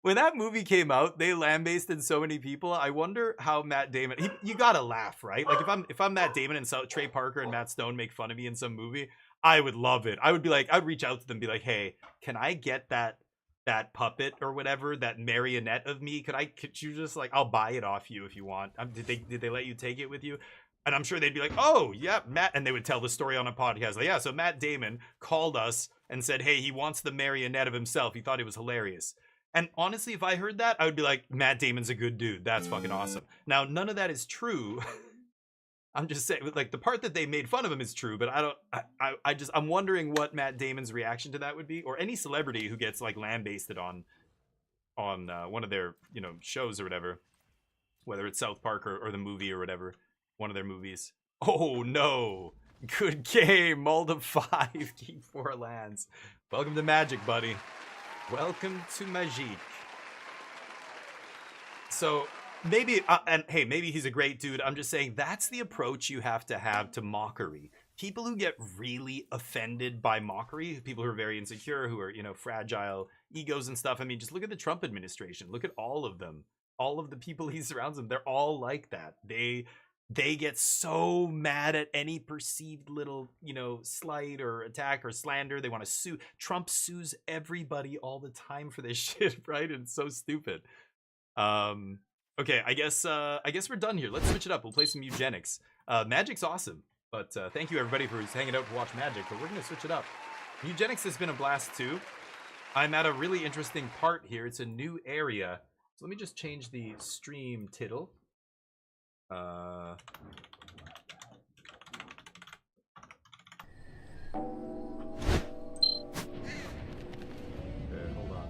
When that movie came out, they lambasted so many people. I wonder how Matt Damon. You gotta laugh, right? Like if I'm Matt Damon and Trey Parker and Matt Stone make fun of me in some movie, I would love it. I would be like, I'd reach out to them, and be like, hey, can I get that puppet or whatever, that marionette of me? Could you just, like, I'll buy it off you if you want. Did they let you take it with you? And I'm sure they'd be like, oh yeah, Matt, and they would tell the story on a podcast. Like, yeah, so Matt Damon called us and said, hey, he wants the marionette of himself. He thought it was hilarious. And honestly, if I heard that, I would be like, Matt Damon's a good dude. That's fucking awesome. Now, none of that is true. I'm just saying, like, the part that they made fun of him is true, but I'm wondering what Matt Damon's reaction to that would be, or any celebrity who gets, like, lambasted on one of their, you know, shows or whatever, whether it's South Park or the movie or whatever, one of their movies. Oh no, good game, mold of 5, keep 4 lands. Welcome to Magic, buddy. Welcome to Magic. So maybe, and hey, maybe he's a great dude. I'm just saying that's the approach you have to mockery. People who get really offended by mockery, people who are very insecure, who are, you know, fragile egos and stuff. I mean, just look at the Trump administration. Look at all of them. All of the people he surrounds them. They're all like that. They they get so mad at any perceived little, you know, slight or attack or slander. They want to sue. Trump sues everybody all the time for this shit, right? And it's so stupid. Okay, I guess we're done here. Let's switch it up. We'll play some Mewgenics. Magic's awesome, but thank you everybody for hanging out to watch Magic. But we're gonna switch it up. Mewgenics has been a blast too. I'm at a really interesting part here. It's a new area. So let me just change the stream title. Okay, hold on.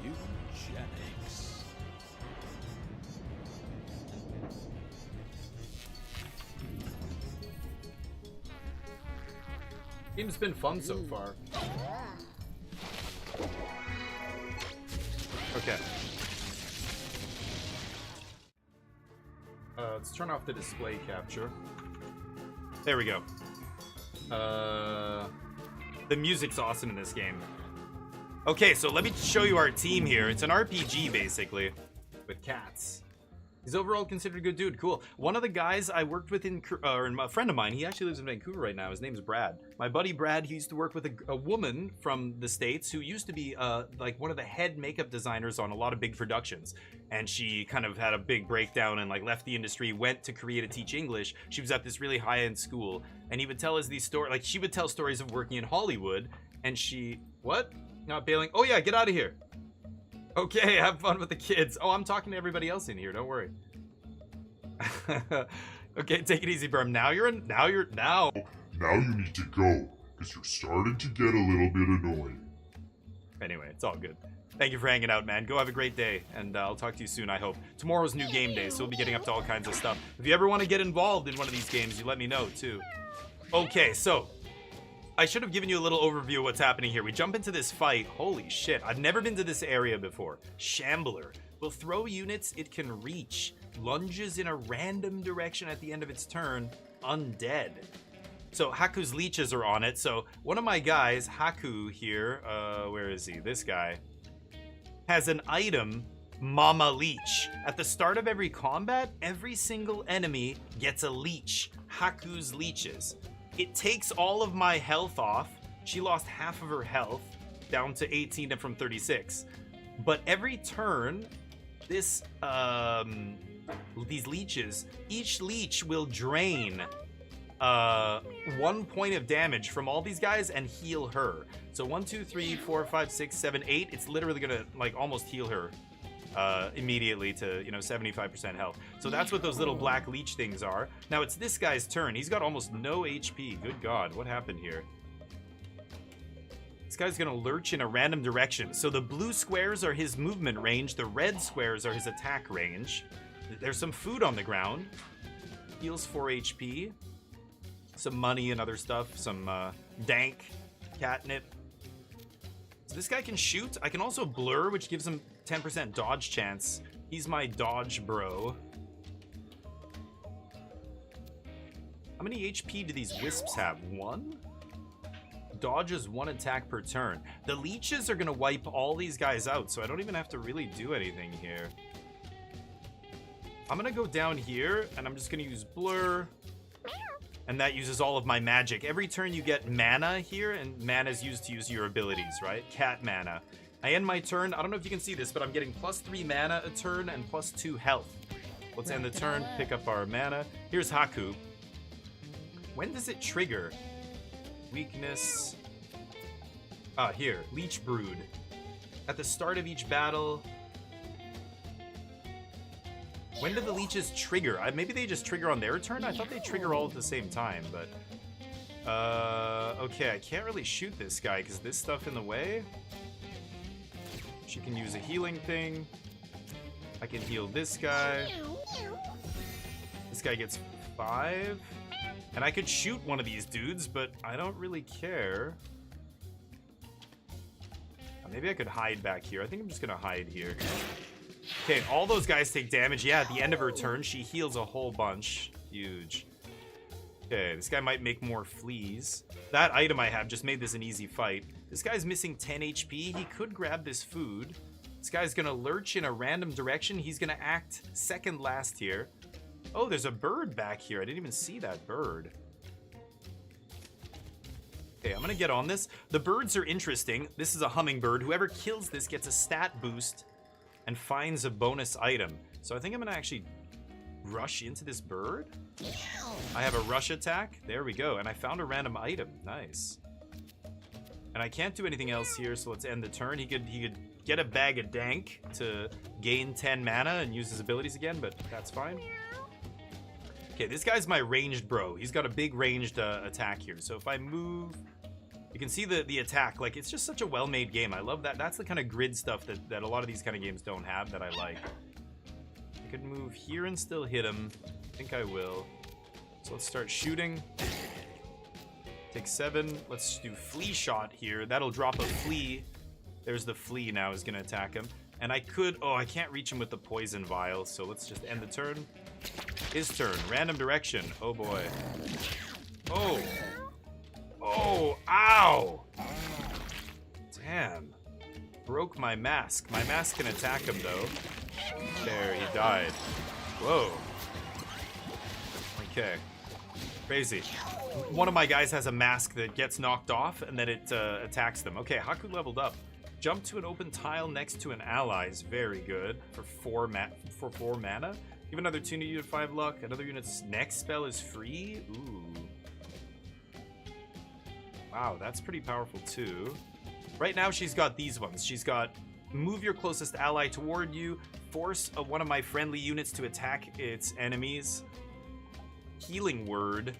Mewgenics. Game's been fun so far. Okay. Let's turn off the display capture. There we go. The music's awesome in this game. Okay, so let me show you our team here. It's an RPG, basically, with cats. He's overall considered a good dude. Cool. One of the guys I worked with or a friend of mine, he actually lives in Vancouver right now. His name's Brad. My buddy Brad, he used to work with a woman from the States who used to be like one of the head makeup designers on a lot of big productions. And she kind of had a big breakdown and like left the industry, went to Korea to teach English. She was at this really high-end school. And he would tell us these stories, like she would tell stories of working in Hollywood. And she, what? Not bailing. Oh yeah, get out of here. Okay, have fun with the kids. Oh, I'm talking to everybody else in here. Don't worry. Okay, take it easy, Berm. Now you need to go, because you're starting to get a little bit annoying. Anyway, it's all good. Thank you for hanging out, man. Go have a great day, and I'll talk to you soon, I hope. Tomorrow's new game day, so we'll be getting up to all kinds of stuff. If you ever want to get involved in one of these games, you let me know, too. Okay, so I should have given you a little overview of what's happening here. We jump into this fight. Holy shit, I've never been to this area before. Shambler will throw units it can reach. Lunges in a random direction at the end of its turn. Undead. So Haku's leeches are on it. So one of my guys, Haku here, where is he? This guy has an item, Mama Leech. At the start of every combat, every single enemy gets a leech. Haku's leeches. It takes all of my health off. She lost half of her health, down to 18 from 36. But every turn, this these leeches, each leech will drain 1 point of damage from all these guys and heal her. So 1, 2, 3, 4, 5, 6, 7, 8. It's literally gonna like almost heal her immediately to 75% health. So that's what those little black leech things are. Now it's this guy's turn. He's got almost no HP. Good God, what happened here? This guy's gonna lurch in a random direction. So the blue squares are his movement range. The red squares are his attack range. There's some food on the ground. Heals 4 HP. Some money and other stuff. Some dank catnip. So this guy can shoot. I can also blur, which gives him 10% dodge chance. He's my dodge bro. How many HP do these wisps have? 1? Dodges 1 attack per turn. The leeches are gonna wipe all these guys out, so I don't even have to really do anything here. I'm gonna go down here, and I'm just gonna use blur. And that uses all of my magic. Every turn you get mana here, and mana is used to use your abilities, right? Cat mana. I end my turn. I don't know if you can see this, but I'm getting +3 mana a turn and +2 health. Let's end the turn, pick up our mana. Here's Haku. When does it trigger? Weakness. Here. Leech Brood. At the start of each battle. When do the leeches trigger? Maybe they just trigger on their turn? I thought they trigger all at the same time, but... okay, I can't really shoot this guy because this stuff in the way. She can use a healing thing. I can heal this guy. This guy gets 5. And I could shoot one of these dudes, but I don't really care. Maybe I could hide back here. I think I'm just gonna hide here. Okay, all those guys take damage. Yeah, at the end of her turn, she heals a whole bunch. Huge. Okay, this guy might make more fleas. That item I have just made this an easy fight. This guy's missing 10 HP. He could grab this food. This guy's gonna lurch in a random direction. He's gonna act second last here. Oh, there's a bird back here. I didn't even see that bird. Okay, I'm gonna get on this. The birds are interesting. This is a hummingbird. Whoever kills this gets a stat boost and finds a bonus item. So I think I'm gonna actually rush into this bird. I have a rush attack. There we go. And I found a random item. Nice. And I can't do anything else here, so let's end the turn. He could get a bag of dank to gain 10 mana and use his abilities again, but that's fine. Okay, this guy's my ranged bro. He's got a big ranged attack here. So if I move, you can see the attack. Like, it's just such a well-made game. I love that. That's the kind of grid stuff that a lot of these kind of games don't have that I like. I could move here and still hit him. I think I will. So let's start shooting. Take 7. Let's do flea shot here. That'll drop a flea. There's the flea now is going to attack him. And I could... Oh, I can't reach him with the poison vial. So let's just end the turn. His turn. Random direction. Oh, boy. Oh. Oh, ow. Damn. Broke my mask. My mask can attack him, though. There, he died. Whoa. Okay. Crazy. One of my guys has a mask that gets knocked off, and then it attacks them. Okay, Haku leveled up. Jump to an open tile next to an ally is very good for 4 mana. Give another tuner unit 5 luck. Another unit's next spell is free. Ooh. Wow, that's pretty powerful too. Right now she's got these ones. She's got move your closest ally toward you, force one of my friendly units to attack its enemies. Healing word.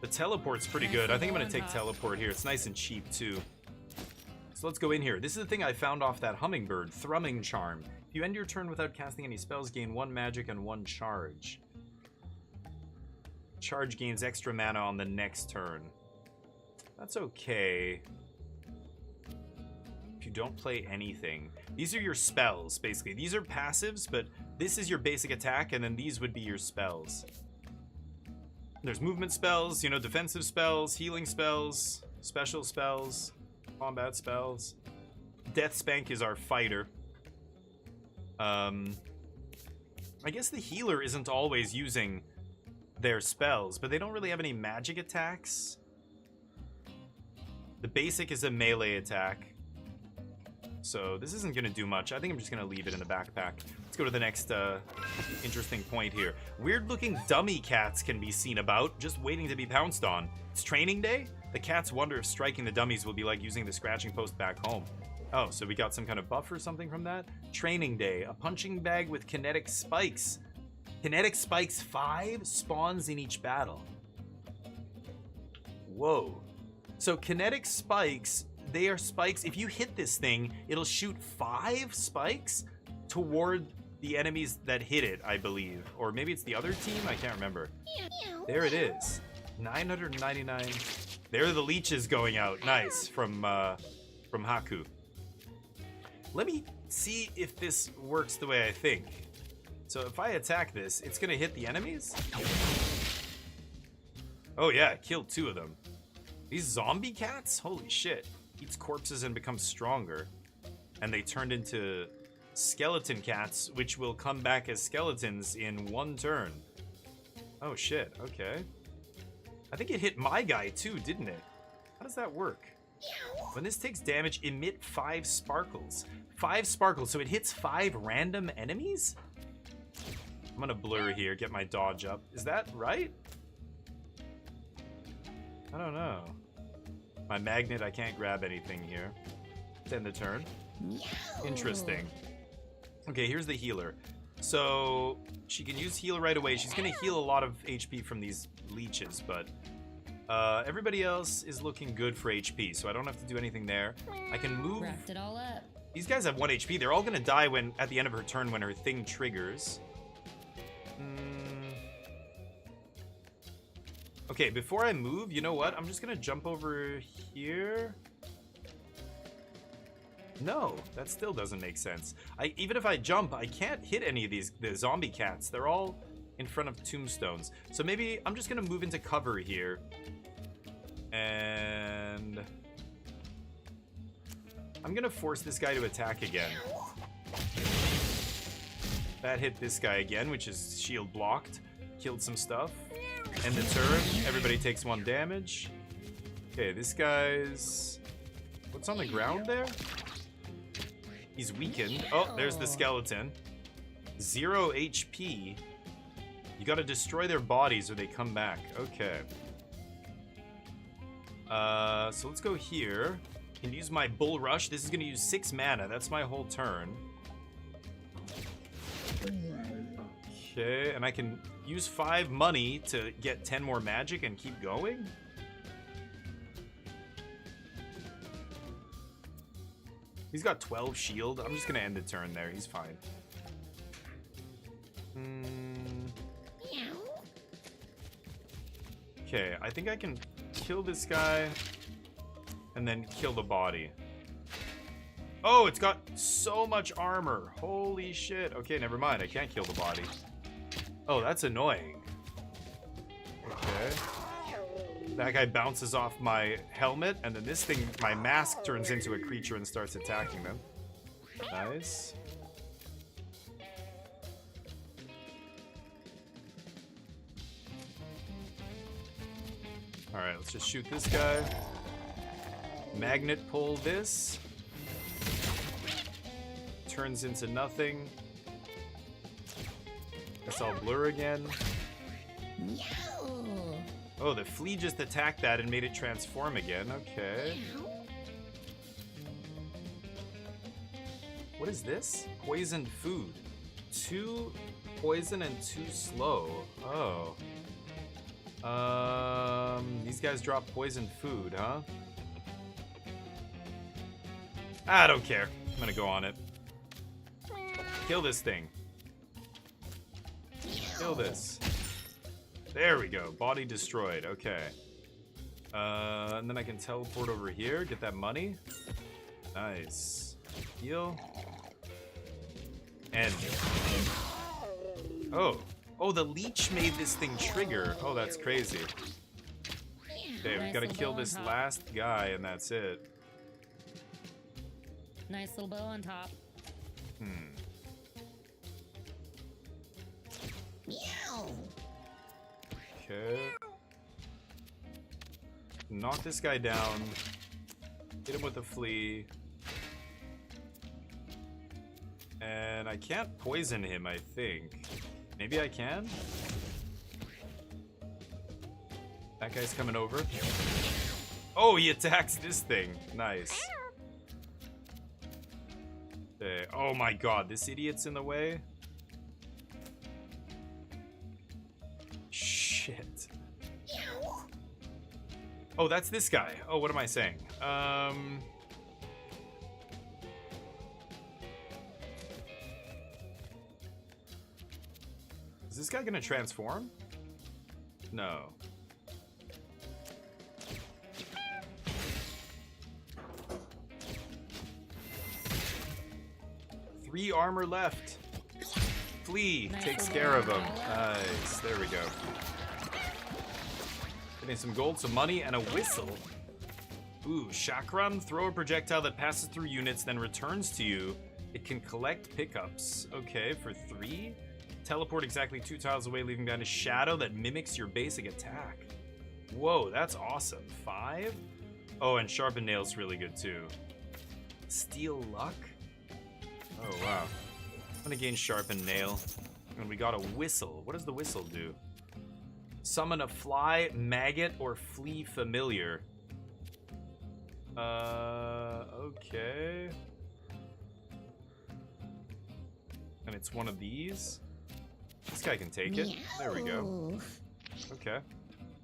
The teleport's pretty good. I think I'm gonna take teleport here. It's nice and cheap too. So let's go in here. This is the thing I found off that hummingbird, Thrumming Charm. If you end your turn without casting any spells, gain 1 magic and 1 charge. Charge gains extra mana on the next turn. That's okay. If you don't play anything. These are your spells, basically. These are passives, but this is your basic attack, and then these would be your spells. There's movement spells, you know, defensive spells, healing spells, special spells, combat spells. Death Spank is our fighter. I guess the healer isn't always using their spells, but they don't really have any magic attacks. The basic is a melee attack. So this isn't going to do much. I think I'm just going to leave it in the backpack. Let's go to the next interesting point here. Weird-looking dummy cats can be seen about, just waiting to be pounced on. It's training day? The cats wonder if striking the dummies will be like using the scratching post back home. Oh, so we got some kind of buff or something from that? Training day. A punching bag with kinetic spikes. Kinetic spikes 5 spawns in each battle. Whoa. So kinetic spikes, they are spikes. If you hit this thing, it'll shoot 5 spikes toward the enemies that hit it, I believe. Or maybe it's the other team? I can't remember. There it is. 999. There are the leeches going out. Nice. From Haku. Let me see if this works the way I think. So if I attack this, it's going to hit the enemies? Oh yeah, killed 2 of them. These zombie cats? Holy shit. Eats corpses and becomes stronger. And they turned into skeleton cats, which will come back as skeletons in 1 turn. Oh shit, okay. I think it hit my guy too, didn't it? How does that work? When this takes damage, emit 5 sparkles. 5 sparkles, so it hits 5 random enemies? I'm gonna blur here, get my dodge up. Is that right? I don't know. My magnet, I can't grab anything here. Let's end the turn. Interesting. Okay, here's the healer. So, she can use heal right away. She's gonna heal a lot of HP from these leeches, but everybody else is looking good for HP, so I don't have to do anything there. I can move. Wrapped it all up. These guys have 1 HP. They're all gonna die when at the end of her turn when her thing triggers. Okay, before I move, you know what? I'm just gonna jump over here. No, that still doesn't make sense. Even if I jump, I can't hit any of the zombie cats. They're all in front of tombstones. So maybe I'm just gonna move into cover here. And I'm gonna force this guy to attack again. That hit this guy again, which is shield blocked. Killed some stuff. End the turn. Everybody takes 1 damage. Okay, this guy's... What's on the ground there? He's weakened. Oh, there's the skeleton. 0 HP. You gotta destroy their bodies or they come back. Okay. So let's go here. Can use my Bull Rush. This is gonna use 6 mana. That's my whole turn. Okay, and I can use 5 money to get 10 more magic and keep going? He's got 12 shield. I'm just gonna end the turn there. He's fine. Okay, I think I can kill this guy and then kill the body. Oh, it's got so much armor. Holy shit. Okay, never mind. I can't kill the body. Oh, that's annoying. Okay. That guy bounces off my helmet, and then this thing, my mask, turns into a creature and starts attacking them. Nice. Alright, let's just shoot this guy. Magnet pull this. Turns into nothing. Guess I'll blur again. Oh, the flea just attacked that and made it transform again. Okay. What is this? Poisoned food. 2 poison and 2 slow. Oh. These guys drop poisoned food, huh? I don't care. I'm gonna go on it. Kill this thing. Kill this. There we go. Body destroyed. Okay. And then I can teleport over here. Get that money. Nice. Heal. End. Oh. Oh, the leech made this thing trigger. Oh, that's crazy. Okay, we gotta kill this last guy and that's it. Nice little bow on top. Okay. Knock this guy down. Hit him with a flea. And I can't poison him, I think. Maybe I can? That guy's coming over. Oh, he attacks this thing. Nice. Okay. Oh my god, this idiot's in the way. Shit. Oh, that's this guy. Oh, what am I saying? Is this guy gonna transform? No. Three armor left. Flea takes care of him. Nice. There we go. Getting some gold, some money, and a whistle. Ooh, Chakram. Throw a projectile that passes through units, then returns to you. It can collect pickups. Okay, for 3. Teleport exactly 2 tiles away, leaving behind a shadow that mimics your basic attack. Whoa, that's awesome. 5? Oh, and Sharpened Nail's really good too. Steal Luck? Oh, wow. I'm gonna gain Sharpened Nail. And we got a whistle. What does the whistle do? Summon a fly, maggot, or flea familiar. Okay. And it's one of these. This guy can take it. There we go. Okay.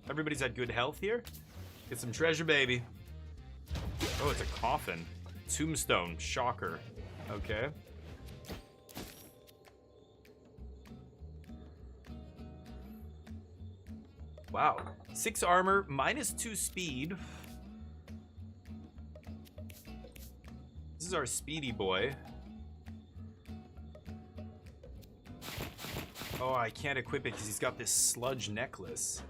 Everybody's at good health here. Get some treasure, baby. Oh, it's a coffin. Tombstone. Shocker. Okay. Wow. 6 armor, -2 speed. This is our speedy boy. Oh, I can't equip it because he's got this sludge necklace.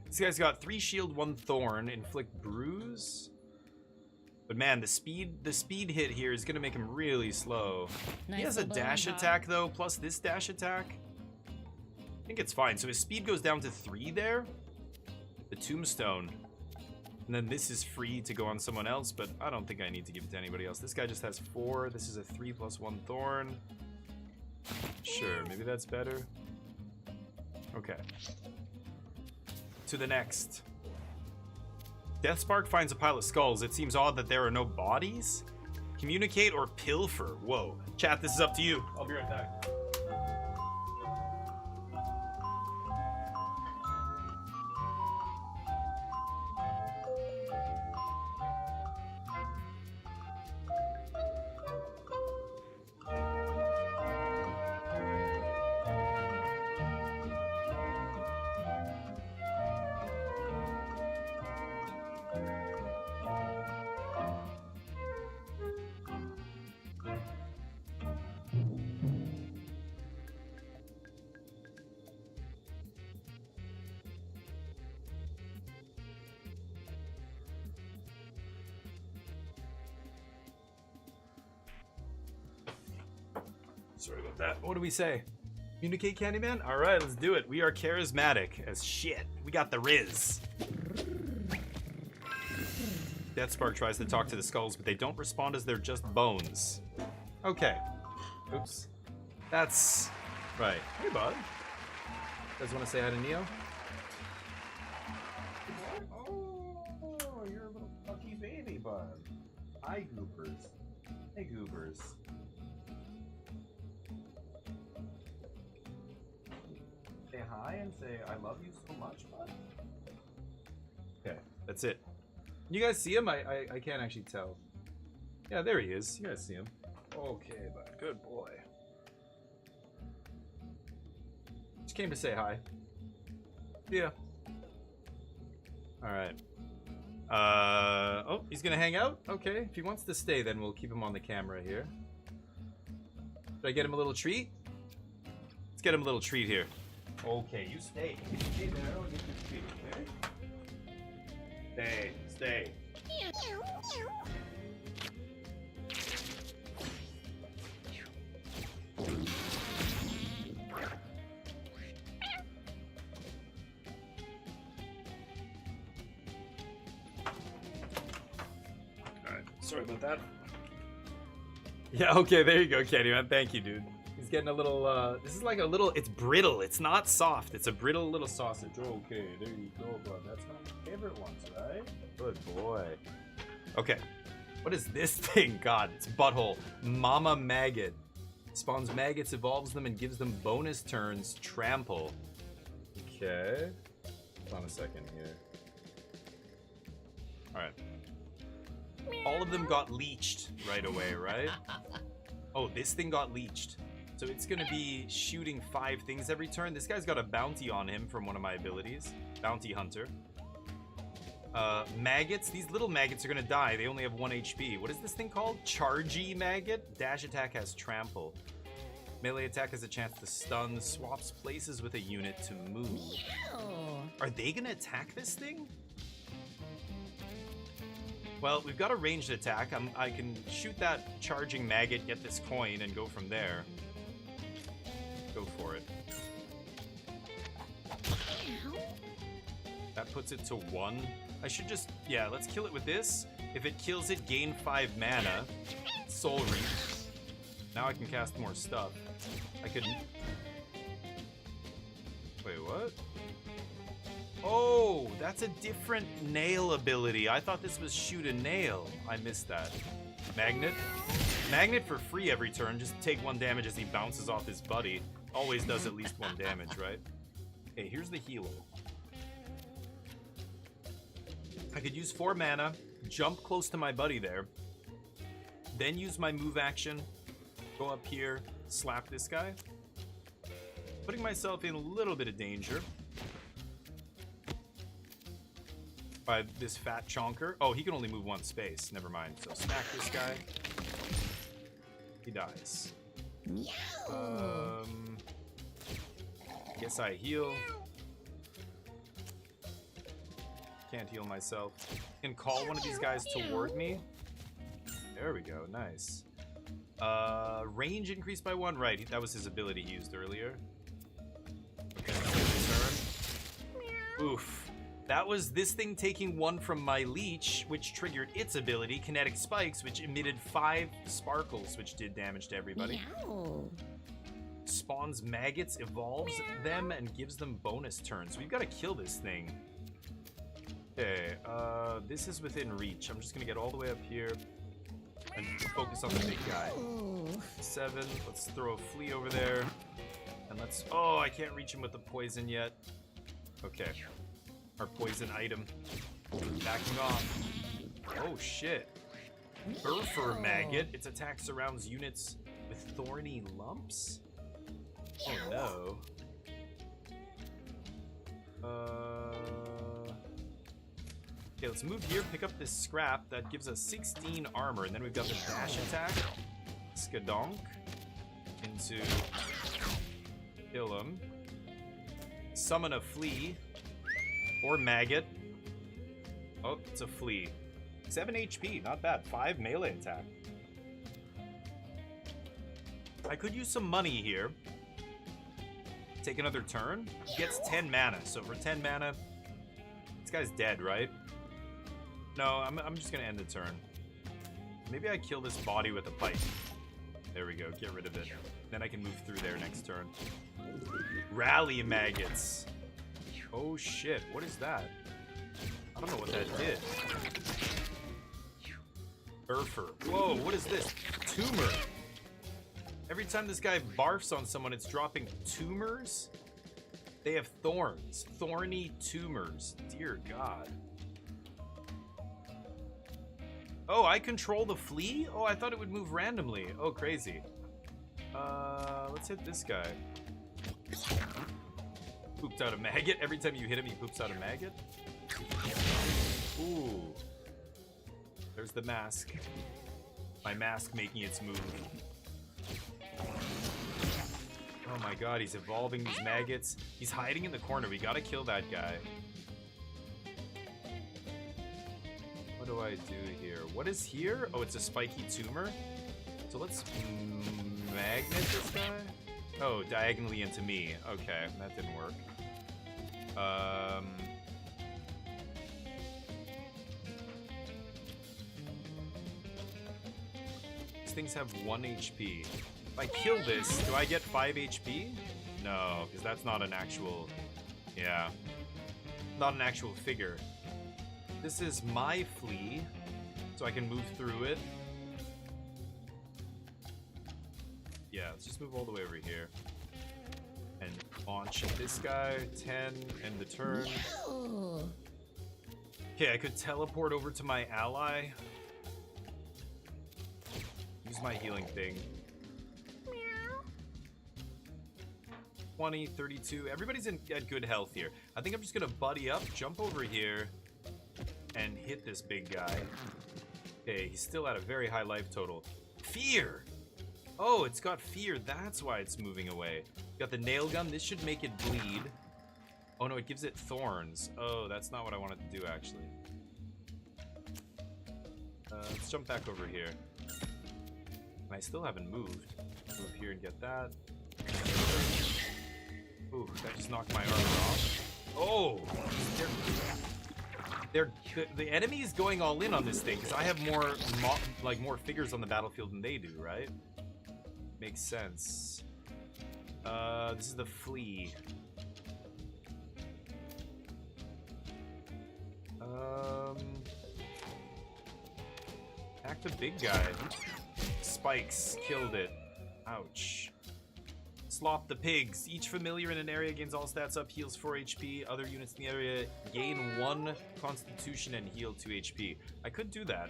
This guy's got 3 shield, 1 thorn, inflict bruise. But man, the speed hit here is gonna make him really slow. Nice He has a little dash bone attack though, plus this dash attack. I think it's fine. So his speed goes down to 3 there. The tombstone. And then this is free to go on someone else, but I don't think I need to give it to anybody else. This guy just has 4. This is a 3 plus 1 thorn. Sure, maybe that's better. Okay. To the next. Deathspark finds a pile of skulls. It seems odd that there are no bodies. Communicate or pilfer. Whoa. Chat, this is up to you. I'll be right back. Sorry about that. What do we say? Communicate, Candyman? Alright, let's do it. We are charismatic as shit. We got the Riz. Deathspark tries to talk to the skulls, but they don't respond as they're just bones. Okay. Oops. That's... right. Hey, bud. You guys want to say hi to Neo? Oh, you're a little fucky baby, bud. Hi, goobers. Hey, goobers. Say hi and say, I love you so much, bud. Okay, that's it. You guys see him? I can't actually tell. Yeah, there he is. You guys see him. Okay, bud. Good boy. Just came to say hi. Yeah. Alright. Oh, he's gonna hang out? Okay, if he wants to stay, then we'll keep him on the camera here. Should I get him a little treat? Let's get him a little treat here. Okay, you stay. You stay there. I'll get you a treat, okay? Stay. Alright, sorry about that. Yeah, okay, there you go, Candyman. Thank you, dude. He's getting a little, this is like a little, it's brittle. It's not soft. It's a brittle little sausage. Okay, there you go, bud. That's my favorite ones, right? Good boy. Okay. What is this thing? God, it's butthole. Mama Maggot. Spawns maggots, evolves them, and gives them bonus turns. Trample. Okay. Hold on a second here. Alright. All of them got leeched right away, right? Oh, this thing got leeched. So it's gonna be shooting 5 things every turn. This guy's got a bounty on him from one of my abilities. Bounty Hunter. Maggots. These little maggots are gonna die. They only have 1 HP. What is this thing called? Chargy Maggot? Dash attack has trample. Melee attack has a chance to stun. Swaps places with a unit to move. Meow. Are they gonna attack this thing? Well, we've got a ranged attack. I can shoot that charging maggot, get this coin, and go from there. Go for it. That puts it to 1. I should just... yeah, let's kill it with this. If it kills it, gain 5 mana. Soul Ring. Now I can cast more stuff. I could... wait, what? Oh, that's a different nail ability. I thought this was shoot a nail. I missed that. Magnet. Magnet for free every turn. Just take 1 damage as he bounces off his buddy. Always does at least 1 damage, right? Okay, here's the healer. I could use 4 mana, jump close to my buddy there, then use my move action, go up here, slap this guy. Putting myself in a little bit of danger. By this fat chonker. Oh, he can only move 1 space. Never mind. So smack this guy. He dies. Guess I heal. Can't heal myself. Can call one of these guys toward me. There we go, nice. Range increased by 1, right, that was his ability he used earlier. Okay, turn. Oof. That was this thing taking 1 from my leech, which triggered its ability, Kinetic Spikes, which emitted 5 sparkles, which did damage to everybody. Meow. Spawns maggots, evolves them, and gives them bonus turns. We've got to kill this thing. Okay, this is within reach. I'm just gonna get all the way up here and focus on the big guy. 7, let's throw a flea over there. And let's, oh, I can't reach him with the poison yet. Okay, our poison item. Backing off. Oh shit. Burfer maggot, its attack surrounds units with thorny lumps? Oh no. Okay, let's move here, pick up this scrap. That gives us 16 armor, and then we've got the dash attack. Skadonk. Into... Kill him. Summon a flea. Or maggot. Oh, it's a flea. 7 HP, not bad. 5 melee attack. I could use some money here. Take another turn. Gets 10 mana, so for 10 mana... This guy's dead, right? No, I'm just gonna end the turn. Maybe I kill this body with a pipe. There we go, get rid of it. Then I can move through there next turn. Rally maggots. Oh shit, what is that? I don't know what that did. Burfer. Whoa, what is this? Tumor. Every time this guy barfs on someone, it's dropping tumors? They have thorns. Thorny tumors. Dear God. Oh, I control the flea? Oh, I thought it would move randomly. Oh, crazy. Let's hit this guy. Pooped out a maggot. Every time you hit him, he poops out a maggot. Ooh. There's the mask. My mask making its move. Oh my god, he's evolving these maggots. He's hiding in the corner. We gotta kill that guy. What do I do here? What is here? Oh, it's a spiky tumor. So let's magnet this guy. Oh, diagonally into me. Okay, that didn't work. These things have 1 HP. If I kill this, do I get 5 HP? No, because that's not an actual... Yeah. Not an actual figure. This is my flea, so I can move through it. Yeah, let's just move all the way over here. And launch this guy, 10, end the turn. Okay, I could teleport over to my ally. Use my healing thing. 20, 32, everybody's at good health here. I think I'm just gonna buddy up, jump over here, and hit this big guy. Okay, he's still at a very high life total. Fear! Oh, it's got fear, that's why it's moving away. Got the nail gun, this should make it bleed. Oh no, it gives it thorns. Oh, that's not what I wanted to do, actually. Let's jump back over here. I still haven't moved. Move here and get that. Ooh, that just knocked my armor off. Oh! The enemy is going all in on this thing, because I have more figures on the battlefield than they do, right? Makes sense. This is the flea. Attack the big guy. Spikes, killed it. Ouch. Slop the pigs. Each familiar in an area gains all stats up, heals 4 HP. Other units in the area gain 1 constitution and heal 2 HP. I could do that.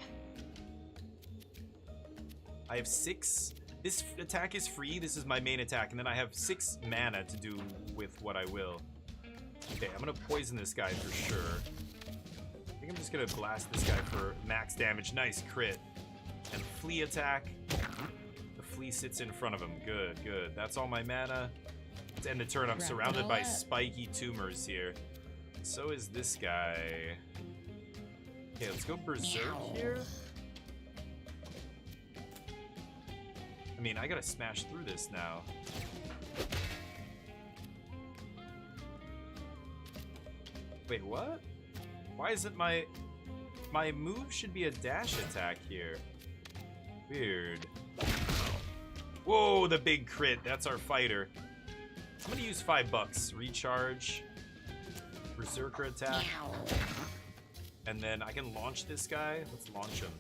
I have 6. This attack is free. This is my main attack. And then I have 6 mana to do with what I will. Okay, I'm going to poison this guy for sure. I think I'm just going to blast this guy for max damage. Nice crit. And flea attack. Flea sits in front of him. Good, good. That's all my mana. To end the turn, I'm surrounded by spiky tumors here. So is this guy. Okay, let's go berserk here. I mean, I gotta smash through this now. Wait, what? Why isn't my move should be a dash attack here? Weird. Whoa, the big crit. That's our fighter. I'm gonna use $5. Recharge. Berserker attack. And then I can launch this guy. Let's launch him.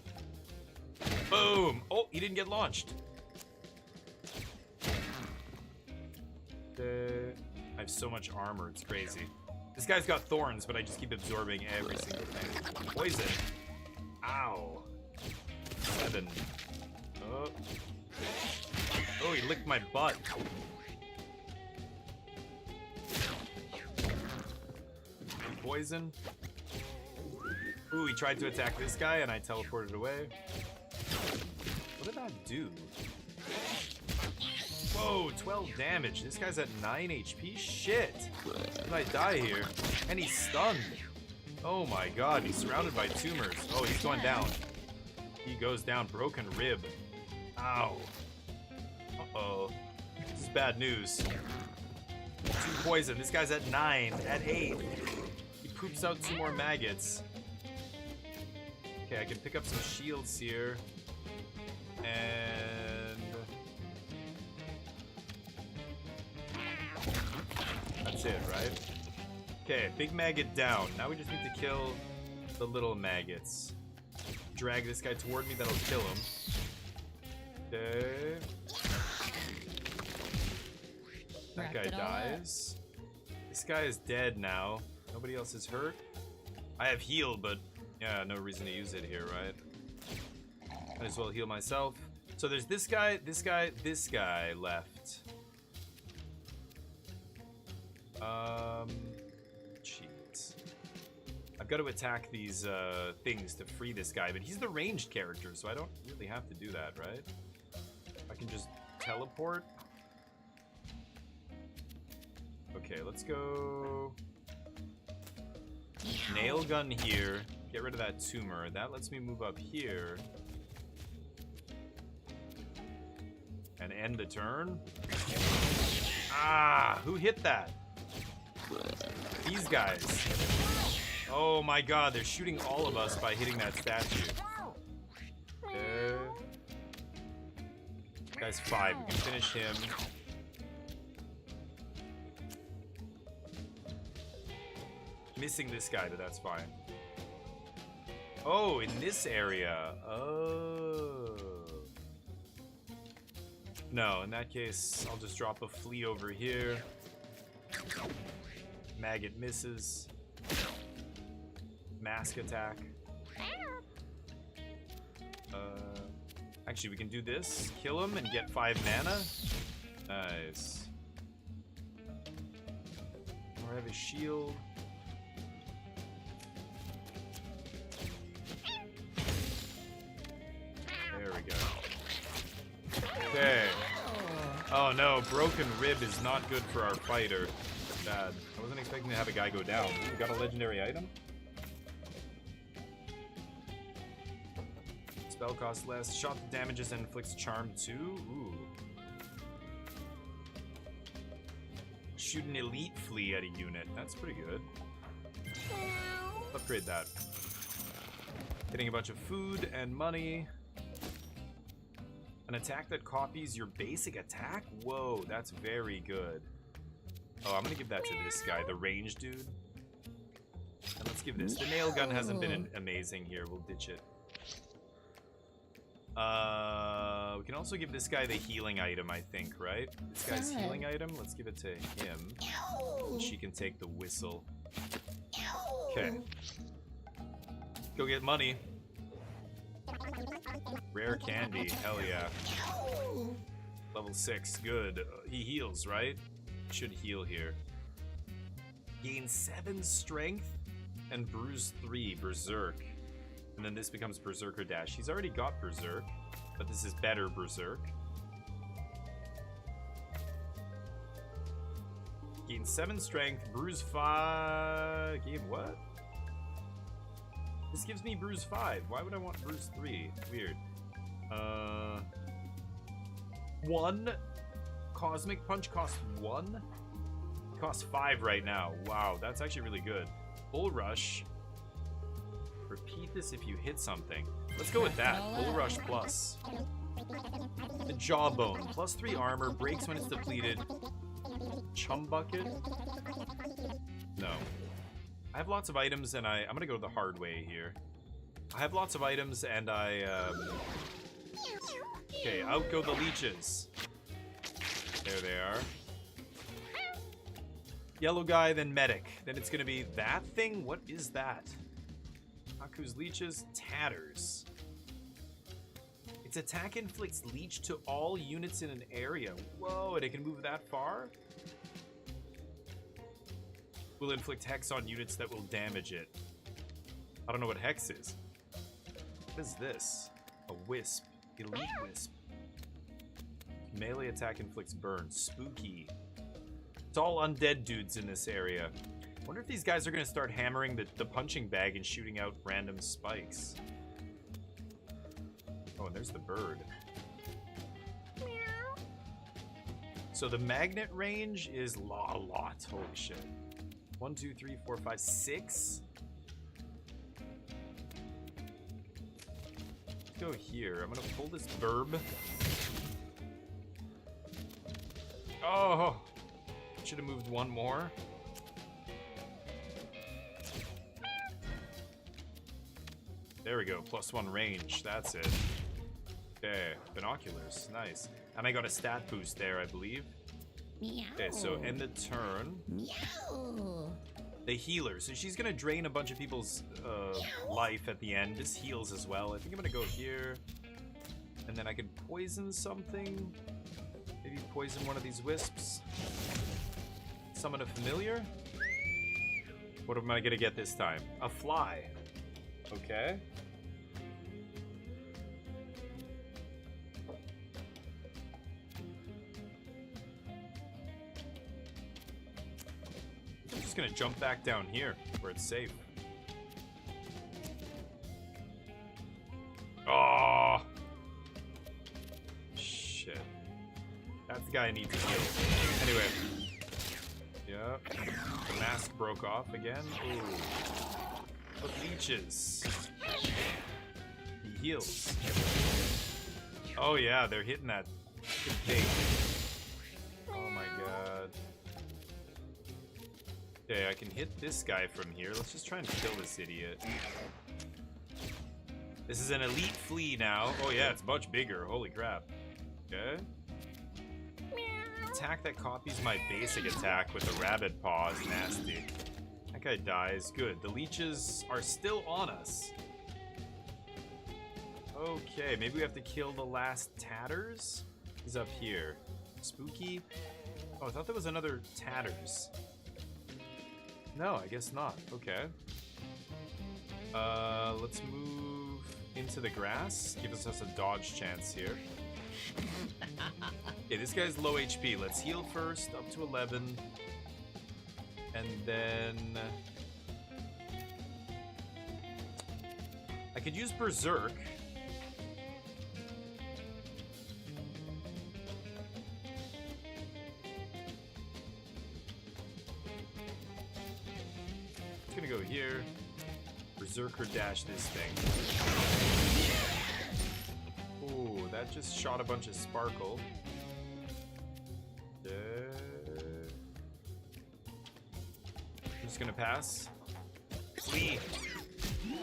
Boom! Oh, he didn't get launched. I have so much armor, it's crazy. This guy's got thorns, but I just keep absorbing every single thing. Poison. Ow. 7. Oh. Oh, he licked my butt. Poison. Ooh, he tried to attack this guy and I teleported away. What did that do? Whoa, 12 damage. This guy's at 9 HP? Shit. Did I die here? And he's stunned. Oh my god, he's surrounded by tumors. Oh, he's going down. He goes down. Broken rib. Ow. Uh-oh. This is bad news. 2 poison. This guy's at 9. At 8. He poops out 2 more maggots. Okay, I can pick up some shields here. And... that's it, right? Okay, big maggot down. Now we just need to kill the little maggots. Drag this guy toward me, that'll kill him. Okay. That guy dies. This guy is dead now. Nobody else is hurt. I have heal, but yeah, no reason to use it here, right? Might as well heal myself. So there's this guy, this guy, this guy left. Jeez. I've got to attack these things to free this guy, but he's the ranged character, so I don't really have to do that, right? I can just teleport. Okay, let's go. Nail gun here. Get rid of that tumor. That lets me move up here. And end the turn. Ah, who hit that? These guys. Oh my god, they're shooting all of us by hitting that statue. Guy's 5, we can finish him. Missing this guy, but that's fine. Oh, in this area. Oh. No, in that case, I'll just drop a flea over here. Maggot misses. Mask attack. Actually, we can do this. Kill him and get 5 mana. Nice. Or have a shield. There we go. Okay. Oh no, broken rib is not good for our fighter. Bad. I wasn't expecting to have a guy go down. We got a legendary item. Spell cost less. Shot damages and inflicts charm 2. Ooh. Shoot an elite flea at a unit. That's pretty good. Upgrade that. Getting a bunch of food and money. An attack that copies your basic attack? Whoa, that's very good. Oh, I'm gonna give that to this guy, the range dude. And let's give this. The nail gun hasn't been amazing here. We'll ditch it. We can also give this guy the healing item, I think, right? This guy's healing item, let's give it to him. And she can take the whistle. Okay. Go get money. Rare candy, hell yeah. Level 6, good. He heals, right? Should heal here. Gain 7 strength and bruise 3, berserk. And then this becomes berserker dash. He's already got berserk, but this is better berserk. Gain 7 strength, bruise 5. Gain what? This gives me bruise 5. Why would I want bruise 3? Weird. 1. Cosmic Punch costs 1? It costs 5 right now. Wow, that's actually really good. Bull Rush. Repeat this if you hit something. Let's go with that. Bull Rush plus. The Jawbone. Plus 3 armor. Breaks when it's depleted. Chum Bucket. No. I have lots of items and I'm gonna go the hard way here. I have lots of items and okay, out go the leeches. There they are. Yellow guy, then medic. Then it's gonna be that thing? What is that? Haku's leeches. Tatters. Its attack inflicts leech to all units in an area. Whoa, and it can move that far? Will inflict hex on units that will damage it. I don't know what hex is. What is this? A wisp. Elite wisp. Melee attack inflicts burn. Spooky. It's all undead dudes in this area. Wonder if these guys are gonna start hammering the punching bag and shooting out random spikes. Oh, and there's the bird. So the magnet range is a lot. Holy shit. 1, 2, 3, 4, 5, 6. Let's go here. I'm gonna pull this burb. Oh, should have moved one more. There we go. +1 range. That's it. Okay, binoculars. Nice. And I got a stat boost there, I believe. Meow. Okay, so end the turn. Meow. The healer. So she's gonna drain a bunch of people's life at the end. This heals as well. I think I'm gonna go here. And then I can poison something. Maybe poison one of these wisps. Summon a familiar. What am I gonna get this time? A fly. Okay. I'm just gonna jump back down here where it's safe. Oh shit. That's the guy I need to heal. Anyway. Yep. The mask broke off again. Ooh. But leeches. He heals. Oh yeah, they're hitting that thing. Oh my god. Okay, I can hit this guy from here. Let's just try and kill this idiot. This is an elite flea now. Oh yeah, it's much bigger. Holy crap. Okay. Attack that copies my basic attack with a rabbit paw is nasty. That guy dies. Good. The leeches are still on us. Okay, maybe we have to kill the last tatters? He's up here. Spooky? Oh, I thought there was another tatters. No, I guess not. Okay. Let's move into the grass. Give us a dodge chance here. Okay, this guy's low HP. Let's heal first, up to 11. And then... I could use Berserk. It's gonna go here. Berserker dash this thing. Ooh, that just shot a bunch of sparkle. I'm just gonna pass. Flea.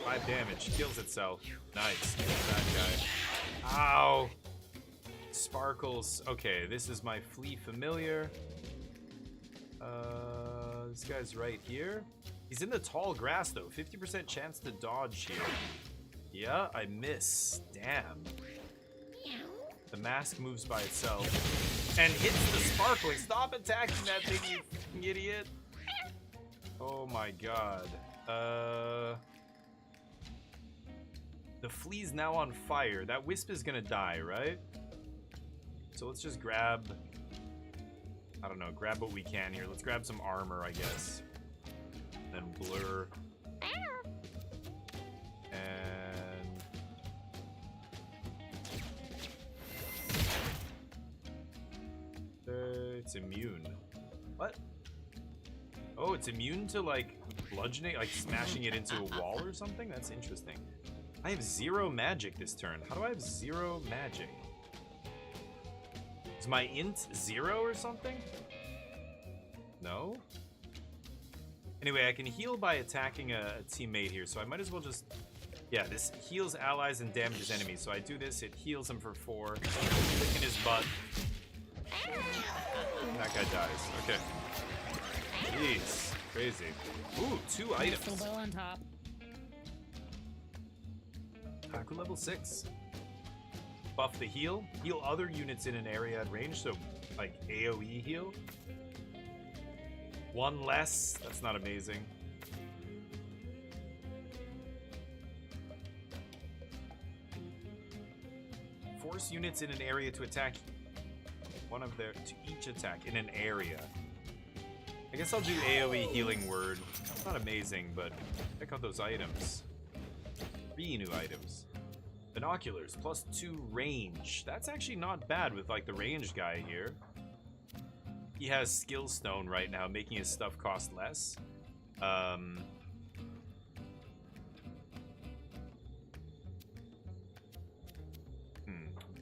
5 damage. Kills itself. Nice. Kill that guy. Ow. Sparkles. Okay, this is my flea familiar. This guy's right here. He's in the tall grass though. 50% chance to dodge here. Yeah, I miss. Damn. The mask moves by itself and hits the sparkling. Stop attacking that thing, you fucking idiot. Oh my god. The flea's now on fire. That wisp is gonna die, right? So let's just grab... I don't know, grab what we can here. Let's grab some armor, I guess. Then blur. And... it's immune. What? Oh, it's immune to, like, bludgeoning, like smashing it into a wall or something? That's interesting. I have 0 magic this turn. How do I have 0 magic? Is my int 0 or something? No? Anyway, I can heal by attacking a teammate here, so I might as well just... Yeah, this heals allies and damages enemies. So I do this, it heals him for 4. Kick in his butt. That guy dies. Okay. Jeez. Crazy. Ooh, 2 items. Bow on top. Haku level 6. Buff the heal. Heal other units in an area at range, so like AoE heal. 1 less. That's not amazing. Force units in an area to attack one of their to each attack in an area. I guess I'll do AoE healing word. It's not amazing, but check out those items. 3 new items. Binoculars, +2 range. That's actually not bad with like the ranged guy here. He has skill stone right now, making his stuff cost less.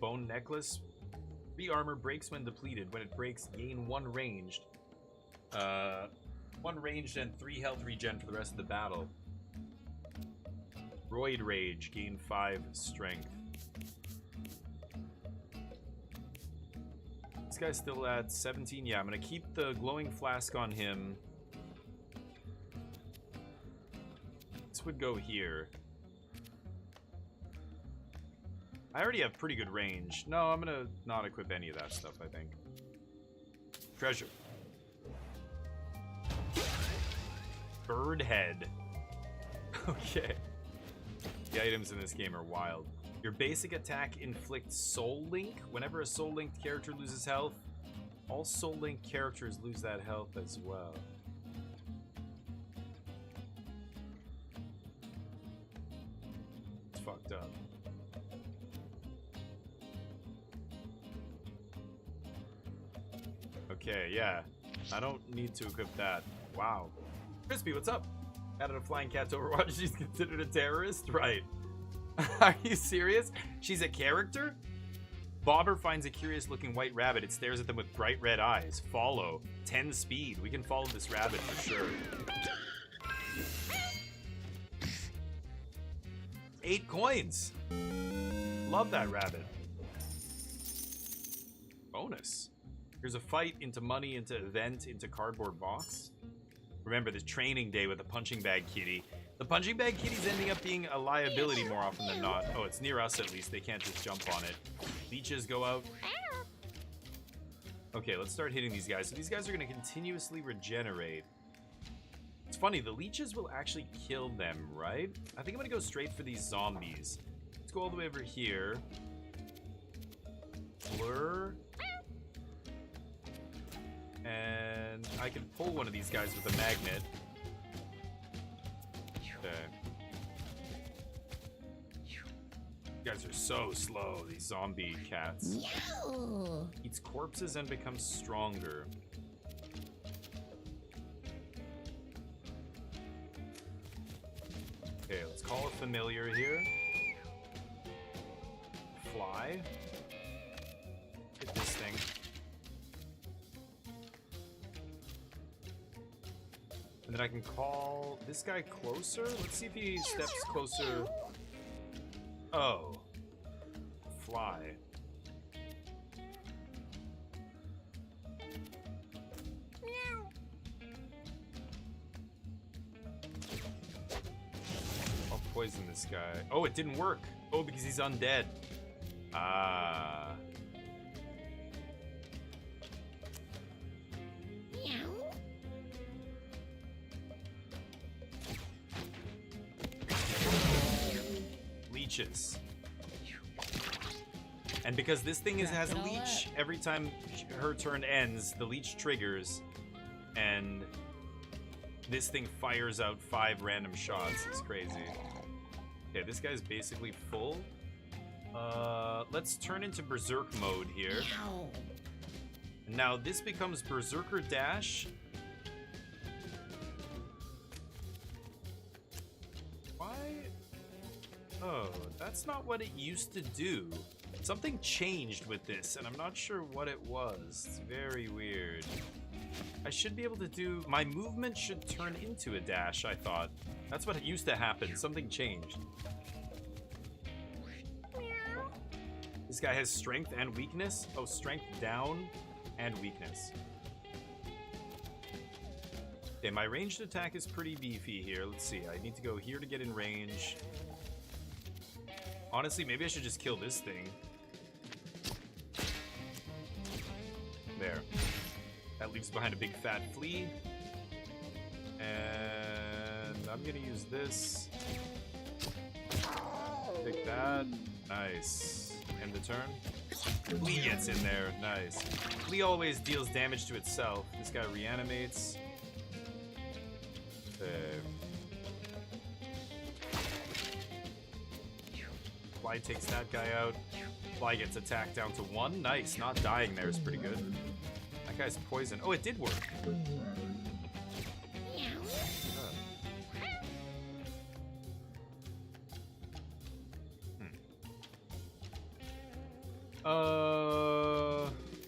Bone necklace. 3 armor breaks when depleted. When it breaks, gain 1 ranged. 1 ranged and 3 health regen for the rest of the battle. Roid Rage, gain 5 strength. This guy's still at 17. Yeah, I'm gonna keep the glowing flask on him. This would go here. I already have pretty good range. No, I'm gonna not equip any of that stuff, I think. Treasure. Bird head. Okay. The items in this game are wild. Your basic attack inflicts Soul Link. Whenever a Soul Linked character loses health, all Soul Linked characters lose that health as well. It's fucked up. Okay, yeah. I don't need to equip that. Wow. Crispy, what's up? Added a flying cat to Overwatch. She's considered a terrorist? Right. Are you serious? She's a character? Bobber finds a curious-looking white rabbit. It stares at them with bright red eyes. Follow. 10 speed. We can follow this rabbit for sure. 8 coins. Love that rabbit. Bonus. Here's a fight into money, into event, into cardboard box. Remember the training day with the punching bag kitty. The punching bag kitty's ending up being a liability more often than not. Oh, it's near us at least. They can't just jump on it. Leeches go out. Okay, let's start hitting these guys. So these guys are going to continuously regenerate. It's funny, the leeches will actually kill them, right? I think I'm going to go straight for these zombies. Let's go all the way over here. Blur. And I can pull one of these guys with a magnet. Okay. You guys are so slow, these zombie cats. Meow. Eats corpses and becomes stronger. Okay, let's call a familiar here. Fly. Hit this thing. And then I can call this guy closer. Let's see if he steps closer. Oh. Fly. I'll poison this guy. Oh, it didn't work. Oh, because he's undead. Ah. Leeches. And because this thing has a leech, every time her turn ends, the leech triggers, and this thing fires out 5 random shots. It's crazy. Okay, this guy's basically full. Let's turn into berserk mode here. Now this becomes Berserker Dash. Why? Oh, that's not what it used to do. Something changed with this, and I'm not sure what it was. It's very weird. I should be able to do... My movement should turn into a dash, I thought. That's what used to happen. Something changed. This guy has strength and weakness. Oh, strength down and weakness. Okay, my ranged attack is pretty beefy here. Let's see. I need to go here to get in range. Honestly, maybe I should just kill this thing. There. That leaves behind a big fat flea. And I'm gonna use this. Take that. Nice. End the turn. Flea gets in there. Nice. Flea always deals damage to itself. This guy reanimates. There. Fly takes that guy out. Fly gets attacked down to 1. Nice. Not dying there is pretty good. That guy's poison. Oh, it did work.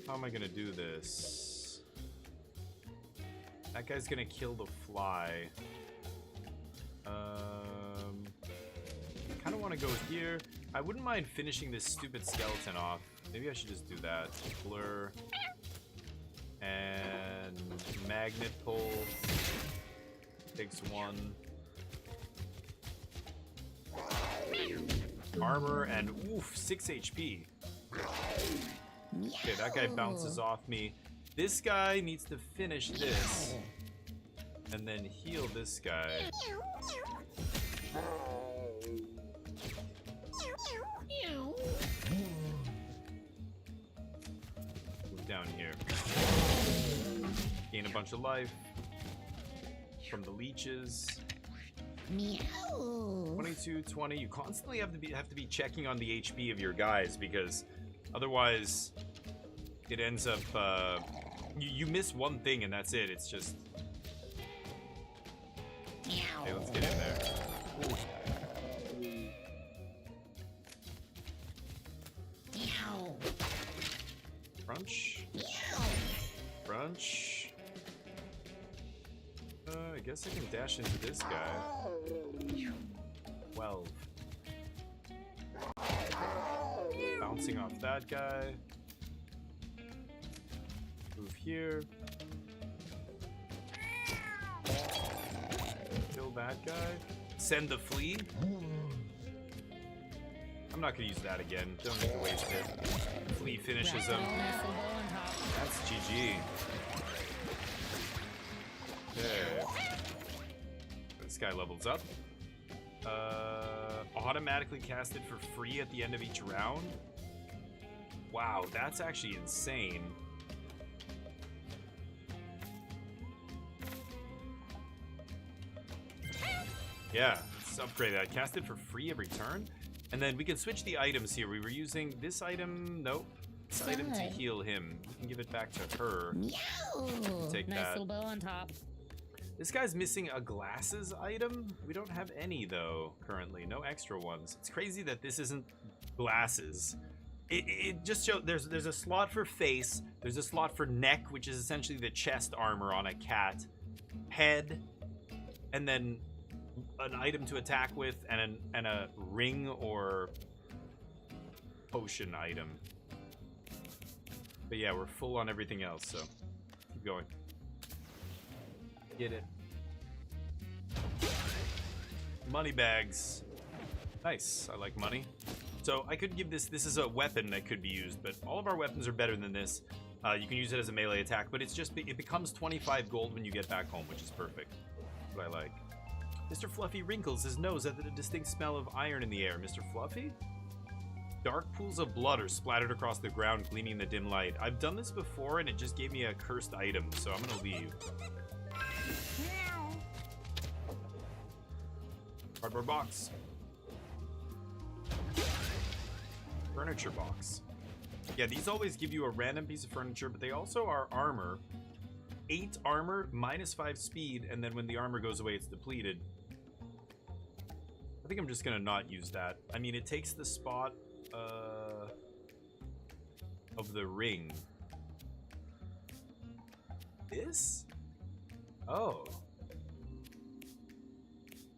How am I gonna do this? That guy's gonna kill the fly. I kind of want to go here. I wouldn't mind finishing this stupid skeleton off. Maybe I should just do that. Blur. And magnet pull. Takes 1. Armor and oof, 6 HP. Okay, that guy bounces off me. This guy needs to finish this. And then heal this guy. Move down here. Gain a bunch of life from the leeches. 22, 20. You constantly have to be checking on the HP of your guys because otherwise it ends up you miss one thing and that's it. It's just okay, let's get in there. Crunch. Crunch. I guess I can dash into this guy. 12. Bouncing off that guy. Move here. Kill that guy. Send the flea. I'm not gonna use that again. Don't need to waste it. Flea finishes him. That's GG. Okay. This guy levels up. Automatically casted for free at the end of each round. Wow, that's actually insane. Yeah, let's upgrade that. Casted for free every turn. And then we can switch the items here. We were using this item. Nope. This item to heal him. We can give it back to her. Take nice that. little bow on top. This guy's missing a glasses item. We don't have any though currently. No extra ones. It's crazy that this isn't glasses. It just shows there's a slot for face. There's a slot for neck, which is essentially the chest armor on a cat. Head, and then an item to attack with, and a ring or potion item. But yeah, we're full on everything else, so keep going. Get it. Money bags. Nice. I like money. So I could give this is a weapon that could be used, but all of our weapons are better than this. You can use it as a melee attack, but it becomes 25 gold when you get back home, which is perfect. That's what I like. Mr. Fluffy wrinkles his nose at the distinct smell of iron in the air. Mr. Fluffy? Dark pools of blood are splattered across the ground, gleaming in the dim light. I've done this before, and it just gave me a cursed item, so I'm gonna leave. Cardboard box. Furniture box. Yeah, these always give you a random piece of furniture, but they also are armor. 8 armor, -5 speed, and then when the armor goes away, it's depleted. I think I'm just gonna not use that. I mean, it takes the spot of the ring. This? Oh.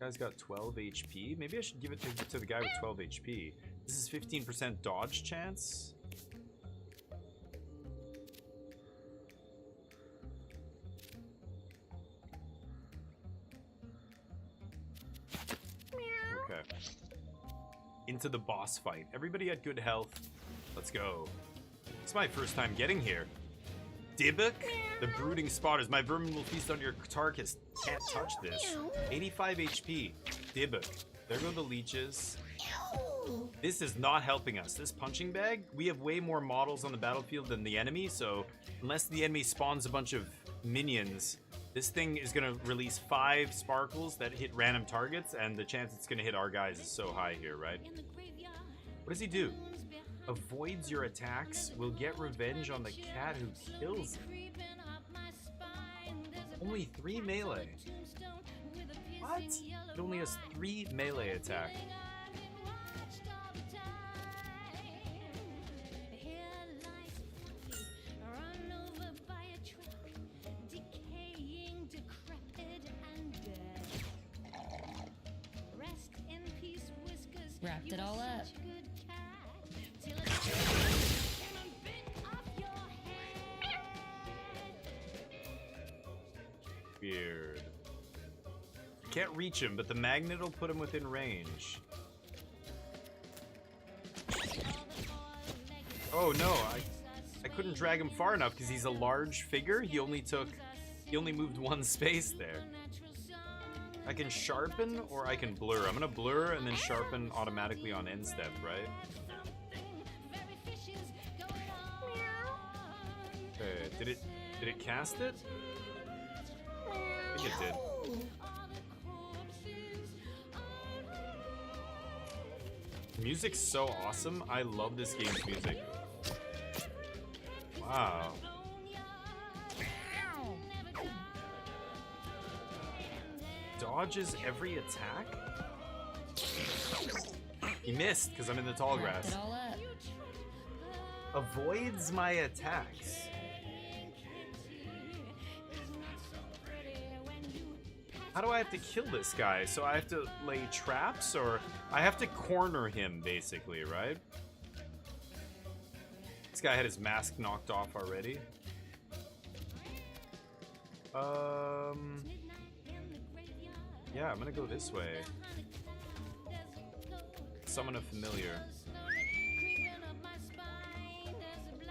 Guy's got 12 HP. Maybe I should give it to the guy with 12 HP. This is 15% dodge chance. Okay. Into the boss fight. Everybody at good health. Let's go. It's my first time getting here. Dybbuk? The brooding spotters. My vermin will feast on your carcass. Can't touch this. 85 HP. Dybbuk. There go the leeches. This is not helping us. This punching bag, we have way more models on the battlefield than the enemy, so unless the enemy spawns a bunch of minions, this thing is going to release 5 sparkles that hit random targets, and the chance it's going to hit our guys is so high here, right? What does he do? Avoids your attacks, will get revenge on the cat who kills him. Only 3 melee. What? It only has 3 melee attack. Wrapped it all up. Weird. Can't reach him, but the magnet will put him within range. Oh no, I couldn't drag him far enough because he's a large figure. He only moved 1 space there. I can sharpen or I can blur. I'm gonna blur and then sharpen automatically on end step, right? Okay, did it cast it? I think it did. Music's so awesome. I love this game's music. Wow. Dodges every attack? He missed because I'm in the tall grass. Wrapped it all up. Avoids my attacks. How do I have to kill this guy? So I have to lay traps, or I have to corner him, basically, right? This guy had his mask knocked off already. Yeah, I'm gonna go this way. Summon a familiar.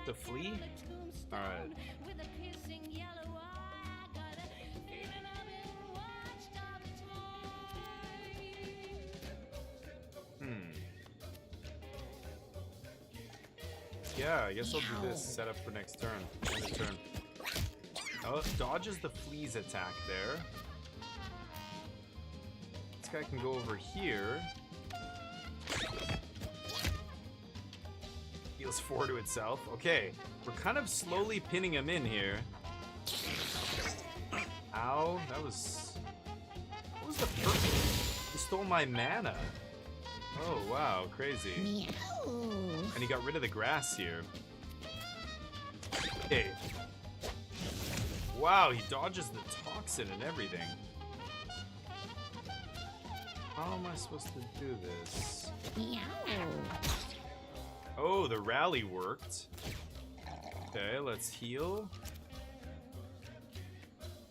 The flea? Alright. Yeah, I guess I'll do this. Set up for next turn. End of turn. Oh, dodges the flea's attack there. This guy can go over here. Heals 4 to itself. Okay, we're kind of slowly pinning him in here. Ow, that was... What was the first? He stole my mana. Oh, wow, crazy. Meow. And he got rid of the grass here. Okay. Wow, he dodges the toxin and everything. How am I supposed to do this? Meow. Oh, the rally worked. Okay, let's heal.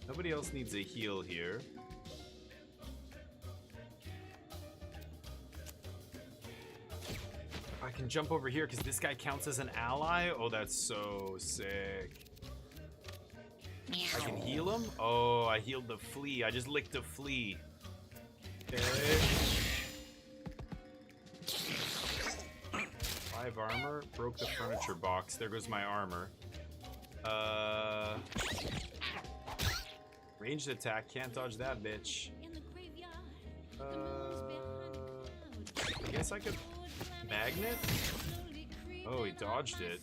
Nobody else needs a heal here. I can jump over here because this guy counts as an ally. Oh, that's so sick. Meow. I can heal him. Oh, I healed the flea. I just licked a flea. Okay. 5 armor. Broke the furniture box. There goes my armor. Ranged attack. Can't dodge that bitch. I guess I could... Magnet? Oh, he dodged it.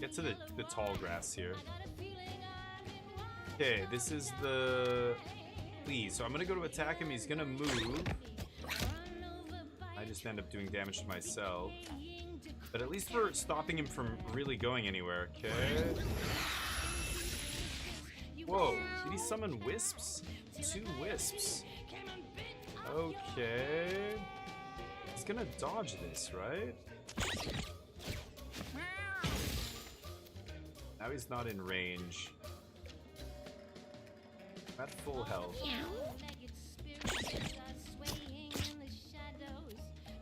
Get to the tall grass here. Okay, this is the Please. So I'm gonna go to attack him. He's gonna move. I just end up doing damage to myself. But at least we're stopping him from really going anywhere. Okay. Whoa, did he summon wisps? 2 wisps. Okay. He's gonna dodge this, right? Now he's not in range. At full health.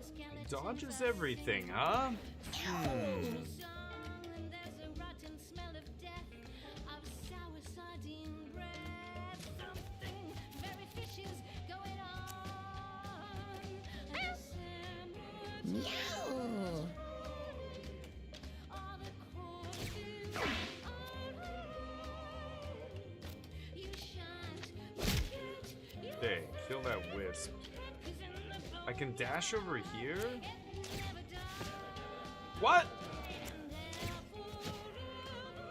He dodges everything, huh? Okay, kill that wisp. I can dash over here? What?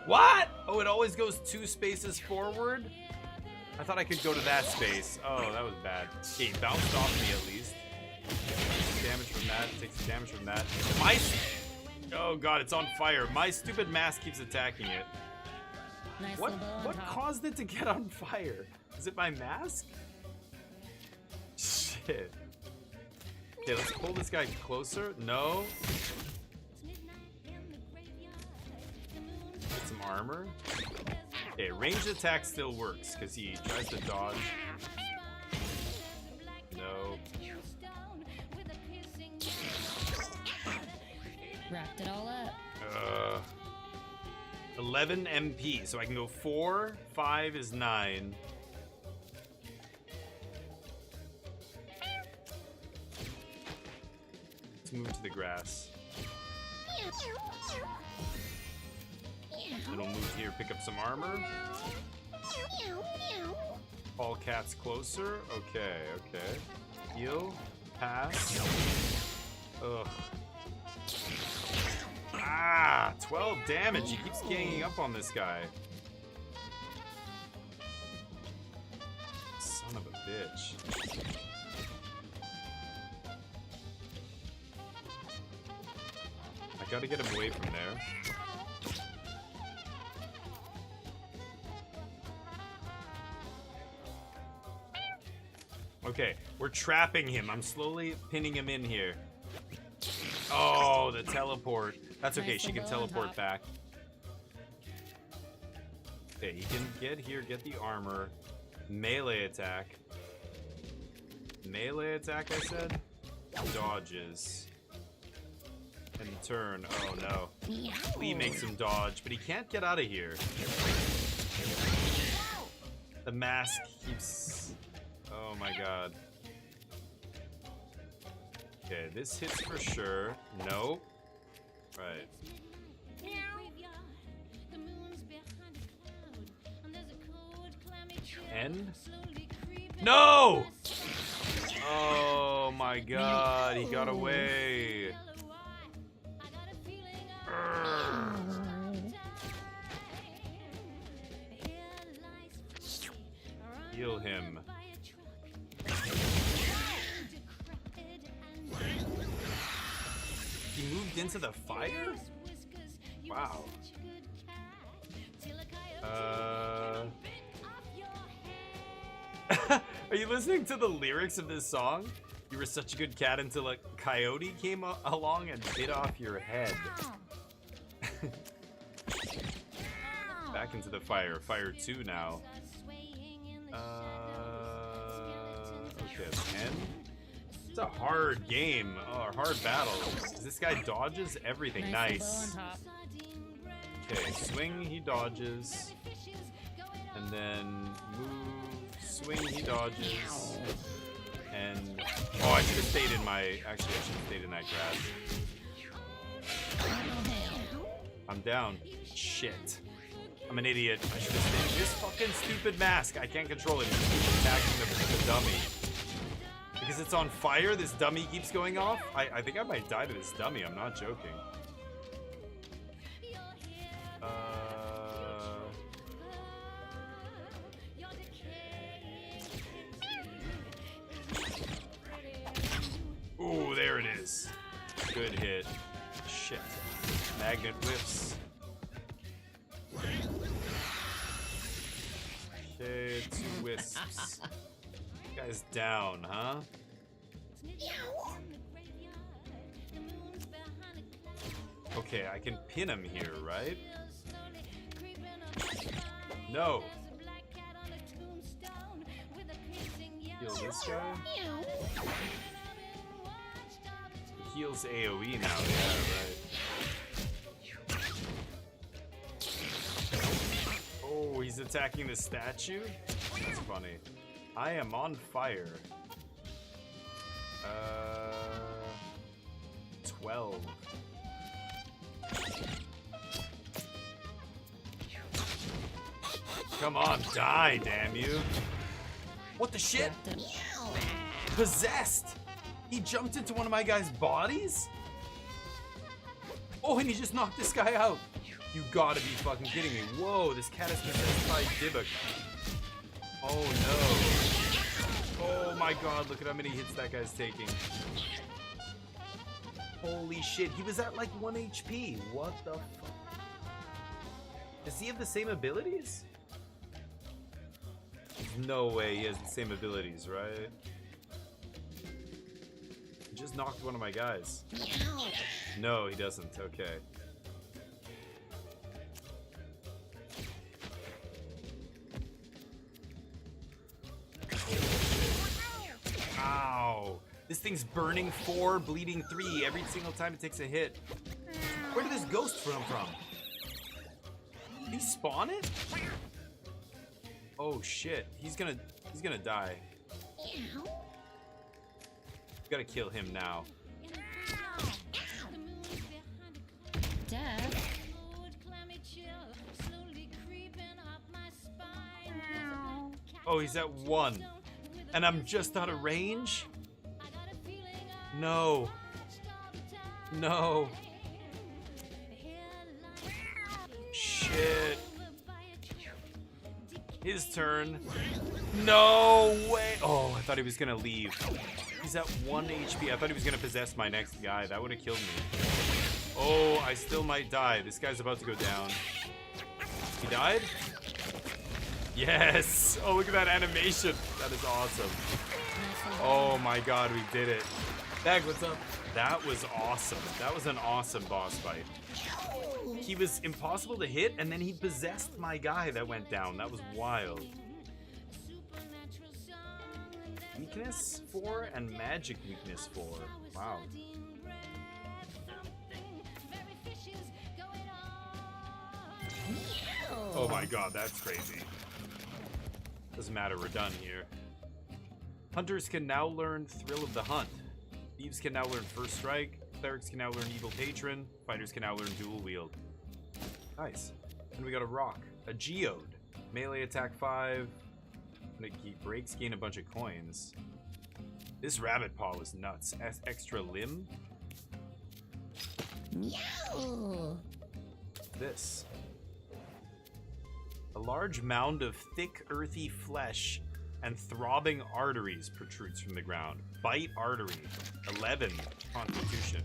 What? Oh, it always goes 2 spaces forward? I thought I could go to that space. Oh, that was bad. Okay, he bounced off me at least. Takes damage from that, takes damage from that. Oh god, it's on fire. My stupid mask keeps attacking it. Nice What caused it to get on fire? Is it my mask? Shit. Okay, let's pull this guy closer. No. Get some armor. Okay, ranged attack still works because he tries to dodge. No. Wrapped it all up. 11 MP, so I can go 4, 5 is 9. Let's move to the grass. And we'll move here, pick up some armor. All cats closer. Okay, okay. Heal. Pass. Ugh. Ah, 12 damage. He keeps ganging up on this guy. Son of a bitch. I gotta get him away from there. Okay, we're trapping him. I'm slowly pinning him in here. Oh, the teleport. That's okay, she can teleport back. Okay, he can get here, get the armor. Melee attack. Melee attack, I said? Dodges. And turn. Oh no. Lee makes him dodge, but he can't get out of here. The mask keeps... Oh my god. Okay, this hits for sure. Nope. Right. End? No! Oh my god, he got away. Heal him. He moved into the fire? Wow. Are you listening to the lyrics of this song? You were such a good cat until a coyote came along and bit off your head. Back into the fire. Fire 2 now. Okay, 10. It's a hard game. Oh, a hard battle. This guy dodges everything. Nice. Okay, swing, he dodges. And then move, swing, he dodges. And... Oh, I should have stayed in my... Actually, I should have stayed in that grass. I'm down. Shit. I'm an idiot. I should have stayed. This fucking stupid mask. I can't control it. He's attacking the dummy. Because Because it's on fire, this dummy keeps going off? I think I might die to this dummy, I'm not joking. Ooh, there it is. Good hit. Shit. Magnet whiffs. Okay, 2 wisps. Guy's down, huh? Okay, I can pin him here, right? No. Heal this guy. Heals AoE now, yeah, right. Oh, he's attacking the statue? That's funny. I am on fire. 12. Come on, die, damn you. What the shit? Possessed! He jumped into one of my guys' bodies? Oh, and he just knocked this guy out. You gotta be fucking kidding me. Whoa, this cat is possessed by Dybbuk. Oh no. Oh my god, look at how many hits that guy's taking. Holy shit, he was at like 1 HP. What the fuck? Does he have the same abilities? No way he has the same abilities, right? He just knocked one of my guys. No, he doesn't. Okay. Ow. This thing's burning 4, bleeding 3 every single time it takes a hit. Where did this ghost come from? Did he spawn it? Oh shit. He's gonna die. Gotta kill him now. Death? Oh, he's at 1. And I'm just out of range? No. No. Shit. His turn. No way. Oh, I thought he was gonna leave. He's at 1 HP. I thought he was gonna possess my next guy. That would have killed me. Oh, I still might die. This guy's about to go down. He died? Yes. Oh, look at that animation. That is awesome. Oh my god, we did it. Bag, what's up? That was awesome. That was an awesome boss fight. He was impossible to hit, and then he possessed my guy that went down. That was wild. Weakness 4 and magic weakness 4. Wow. Oh my god, that's crazy. Doesn't matter, we're done here. Hunters can now learn Thrill of the Hunt. Thieves can now learn First Strike. Clerics can now learn Evil Patron. Fighters can now learn Dual Wield. Nice. And we got a rock. A geode. Melee attack 5. He breaks, gain a bunch of coins. This rabbit paw was nuts. Extra limb. This. A large mound of thick, earthy flesh and throbbing arteries protrudes from the ground. Bite artery. 11 constitution.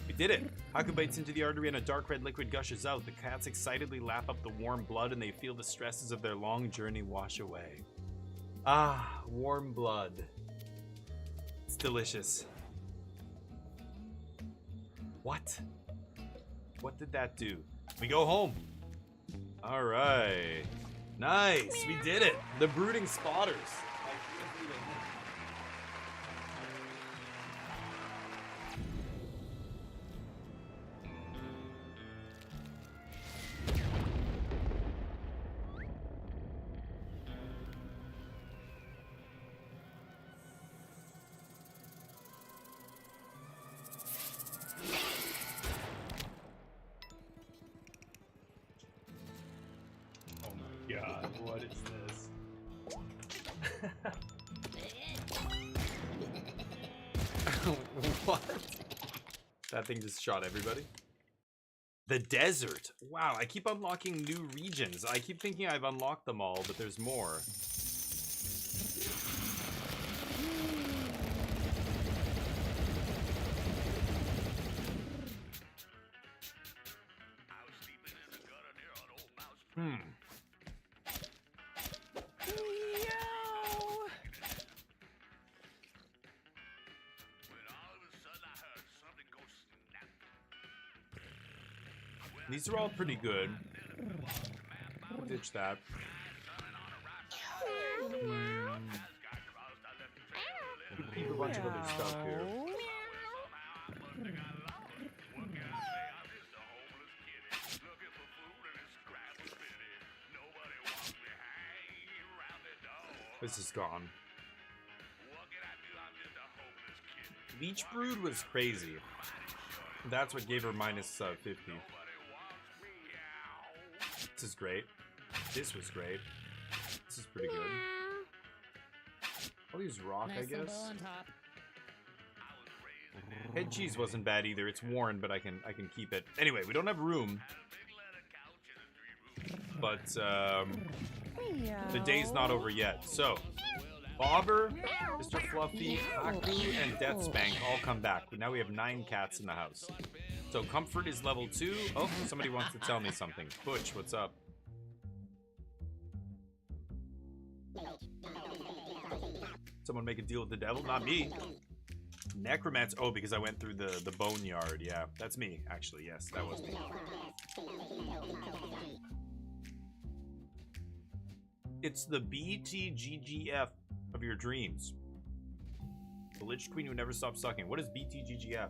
We did it! Haku bites into the artery and a dark red liquid gushes out. The cats excitedly lap up the warm blood and they feel the stresses of their long journey wash away. Ah, warm blood. It's delicious. What? What did that do? We go home. All right. Nice. We did it. The brooding spotters. God, what is this? What? That thing just shot everybody. The desert. Wow, I keep unlocking new regions. I keep thinking I've unlocked them all, but there's more. These are all pretty good. I'll ditch that. Keep a bunch of other stuff here. This is gone. Leech Brood was crazy. That's what gave her minus 50. This is great. This was great. This is pretty good. I'll use rock, Nice I guess. bow on top. Head cheese wasn't bad either. It's worn, but I can keep it. Anyway, we don't have room. But the day's not over yet. So, Bobber, Mr. Fluffy, Haku, and Deathspank all come back. Now we have 9 cats in the house. So Comfort is level 2. Oh, somebody wants to tell me something. Butch, what's up? Someone make a deal with the devil? Not me. Necromancer. Oh, because I went through the boneyard. Yeah, that's me, actually. Yes, that was me. It's the BTGGF of your dreams. The Lich Queen who never stops sucking. What is BTGGF?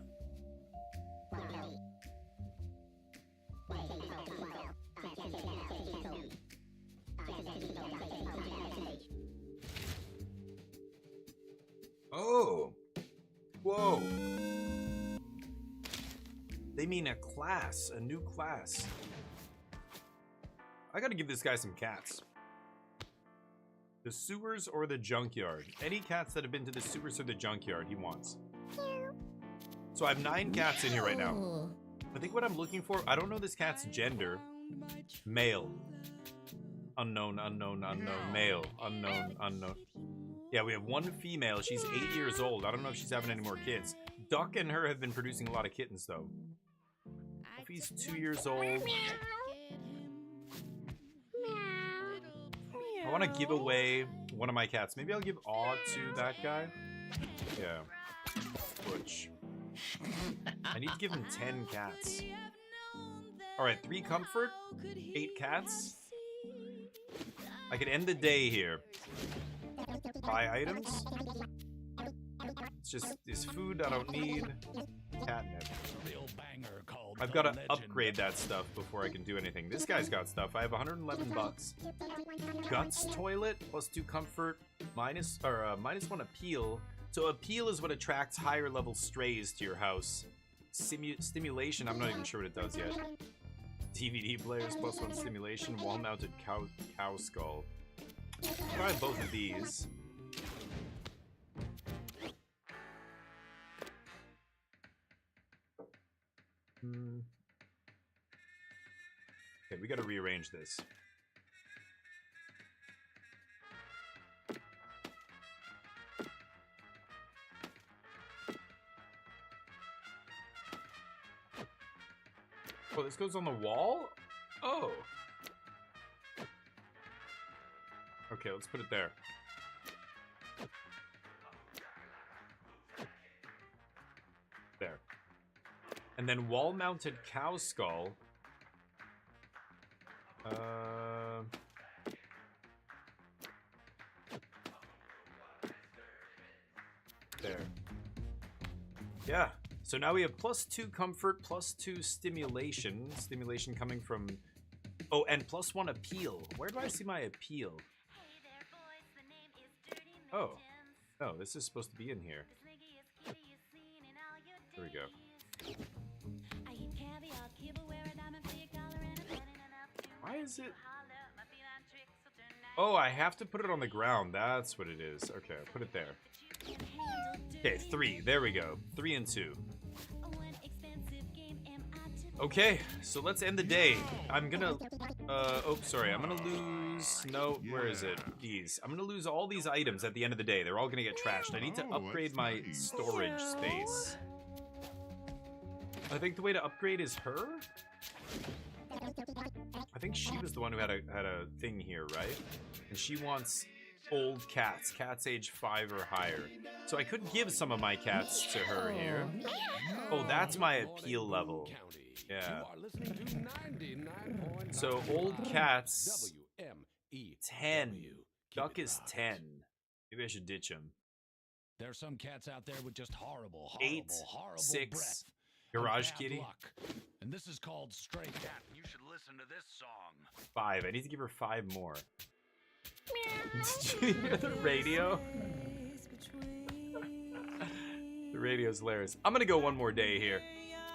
Oh! Whoa! They mean a class, a new class. I gotta give this guy some cats. The sewers or the junkyard? Any cats that have been to the sewers or the junkyard he wants. So I have 9 cats in here right now. I think what I'm looking for, I don't know this cat's gender. Male. Unknown, unknown, unknown. Male. Unknown, unknown. Yeah, we have 1 female. She's 8 years old. I don't know if she's having any more kids. Duck and her have been producing a lot of kittens, though. He's 2 years old. I want to give away one of my cats. Maybe I'll give Aw to that guy. Yeah. Butch. I need to give him 10 cats. Alright, 3 comfort, 8 cats. I could end the day here. Buy items. It's just this food I don't need. Catnip. I've got to upgrade that stuff before I can do anything. This guy's got stuff. I have 111 bucks. Guts toilet, plus 2 comfort, minus 1 appeal. So appeal is what attracts higher level strays to your house. Stimulation, I'm not even sure what it does yet. DVD players, plus 1 stimulation, wall-mounted cow skull. Try both of these. Okay, we gotta rearrange this. Oh, this goes on the wall? Oh. Okay, let's put it there. There. And then wall-mounted cow skull. There. Yeah. So now we have plus 2 comfort, plus 2 stimulation. Stimulation coming from... Oh, and plus 1 appeal. Where do I see my appeal? Oh. Oh, this is supposed to be in here. There we go. Why is it... Oh, I have to put it on the ground. That's what it is. Okay, I'll put it there. Okay, 3. There we go. 3 and 2. Okay, so let's end the day. I'm gonna, oh, sorry. I'm gonna lose, no, where is it? These. I'm gonna lose all these items at the end of the day. They're all gonna get trashed. I need to upgrade my storage space. I think the way to upgrade is her? I think she was the one who had a thing here, right? And she wants old cats, cats age 5 or higher. So I could give some of my cats to her here. Oh, that's my appeal level. Yeah. So old cats, 10. Duck is 10. Maybe I should ditch him. There's some cats out there with just horrible, 8, horrible 6. breath. Garage Bad kitty. luck. And this is called Stray Cat. You should listen to this song. 5. I need to give her 5 more. Did you hear the radio? The radio's hilarious. I'm gonna go one more day here.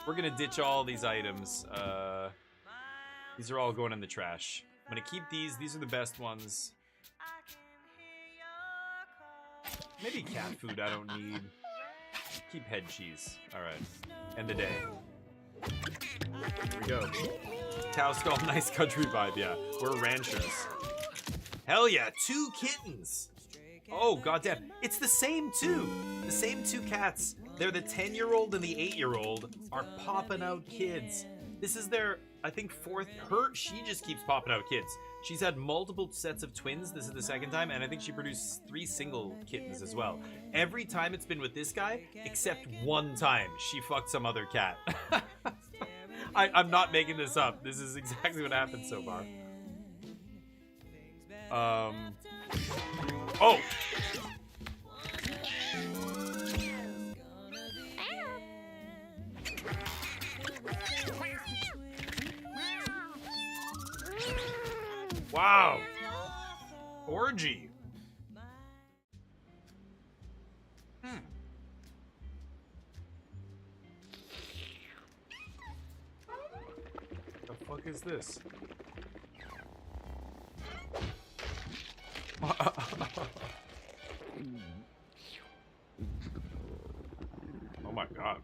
We're gonna ditch all these items. These are all going in the trash. I'm gonna keep these. These are the best ones. Maybe cat food I don't need. Keep head cheese. Alright. End the day. Here we go. Cow skull, nice country vibe, yeah. We're ranchers. Hell yeah, 2 kittens! Oh, goddamn. It's the same 2. The same 2 cats. They're the 10-year-old and the 8-year-old are popping out kids. This is their, I think, 4th. She just keeps popping out kids. She's had multiple sets of twins. This is the 2nd time, and I think she produced 3 single kittens as well. Every time it's been with this guy, except one time, she fucked some other cat. I'm not making this up. This is exactly what happened so far. Oh! Wow! Orgy! The fuck is this? Oh my god.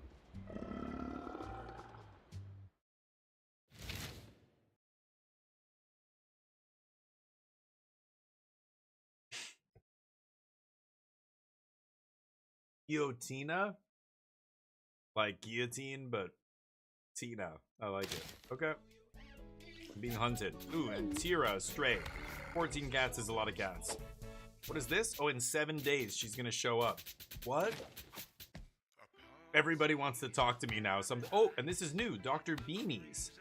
Guillotina? Like guillotine, but Tina. I like it. Okay. I'm being hunted. Ooh, and Tira, stray. 14 cats is a lot of cats. What is this? Oh, in 7 days, she's gonna show up. What? Everybody wants to talk to me now. Oh, and this is new. Dr. Beanies.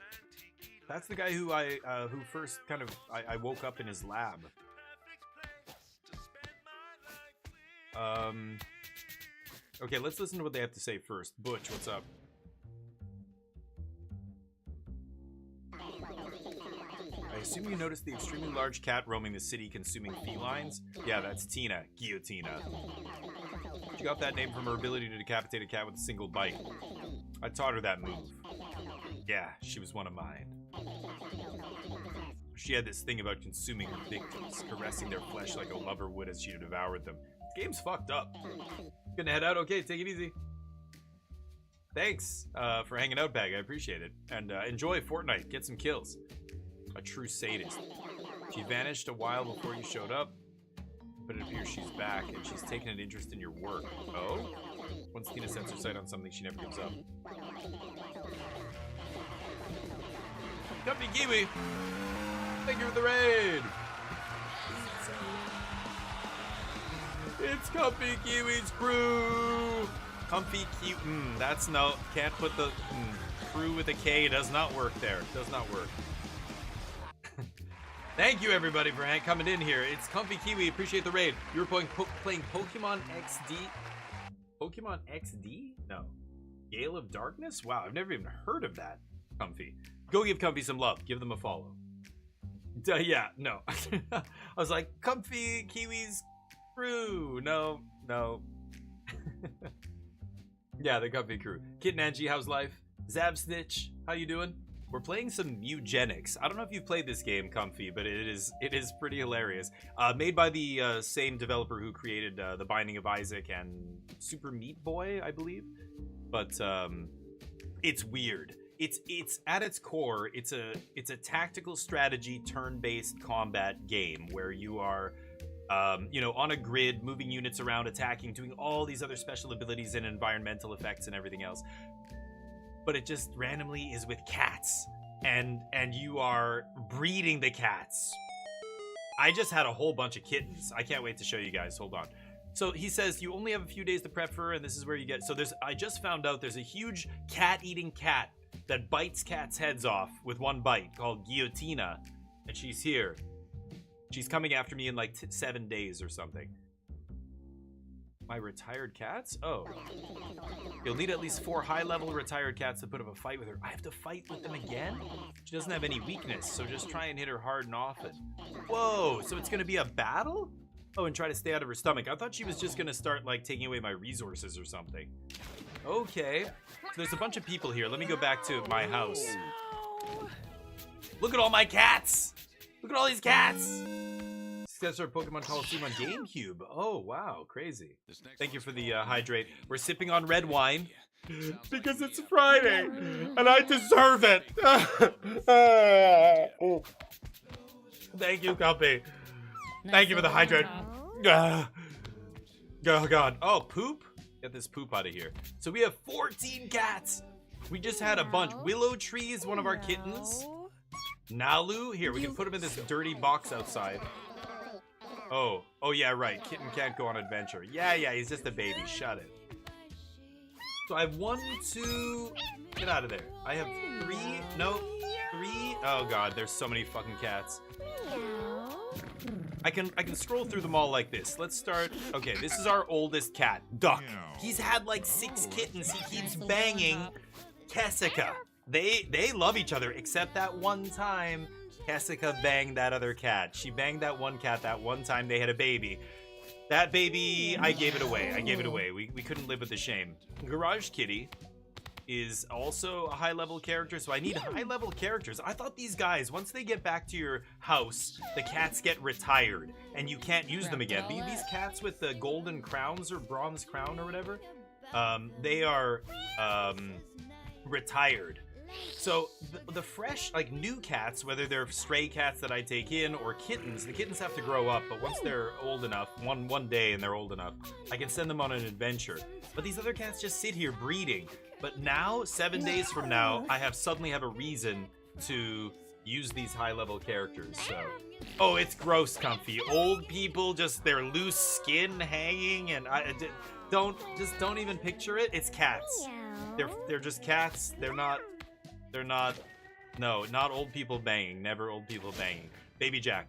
That's the guy who who first kind of, I woke up in his lab. Okay, let's listen to what they have to say first. Butch, what's up? I assume you noticed the extremely large cat roaming the city consuming felines? Yeah, that's Tina. Guillotina. She got that name from her ability to decapitate a cat with a single bite. I taught her that move. Yeah, she was one of mine. She had this thing about consuming her victims, caressing their flesh like a lover would as she devoured them. This game's fucked up. Gonna head out? Okay, take it easy. Thanks for hanging out, Bag. I appreciate it. And enjoy Fortnite. Get some kills. A true sadist. She vanished a while before you showed up, but it appears she's back and she's taken an interest in your work. Oh? Once Tina sets her sight on something, she never gives up. Company Kiwi! Thank you for the raid! It's Comfy Kiwi's crew! Comfy Kiwi. That's no. Can't put the crew with a K. Does not work there. Does not work. Thank you everybody for coming in here. It's Comfy Kiwi. Appreciate the raid. You were playing Pokemon XD. Pokemon XD? No. Gale of Darkness? Wow, I've never even heard of that. Comfy. Go give Comfy some love. Give them a follow. Yeah, no. I was like, Comfy Kiwi's crew. No, no. Yeah, the Comfy crew. Kitten Angie, how's life? Zabsnitch, how you doing? We're playing some Mewgenics. I don't know if you've played this game, Comfy, but it is pretty hilarious. Made by the same developer who created The Binding of Isaac and Super Meat Boy, I believe. But it's weird. It's at its core, it's a tactical strategy turn-based combat game where you are you know, on a grid, moving units around, attacking, doing all these other special abilities and environmental effects and everything else. But it just randomly is with cats, and you are breeding the cats. I just had a whole bunch of kittens. I can't wait to show you guys. Hold on. So he says you only have a few days to prep for her, and this is where you get. So I just found out there's a huge cat-eating cat that bites cats' heads off with one bite called Guillotina, and she's here. She's coming after me in like 7 days or something. My retired cats? Oh. You'll need at least 4 high-level retired cats to put up a fight with her. I have to fight with them again? She doesn't have any weakness, so just try and hit her hard and often. Whoa, so it's gonna be a battle? Oh, and try to stay out of her stomach. I thought she was just gonna start, like, taking away my resources or something. Okay. So there's a bunch of people here. Let me go back to my house. Look at all my cats! Look at all these cats! Successor Pokemon Coliseum on GameCube. Oh, wow. Crazy. Thank you for the hydrate. We're sipping on red wine because it's Friday and I deserve it. Thank you, Guppy. Thank you for the hydrate. Oh, God. Oh, poop? Get this poop out of here. So we have 14 cats. We just had a bunch. Willow Tree is one of our kittens. Nalu. Here, we can put him in this dirty box outside. Oh yeah, right. Kitten can't go on adventure. Yeah, he's just a baby. Shut it. So I have 1, 2... Get out of there. I have 3... No, 3... Oh, God, there's so many fucking cats. I can scroll through them all like this. Let's start... Okay, this is our oldest cat, Duck. He's had like 6 kittens. He keeps banging Kessica. They love each other, except that one time... Kessica banged that other cat. She banged that one cat that one time they had a baby. That baby, I gave it away. We couldn't live with the shame. Garage Kitty is also a high-level character, so I need high-level characters. I thought these guys, once they get back to your house, the cats get retired, and you can't use them again. These cats with the golden crowns or bronze crown or whatever, they are retired. So the fresh, like, new cats, whether they're stray cats that I take in or kittens, the kittens have to grow up, but once they're old enough, one day and they're old enough, I can send them on an adventure. But these other cats just sit here breeding. But now, 7 days from now, I suddenly have a reason to use these high-level characters, so... Oh, it's gross, Comfy. Old people, just their loose skin hanging, and don't even picture it. It's cats. They're just cats. They're not, no, not old people banging. Never old people banging. Baby Jack.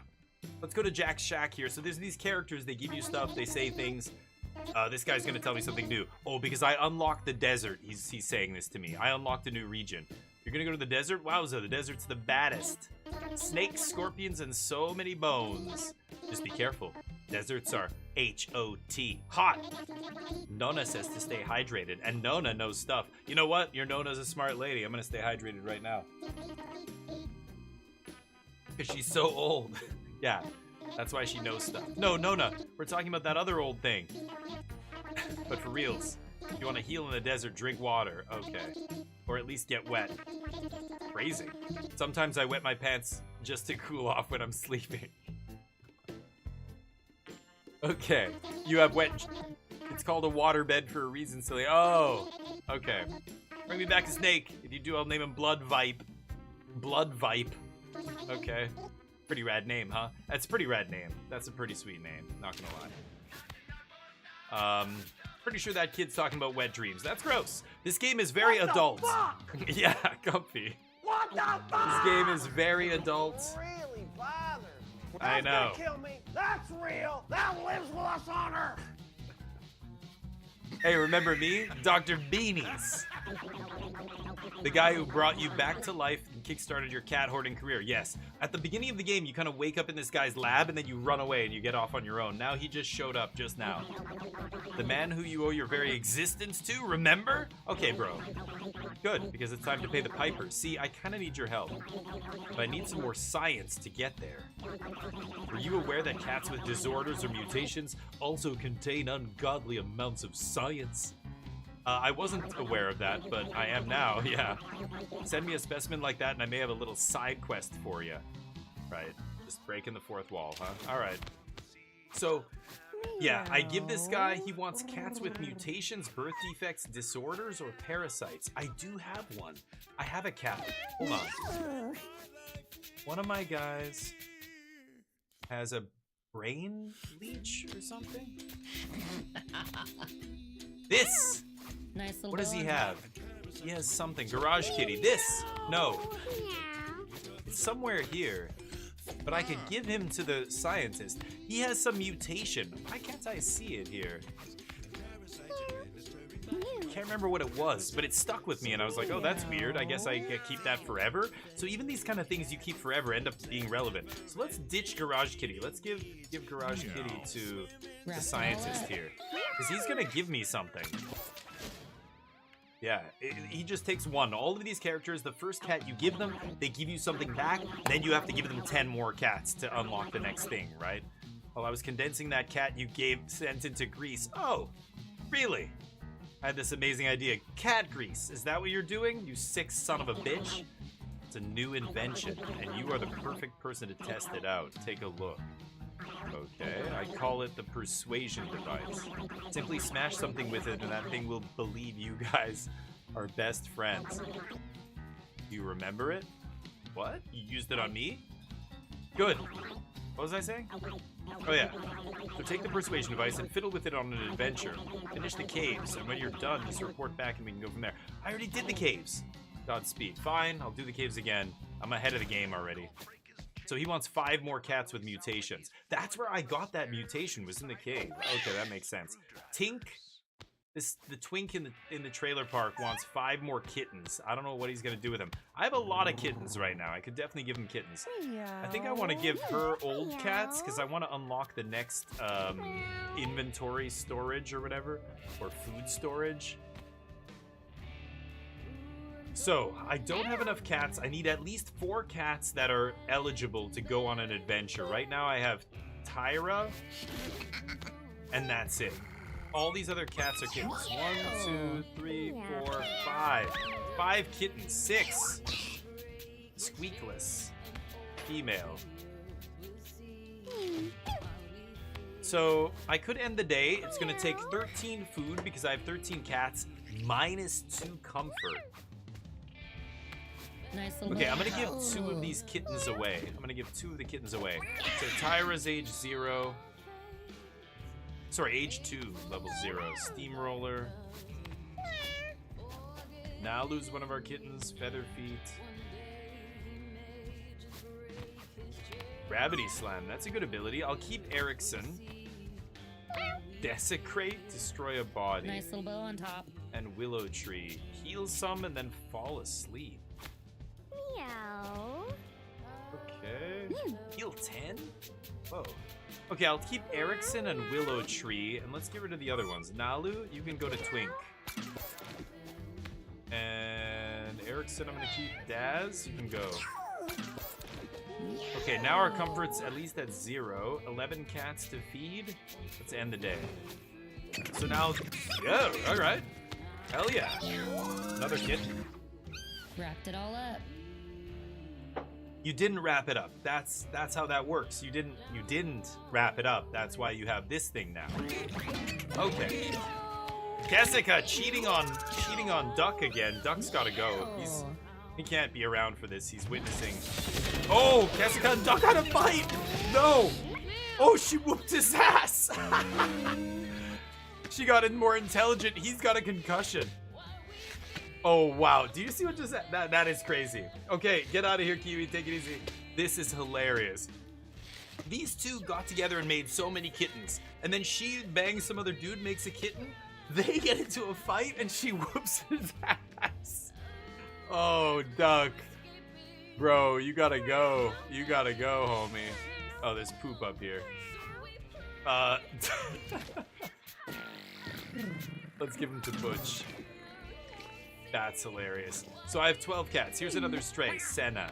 Let's go to Jack's shack here. So there's these characters. They give you stuff. They say things. This guy's gonna tell me something new. Oh, because I unlocked the desert. He's saying this to me. I unlocked a new region. You're gonna go to the desert? Wowza, the desert's the baddest. Snakes, scorpions, and so many bones. Just be careful. Deserts are H-O-T. Hot. Nona says to stay hydrated, and Nona knows stuff. You know what? Your Nona's a smart lady. I'm gonna stay hydrated right now. Because she's so old. Yeah, that's why she knows stuff. No, Nona, we're talking about that other old thing. But for reals, if you want to heal in the desert, drink water. Okay. Or at least get wet. Crazy. Sometimes I wet my pants just to cool off when I'm sleeping. Okay. You have wet... It's called a waterbed for a reason, silly. Oh. Okay. Bring me back a snake. If you do, I'll name him Blood Vipe. Blood Vipe. Okay. Pretty rad name, huh? That's a pretty rad name. That's a pretty sweet name. Not gonna lie. Pretty sure that kid's talking about wet dreams. That's gross. This game is very adult. Yeah, Comfy. What the fuck? This game is very adult. Really bothers. I know. That's gonna kill me. That's real. That lives with us on Earth. Hey, remember me? Dr. Beanies. The guy who brought you back to life and kickstarted your cat hoarding career. Yes. At the beginning of the game, you kind of wake up in this guy's lab and then you run away and you get off on your own. Now he just showed up just now. The man who you owe your very existence to, remember? Okay, bro. Good, because it's time to pay the piper. See, I kind of need your help, but I need some more science to get there. Were you aware that cats with disorders or mutations also contain ungodly amounts of science? I wasn't aware of that, but I am now, yeah. Send me a specimen like that and I may have a little side quest for you. Right, just breaking the fourth wall, huh? Alright. So, yeah, I give this guy, he wants cats with mutations, birth defects, disorders, or parasites. I do have one. I have a cat. Hold on. One of my guys has a brain leech or something? This! Nice little What does he bow on have? He has something. Garage Kitty. This! No. It's somewhere here. But I could give him to the scientist. He has some mutation. Why can't I see it here? Can't remember what it was, but it stuck with me and I was like, oh, that's weird. I guess I keep that forever. So even these kind of things you keep forever end up being relevant. So let's ditch Garage Kitty. Let's give Garage Kitty to the scientist here. Because he's gonna give me something. Yeah, he just takes one. All of these characters, the first cat you give them, they give you something back, then you have to give them 10 more cats to unlock the next thing, right? While I was condensing that cat you sent into grease. Oh, really? I had this amazing idea. Cat grease, is that what you're doing, you sick son of a bitch? It's a new invention, and you are the perfect person to test it out. Take a look. Okay, I call it the persuasion device. Simply smash something with it and that thing will believe you guys are best friends. Do you remember it? What? You used it on me? Good. What was I saying? Oh yeah. So take the persuasion device and fiddle with it on an adventure. Finish the caves, and when you're done, just report back and we can go from there. I already did the caves. Godspeed. Fine, I'll do the caves again. I'm ahead of the game already. So he wants 5 more cats with mutations. That's where I got that mutation, was in the cave. Okay, that makes sense. Tink, the twink in the trailer park wants 5 more kittens. I don't know what he's gonna do with them. I have a lot of kittens right now. I could definitely give him kittens. I think I want to give her old cats because I want to unlock the next inventory storage or whatever, or food storage. So, I don't have enough cats. I need at least 4 cats that are eligible to go on an adventure. Right now I have Tyra, and that's it. All these other cats are kittens. 1, 2, 3, 4, 5. 5 kittens. 6. Squeakless. Female. So, I could end the day. It's going to take 13 food because I have 13 cats, minus 2 comfort. Nice little Okay, bow. I'm gonna give 2 of these kittens away. I'm gonna give 2 of the kittens away. So Tyra's age 0. Sorry, age 2, level 0. Steamroller. Now lose one of our kittens. Feather feet. Gravity slam. That's a good ability. I'll keep Erickson. Desecrate. Destroy a body. Nice little bow on top. And Willow Tree. Heal some and then fall asleep. Meow. Okay. Heal 10? Whoa. Okay, I'll keep Erickson and Willow Tree, and let's get rid of the other ones. Nalu, you can go to Twink. And Erickson, I'm gonna keep. Daz, you can go. Okay, now our comfort's at least at 0. 11 cats to feed. Let's end the day. So now, yeah, alright. Hell yeah. Another kitten. Wrapped it all up. You didn't wrap it up. That's how that works. You didn't wrap it up. That's why you have this thing now. Okay. Jessica cheating on Duck again. Duck's gotta go. He can't be around for this. He's witnessing. Oh, Jessica and Duck had a fight! No! Oh, she whooped his ass! She got more intelligent. He's got a concussion. Oh, wow. Do you see what just happened? That is crazy. Okay, get out of here, Kiwi. Take it easy. This is hilarious. These two got together and made so many kittens. And then she bangs some other dude, makes a kitten. They get into a fight, and she whoops his ass. Oh, Duck. Bro, you gotta go. You gotta go, homie. Oh, there's poop up here. Let's give him to Butch. That's hilarious. So I have 12 cats. Here's another stray, Senna.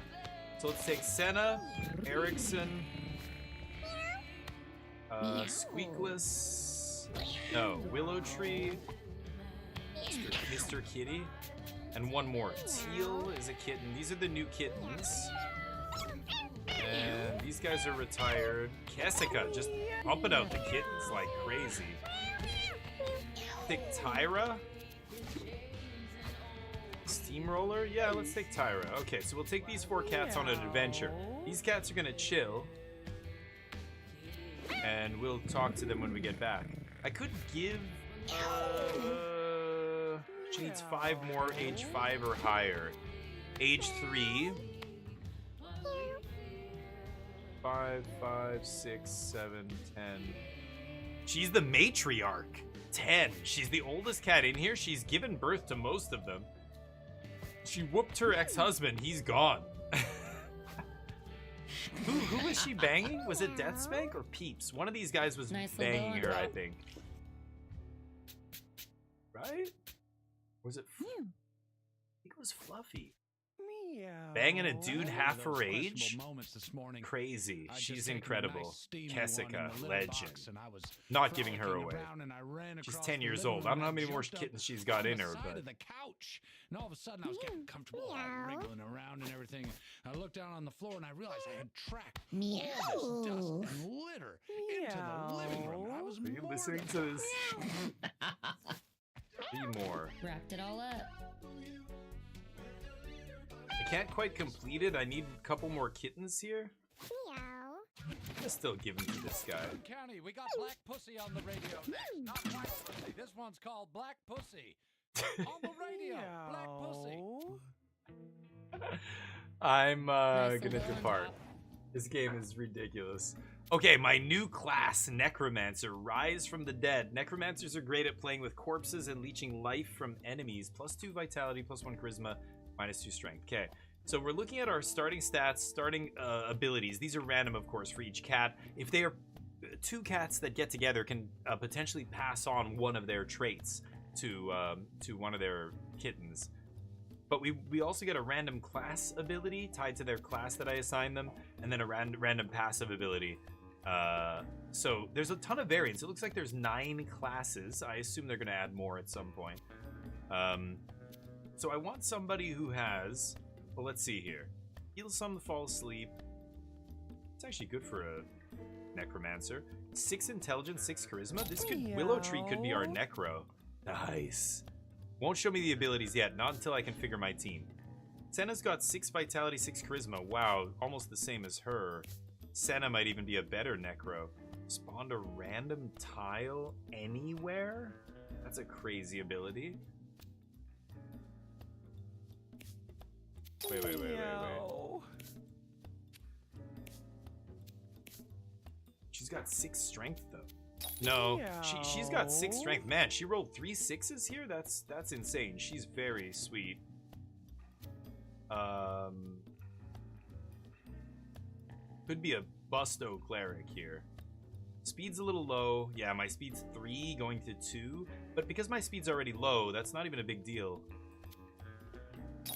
So let's take Senna, Erickson, Squeakless, no, Willow Tree, Mr. Kitty, and one more. Teal is a kitten. These are the new kittens. And these guys are retired. Kessica, just pumping out the kittens like crazy. Take Tyra. Steamroller? Yeah, let's take Tyra. Okay, so we'll take these 4 cats on an adventure. These cats are gonna chill. And we'll talk to them when we get back. I could give... she needs 5 more, age 5 or higher. Age 3. 5, 6, 7, 10. She's the matriarch. 10. She's the oldest cat in here. She's given birth to most of them. She whooped her ex-husband. He's gone. Who was she banging? Was it Deathspank or Peeps? One of these guys was banging her, I think. Right? Was it? I think it was Fluffy. Banging a dude half her age? Crazy. She's incredible. Kessica, legend. Not giving her away. She's 10 years old. I don't know how many more kittens she's got in her, but... And all of a sudden, I was getting comfortable, wriggling around and everything. I looked down on the floor and I realized I had tracked all this dust and litter into the living room. I was Are you listening to this? 3 more. Wrapped it all up. I can't quite complete it. I need a couple more kittens here. Meow. I'll still give them to this guy. County, we got Black Pussy on the radio next. Not White Pussy. This one's called Black Pussy. On the radio, Black Pussy. I'm Nice gonna little depart. top. This game is ridiculous. Okay, my new class, Necromancer. Rise from the dead. Necromancers are great at playing with corpses and leeching life from enemies. +2 vitality, +1 charisma, -2 strength. Okay, so we're looking at our starting stats, starting abilities. These are random, of course, for each cat. If they are 2 cats that get together, can potentially pass on one of their traits to one of their kittens. But we also get a random class ability tied to their class that I assign them, and then a random passive ability. So there's a ton of variants. It looks like there's 9 classes. I assume they're going to add more at some point. So I want somebody who has... Well, let's see here. Heal some to fall asleep. It's actually good for a Necromancer. 6 intelligence, 6 charisma. This could... Willow Tree could be our Necro. Nice. Won't show me the abilities yet, not until I can figure my team. Senna's got 6 vitality, 6 charisma. Wow, almost the same as her. Senna might even be a better Necro. Spawned a random tile anywhere? That's a crazy ability. Wait. She's got 6 strength though. No, she's got 6 strength. Man, she rolled 3 6s here? That's insane. She's very sweet. Could be a Busto Cleric here. Speed's a little low. Yeah, my speed's 3 going to 2. But because my speed's already low, that's not even a big deal.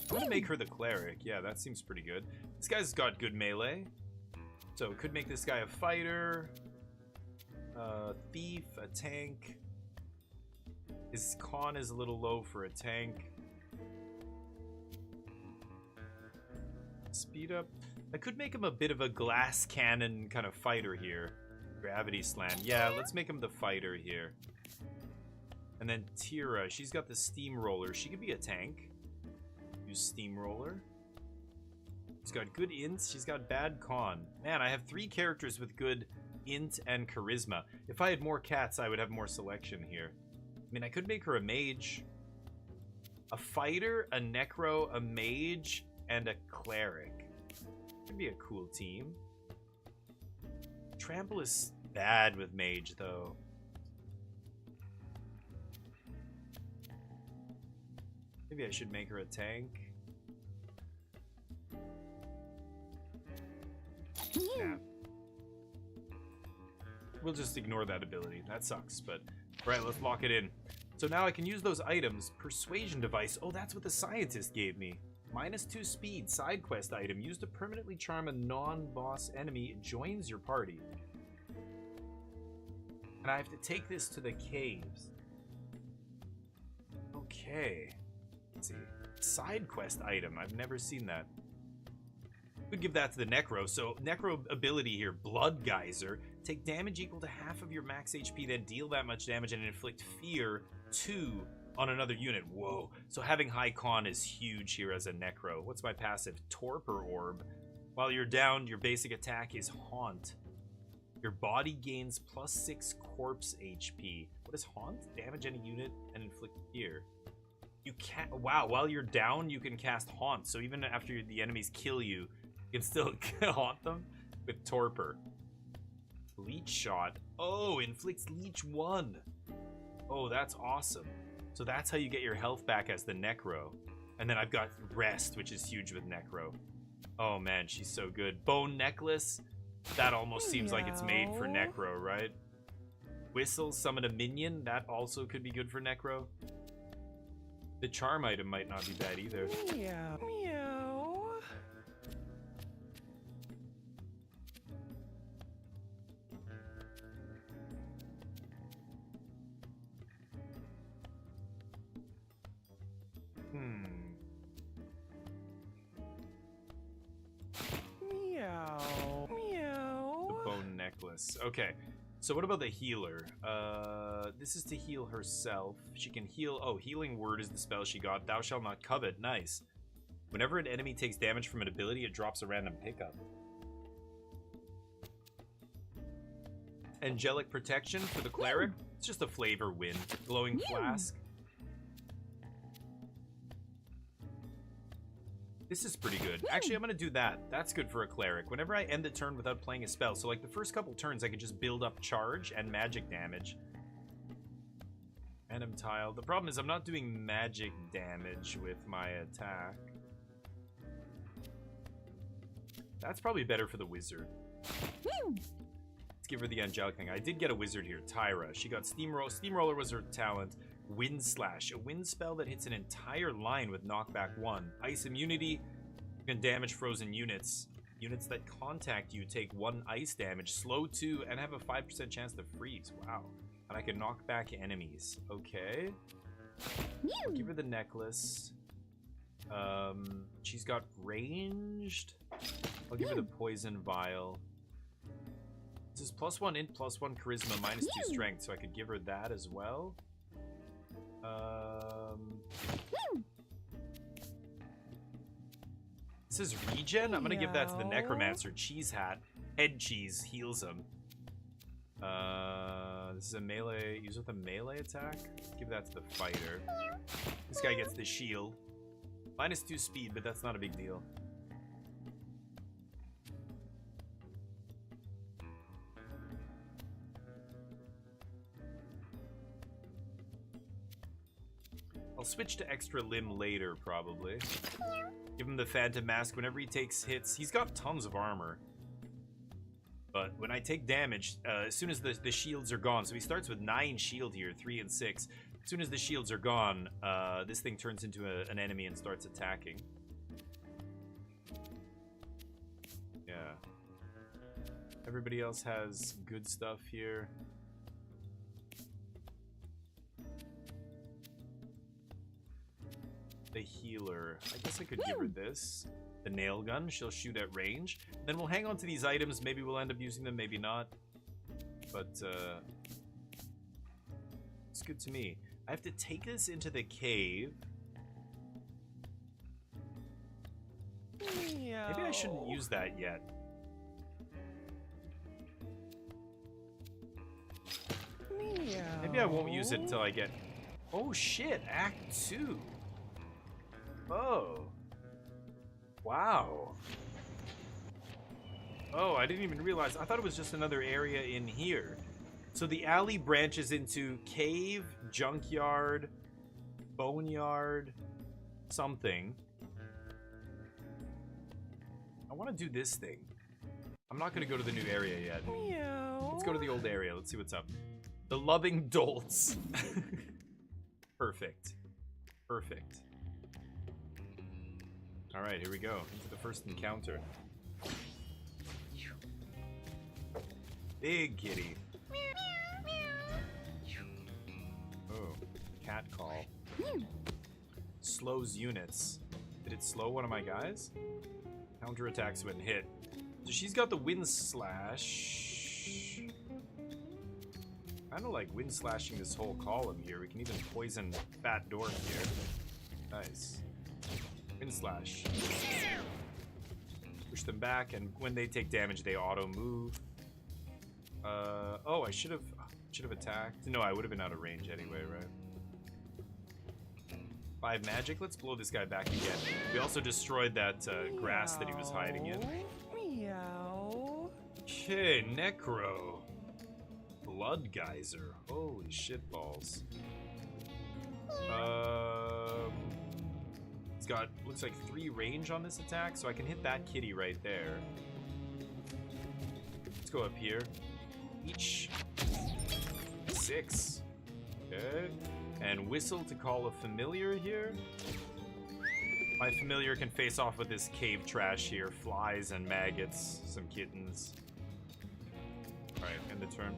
I'm gonna make her the Cleric. Yeah, that seems pretty good. This guy's got good melee. So could make this guy a fighter. Thief, a tank. His con is a little low for a tank. Speed up. I could make him a bit of a glass cannon kind of fighter here. Gravity slam. Yeah, let's make him the fighter here. And then Tira, she's got the steamroller. She could be a tank. Use steamroller. She's got good ints. She's got bad con. Man, I have 3 characters with good int and charisma. If I had more cats, I would have more selection here. I mean, I could make her a mage, a fighter, a necro, a mage, and a cleric. Could be a cool team. Trample is bad with mage, though. Maybe I should make her a tank. Yeah. We'll just ignore that ability. That sucks, but... Alright, let's lock it in. So now I can use those items. Persuasion device. Oh, that's what the scientist gave me. -2 speed. Side quest item. Used to permanently charm a non-boss enemy. It joins your party. And I have to take this to the caves. Okay. Let's see. Side quest item. I've never seen that. Could give that to the Necro. So, Necro ability here. Blood Geyser. Take damage equal to half of your max HP, then deal that much damage and inflict fear 2 on another unit. Whoa. So having high con is huge here as a Necro. What's my passive? Torpor Orb. While you're down, your basic attack is Haunt. Your body gains +6 corpse HP. What is Haunt? Damage any unit and inflict fear. You can't... Wow, while you're down, you can cast Haunt. So even after the enemies kill you, you can still haunt them with Torpor. Leech Shot. Oh, inflicts Leech 1. Oh, that's awesome. So that's how you get your health back as the Necro. And then I've got Rest, which is huge with Necro. Oh man, she's so good. Bone Necklace. That almost seems like it's made for Necro, right? Whistle, summon a minion. That also could be good for Necro. The charm item might not be bad either. Meow. Meow. Meow. Meow. The bone necklace. Okay. So what about the healer? This is to heal herself. She can heal... Oh, Healing Word is the spell she got. Thou shalt not covet. Nice. Whenever an enemy takes damage from an ability, it drops a random pickup. Angelic Protection for the Cleric. It's just a flavor win. Glowing Flask. This is pretty good. Actually, I'm going to do that. That's good for a Cleric. Whenever I end the turn without playing a spell, so like the first couple turns, I can just build up charge and magic damage. Random Tile. The problem is I'm not doing magic damage with my attack. That's probably better for the Wizard. Let's give her the Angelic thing. I did get a Wizard here. Tyra. She got Steamroller. Steamroller was her talent. Wind Slash, a wind spell that hits an entire line with knockback 1. Ice immunity, you can damage frozen units. Units that contact you take 1 ice damage, slow 2, and have a 5% chance to freeze. Wow. And I can knock back enemies. Okay. I'll give her the necklace. She's got ranged. I'll give her the poison vial. This is +1 int, +1 charisma, -2 strength, so I could give her that as well. This is regen. I'm gonna give that to the Necromancer. Cheese Hat. Head cheese heals him. This is a melee. Use with a melee attack. Let's give that to the fighter. This guy gets the shield. -2 speed, but that's not a big deal. I'll switch to extra limb later, probably. Give him the Phantom Mask whenever he takes hits. He's got tons of armor. But when I take damage, as soon as the shields are gone, so he starts with 9 shield here, 3 and 6. As soon as the shields are gone, this thing turns into an enemy and starts attacking. Yeah. Everybody else has good stuff here. The healer. I guess I could give her this. The nail gun. She'll shoot at range. Then we'll hang on to these items. Maybe we'll end up using them, maybe not. But, it's good to me. I have to take this into the cave. Maybe I shouldn't use that yet. Maybe I won't use it until I get... Oh shit, Act 2. Oh. Wow. Oh, I didn't even realize. I thought it was just another area in here. So the alley branches into cave, junkyard, boneyard, something. I want to do this thing. I'm not going to go to the new area yet. Let's go to the old area. Let's see what's up. The Loving Dolts. Perfect. Perfect. Alright, here we go. Into the first encounter. Big kitty. Oh, cat call. Slows units. Did it slow one of my guys? Counterattacks when hit. So she's got the wind slash. Kind of like wind slashing this whole column here. We can even poison Fat Dork here. Nice. Wind slash. Push them back, and when they take damage, they auto move. Oh, I should have attacked. No, I would have been out of range anyway, right? 5 magic. Let's blow this guy back again. We also destroyed that grass that he was hiding in. Meow. Okay, Necro. Blood Geyser. Holy shitballs. It's got, looks like 3 range on this attack, so I can hit that kitty right there. Let's go up here. Each 6. Okay. And whistle to call a familiar here. My familiar can face off with this cave trash here. Flies and maggots. Some kittens. Alright, end the turn.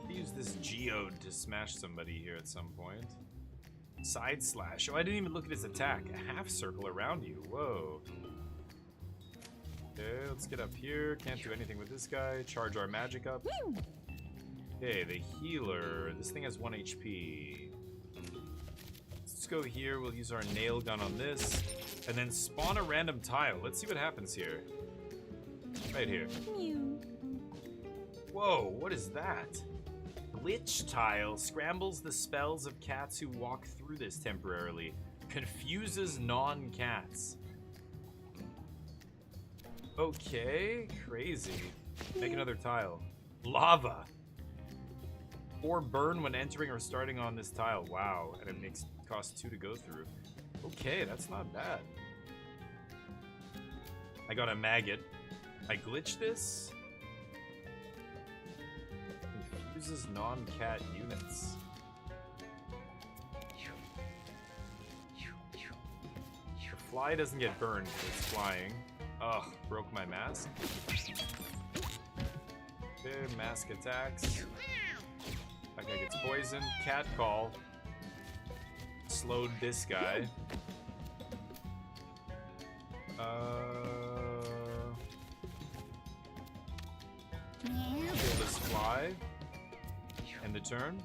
Use this geode to smash somebody here at some point. Side slash. Oh, I didn't even look at his attack. A half circle around you. Whoa. Okay, let's get up here. Can't do anything with this guy. Charge our magic up. Okay, the healer. This thing has 1 HP. Let's go here. We'll use our nail gun on this. And then spawn a random tile. Let's see what happens here. Right here. Whoa, what is that? Glitch tile scrambles the spells of cats who walk through this temporarily. Confuses non-cats. Okay, crazy. Make another tile. Lava. 4 burn when entering or starting on this tile. Wow, and it costs 2 to go through. Okay, that's not bad. I got a maggot. I glitch this. Confuses non-cat units. The fly doesn't get burned, it's flying. Ugh, broke my mask. Okay, mask attacks. That guy gets poisoned. Cat call. Slowed this guy. Kill this fly. End the turn.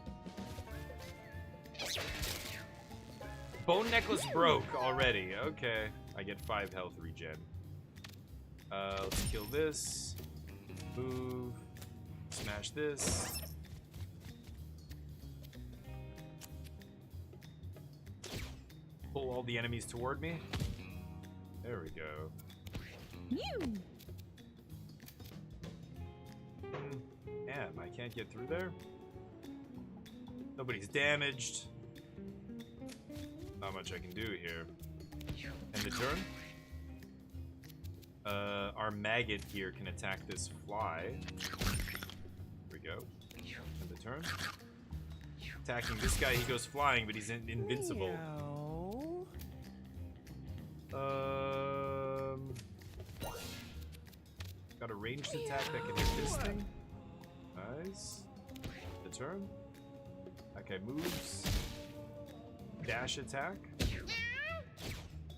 Bone necklace broke already. Okay. I get 5 health regen. Let's kill this. Move. Smash this. Pull all the enemies toward me. There we go. Damn, I can't get through there. Nobody's damaged. Not much I can do here. End the turn. Our maggot here can attack this fly. Here we go. End the turn. Attacking this guy, he goes flying, but he's invincible. Got a ranged attack that can hit this thing. Nice. The turn. Okay, moves. Dash attack.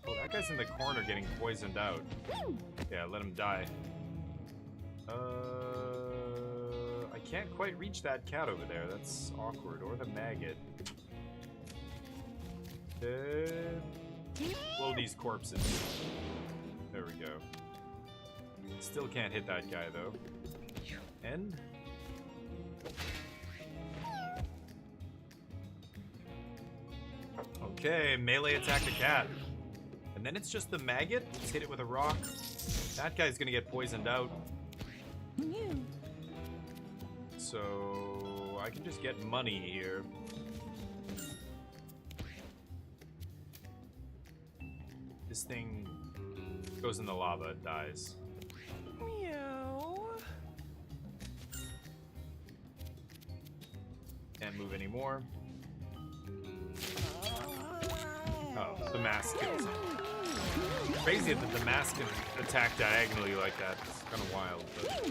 Oh, that guy's in the corner getting poisoned out. Yeah, let him die. I can't quite reach that cat over there. That's awkward. Or the maggot. Blow these corpses. There we go. Still can't hit that guy, though. End. Okay, melee attack the cat. And then it's just the maggot. Let's hit it with a rock. That guy's gonna get poisoned out. So I can just get money here. This thing goes in the lava, it dies. Meow. Can't move anymore. Oh, the mask kills him. Crazy that the mask can attack diagonally like that. It's kind of wild. But...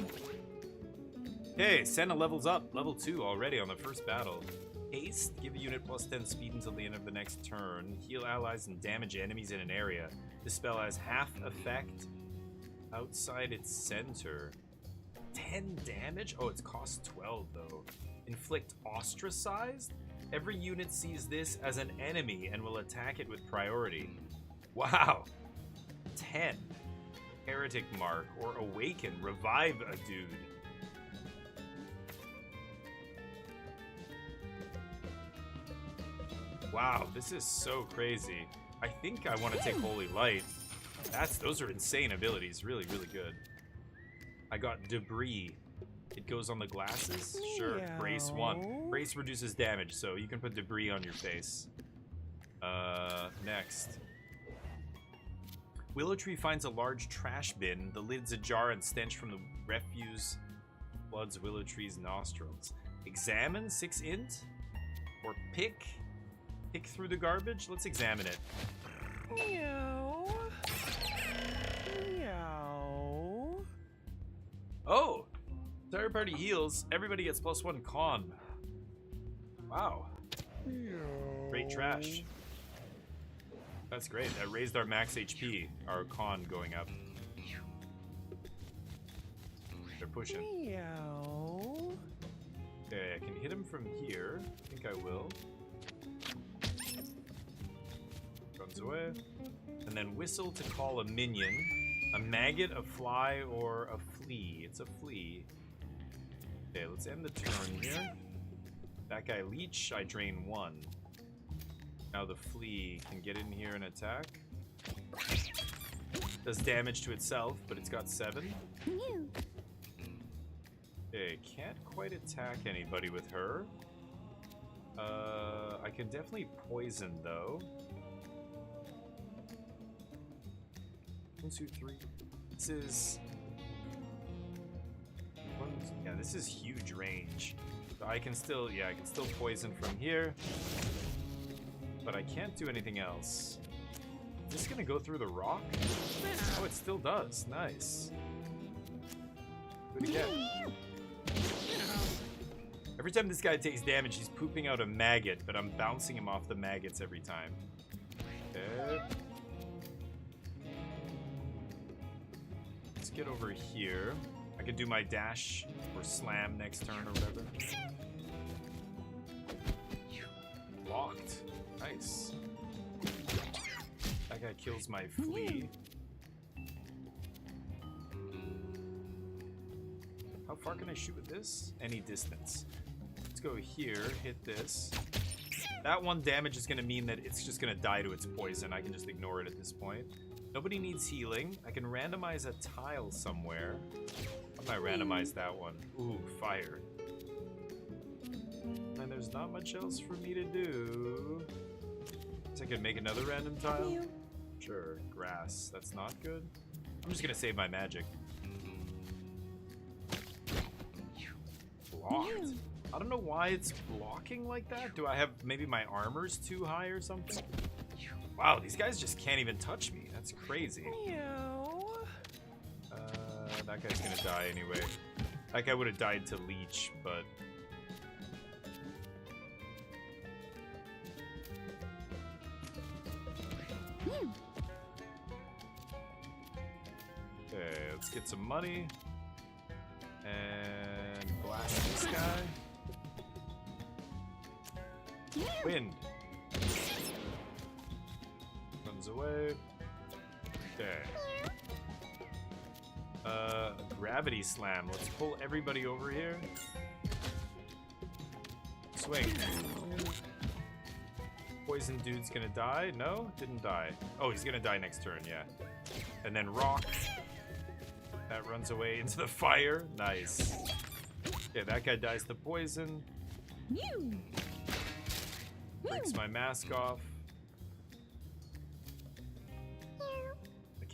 Okay, Senna levels up. Level 2 already on the first battle. Haste, give a unit plus 10 speed until the end of the next turn. Heal allies and damage enemies in an area. This spell has half effect outside its center. 10 damage? Oh, it's cost 12 though. Inflict ostracized? Every unit sees this as an enemy and will attack it with priority. Wow. 10. Heretic mark or awaken. Revive a dude. Wow, this is so crazy. I think I want to take Holy Light. Those are insane abilities. Really, really good. I got Debris. It goes on the glasses. Sure. Brace 1. Brace reduces damage, so you can put Debris on your face. Next. Willow Tree finds a large trash bin. The lid's ajar and stench from the refuse floods Willow Tree's nostrils. Examine 6 int? Or pick? Pick through the garbage? Let's examine it. Meow. Meow. Oh! Entire party heals. Everybody gets +1 con. Wow. Great trash. That's great. That raised our max HP. Our con going up. They're pushing. Meow. Okay, I can hit him from here. I think I will. Runs away. And then whistle to call a minion. A maggot, a fly, or a flea. It's a flea. Okay, let's end the turn here. That guy leech, I drain 1. Now the flea can get in here and attack. Does damage to itself, but it's got 7. Okay, can't quite attack anybody with her. I can definitely poison though. 1, 2, 3. This is... Yeah, this is huge range. So I can still, I can still poison from here. But I can't do anything else. Is this gonna go through the rock? Oh, it still does. Nice. Do it again. Every time this guy takes damage, he's pooping out a maggot, but I'm bouncing him off the maggots every time. Okay. Let's get over here. I could do my dash or slam next turn or whatever. Blocked. Nice. That guy kills my flea. How far can I shoot with this? Any distance. Let's go here, hit this. That one damage is going to mean that it's just going to die to its poison. I can just ignore it at this point. Nobody needs healing. I can randomize a tile somewhere. How can I randomize that one? Ooh, fire. And there's not much else for me to do. So I could make another random tile? Sure, grass. That's not good. I'm just gonna save my magic. Blocked. I don't know why it's blocking like that. Do I have, maybe my armor's too high or something? Wow, these guys just can't even touch me. That's crazy. Meow. That guy's gonna die anyway. That guy would have died to leech, but... Okay, let's get some money. And blast this guy. Wind. Runs away. Okay. Gravity slam. Let's pull everybody over here. Swing. Poison dude's gonna die. No? Didn't die. Oh, he's gonna die next turn, yeah. And then rock. That runs away into the fire. Nice. Okay, that guy dies to poison. Breaks my mask off.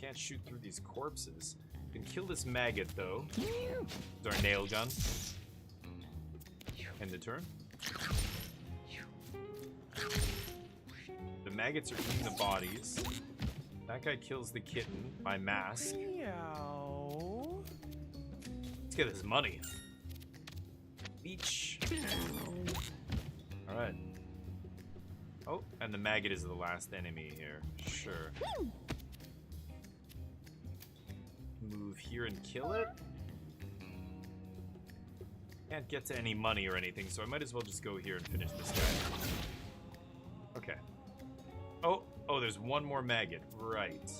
Can't shoot through these corpses. Can kill this maggot though. With our nail gun. End the turn. The maggots are eating the bodies. That guy kills the kitten by mask. Meow. Let's get this money. Beach. Alright. Oh, and the maggot is the last enemy here. Sure. Move here and kill it. Can't get to any money or anything, so I might as well just go here and finish this guy. Okay. Oh, there's one more maggot. Right.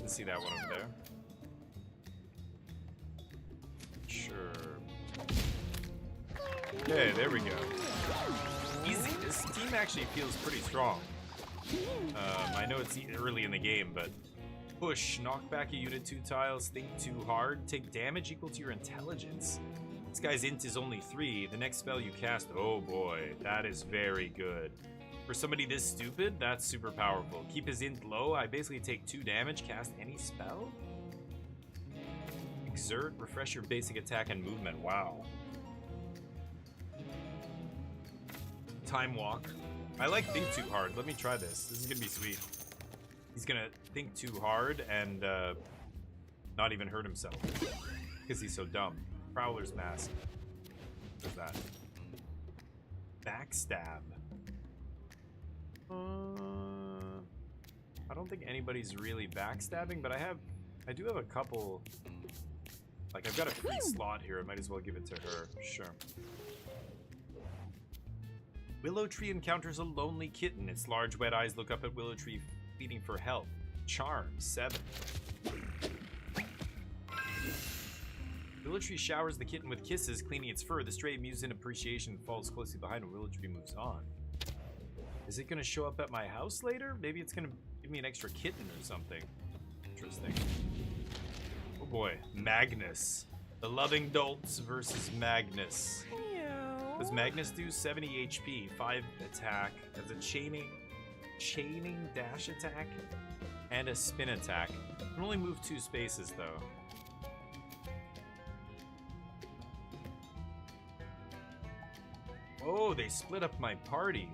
Let's see that one over there. Sure. Okay, there we go. Easy. This team actually feels pretty strong. I know it's early in the game, but push, knock back a unit 2 tiles, think too hard, take damage equal to your intelligence. This guy's int is only 3. The next spell you cast, oh boy, that is very good. For somebody this stupid, that's super powerful. Keep his int low, I basically take 2 damage, cast any spell? Exert, refresh your basic attack and movement, wow. Time walk. I like think too hard, let me try this. This is gonna be sweet. He's gonna think too hard and not even hurt himself. Because he's so dumb. Prowler's Mask. What's that? Backstab. I don't think anybody's really backstabbing, but I do have a couple. Like, I've got a free slot here. I might as well give it to her. Sure. Willow Tree encounters a lonely kitten. Its large wet eyes look up at Willow Tree, pleading for help. Charm 7. Willow Tree showers the kitten with kisses, cleaning its fur. The stray mews in appreciation and falls closely behind when Willow Tree moves on. Is it gonna show up at my house later? Maybe it's gonna give me an extra kitten or something. Interesting. Oh boy, Magnus. The Loving Dolts versus Magnus. Meow. Does Magnus do 70 HP, 5 attack, as a chaining dash attack, and a spin attack? Can only move 2 spaces though. Oh, they split up my party.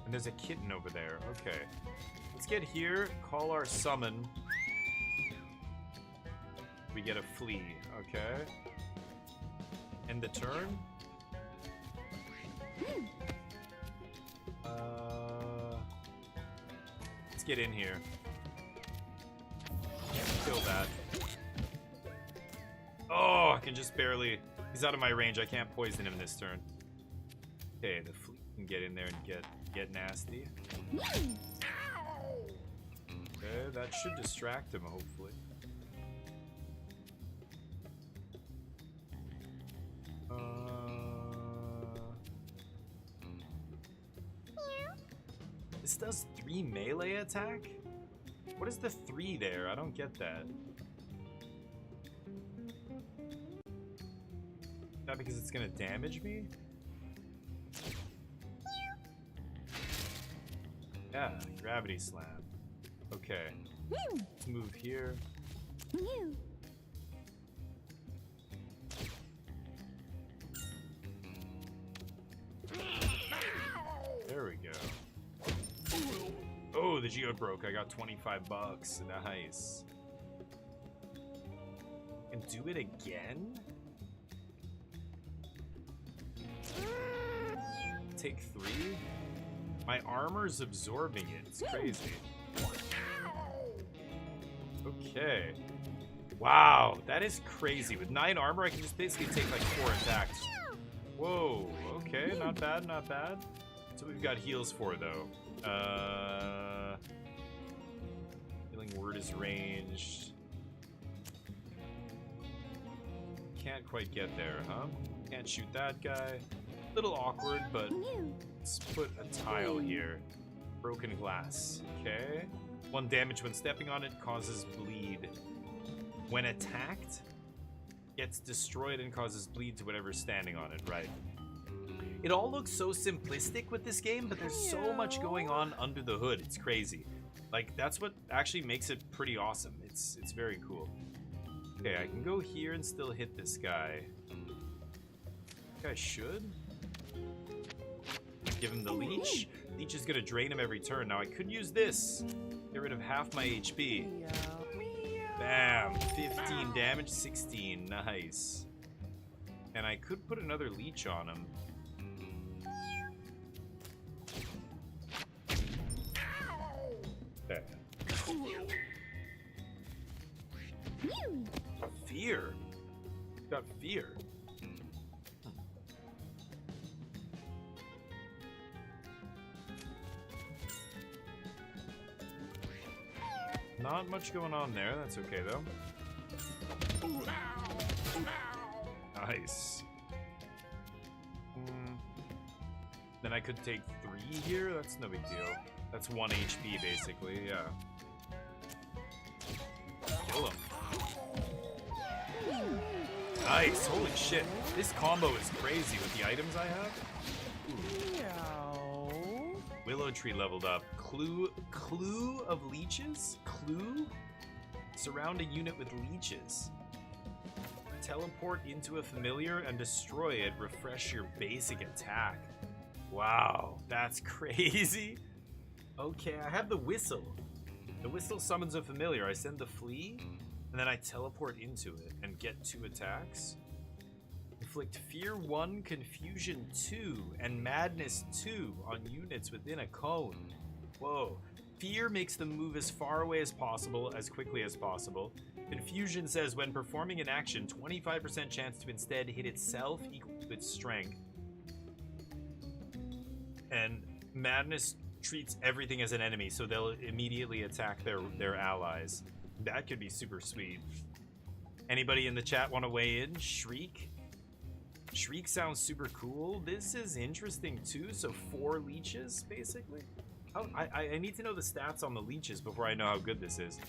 And there's a kitten over there. Okay. Let's get here, call our summon. We get a flea. Okay. End the turn. Let's get in here. Kill that. Oh, I can just barely... He's out of my range. I can't poison him this turn. Okay, the flea can get in there and get nasty. Okay, that should distract him, hopefully. This does 3 melee attack? What is the 3 there? I don't get that. Is that because it's gonna damage me? Yeah, gravity slam. Okay. Let's move here. There we go. Oh, the geode broke. I got 25 bucks. Nice. And do it again? Take 3? My armor's absorbing it. It's crazy. Okay. Wow, that is crazy. With 9 armor, I can just basically take like 4 attacks. Whoa, okay, not bad, not bad. That's what we've got heals for, though. Healing word is ranged. Can't quite get there, huh? Can't shoot that guy. Little awkward, but let's put a tile here. Broken glass. Okay. 1 damage when stepping on it, causes bleed. When attacked, gets destroyed and causes bleed to whatever's standing on it, right? It all looks so simplistic with this game, but there's so much going on under the hood. It's crazy. Like, that's what actually makes it pretty awesome. It's very cool. Okay, I can go here and still hit this guy. I think I should. Give him the leech. Leech is gonna drain him every turn. Now I could use this. Get rid of half my HP. Bam! 15 damage, 16. Nice. And I could put another leech on him. Okay. Fear. Got fear. Not much going on there. That's okay though. Nice. Then I could take 3 here. That's no big deal. That's 1 HP basically. Yeah. Kill him. Nice. Holy shit. This combo is crazy with the items I have. Willow tree leveled up. Clue of leeches? Clue? Surround a unit with leeches. Teleport into a familiar and destroy it. Refresh your basic attack. Wow, that's crazy. Okay, I have the whistle. The whistle summons a familiar. I send the flea, and then I teleport into it and get 2 attacks. Inflict Fear 1, Confusion 2, and Madness 2 on units within a cone. Whoa. Fear makes them move as far away as possible, as quickly as possible. Confusion says when performing an action, 25% chance to instead hit itself equal to its strength. And Madness treats everything as an enemy, so they'll immediately attack their allies. That could be super sweet. Anybody in the chat want to weigh in? Shriek? Shriek sounds super cool. This is interesting too. So 4 leeches, basically. I need to know the stats on the leeches before I know how good this is.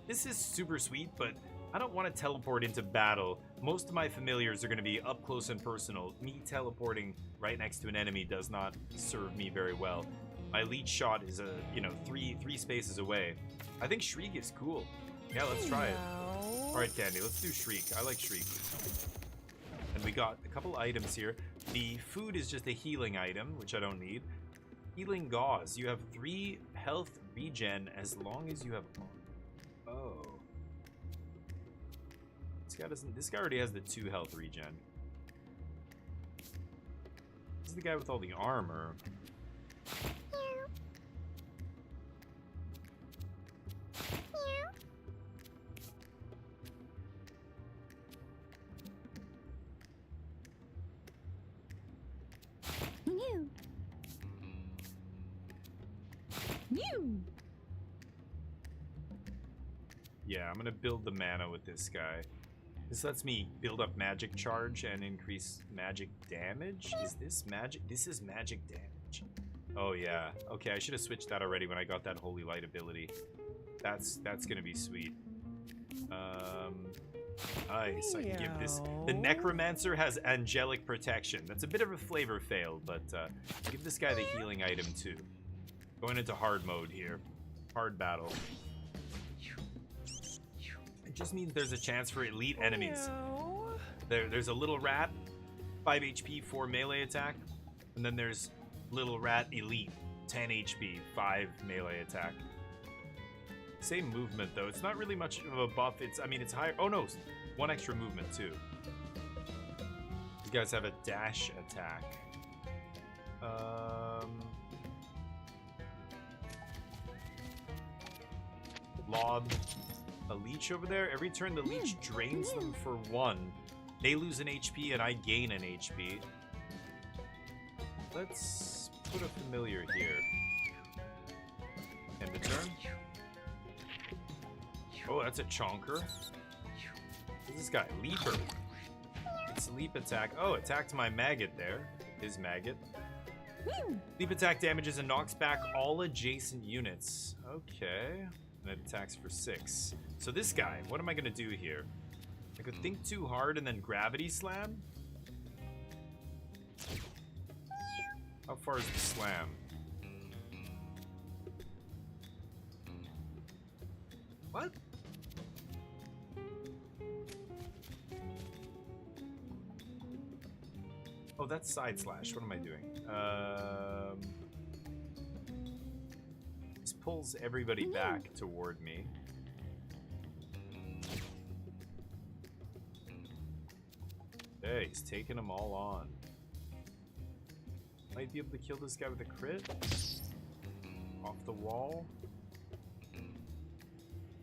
This is super sweet, but I don't want to teleport into battle. Most of my familiars are going to be up close and personal. Me teleporting right next to an enemy does not serve me very well. My leech shot is three spaces away. I think Shriek is cool. Yeah, let's try it. All right, Candy, let's do Shriek. I like Shriek. And we got a couple items here. The food is just a healing item, which I don't need. Healing gauze. You have 3 health regen as long as you have. Oh. This guy already has the 2 health regen. This is the guy with all the armor. Yeah, I'm gonna build the mana with this guy. This lets me build up magic charge and increase magic damage. Is this magic? This is magic damage. Oh yeah. Okay, I should have switched that already when I got that holy light ability. That's gonna be sweet. Nice. I can give this. The necromancer has angelic protection. That's a bit of a flavor fail, but give this guy the healing item too. Going into hard mode here. Hard battle. It just means there's a chance for elite enemies. There's a little rat, 5 HP, 4 melee attack. And then there's little rat elite, 10 HP, 5 melee attack. Same movement though. It's not really much of a buff. It's higher. Oh no, 1 extra movement too. These guys have a dash attack. Lob a leech over there. Every turn the leech drains them for 1. They lose an HP and I gain an HP. Let's put a familiar here. End the turn. Oh, that's a chonker. Who's this guy? Leaper. It's leap attack. Oh, attacked my maggot there. His maggot. Leap attack damages and knocks back all adjacent units. Okay. And it attacks for 6. So this guy, what am I gonna do here? I could think too hard and then gravity slam? How far is the slam? What? Oh, that's side slash. What am I doing? This pulls everybody back toward me. Hey, he's taking them all on. Might be able to kill this guy with a crit. Off the wall.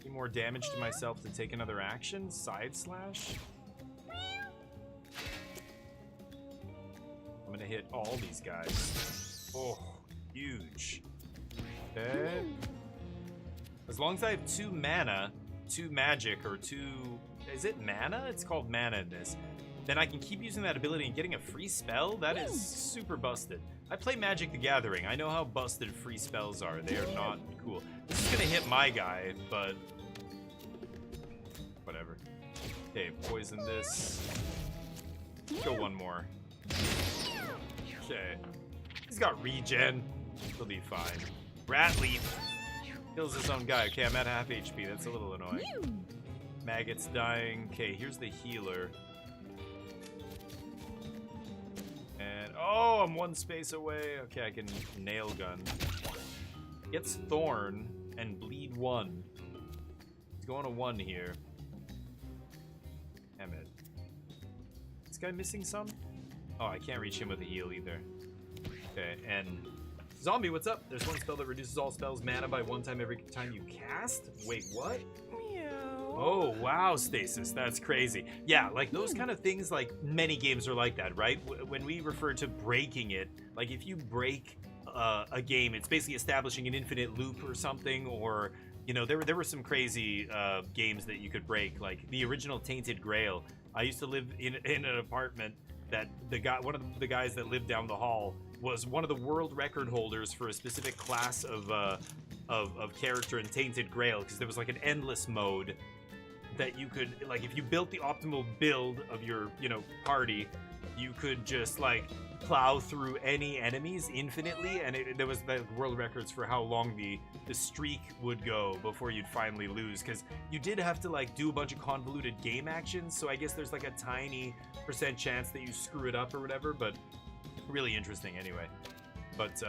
Any more damage to myself to take another action? Side slash? I'm gonna hit all these guys. Oh, huge. Okay. As long as I have 2 mana, 2 magic, or 2... Is it mana? It's called mana in this. Then I can keep using that ability and getting a free spell? That is super busted. I play Magic the Gathering. I know how busted free spells are. They are not cool. This is gonna hit my guy, but... whatever. Okay, poison this. Go one more. Okay. He's got regen. He'll be fine. Rat Leaf. Kills his own guy. Okay, I'm at half HP. That's a little annoying. Maggot's dying. Okay, here's the healer. And, oh, I'm 1 space away. Okay, I can nail gun. Gets Thorn and bleed 1. He's going to 1 here. Damn it. This guy missing some? Oh, I can't reach him with a heal either. Okay, and zombie, what's up? There's one spell that reduces all spells mana by 1 time every time you cast? Wait, what? Meow. Oh, wow, Stasis, that's crazy. Yeah, like those kind of things, like many games are like that, right? When we refer to breaking it, like if you break a game, it's basically establishing an infinite loop or something, or, you know, there were some crazy games that you could break, like the original Tainted Grail. I used to live in an apartment that one of the guys that lived down the hall was one of the world record holders for a specific class of character in Tainted Grail, because there was like an endless mode that you could, like, if you built the optimal build of your, you know, party, you could just like plow through any enemies infinitely, and there was the world records for how long the streak would go before you'd finally lose, because you did have to like do a bunch of convoluted game actions, so I guess there's like a tiny % chance that you screw it up or whatever, but really interesting anyway. But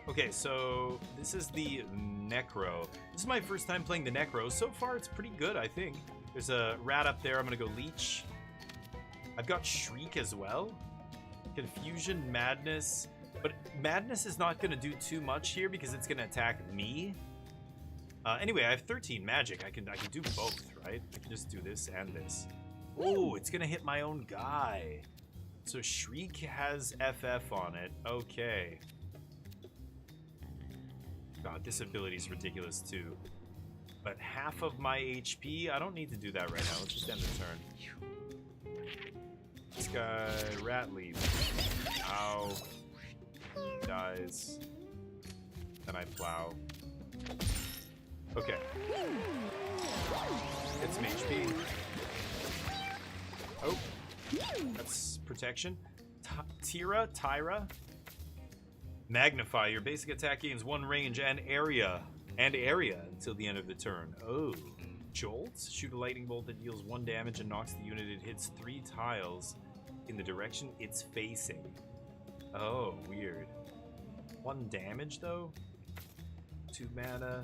okay, so this is the Necro. This is my first time playing the Necro. So far it's pretty good, I think. There's a rat up there. I'm gonna go Leech. I've got Shriek as well. Confusion, Madness. But Madness is not gonna do too much here because it's gonna attack me. Anyway, I have 13 magic. I can do both, right? I can just do this and this. Oh, it's gonna hit my own guy. So Shriek has FF on it. Okay. God, this ability is ridiculous too. But half of my HP, I don't need to do that right now. Let's just end the turn. This guy, Rat Leaf. Ow. Dies. Then I plow. Okay. Get some HP. Oh. That's protection. Tyra. Magnify. Your basic attack gains 1 range and area until the end of the turn. Oh. Jolt. Shoot a lightning bolt that deals 1 damage and knocks the unit it hits 3 tiles in the direction it's facing. Oh, weird. 1 damage though? 2 mana.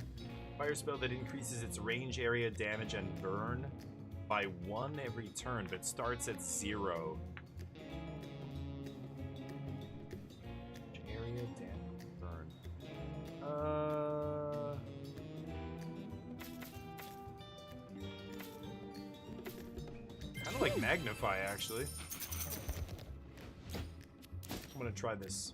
Fire spell that increases its range, area, damage, and burn by 1 every turn, but starts at 0. Area, damage, burn. Kind of like Magnify, actually. I'm gonna try this.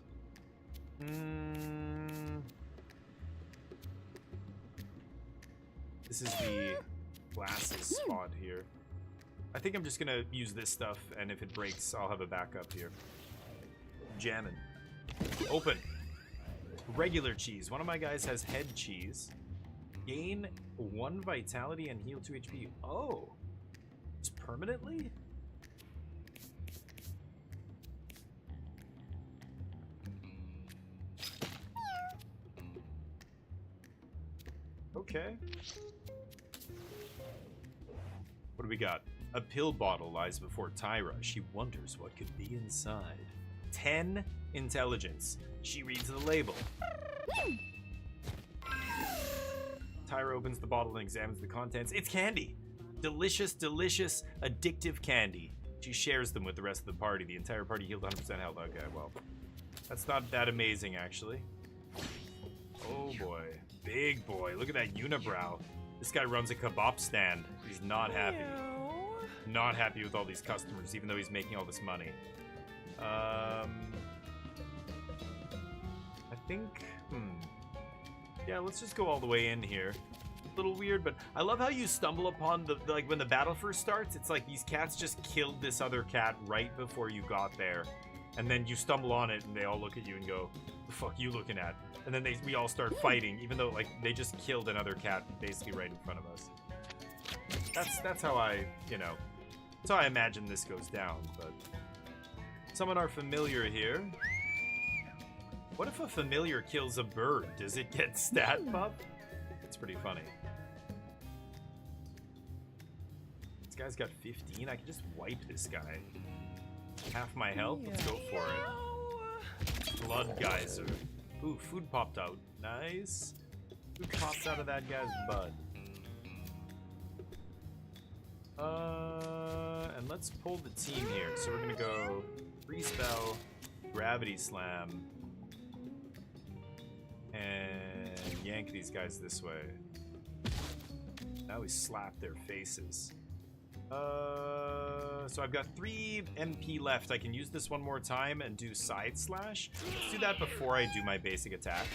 This is the glasses spot here. I think I'm just gonna use this stuff, and if it breaks, I'll have a backup here. Jammin'. Open. Regular cheese. One of my guys has head cheese. Gain 1 vitality and heal 2 HP. Oh. It's permanently? Okay. What do we got? A pill bottle lies before Tyra. She wonders what could be inside. 10 intelligence. She reads the label. Tyra opens the bottle and examines the contents. It's candy! Delicious, delicious, addictive candy. She shares them with the rest of the party. The entire party healed 100% health. Okay, well, that's not that amazing, actually. Oh boy. Big boy. Look at that unibrow. This guy runs a kebab stand. He's not happy. Not happy with all these customers, even though he's making all this money. I think, yeah, let's just go all the way in here. A little weird, but I love how you stumble upon the like, when the battle first starts, it's like these cats just killed this other cat right before you got there. And then you stumble on it, and they all look at you and go, the fuck you looking at? And then we all start fighting, even though, like, they just killed another cat basically right in front of us. That's how I, you know, that's how I imagine this goes down, but... Summon our familiar here. What if a familiar kills a bird? Does it get stat buff? It's pretty funny. This guy's got 15. I can just wipe this guy. Half my health? Let's go for it. Blood geyser. Ooh, food popped out. Nice. Food popped out of that guy's butt. And let's pull the team here. So we're gonna go free spell, gravity slam, and yank these guys this way. Now we slap their faces. So I've got 3 MP left. I can use this one more time and do side slash. Let's do that before I do my basic attack.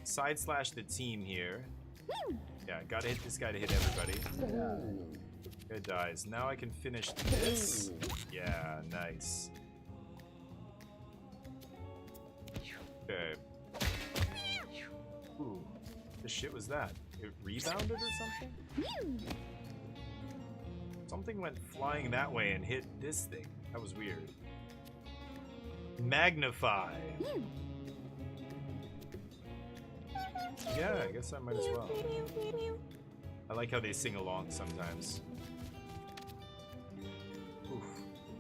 Side slash the team here. Yeah, gotta hit this guy to hit everybody. It dies. Now I can finish this. Yeah, nice. Okay. Ooh, the shit was that? It rebounded or something? Something went flying that way and hit this thing. That was weird. Magnify. Yeah, I guess I might as well. I like how they sing along sometimes. Oof.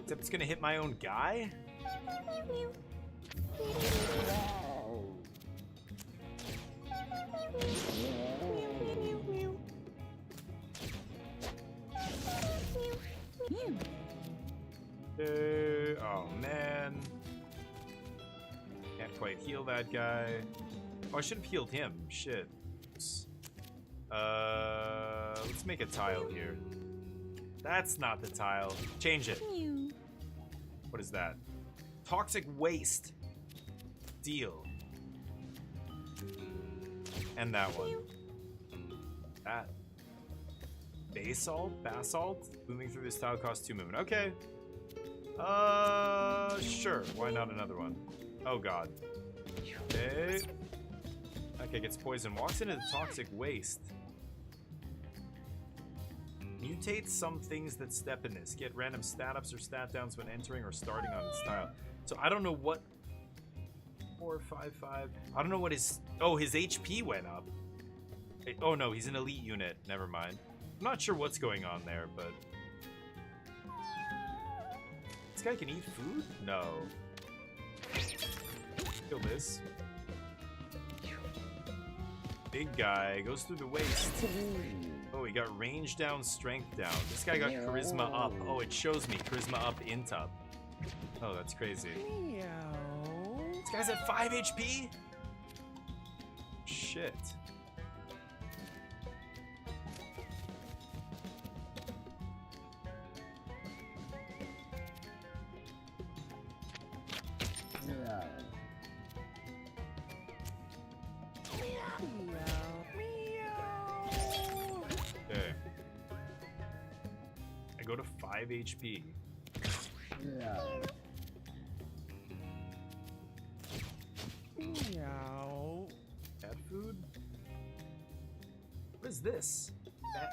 Except it's gonna hit my own guy? Oh man. Can't quite heal that guy. Oh, I should have healed him. Shit. Let's make a tile here. That's not the tile. Change it. What is that? Toxic waste. Deal. And that one. That. Basalt? Moving through this tile costs 2 movement. Okay. Sure. Why not another one? Oh god. Okay. Okay, gets poison. Walks into the toxic waste. Mutate some things that step in this. Get random stat ups or stat downs when entering or starting on its tile. So I don't know what... 4, 5, 5. I don't know what his... Oh, his HP went up. Oh no, he's an elite unit. Never mind. I'm not sure what's going on there, but... This guy can eat food? No. Kill this. Big guy goes through the waist. Oh, he got range down, strength down. This guy got charisma up. Oh, it shows me charisma up, int up. Oh, that's crazy. This guy's at 5 HP? Shit. Okay. I go to 5 HP. Cat food? What is this?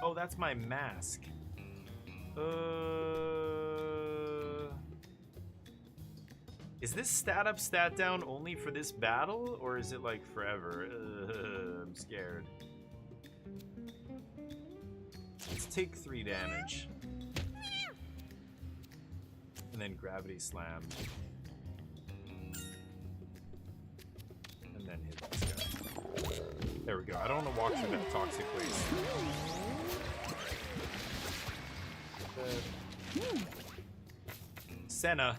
Oh, that's my mask. Is this stat up, stat down only for this battle? Or is it like forever? I'm scared. Let's take 3 damage. And then gravity slam. And then hit this guy. There we go. I don't want to walk through that toxic waste. Senna,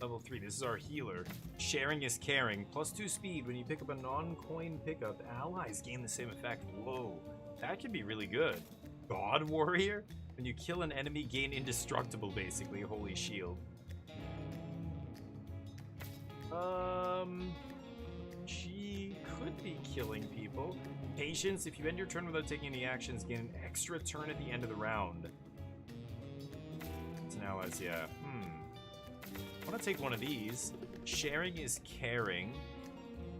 level 3. This is our healer. Sharing is caring. +2 speed. When you pick up a non-coin pickup, allies gain the same effect. Whoa. That could be really good. God Warrior? When you kill an enemy, gain indestructible, basically. Holy shield. She could be killing people. Patience. If you end your turn without taking any actions, gain an extra turn at the end of the round. So now as, yeah. I want to take one of these. Sharing is caring.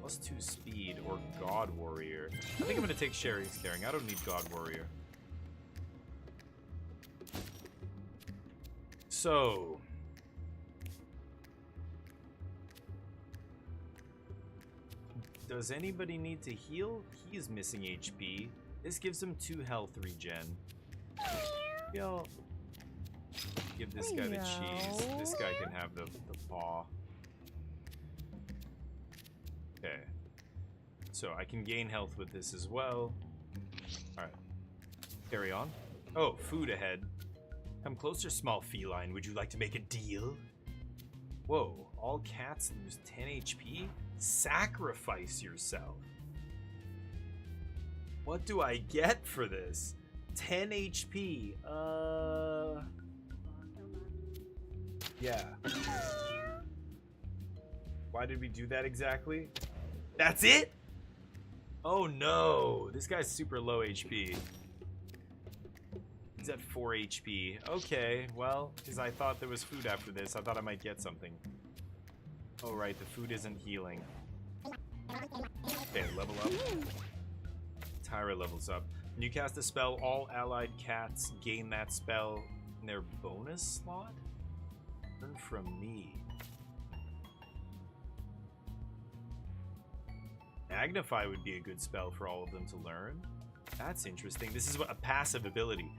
+2 speed or God Warrior. I think I'm going to take Sharing is caring. I don't need God Warrior. So. Does anybody need to heal? He is missing HP. This gives him 2 health regen. Yo. Give this guy the cheese. This guy can have the paw. Okay. So I can gain health with this as well. Alright. Carry on. Oh, food ahead. Come closer, small feline. Would you like to make a deal? Whoa. All cats lose 10 HP? Sacrifice yourself. What do I get for this? 10 HP. Yeah. Why did we do that exactly? That's it? Oh no. This guy's super low HP. He's at 4 HP. Okay, well, because I thought there was food after this. I thought I might get something. Oh, right, the food isn't healing. Okay, level up. Tyra levels up. When you cast a spell, all allied cats gain that spell in their bonus slot? Learn from me. Magnify would be a good spell for all of them to learn. That's interesting. This is a passive ability.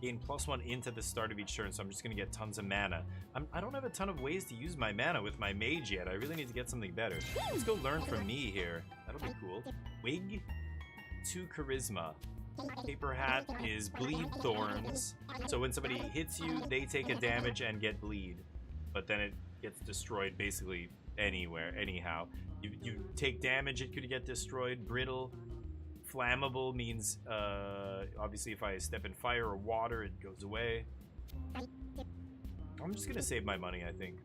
Gain +1 into the start of each turn, so I'm just going to get tons of mana. I don't have a ton of ways to use my mana with my mage yet. I really need to get something better. Let's go learn from me here. That'll be cool. Wig, 2 charisma. Paper hat is bleed thorns. So when somebody hits you, they take a damage and get bleed. But then it gets destroyed basically anywhere, anyhow. You take damage, it could get destroyed. Brittle. Flammable means, obviously if I step in fire or water, it goes away. I'm just gonna save my money, I think.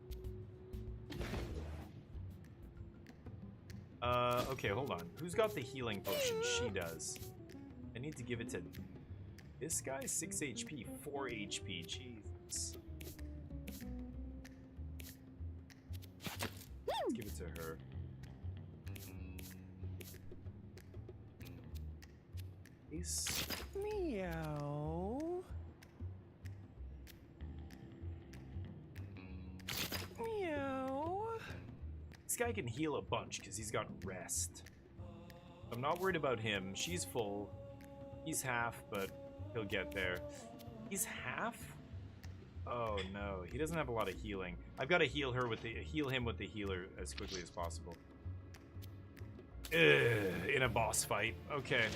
Okay, hold on. Who's got the healing potion? She does. I need to give it to this guy. 6 HP, 4 HP. Jesus. Let's give it to her. Meow. Meow. This guy can heal a bunch because he's got rest. I'm not worried about him. She's full. He's half, but he'll get there. He's half? Oh no, he doesn't have a lot of healing. I've got to heal him with the healer as quickly as possible. Ugh, in a boss fight. Okay.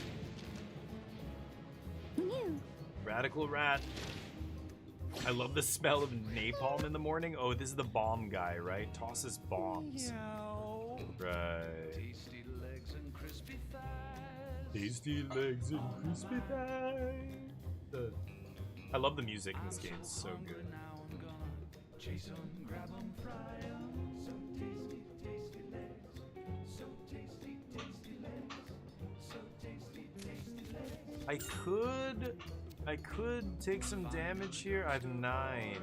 Radical rat. I love the smell of napalm in the morning. Oh, this is the bomb guy, right? Tosses bombs. Meow. Right. Tasty legs and crispy thighs. Tasty legs and crispy thighs. I love the music in this game. It's so good. Now I'm gonna chase 'em, grab 'em, fry 'em. So tasty, tasty legs. So tasty, tasty legs. So tasty, tasty legs. I could take some damage here. I have 9.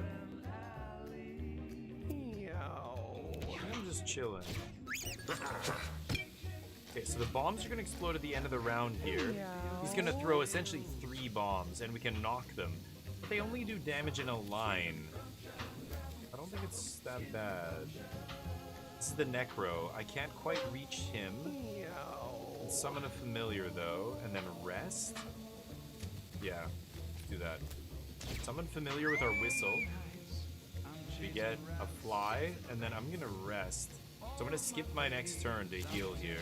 Meow. I'm just chilling. Okay, so the bombs are gonna explode at the end of the round here. He's gonna throw essentially 3 bombs, and we can knock them. But they only do damage in a line. I don't think it's that bad. This is the Necro. I can't quite reach him. Meow. Summon a familiar though, and then rest. Yeah, do that. Summon familiar with our whistle. We get a fly, and then I'm gonna rest. So I'm gonna skip my next turn to heal here.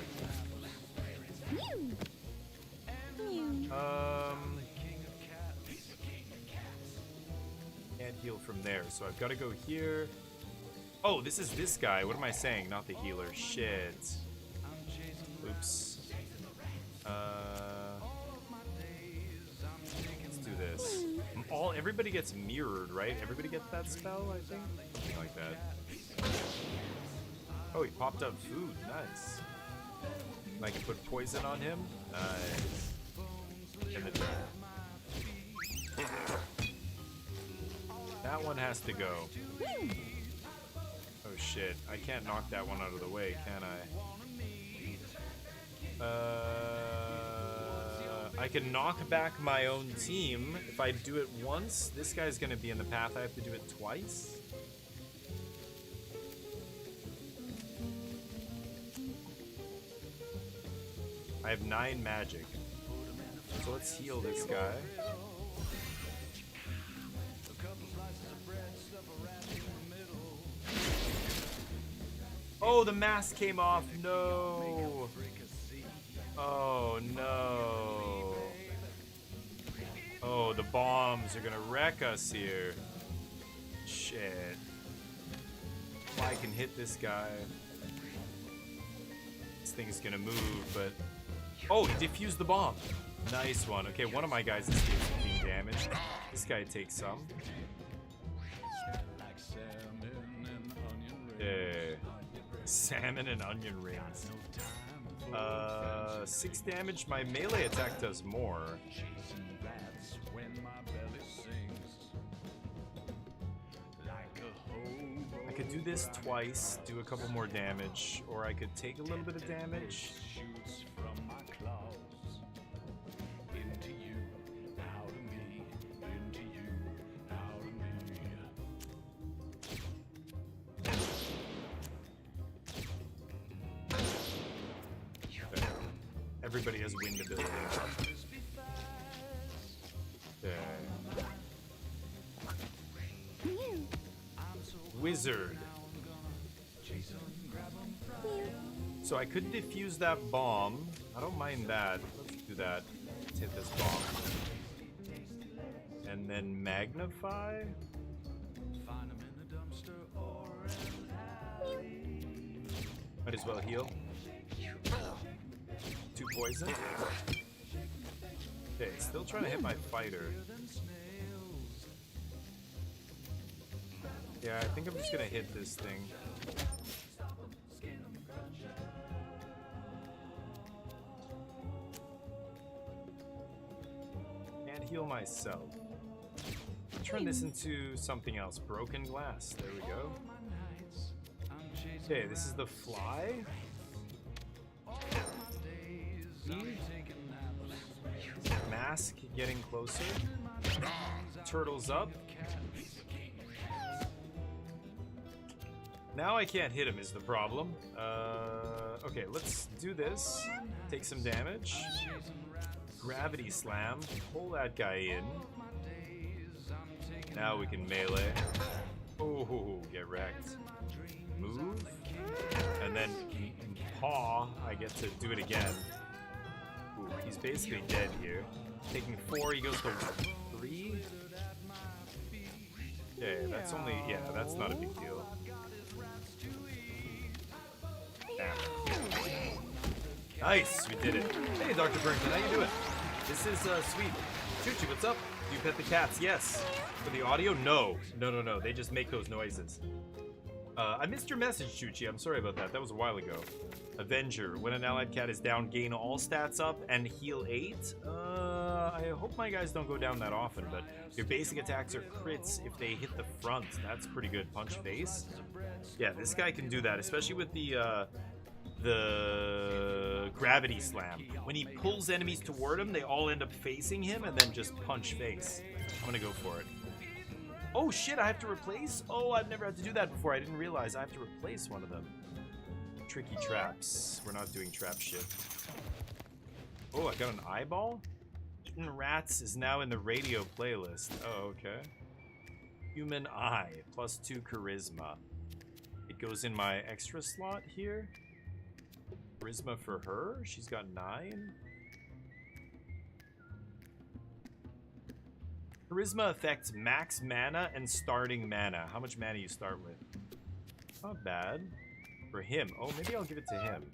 Can't heal from there, so I've got to go here. Oh, this is this guy. What am I saying? Not the healer. Shit. Oops. Let's do this. Everybody gets mirrored, right? Everybody gets that spell, I think? Something like that. Oh, he popped up food. Nice. And I can put poison on him. Nice. And then that one has to go. Oh shit. I can't knock that one out of the way, can I? I can knock back my own team. If I do it once, this guy's gonna be in the path. I have to do it twice. I have 9 magic. So let's heal this guy. Oh, the mask came off. No. Oh, no. Oh, the bombs are gonna wreck us here. Shit. I can hit this guy. This thing's gonna move, but... Oh, he defused the bomb. Nice one. Okay, one of my guys escapes from being damaged. This guy takes some. Yeah. Salmon and onion rings. 6 damage. My melee attack does more. I could do this twice, do a couple more damage, or I could take a little bit of damage. Everybody has wind ability. Wizard. So I could defuse that bomb. I don't mind that. Let's do that. Let's hit this bomb. And then magnify. Might as well heal. 2 poison. Okay, still trying to hit my fighter. Yeah, I think I'm just gonna hit this thing. Can't heal myself. Turn this into something else. Broken glass. There we go. Okay, this is the fly. Mask getting closer. Turtles up. Now I can't hit him is the problem. Okay, let's do this. Take some damage. Gravity slam. Pull that guy in. Now we can melee. Oh, get wrecked. Move. And then paw. I get to do it again. Ooh, he's basically dead here. Taking 4, he goes to 3. Okay, that's only, yeah, that's not a big deal. Damn. Nice, we did it. Hey, Dr. Burnton, how you doing? This is, Sweet. Chuchi, what's up? Do you pet the cats? Yes. For the audio? No. No. They just make those noises. I missed your message, Chuchi. I'm sorry about that. That was a while ago. Avenger. When an allied cat is down, gain all stats up and heal 8. I hope my guys don't go down that often, but your basic attacks are crits if they hit the front. That's pretty good. Punch face. Yeah, this guy can do that, especially with the gravity slam. When he pulls enemies toward him, they all end up facing him and then just punch face. I'm gonna go for it. Oh shit, I have to replace? Oh, I've never had to do that before. I didn't realize I have to replace one of them. Tricky traps. We're not doing trap shit. Oh, I got an eyeball? Eating Rats is now in the radio playlist. Oh, okay. Human eye, +2 charisma. It goes in my extra slot here. Charisma for her, she's got 9. Charisma affects max mana and starting mana. How much mana you start with? Not bad. For him, oh, maybe I'll give it to him.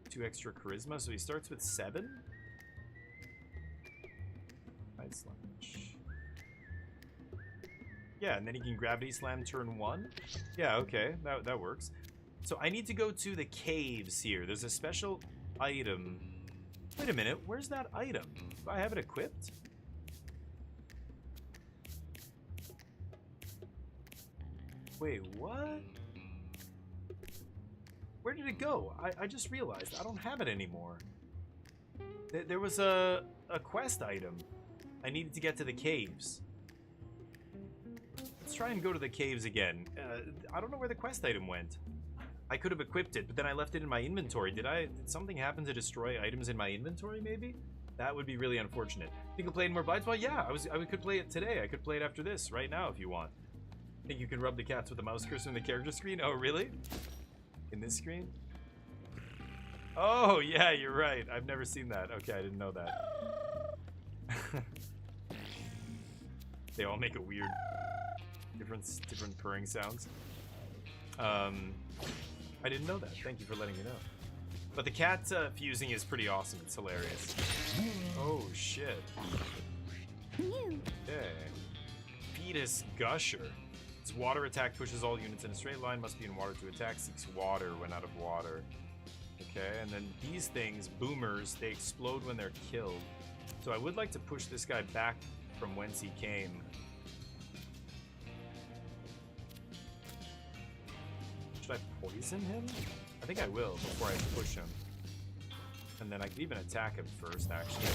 2 extra charisma, so he starts with 7. Nice lunch. Yeah, and then he can gravity slam turn 1. Yeah, okay, that works. So I need to go to the caves here. There's a special item. Wait a minute, where's that item? Do I have it equipped? Wait, what? Where did it go? I just realized I don't have it anymore. There was a quest item. I needed to get to the caves. Let's try and go to the caves again. I don't know where the quest item went. I could have equipped it, but then I left it in my inventory. Did something happen to destroy items in my inventory, maybe? That would be really unfortunate. Think of playing more Blights? Well, yeah, I could play it today. I could play it after this, right now, if you want. Think you can rub the cats with the mouse cursor in the character screen? Oh, really? In this screen? Oh, yeah, you're right. I've never seen that. Okay, I didn't know that. They all make a weird, different purring sounds. I didn't know that. Thank you for letting me know. But the cat fusing is pretty awesome. It's hilarious. Oh, shit. Okay. Fetus Gusher. Its water attack pushes all units in a straight line. Must be in water to attack. Seeks water when out of water. Okay, and then these things, boomers, they explode when they're killed. So I would like to push this guy back from whence he came. Should I poison him? I think I will before I push him. And then I could even attack him first, actually.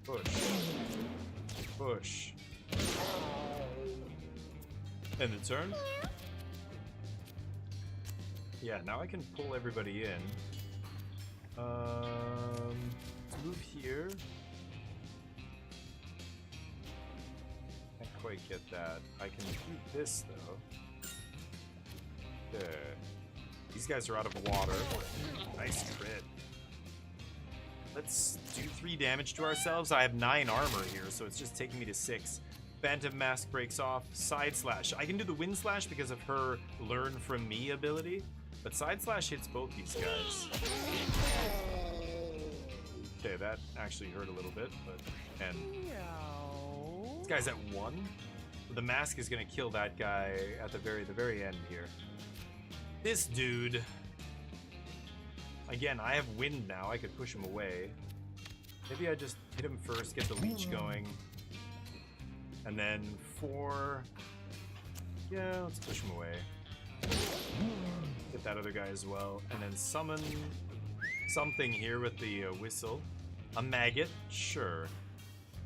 Push. Push. End the turn. Yeah, now I can pull everybody in. Let's move here. Can't quite get that. I can do this though. There. These guys are out of water. Nice crit. Let's do 3 damage to ourselves. I have 9 armor here, so it's just taking me to 6. Phantom Mask breaks off. Side Slash. I can do the Wind Slash because of her Learn From Me ability, but Side Slash hits both these guys. Okay, that actually hurt a little bit, but... And... This guy's at 1. The mask is gonna kill that guy at the very end here. This dude... Again, I have wind now. I could push him away. Maybe I just hit him first, get the leech going. And then 4... Yeah, let's push him away. Get that other guy as well. And then summon something here with the whistle. A maggot, sure.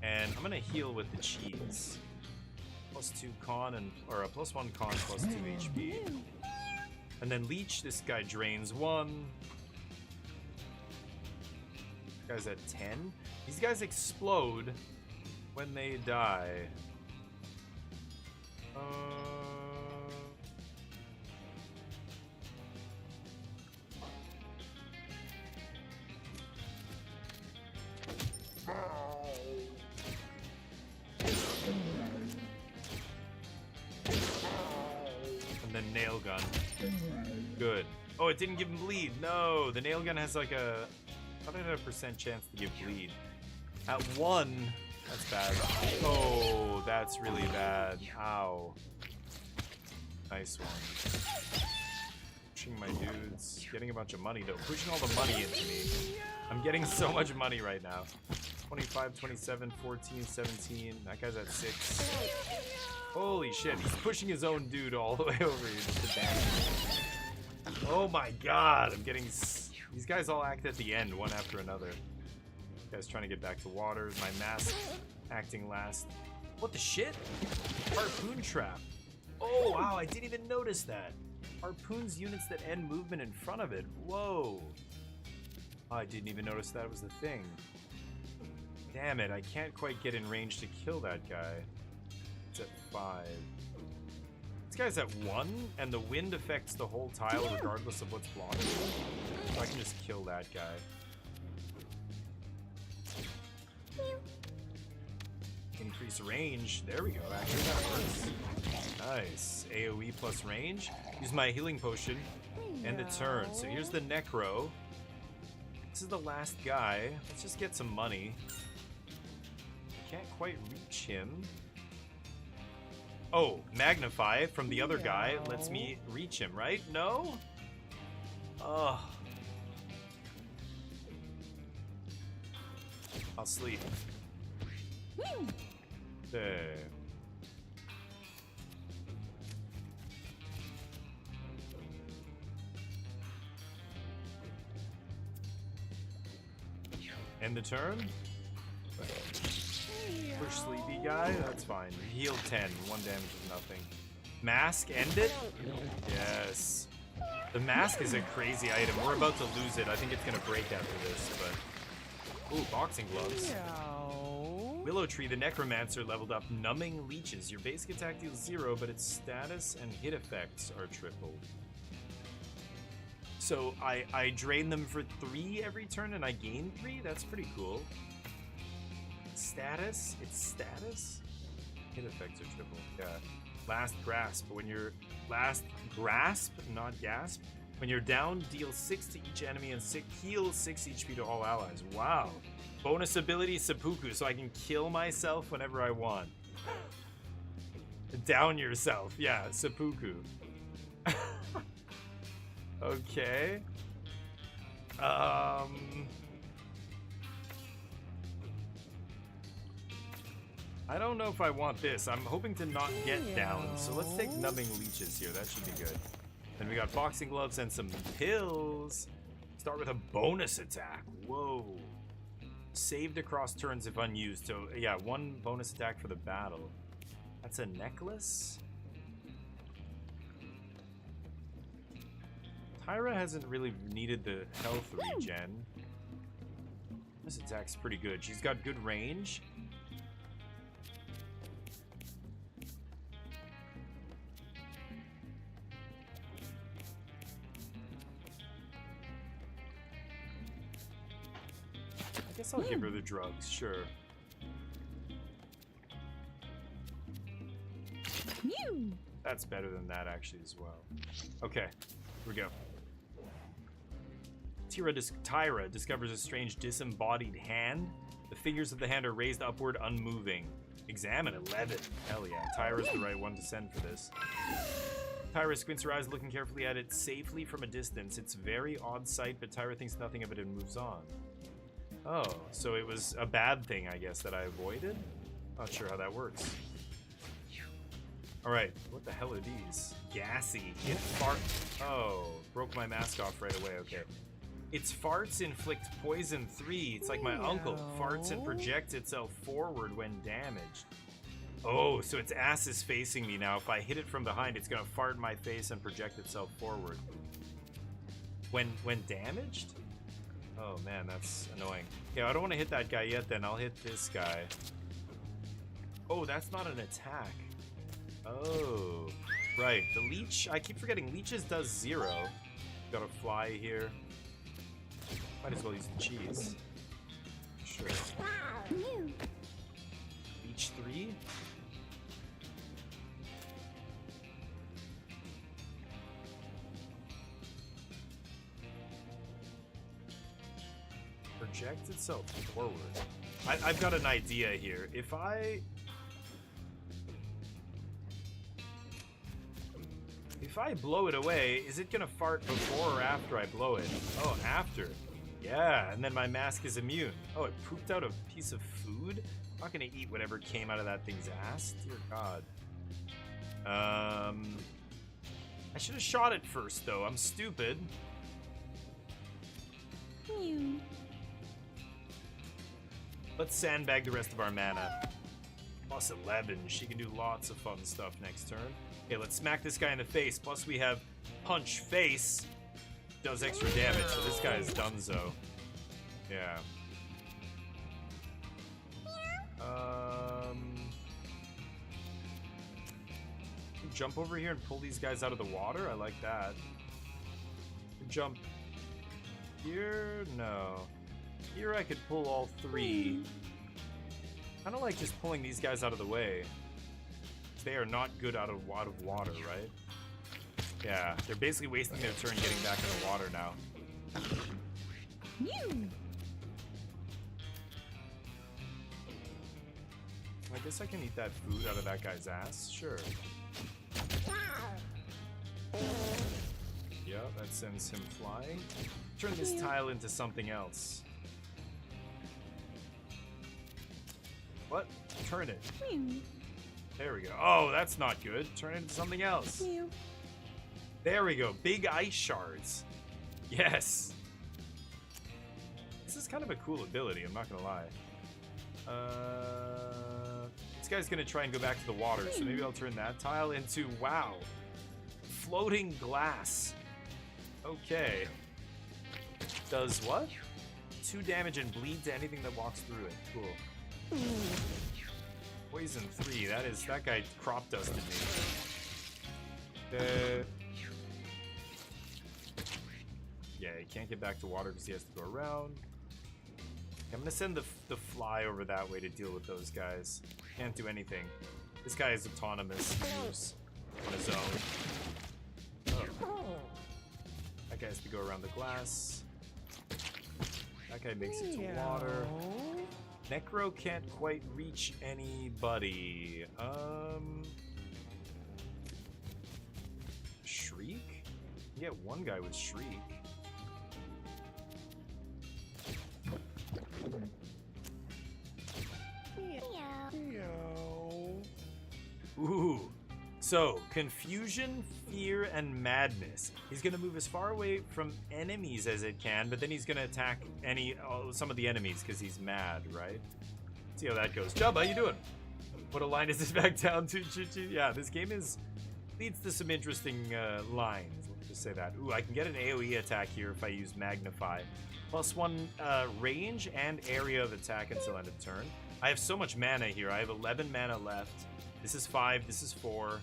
And I'm gonna heal with the cheese. +2 con and... Or a +1 con, +2 HP. And then leech, this guy drains 1. Guy's at 10. These guys explode when they die. And then nail gun. Good. Oh, it didn't give him bleed. No, the nail gun has like a... I thought it had a % chance to give bleed. At 1, that's bad. Oh, that's really bad. Ow. Nice one. Pushing my dudes. Getting a bunch of money, though. Pushing all the money into me. I'm getting so much money right now. 25, 27, 14, 17. That guy's at 6. Holy shit, he's pushing his own dude all the way over here just to damage me. Oh my god, I'm getting... These guys all act at the end, one after another. This guy's trying to get back to water. My mask acting last. What the shit? Harpoon trap. Oh, wow, I didn't even notice that. Harpoons units that end movement in front of it. Whoa. Oh, I didn't even notice that was the thing. Damn it, I can't quite get in range to kill that guy. It's at 5. This guy's at 1, and the wind affects the whole tile regardless of what's blocking it. So I can just kill that guy. Increase range. There we go. Actually, that works. Nice. AoE plus range. Use my healing potion. End the turn. So here's the Necro. This is the last guy. Let's just get some money. Can't quite reach him. Oh, Magnify from the other guy lets me reach him, right? No? Ugh. I'll sleep. There. End the turn? Push sleepy guy? That's fine. Heal 10. 1 damage is nothing. Mask, end it? Yes. The mask is a crazy item. We're about to lose it. I think it's gonna break after this, but... Ooh, boxing gloves. Willow Tree, the Necromancer, leveled up Numbing Leeches. Your basic attack deals 0, but its status and hit effects are tripled. So I drain them for 3 every turn and I gain 3? That's pretty cool. Status? It's status? Hit effects are triple. Yeah. Last Grasp. When you're... Last Grasp, not Gasp. When you're down, deal 6 to each enemy and heal 6 HP to all allies. Wow. Bonus ability Seppuku, so I can kill myself whenever I want. Down yourself. Yeah, Seppuku. Okay. I don't know if I want this. I'm hoping to not get down. So let's take Numbing Leeches here. That should be good. Then we got boxing gloves and some pills. Start with a bonus attack. Whoa. Saved across turns if unused. So yeah, 1 bonus attack for the battle. That's a necklace? Tyra hasn't really needed the health regen. This attack's pretty good. She's got good range. I guess I'll give her the drugs, sure. That's better than that actually as well. Okay, here we go. Tyra discovers a strange disembodied hand. The figures of the hand are raised upward, unmoving. Examine 11. Hell yeah, Tyra's the right one to send for this. Tyra squints her eyes, looking carefully at it safely from a distance. It's a very odd sight, but Tyra thinks nothing of it and moves on. Oh, so it was a bad thing, I guess, that I avoided? Not sure how that works. Alright, what the hell are these? Gassy. It fart. Oh, broke my mask off right away, okay. Its farts inflict poison 3. It's like my uncle. Farts and projects itself forward when damaged. Oh, so its ass is facing me now. If I hit it from behind, it's gonna fart in my face and project itself forward. When damaged? Oh man, that's annoying. Yeah, I don't want to hit that guy yet then. I'll hit this guy. Oh, that's not an attack. Oh, right. The leech, I keep forgetting, leeches does 0. Got a fly here. Might as well use the cheese. Sure. Leech 3? Project itself forward. I've got an idea here. If I blow it away, is it gonna fart before or after I blow it? Oh, after. Yeah, and then my mask is immune. Oh, it pooped out a piece of food? I'm not gonna eat whatever came out of that thing's ass. Dear God. I should have shot it first, though. I'm stupid. Let's sandbag the rest of our mana. Plus 11. She can do lots of fun stuff next turn. Okay, let's smack this guy in the face. Plus we have punch face. Does extra damage, so this guy is donezo. Yeah. jump over here and pull these guys out of the water? I like that. Jump here? No. Here I could pull all three. I don't like just pulling these guys out of the way. They are not good out of water, right? Yeah, they're basically wasting their turn getting back in the water now. I guess I can eat that food out of that guy's ass. Sure. Yeah, that sends him flying. Turn this tile into something else. What? Turn it. There we go. Oh, that's not good. Turn it into something else. There we go. Big ice shards. Yes. This is kind of a cool ability, I'm not gonna lie. This guy's gonna try and go back to the water, so maybe I'll turn that tile into, wow, floating glass. Okay. Does what? 2 damage and bleed to anything that walks through it. Cool. Poison 3. That guy crop dusted me. Yeah, he can't get back to water because he has to go around. I'm gonna send the fly over that way to deal with those guys. Can't do anything. This guy is autonomous. He moves on his own. Oh. That guy has to go around the glass. That guy makes it to water. Necro can't quite reach anybody. Shriek? You get one guy with Shriek. Ooh. So, confusion, fear, and madness. He's gonna move as far away from enemies as it can, but then he's gonna attack some of the enemies because he's mad, right? See how that goes. Jub, how you doing? What a line is this back down to? Yeah, this game leads to some interesting lines. Let's just say that. Ooh, I can get an AoE attack here if I use Magnify. +1 range and area of attack until end of turn. I have so much mana here. I have 11 mana left. This is 5, this is 4.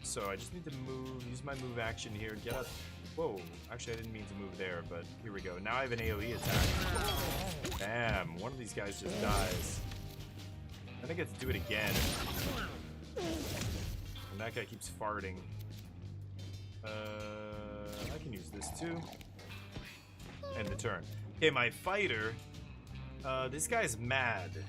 So I just need to use my move action here, get up. Whoa, actually I didn't mean to move there, but here we go. Now I have an AoE attack. Bam, one of these guys just dies. Then I get to do it again. And that guy keeps farting. I can use this too. End the turn. Okay, my fighter. This guy's mad.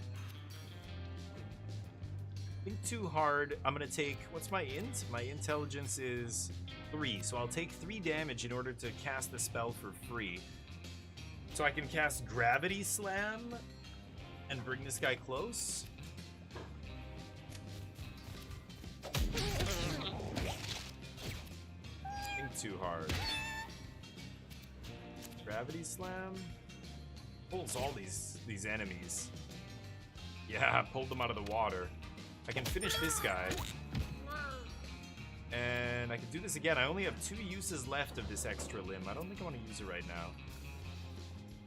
Think too hard. I'm gonna take, what's my int? My intelligence is 3, so I'll take 3 damage in order to cast the spell for free. So I can cast Gravity Slam and bring this guy close. Think too hard. Gravity Slam pulls all these enemies. Yeah, pulled them out of the water. I can finish this guy. And I can do this again. I only have 2 uses left of this extra limb. I don't think I want to use it right now.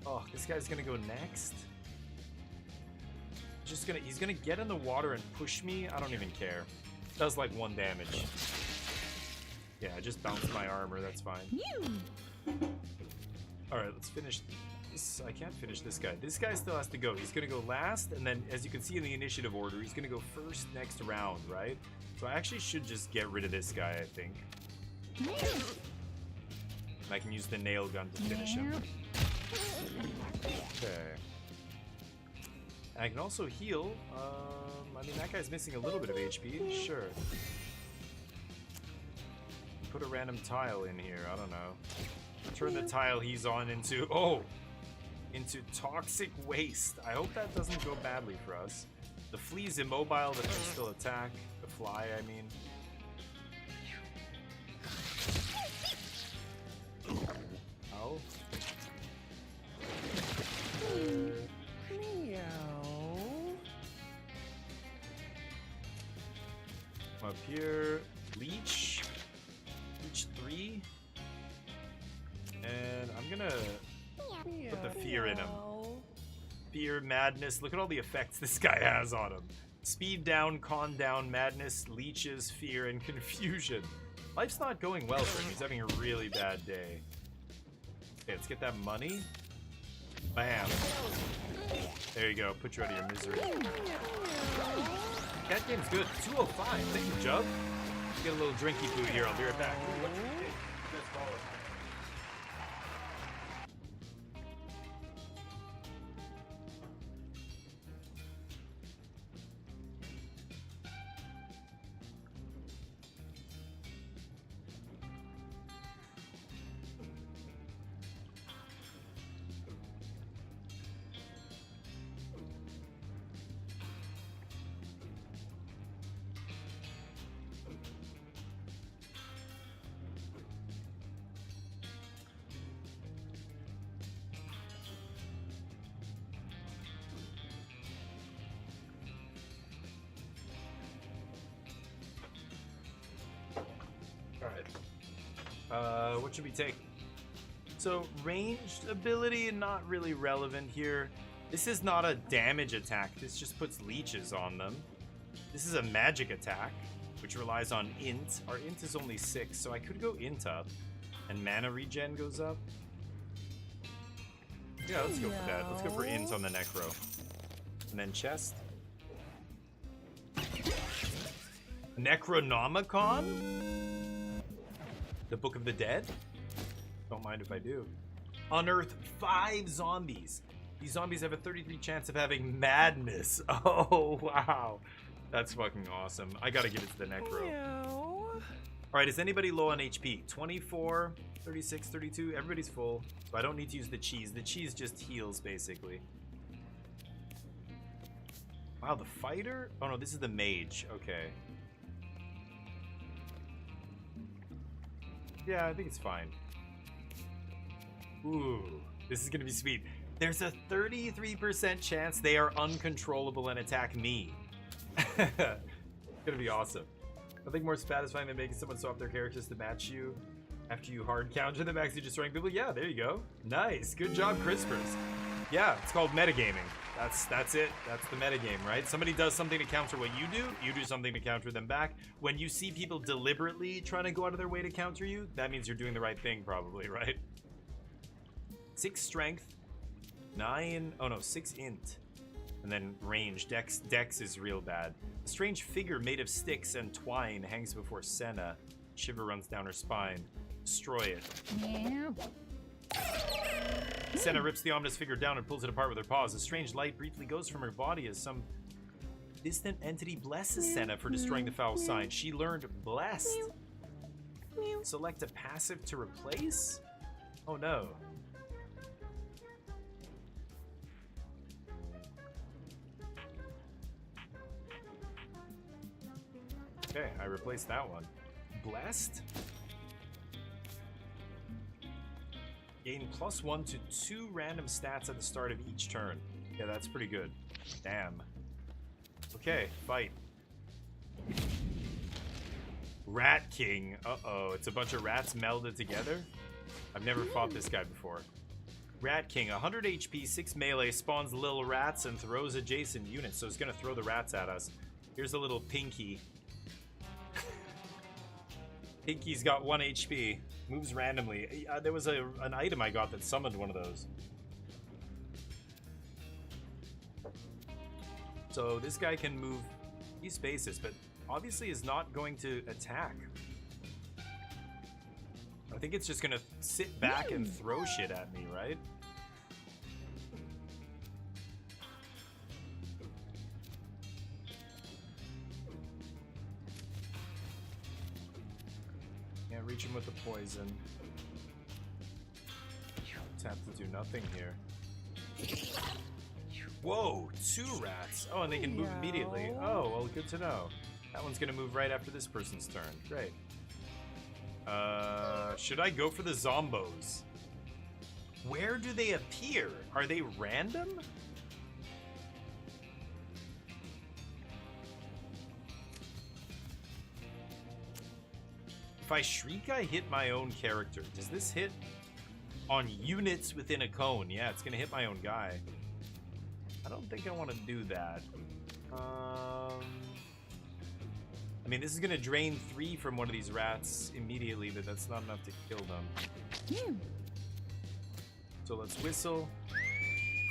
Oh, this guy's gonna go next. He's gonna get in the water and push me. I don't even care. Does like 1 damage. Yeah, I just bounced my armor, that's fine. Alright, let's finish this. I can't finish this guy. This guy still has to go. He's gonna go last, and then as you can see in the initiative order, he's gonna go first next round, right? So I actually should just get rid of this guy, I think. And I can use the nail gun to finish him. Okay. And I can also heal. I mean, that guy's missing a little bit of HP. Sure. Put a random tile in here. I don't know. Turn the tile he's on into... Oh! Into toxic waste. I hope that doesn't go badly for us. The flea's immobile, but can still attack. The fly, I mean. Ow. Up here. Leech. Leech 3. And I'm gonna put the fear in him. Fear, madness. Look at all the effects this guy has on him. Speed down, con down, madness, leeches, fear, and confusion. Life's not going well for him. He's having a really bad day. Okay, let's get that money. Bam. There you go. Put you out of your misery. That game's good. 205. Thank you, Jub. Get a little drinky food here. I'll be right back. Ooh, what you think? What should we take? So ranged ability, not really relevant here. This is not a damage attack. This just puts leeches on them. This is a magic attack, which relies on int. Our int is only 6, so I could go int up. And mana regen goes up. Yeah, let's go for that. Let's go for int on the necro. And then chest. Necronomicon? The Book of the Dead? Don't mind if I do. Unearth 5 zombies. These zombies have a 33% chance of having madness. Oh, wow. That's fucking awesome. I gotta give it to the necro. Alright, is anybody low on HP? 24, 36, 32. Everybody's full. So I don't need to use the cheese. The cheese just heals, basically. Wow, the fighter? Oh no, this is the mage. Okay. Yeah, I think it's fine. Ooh, this is gonna be sweet. There's a 33% chance they are uncontrollable and attack me. Gonna be awesome. Nothing more satisfying than making someone swap their characters to match you after you hard counter them, actually destroying people. Yeah, there you go. Nice. Good job, Crispers. Yeah, it's called metagaming. That's it. That's the metagame, right? Somebody does something to counter what you do something to counter them back. When you see people deliberately trying to go out of their way to counter you, that means you're doing the right thing, probably, right? 6 strength, 9, oh no, 6 int. And then range, dex is real bad. A strange figure made of sticks and twine hangs before Senna. Shiver runs down her spine. Destroy it. Yeah. Senna rips the ominous figure down and pulls it apart with her paws. A strange light briefly goes from her body as some distant entity blesses Senna for destroying the foul sign. She learned blessed. Select a passive to replace? Oh no. Okay, I replaced that one. Blessed? Gain +1 to 2 random stats at the start of each turn. Yeah, that's pretty good. Damn. Okay, fight. Rat King. Uh-oh, it's a bunch of rats melded together? I've never fought this guy before. Rat King, 100 HP, 6 melee, spawns little rats and throws adjacent units, so it's gonna throw the rats at us. Here's a little Pinky. Pinky's got 1 HP. Moves randomly. There was an item I got that summoned one of those. So this guy can move these spaces, but obviously is not going to attack. I think it's just gonna sit back and throw shit at me, right? Can't reach him with the poison. Just have to do nothing here. Whoa, 2 rats. Oh, and they can move immediately. Oh, well, good to know. That one's gonna move right after this person's turn. Great. Should I go for the zombos? Where do they appear? Are they random? If I shriek, I hit my own character. Does this hit on units within a cone? Yeah, it's gonna hit my own guy. I don't think I want to do that. I mean, this is gonna drain 3 from one of these rats immediately, but that's not enough to kill them. So let's whistle.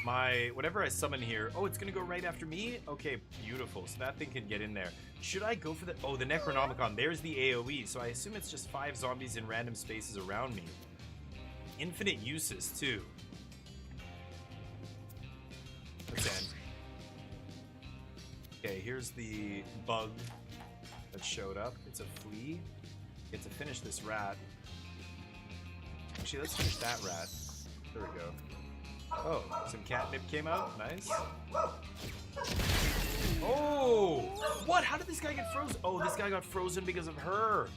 Whatever I summon here. Oh, it's gonna go right after me? Okay, beautiful. So that thing can get in there. Should I go for the... Oh, the Necronomicon. There's the AoE. So I assume it's just 5 zombies in random spaces around me. Infinite uses, too. Let's end. Okay, here's the bug that showed up. It's a flea. Get to finish this rat. Actually, let's finish that rat. There we go. Oh, some catnip came out. Nice. Oh! What? How did this guy get frozen? Oh, this guy got frozen because of her.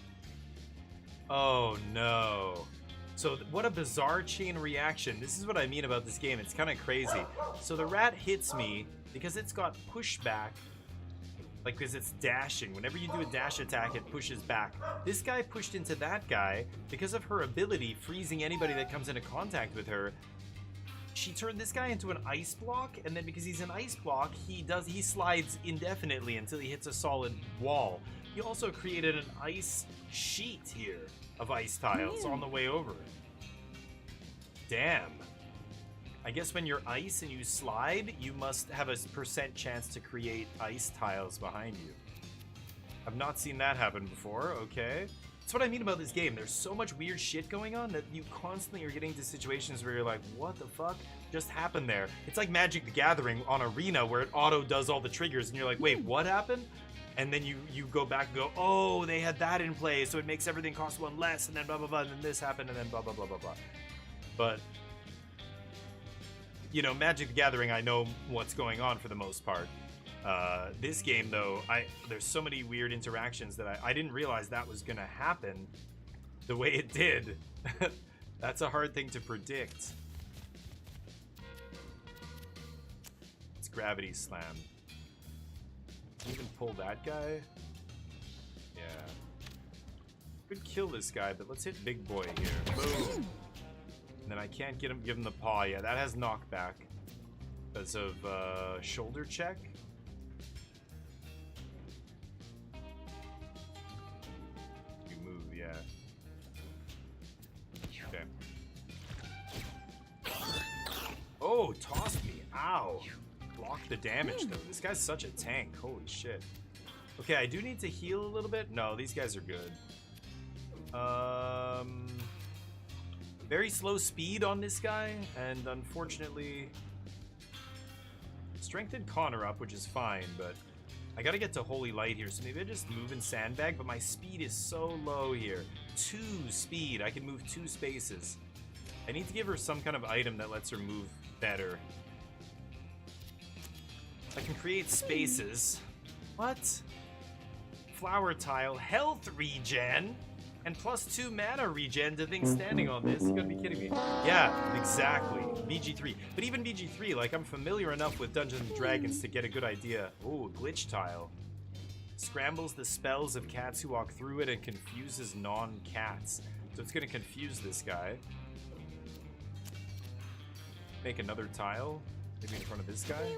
Oh, no. So, what a bizarre chain reaction. This is what I mean about this game. It's kind of crazy. So, the rat hits me because it's got pushback. Like, because it's dashing. Whenever you do a dash attack, it pushes back. This guy pushed into that guy because of her ability, freezing anybody that comes into contact with her. She turned this guy into an ice block, and then because he's an ice block, he slides indefinitely until he hits a solid wall. He also created an ice sheet here of ice tiles on the way over. Damn. I guess when you're ice and you slide, you must have a % chance to create ice tiles behind you. I've not seen that happen before, okay. That's what I mean about this game. There's so much weird shit going on that you constantly are getting into situations where you're like, what the fuck just happened there? It's like Magic the Gathering on Arena where it auto does all the triggers and you're like, wait, what happened? And then you go back and go, oh, they had that in play, so it makes everything cost 1 less, and then blah, blah, blah, and then this happened, and then blah, blah, blah, blah, blah. But, you know, Magic the Gathering, I know what's going on for the most part. This game, though, there's so many weird interactions that I didn't realize that was going to happen the way it did. That's a hard thing to predict. It's Gravity Slam. Can you even pull that guy? Yeah. Could kill this guy, but let's hit Big Boy here. Boom! And then I can't give him the paw. Yeah, that has knockback. Because of shoulder check. You move, yeah. Okay. Oh, tossed me. Ow. Block the damage, though. This guy's such a tank. Holy shit. Okay, I do need to heal a little bit. No, these guys are good. Very slow speed on this guy, and unfortunately... Strengthened Connor up, which is fine, but I gotta get to Holy Light here, so maybe I just move in Sandbag, but my speed is so low here. 2 speed. I can move 2 spaces. I need to give her some kind of item that lets her move better. I can create spaces. What? Flower tile, health regen, and +2 mana regen to things standing on this. You gotta be kidding me. Yeah, exactly. BG3. But even BG3, like, I'm familiar enough with Dungeons & Dragons to get a good idea. Ooh, glitch tile. Scrambles the spells of cats who walk through it and confuses non-cats. So it's gonna confuse this guy. Make another tile. Maybe in front of this guy.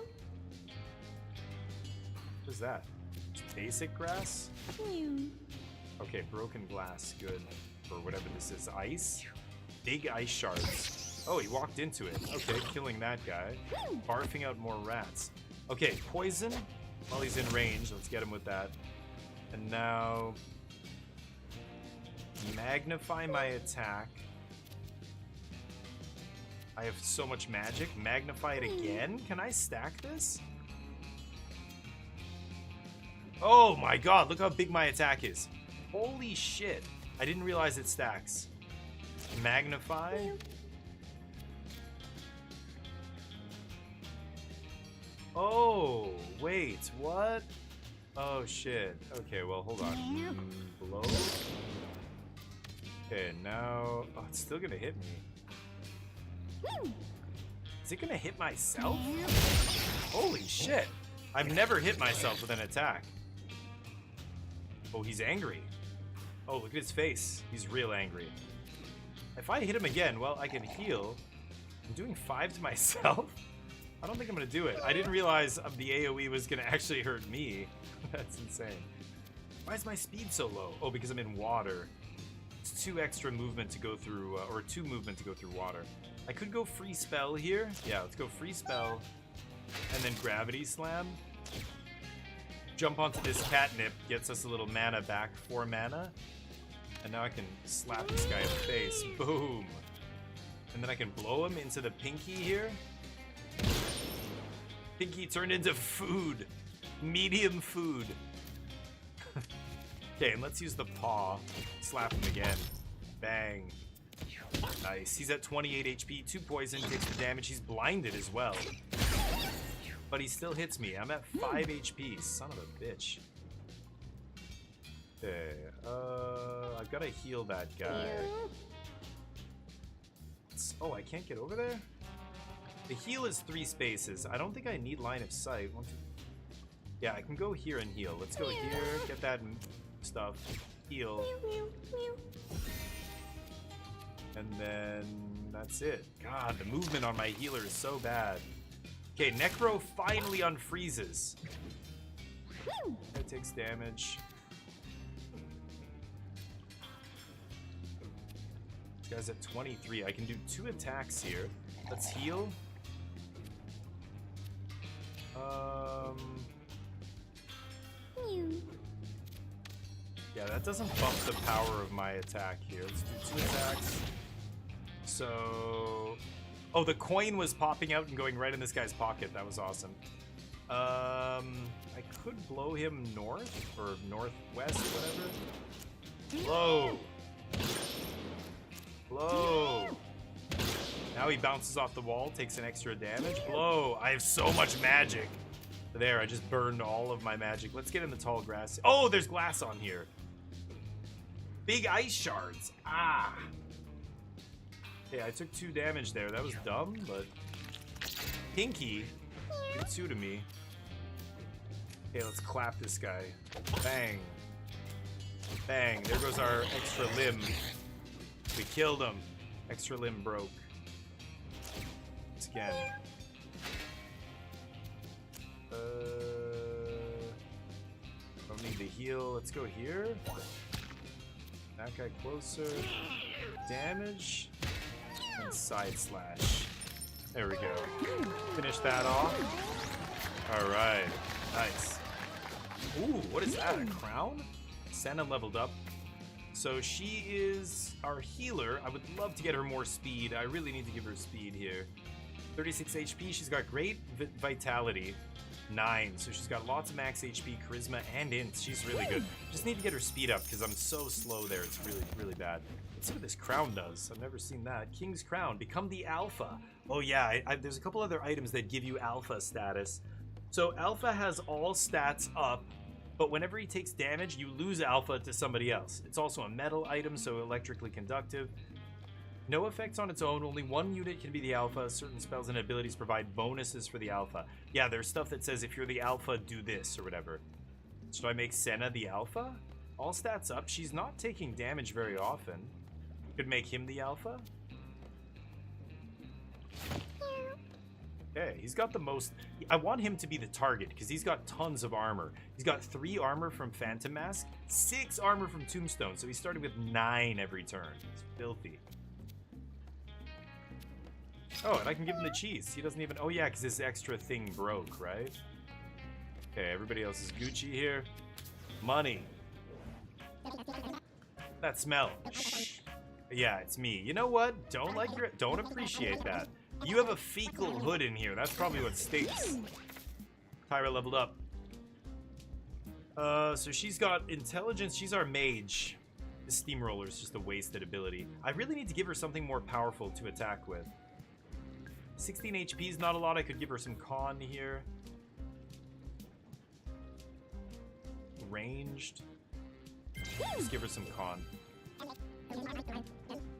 What is that? Just basic grass? Okay, broken glass, good. For whatever this is. Ice? Big ice shards. Oh, he walked into it. Okay, killing that guy. Barfing out more rats. Okay, poison. While he's in range, let's get him with that. And now... magnify my attack. I have so much magic. Magnify it again? Can I stack this? Oh my god, look how big my attack is. Holy shit. I didn't realize it stacks. Magnify. Oh, wait, what? Oh shit. Okay, well, hold on. Blow. Okay, now... Oh, it's still gonna hit me. Is it gonna hit myself? Holy shit. I've never hit myself with an attack. Oh, he's angry. Oh, look at his face. He's real angry. If I hit him again, well, I can heal. I'm doing 5 to myself. I don't think I'm gonna do it. I didn't realize the AoE was gonna actually hurt me. That's insane. Why is my speed so low? Oh, because I'm in water. It's 2 extra movement to go through, or 2 movement to go through water. I could go free spell here. Yeah, let's go free spell. And then gravity slam. Jump onto this catnip, gets us a little mana back, 4 mana. And now I can slap this guy in the face. Boom. And then I can blow him into the pinky here. Pinky turned into food. Medium food. Okay, and let's use the paw. Slap him again. Bang. Nice. He's at 28 HP, 2 poison, takes the damage. He's blinded as well. But he still hits me. I'm at 5 HP. Son of a bitch. Okay. I've got to heal that guy. Oh, I can't get over there? The heal is 3 spaces. I don't think I need line of sight. 1, 2. Yeah, I can go here and heal. Let's go here, get that stuff, heal. And then that's it. God, the movement on my healer is so bad. Okay, Necro finally unfreezes. That takes damage. This guy's at 23. I can do 2 attacks here. Let's heal. Yeah, that doesn't bump the power of my attack here. Let's do 2 attacks. So... Oh, the coin was popping out and going right in this guy's pocket. That was awesome. I could blow him north or northwest, whatever. Blow. Blow. Now he bounces off the wall, takes an extra damage. Blow. I have so much magic. There, I just burned all of my magic. Let's get in the tall grass. Oh, there's glass on here. Big ice shards. Ah. Okay, I took 2 damage there. That was dumb, but... Pinky did 2 to me. Okay, let's clap this guy. Bang. Bang. There goes our extra limb. We killed him. Extra limb broke. Once again. Don't need to heal. Let's go here. That guy closer. Damage. And side slash. There we go. Finish that off. Alright. Nice. Ooh, what is that? A crown? Senna leveled up. So she is our healer. I would love to get her more speed. I really need to give her speed here. 36 HP. She's got great vitality. 9. So she's got lots of max HP, charisma, and int. She's really good. Just need to get her speed up because I'm so slow there. It's really, really bad. Let's see what this crown does. I've never seen that. King's Crown. Become the alpha. Oh yeah, there's a couple other items that give you alpha status. So alpha has all stats up, but whenever he takes damage, you lose alpha to somebody else. It's also a metal item, so electrically conductive. No effects on its own, only 1 unit can be the alpha. Certain spells and abilities provide bonuses for the alpha. Yeah, there's stuff that says if you're the alpha, do this or whatever. Should I make Senna the alpha? All stats up. She's not taking damage very often. Could make him the alpha. Okay, he's got the most... I want him to be the target because he's got tons of armor. He's got 3 armor from Phantom Mask, 6 armor from Tombstone, so he started with 9 every turn. It's filthy. Oh, and I can give him the cheese. He doesn't even... Oh, yeah, because this extra thing broke, right? Okay, everybody else is Gucci here. Money. That smell. Shh. Yeah, it's me. You know what? Don't appreciate that. You have a fecal hood in here. That's probably what stinks. Tyra leveled up. So she's got intelligence. She's our mage. The steamroller is just a wasted ability. I really need to give her something more powerful to attack with. 16 HP is not a lot. I could give her some con here. Ranged. Just give her some con.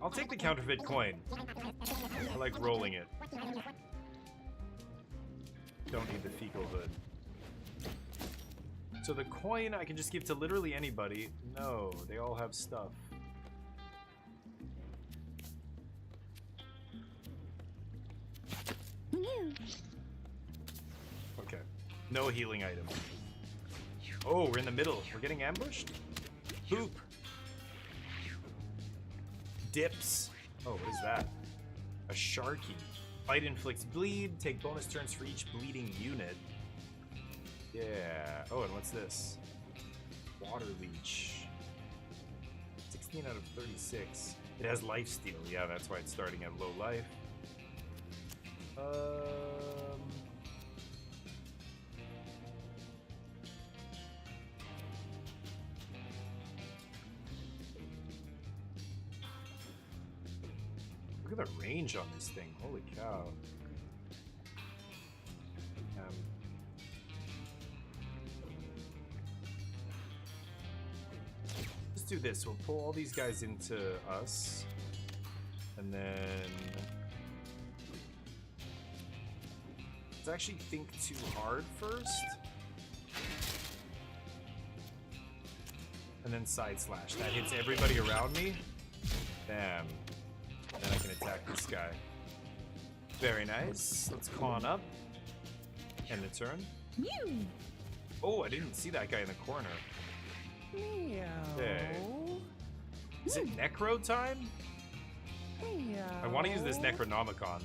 I'll take the counterfeit coin. I like rolling it. Don't need the fecal hood. So the coin I can just give to literally anybody. No, they all have stuff. No healing item. Oh, we're in the middle. We're getting ambushed? Poop. Dips. Oh, what is that? A Sharky. Fight inflicts bleed. Take bonus turns for each bleeding unit. Yeah. Oh, and what's this? Water Leech. 16 out of 36. It has lifesteal. Yeah, that's why it's starting at low life. Look at the range on this thing. Holy cow. Let's do this. We'll pull all these guys into us. And then... let's actually think too hard first. And then side slash. That hits everybody around me. Bam. And then I can attack this guy. Very nice. Let's con up. End the turn. Oh, I didn't see that guy in the corner. Meow. Okay. Is it Necro time? Meow. I want to use this Necronomicon.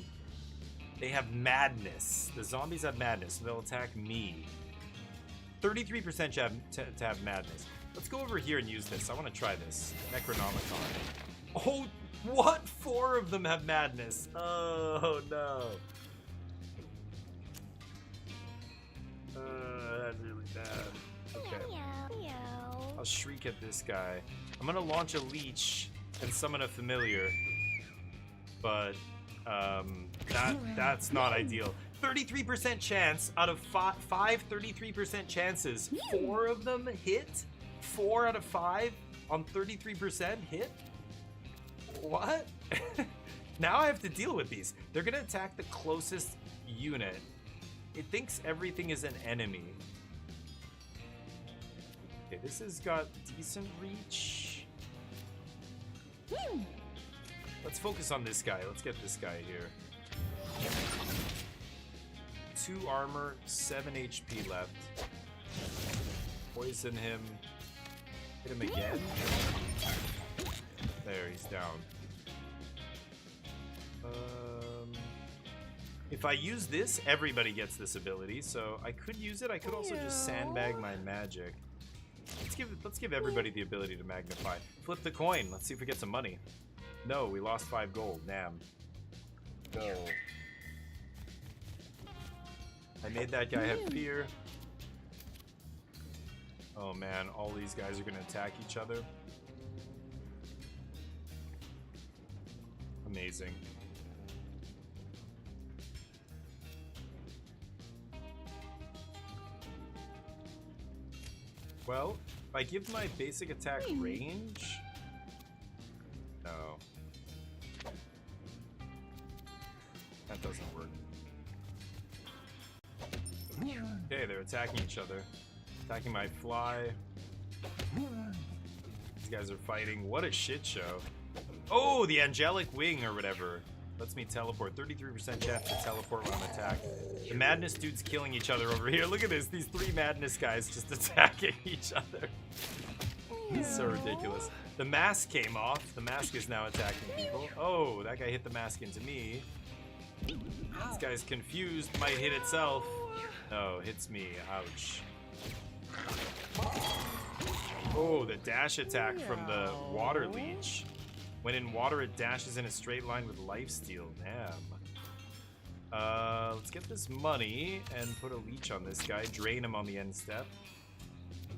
They have madness. The zombies have madness, so they'll attack me. 33% to have madness. Let's go over here and use this. I want to try this. Necronomicon. Oh, what? 4 of them have madness. Oh, no. That's really bad. Okay. I'll shriek at this guy. I'm going to launch a leech and summon a familiar. But that's not ideal. 33% chance out of 5 33% chances. 4 of them hit? 4 out of 5 on 33% hit? What? Now I have to deal with these. They're gonna attack the closest unit. It thinks everything is an enemy. Okay, this has got decent reach. Let's focus on this guy. Let's get this guy here. 2 armor, 7 HP left. Poison him. Hit him again. There, he's down. If I use this, everybody gets this ability, so I could use it. I could also just sandbag my magic. Let's give everybody the ability to magnify. Flip the coin. Let's see if we get some money. No, we lost 5 gold. Damn. Go. I made that guy have fear. Oh man, all these guys are gonna attack each other. Amazing. Well, if I give my basic attack range... no. That doesn't work. Okay, they're attacking each other. Attacking my fly. These guys are fighting. What a shit show. Oh, the angelic wing or whatever. Lets me teleport. 33% chance to teleport when I'm attacked. The madness dude's killing each other over here. Look at this. These 3 madness guys just attacking each other. It's so ridiculous. The mask came off. The mask is now attacking people. Oh, that guy hit the mask into me. This guy's confused. Might hit itself. No, hits me. Ouch. Oh, the dash attack from the water leech. When in water, it dashes in a straight line with lifesteal. Damn. Let's get this money and put a leech on this guy. Drain him on the end step.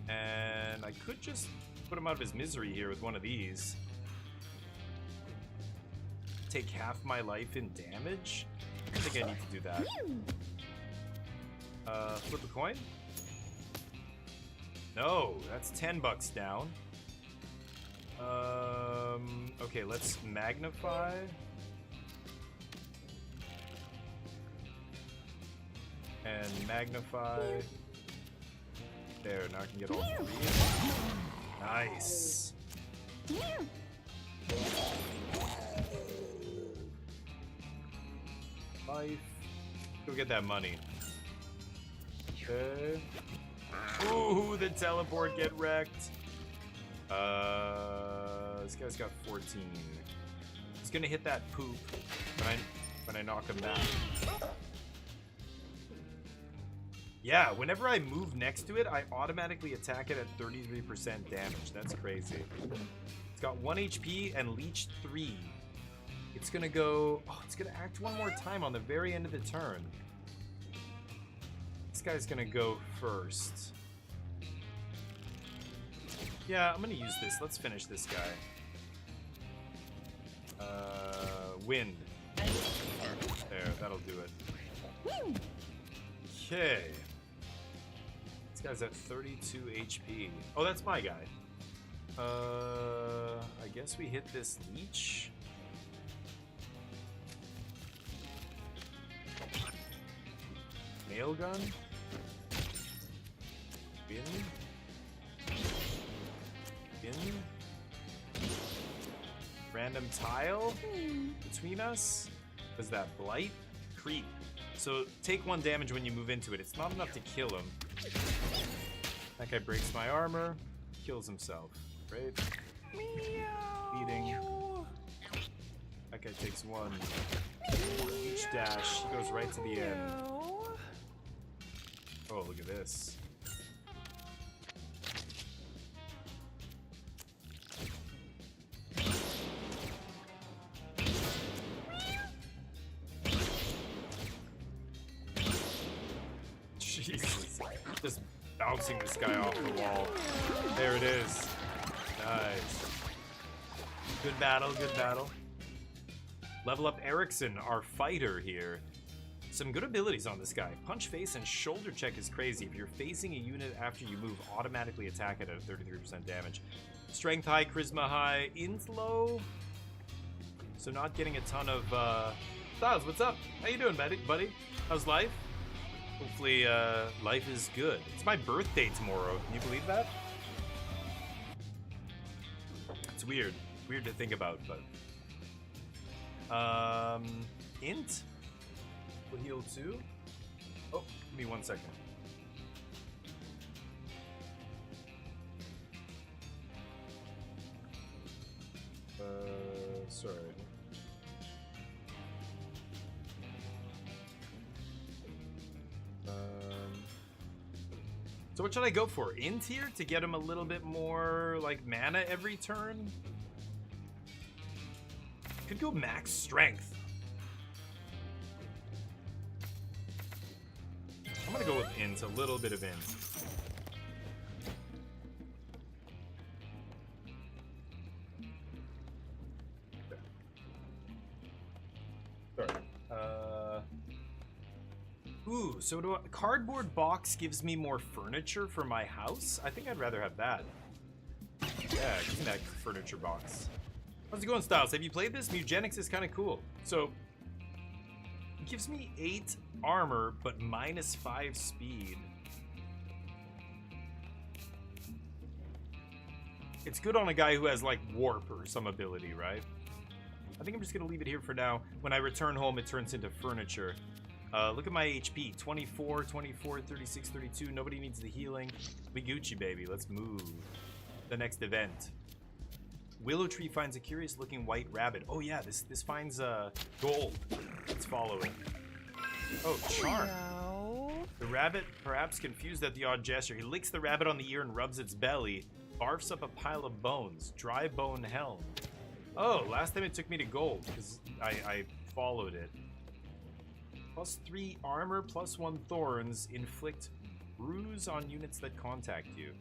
And I could just put him out of his misery here with one of these. Take half my life in damage? I don't think I need to do that. Flip a coin? No, that's $10 down. Okay, let's magnify. And magnify. There, now I can get all 3. Nice. Life. Go get that money. Okay. Ooh, the teleport get wrecked. This guy's got 14. He's gonna hit that poop when I knock him back. Yeah, whenever I move next to it, I automatically attack it at 33% damage. That's crazy. It's got 1 HP and leech 3. It's gonna go... Oh, it's gonna act one more time on the very end of the turn. This guy's gonna go first. Yeah, I'm gonna use this. Let's finish this guy. Wind. There, that'll do it. Okay. This guy's at 32 HP. Oh, that's my guy. I guess we hit this leech. Nail gun. Bin. Random tile between us. Was that blight? Creep. So take 1 damage when you move into it. It's not enough to kill him. That guy breaks my armor. Kills himself. Great. Beating. That guy takes 1. Each dash. He goes right to the end. Oh, look at this. Jesus. Just bouncing this guy off the wall. There it is. Nice. Good battle, good battle. Level up Erickson, our fighter here. Some good abilities on this guy. Punch face and shoulder check is crazy. If you're facing a unit after you move, automatically attack it at 33% damage. Strength high, charisma high, int low. So not getting a ton of... Styles, what's up? How you doing, buddy? How's life? Hopefully, life is good. It's my birthday tomorrow. Can you believe that? It's weird. Weird to think about, but... Int? Will heal 2? Oh, give me 1 second. Sorry. So what should I go for? Int here to get him a little bit more like mana every turn? Could go max strength. I'm gonna go with int, a little bit of int. Sorry. Ooh, so do a cardboard box gives me more furniture for my house? I think I'd rather have that. Yeah, give me that furniture box. How's it going, Styles? Have you played this? Mewgenics is kind of cool. So, it gives me 8 armor, but minus 5 speed. It's good on a guy who has, like, warp or some ability, right? I think I'm just going to leave it here for now. When I return home, it turns into furniture. Look at my HP. 24, 24, 36, 32. Nobody needs the healing. We Gucci, baby. Let's move. The next event. Willow tree finds a curious-looking white rabbit. Oh, yeah. This finds gold. Let's follow it. Oh, charm. The rabbit, perhaps confused at the odd gesture. He licks the rabbit on the ear and rubs its belly. Barfs up a pile of bones. Dry bone helm. Oh, last time it took me to gold because I followed it. Plus 3 armor, plus 1 thorns. Inflict bruise on units that contact you.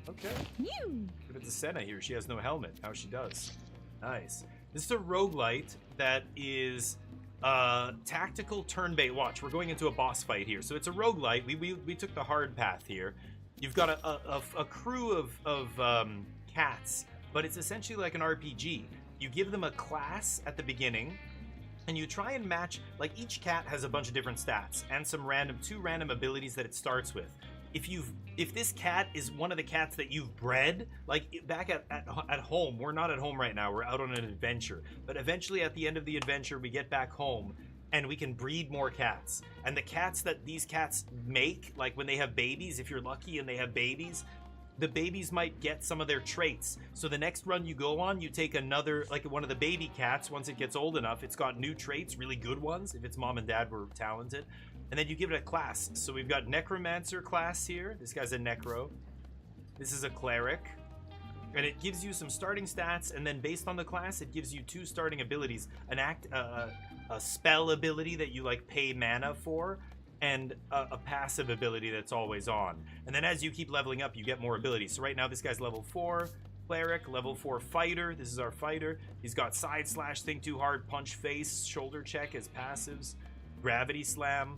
Okay. Give it to Senna here. She has no helmet. Now she does. Nice. This is a roguelite that is tactical turn-based. Watch, we're going into a boss fight here. So it's a roguelite. We took the hard path here. You've got a crew of cats, but it's essentially like an RPG. You give them a class at the beginning, and you try and match, like each cat has a bunch of different stats and some two random abilities that it starts with. If this cat is one of the cats that you've bred, like back at home, we're not at home right now, we're out on an adventure. But eventually at the end of the adventure, we get back home, and we can breed more cats. And the cats that these cats make, like when they have babies, if you're lucky and they have babies, the babies might get some of their traits. So the next run you go on, you take another, like one of the baby cats, once it gets old enough, it's got new traits, really good ones, if its mom and dad were talented. And then you give it a class. So we've got Necromancer class here. This guy's a Necro. This is a Cleric. And it gives you some starting stats, and then based on the class, it gives you 2 starting abilities. A spell ability that you like pay mana for, and a passive ability that's always on. And then as you keep leveling up, you get more abilities. So right now this guy's level 4 Cleric, level 4 Fighter. This is our Fighter. He's got Side Slash, Think Too Hard, Punch Face, Shoulder Check as passives, Gravity Slam.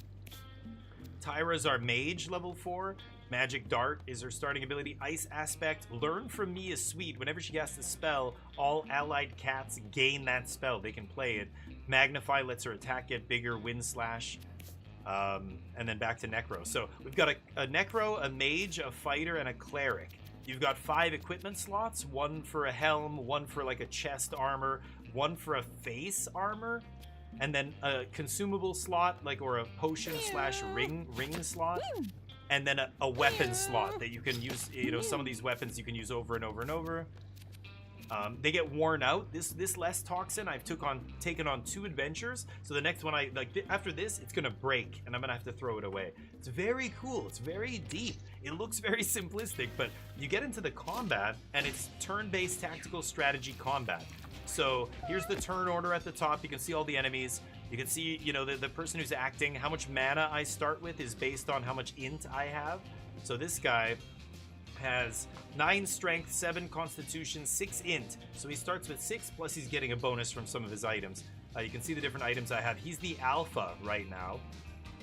Tyra's our Mage, level 4. Magic Dart is her starting ability. Ice Aspect. Learn From Me is sweet. Whenever she casts a spell, all allied cats gain that spell. They can play it. Magnify lets her attack get bigger. Wind Slash. And then back to Necro. So we've got a Necro, a Mage, a Fighter, and a Cleric. You've got 5 equipment slots. 1 for a helm, 1 for like a chest armor, 1 for a face armor, and then a consumable slot, like, or a potion slash ring slot. And then a weapon slot that you can use. You know, some of these weapons you can use over and over and over. They get worn out. This less toxin, I've taken on 2 adventures. So the next one, after this, it's gonna break, and I'm gonna have to throw it away. It's very cool. It's very deep. It looks very simplistic, but you get into the combat, and it's turn-based tactical strategy combat. So here's the turn order at the top. You can see all the enemies. You can see, you know, the person who's acting, how much mana I start with is based on how much int I have. So this guy has 9 strength, 7 constitution, 6 int. So he starts with 6, plus he's getting a bonus from some of his items. You can see the different items I have. He's the alpha right now.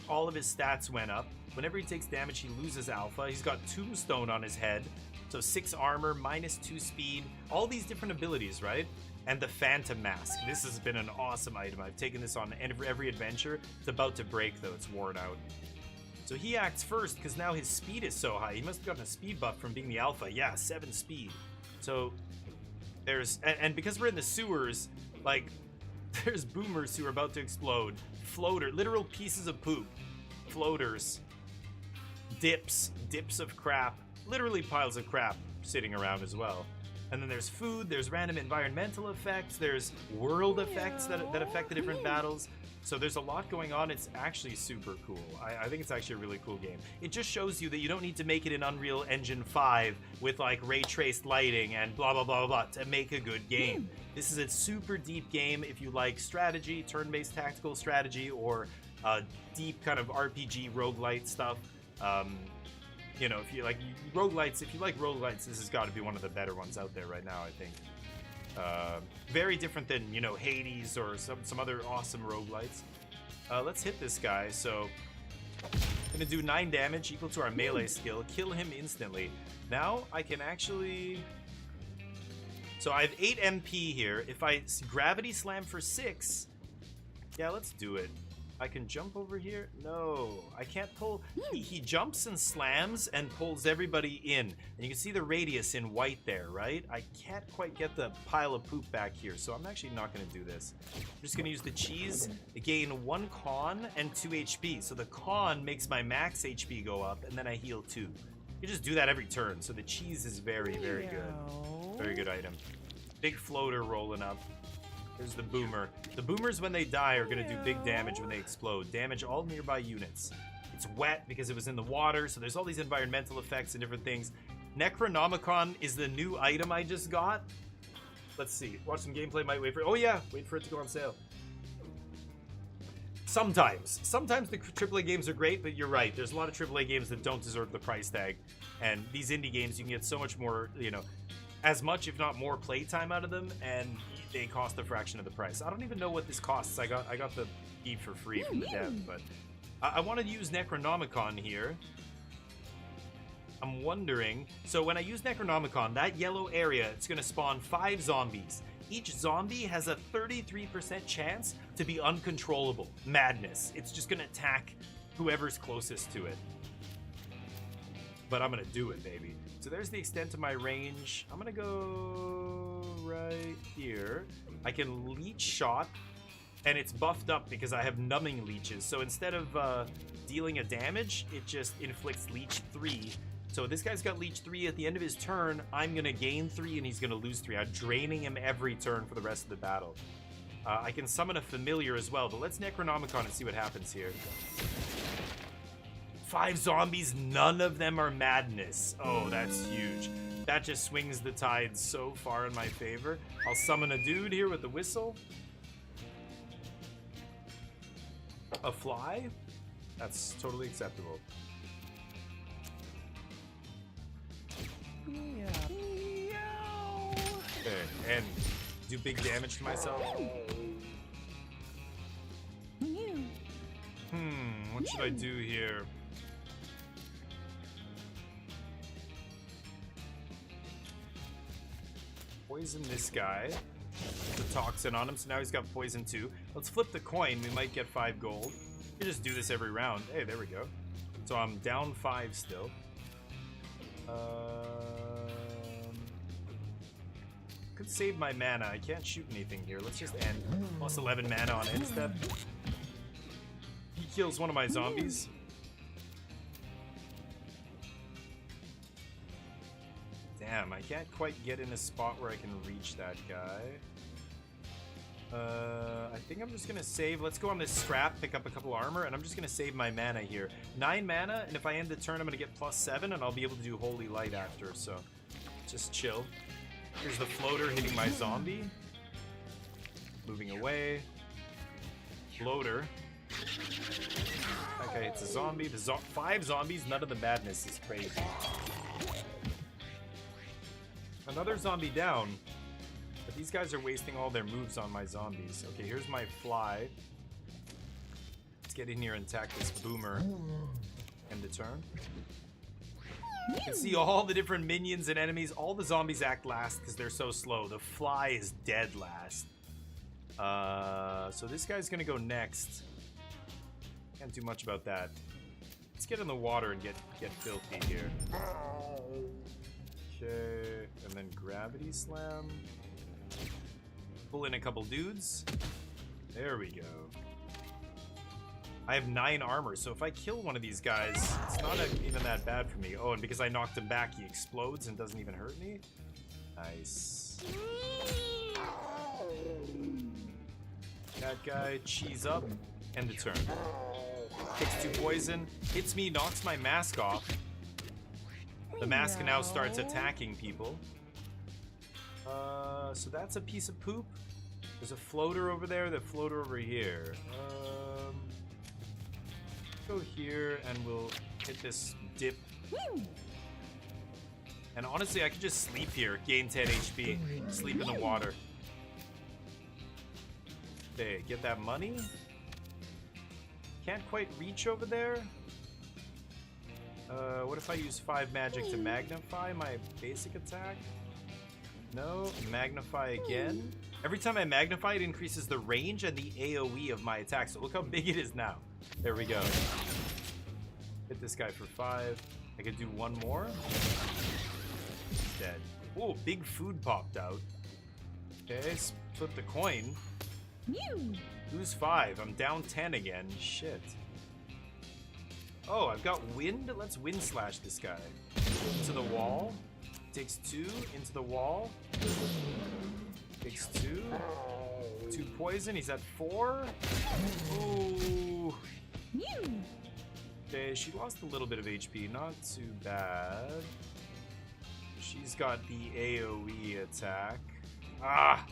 All of his stats went up. Whenever he takes damage, he loses alpha. He's got Tombstone on his head. So 6 armor, -2 speed. All these different abilities, right? And the Phantom Mask. This has been an awesome item. I've taken this on every adventure. It's about to break, though. It's worn out. So he acts first because now his speed is so high. He must have gotten a speed buff from being the alpha. Yeah, 7 speed. So there's... And because we're in the sewers, like, there's boomers who are about to explode. Floater. Literal pieces of poop. Floaters. Dips of crap. Literally piles of crap sitting around as well. And then there's food, there's random environmental effects, there's world effects that affect the different battles. So there's a lot going on. It's actually super cool. I think it's actually a really cool game. It just shows you that you don't need to make it in Unreal Engine 5 with like ray traced lighting and blah, blah, blah, blah, to make a good game. This is a super deep game if you like strategy, turn-based tactical strategy, or deep kind of RPG roguelite stuff. You know, if you like roguelites, this has got to be one of the better ones out there right now, I think. Very different than, you know, Hades or some other awesome roguelites. Let's hit this guy. So, gonna do 9 damage, equal to our melee skill. Kill him instantly. Now, I can actually... So I have 8 MP here. If I gravity slam for 6... Yeah, let's do it. I can jump over here? No, I can't pull. He jumps and slams and pulls everybody in. And you can see the radius in white there, right? I can't quite get the pile of poop back here, so I'm actually not going to do this. I'm just going to use the cheese, gain 1 con and 2 HP. So the con makes my max HP go up, and then I heal 2. You just do that every turn, so the cheese is very, very good. Very good item. Big floater rolling up. Here's the boomer. The boomers, when they die, are going to do big damage when they explode. Damage all nearby units. It's wet because it was in the water, so there's all these environmental effects and different things. Necronomicon is the new item I just got. Let's see. Watch some gameplay. Might wait for it. Oh, yeah. Wait for it to go on sale. Sometimes. Sometimes the AAA games are great, but you're right. There's a lot of AAA games that don't deserve the price tag. And these indie games, you can get so much more, you know, as much, if not more, playtime out of them, and they cost a fraction of the price. I don't even know what this costs. I got the key for free from the dev, but I want to use Necronomicon here. I'm wondering, so when I use Necronomicon, that yellow area, it's going to spawn 5 zombies. Each zombie has a 33% chance to be uncontrollable. Madness. It's just going to attack whoever's closest to it. But I'm going to do it, baby. So there's the extent of my range. I'm going to go right here. I can leech shot And it's buffed up because I have numbing leeches. So instead of dealing a damage, it just inflicts leech 3. So this guy's got leech 3 at the end of his turn. I'm going to gain 3 and he's going to lose 3. I'm draining him every turn for the rest of the battle. I can summon a familiar as well, but let's Necronomicon and see what happens here. 5 zombies, none of them are madness. Oh, that's huge. That just swings the tide so far in my favor. I'll summon a dude here with the whistle. A fly? That's totally acceptable. Okay, and do big damage to myself. What should I do here? Poison this guy. The toxin on him, so now he's got poison too. Let's flip the coin, we might get 5 gold. You just do this every round. Hey, there we go. So I'm down 5 still. Could save my mana. I can't shoot anything here. Let's just end. Plus 11 mana on end step. He kills one of my zombies. Damn, I can't quite get in a spot where I can reach that guy. I think I'm just gonna save. Let's go on this scrap, pick up a couple armor, and I'm just gonna save my mana here. 9 mana, and if I end the turn, I'm gonna get plus 7, and I'll be able to do Holy Light after, so just chill. Here's the floater hitting my zombie. Moving away. Floater. Okay, it's a zombie. The 5 zombies, none of the madness is crazy. Another zombie down. But these guys are wasting all their moves on my zombies. Okay, here's my fly. Let's get in here and attack this boomer. End the turn. You can see all the different minions and enemies. All the zombies act last because they're so slow. The fly is dead last. So this guy's gonna go next. Can't do much about that. Let's get in the water and get filthy here. Okay, and then gravity slam. Pull in a couple dudes. There we go. I have 9 armor, so if I kill one of these guys, it's not even that bad for me. Oh, and because I knocked him back, he explodes and doesn't even hurt me. Nice. That guy, cheese up, end the turn. Takes 2 poison, hits me, knocks my mask off. The mask now starts attacking people. So that's a piece of poop. There's a floater over there, the floater over here. Go here and we'll hit this dip. And honestly, I could just sleep here, gain 10 HP, sleep in the water. Okay, get that money. Can't quite reach over there. What if I use 5 magic to magnify my basic attack? No, magnify again. Every time I magnify, it increases the range and the AoE of my attack. So look how big it is now. There we go. Hit this guy for 5. I could do 1 more. He's dead. Oh, big food popped out. Okay, flip the coin. Lose 5. I'm down 10 again. Shit. Oh, I've got wind. Let's wind slash this guy. Into the wall. Takes 2. Into the wall. Takes 2. 2 poison. He's at 4. Ooh. Okay, she lost a little bit of HP. Not too bad. She's got the AoE attack. Ah!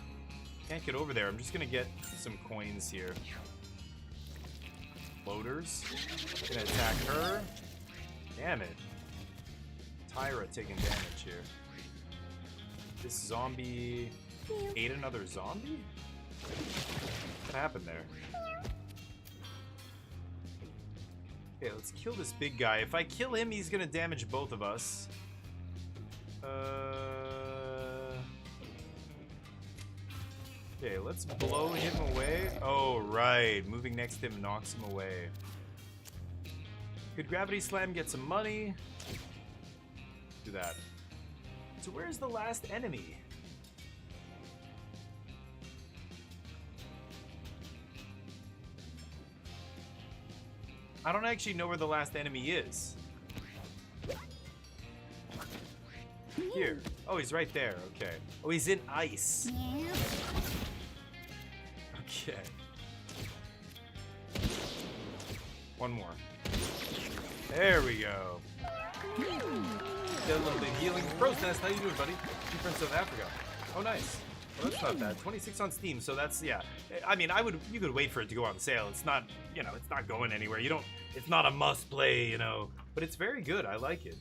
Can't get over there. I'm just gonna get some coins here. Floaters. Gonna attack her. Damn it. Tyra taking damage here. This zombie ate another zombie? What happened there? Okay, let's kill this big guy. If I kill him, he's gonna damage both of us. Okay, let's blow him away. Oh, right. Moving next to him knocks him away. Could Gravity Slam get some money? Do that. So where's the last enemy? I don't actually know where the last enemy is. Here. Oh, he's right there. Okay. Oh, he's in ice. Okay. One more. There we go. Get a little bit of healing. Crow's Nest, how you doing, buddy? You from South Africa. Oh, nice. Well, that's not bad. 26 on Steam, so that's, yeah. I mean, you could wait for it to go on sale. It's not, you know, it's not going anywhere. It's not a must play, you know, but it's very good. I like it.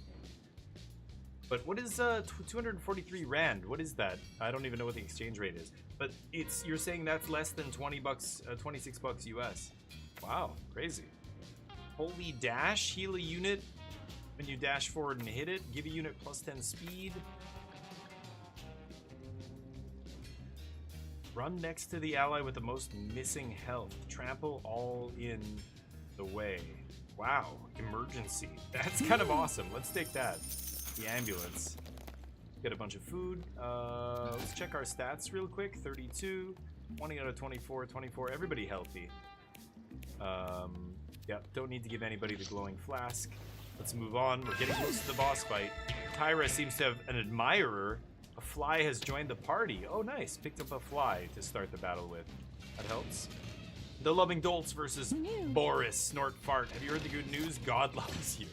But what is 243 Rand? What is that? I don't even know what the exchange rate is. But you're saying that's less than 20 bucks, 26 bucks US. Wow, crazy. Holy dash, heal a unit when you dash forward and hit it. Give a unit plus 10 speed. Run next to the ally with the most missing health. Trample all in the way. Wow, emergency. That's kind of awesome. Let's take that. The ambulance. Get a bunch of food. Let's check our stats real quick. 32, 20 out of 24, 24. Everybody healthy. Yeah, don't need to give anybody the glowing flask. Let's move on. We're getting close to the boss fight. Tyra seems to have an admirer. A fly has joined the party. Oh, nice. Picked up a fly to start the battle with. That helps. The Loving Dolts versus Boris Snort Fart. Have you heard the good news? God loves you.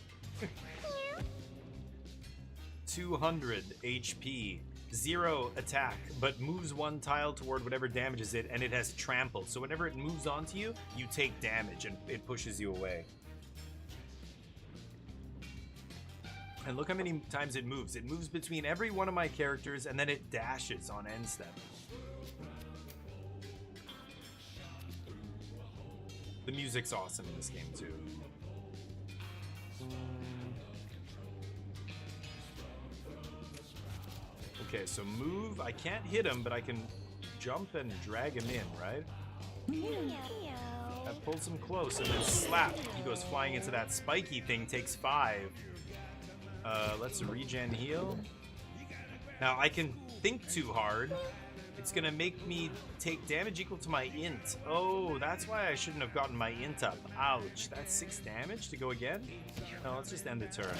200 HP. 0 attack, but moves one tile toward whatever damages it, and it has trample. So whenever it moves onto you, you take damage, and it pushes you away. And look how many times it moves. It moves between every one of my characters, and then it dashes on end step. The music's awesome in this game, too. Okay, so move. I can't hit him, but I can jump and drag him in, right? That pulls him close, and then slap. He goes flying into that spiky thing, takes 5. Let's regen heal. Now, I can think too hard. It's gonna make me take damage equal to my int. Oh, that's why I shouldn't have gotten my int up. Ouch, that's 6 damage to go again? No, let's just end the turn.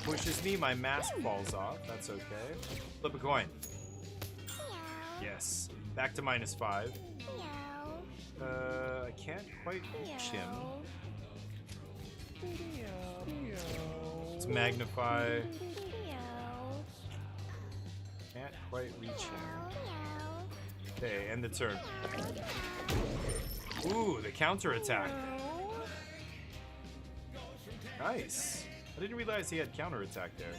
Pushes me, my mask falls off. That's okay. Flip a coin. Yes. Back to -5. I can't quite reach him. Let's magnify. Can't quite reach him. Okay, end the turn. Ooh, the counter attack. Nice. I didn't realize he had counterattack there.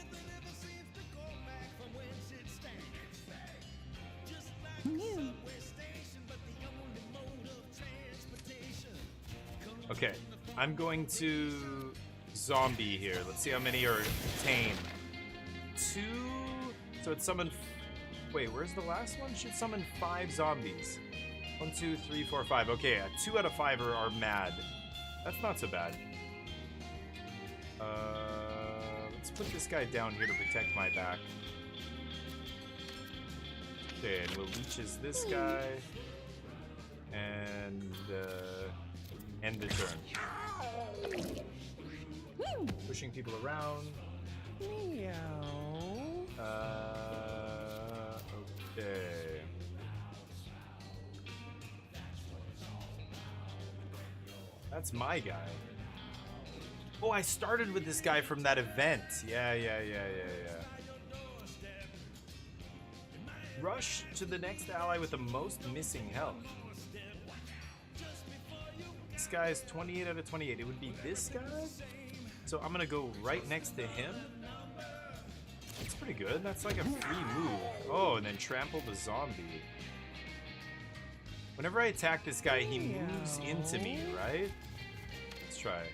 Okay, I'm going to zombie here. Let's see how many are tame. 2. So it summoned. Wait, where's the last one? Should summon 5 zombies. 1, 2, 3, 4, 5. Okay, 2 out of 5 are mad. That's not so bad. Let's put this guy down here to protect my back. Okay, and we'll leeches this guy. And, end the turn. Pushing people around. Okay. That's my guy. Oh, I started with this guy from that event. Yeah. Rush to the next ally with the most missing health. This guy's 28 out of 28. It would be this guy? So I'm gonna go right next to him. That's pretty good. That's like a free move. Oh, and then trample the zombie. Whenever I attack this guy, he moves into me, right? Let's try it.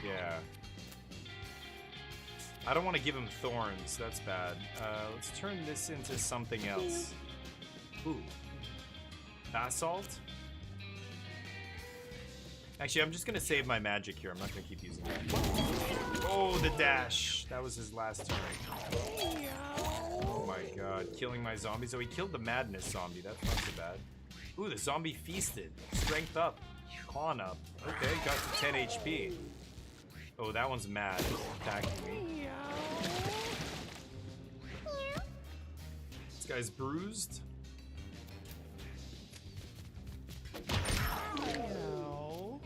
Yeah. I don't want to give him thorns. That's bad. Let's turn this into something else. Ooh. Basalt? Actually, I'm just going to save my magic here. I'm not going to keep using it. Oh, the dash. That was his last turn. Oh my god. Killing my zombies. Oh, he killed the madness zombie. That's not so bad. Ooh, the zombie feasted. Strength up. Con up. Okay, got to 10 HP. Oh, that one's mad. Attacking me. This guy's bruised. Meow.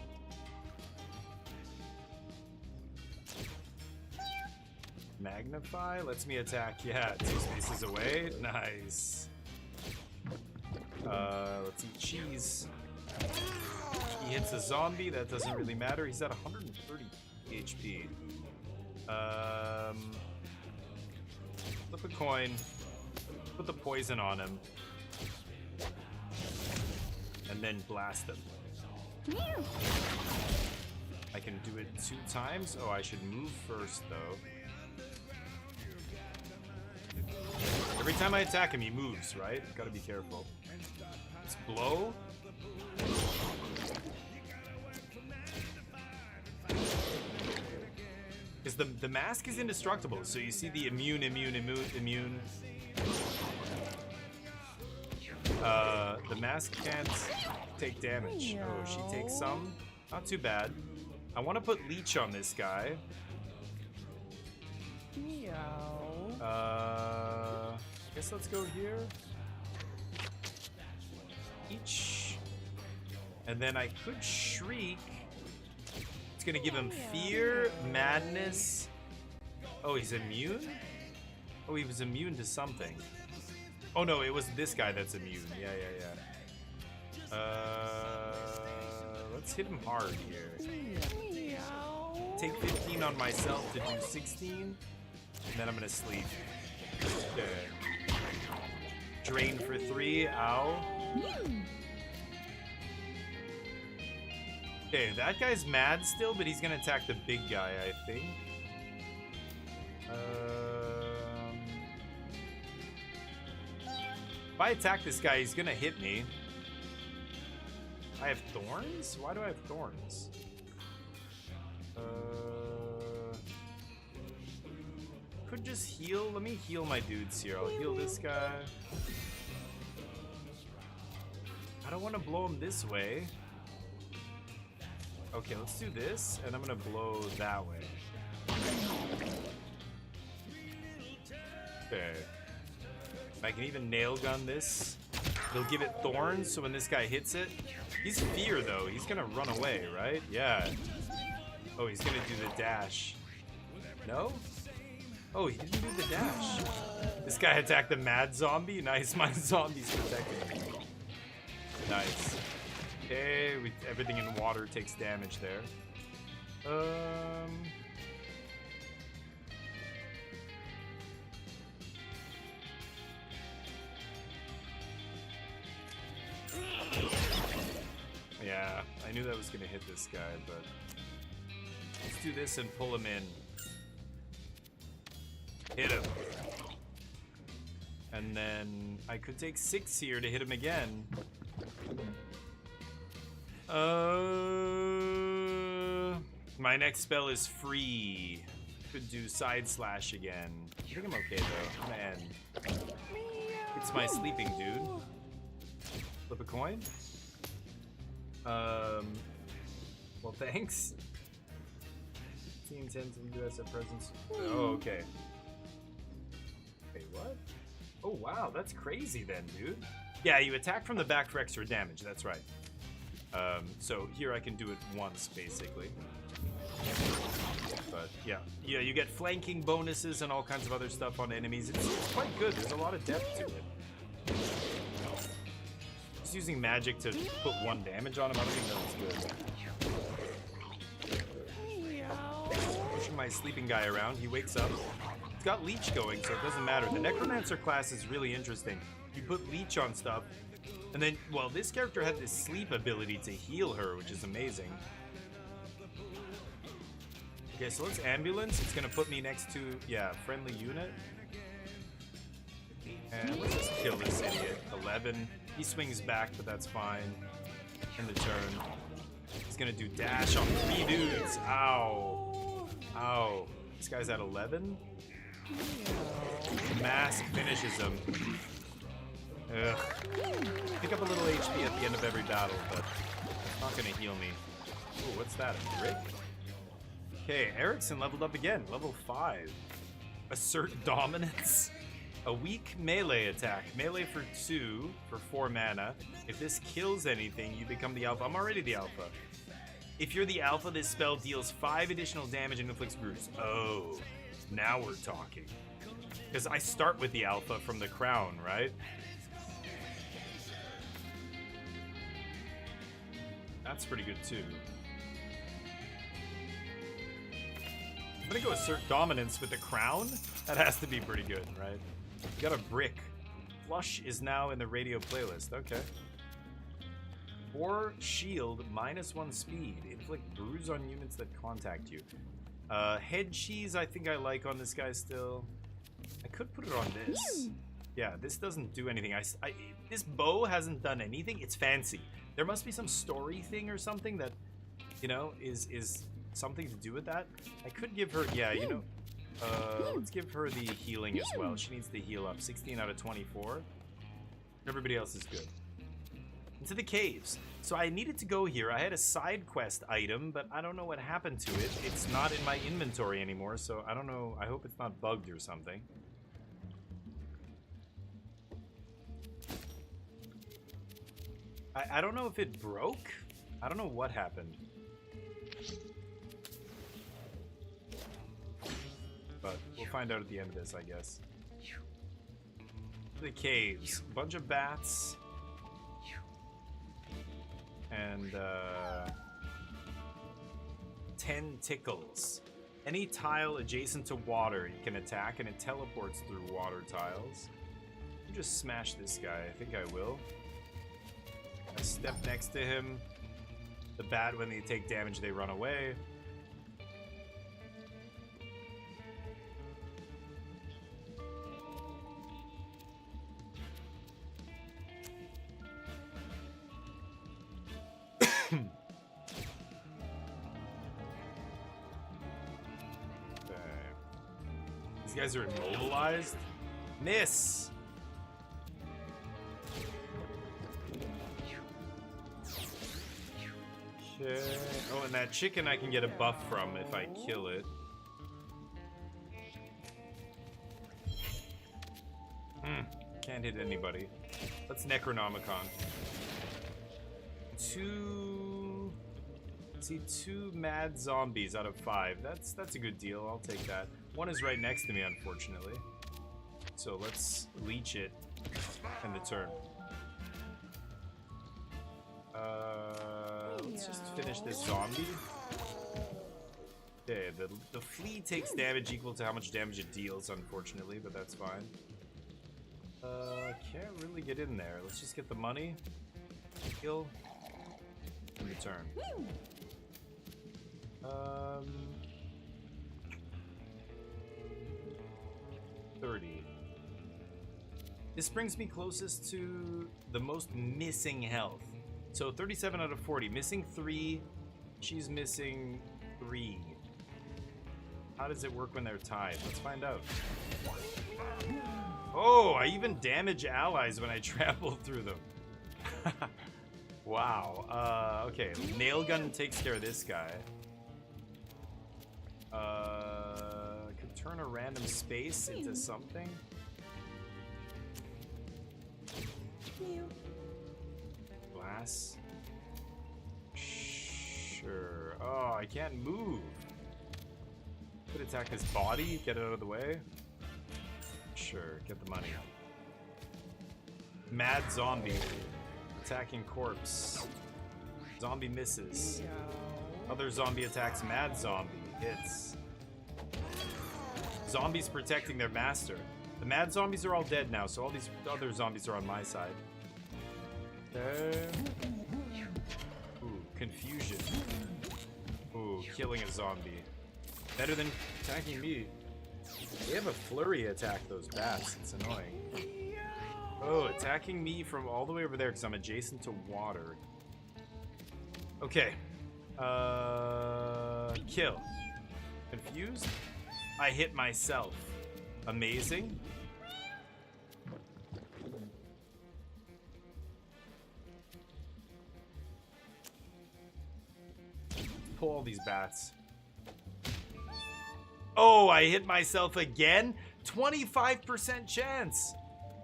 Magnify lets me attack. Yeah, 2 spaces away. Nice. Let's eat cheese. He hits a zombie. That doesn't really matter. He's at 130 HP. Flip a coin. Put the poison on him. And then blast him. I can do it 2 times. Oh, I should move first, though. Every time I attack him, he moves, right? Gotta be careful. Let's blow. Because the mask is indestructible, so you see the immune. The mask can't take damage. Oh, she takes some. Not too bad. I want to put leech on this guy. Meow. Guess let's go here. Each. And then I could shriek. It's gonna give him fear, madness. Oh, he's immune? Oh, he was immune to something. Oh no, it was this guy that's immune. Yeah. Let's hit him hard here. Take 15 on myself to do 16. And then I'm gonna sleep. Okay. Drain for 3. Ow. Okay, that guy's mad still, but he's gonna attack the big guy, I think. If I attack this guy, he's gonna hit me. I have thorns? Why do I have thorns? Could just heal. Let me heal my dudes here. I'll heal this guy. I don't want to blow him this way. Okay, let's do this, and I'm gonna blow that way. Okay. I can even nail gun this. They'll give it thorns, so when this guy hits it, he's fear though. He's gonna run away, right? Yeah. Oh, he's gonna do the dash. No? Oh, he didn't do the dash. This guy attacked the mad zombie. Nice, my zombie's protecting me. Nice. Okay, everything in water takes damage there. Yeah, I knew that was gonna hit this guy, but let's do this and pull him in. Hit him. And then I could take 6 here to hit him again. My next spell is free. Could do side slash again. I think I'm okay though. I'm gonna end. It's my sleeping dude. Flip a coin. Well, thanks. Team 10 to the US at presence. Oh, okay. Wait, what? Oh, wow, that's crazy then, dude. Yeah, you attack from the back for extra damage, that's right. So here I can do it once, basically. But yeah, you get flanking bonuses and all kinds of other stuff on enemies. It's quite good. There's a lot of depth to it. Just using magic to put 1 damage on him, I don't think that was good. Pushing my sleeping guy around, he wakes up. He's got leech going, so it doesn't matter. The necromancer class is really interesting. You put leech on stuff, and then, well, this character had this sleep ability to heal her, which is amazing. Okay, so let's ambulance. It's gonna put me next to, yeah, friendly unit. And let's just kill this idiot. 11. He swings back, but that's fine. In the turn. He's gonna do dash on 3 dudes. Ow. Ow. This guy's at 11. Mask finishes him. Ugh. Pick up a little HP at the end of every battle, but Not gonna heal me. Ooh, what's that? A brick? Okay, Erickson leveled up again. Level 5. Assert dominance. A weak melee attack. Melee for 2 for 4 mana. If this kills anything, you become the alpha. I'm already the alpha. If you're the alpha, this spell deals 5 additional damage and inflicts bruise. Oh, now we're talking. Because I start with the alpha from the crown, right? That's pretty good too. I'm gonna go assert dominance with the crown. That has to be pretty good, right? You got a brick. Flush is now in the radio playlist. Okay. 4 shield, -1 speed. Inflict bruise on units that contact you. Head cheese I think I like on this guy still. I could put it on this. Yeah, this doesn't do anything. This bow hasn't done anything. It's fancy. There must be some story thing or something that, you know, is something to do with that. I could give her, yeah, you know, let's give her the healing as well. She needs to heal up. 16 out of 24. Everybody else is good. Into the caves. So I needed to go here. I had a side quest item, but I don't know what happened to it. It's not in my inventory anymore, so I don't know. I hope it's not bugged or something. I don't know if it broke. I don't know what happened. But we'll find out at the end of this, I guess. The caves. A bunch of bats. And 10 tickles. Any tile adjacent to water you can attack, and it teleports through water tiles. You just smash this guy. I think I will. I step next to him. The bat, when they take damage, they run away. These guys are immobilized. Miss! Okay. Oh, and that chicken I can get a buff from if I kill it. Can't hit anybody. Let's Necronomicon. 2... See, 2 mad zombies out of 5. That's a good deal. I'll take that. One is right next to me, unfortunately. So let's leech it in the turn. Let's just finish this zombie. Okay, the flea takes damage equal to how much damage it deals, unfortunately, but that's fine. Can't really get in there. Let's just get the money. Kill. And return. 30. This brings me closest to the most missing health. So 37 out of 40. Missing 3. She's missing 3. How does it work when they're tied? Let's find out. Oh, I even damage allies when I trample through them. Wow. Okay, nail gun takes care of this guy. Could turn a random space into something. Glass. Sure. Oh, I can't move. Could attack his body, get it out of the way. Sure, get the money. Mad zombie. Attacking corpse. Zombie misses. Other zombie attacks mad zombie. Hits. Zombies protecting their master. The mad zombies are all dead now, so all these other zombies are on my side. Okay. Ooh, confusion. Ooh, killing a zombie. Better than attacking me. They have a flurry attack, those bats. It's annoying. Oh, attacking me from all the way over there because I'm adjacent to water. Okay. Kill. Confused? I hit myself. Amazing. pull all these bats. Oh, I hit myself again? 25% chance.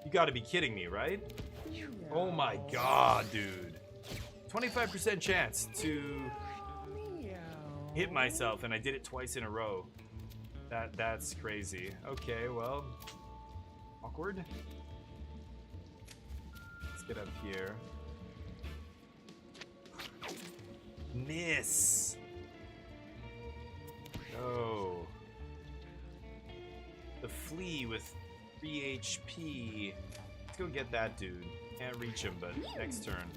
You gotta be kidding me, right? Oh my god, dude. 25% chance to hit myself, and I did it twice in a row. That's crazy. Okay, well, awkward. Let's get up here. Miss. Oh. The flea with 3 HP. Let's go get that dude. Can't reach him, but next turn.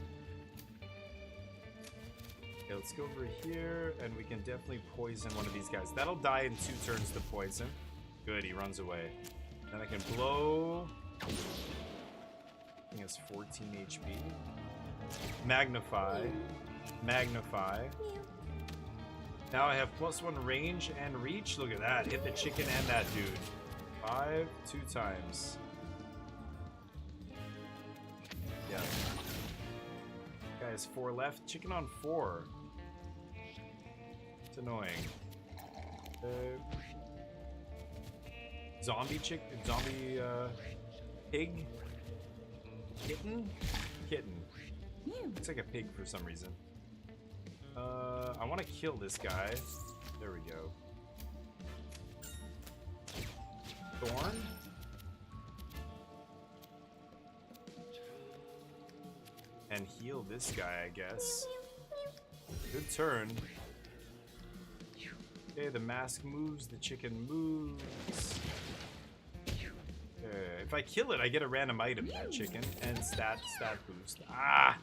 Okay, let's go over here, and we can definitely poison one of these guys. That'll die in 2 turns to poison. Good, he runs away. Then I can blow. He has 14 HP. Magnify. Magnify. Now I have +1 range and reach. Look at that. Hit the chicken and that dude. 5, 2 times. Yeah. Guy has 4 left. Chicken on 4. It's annoying. Zombie pig? Kitten? Kitten. Looks like a pig for some reason. I want to kill this guy. There we go. Thorn? And heal this guy, I guess. Good turn. Okay, the mask moves, the chicken moves. If I kill it, I get a random item, that chicken, and stat boost. Ah!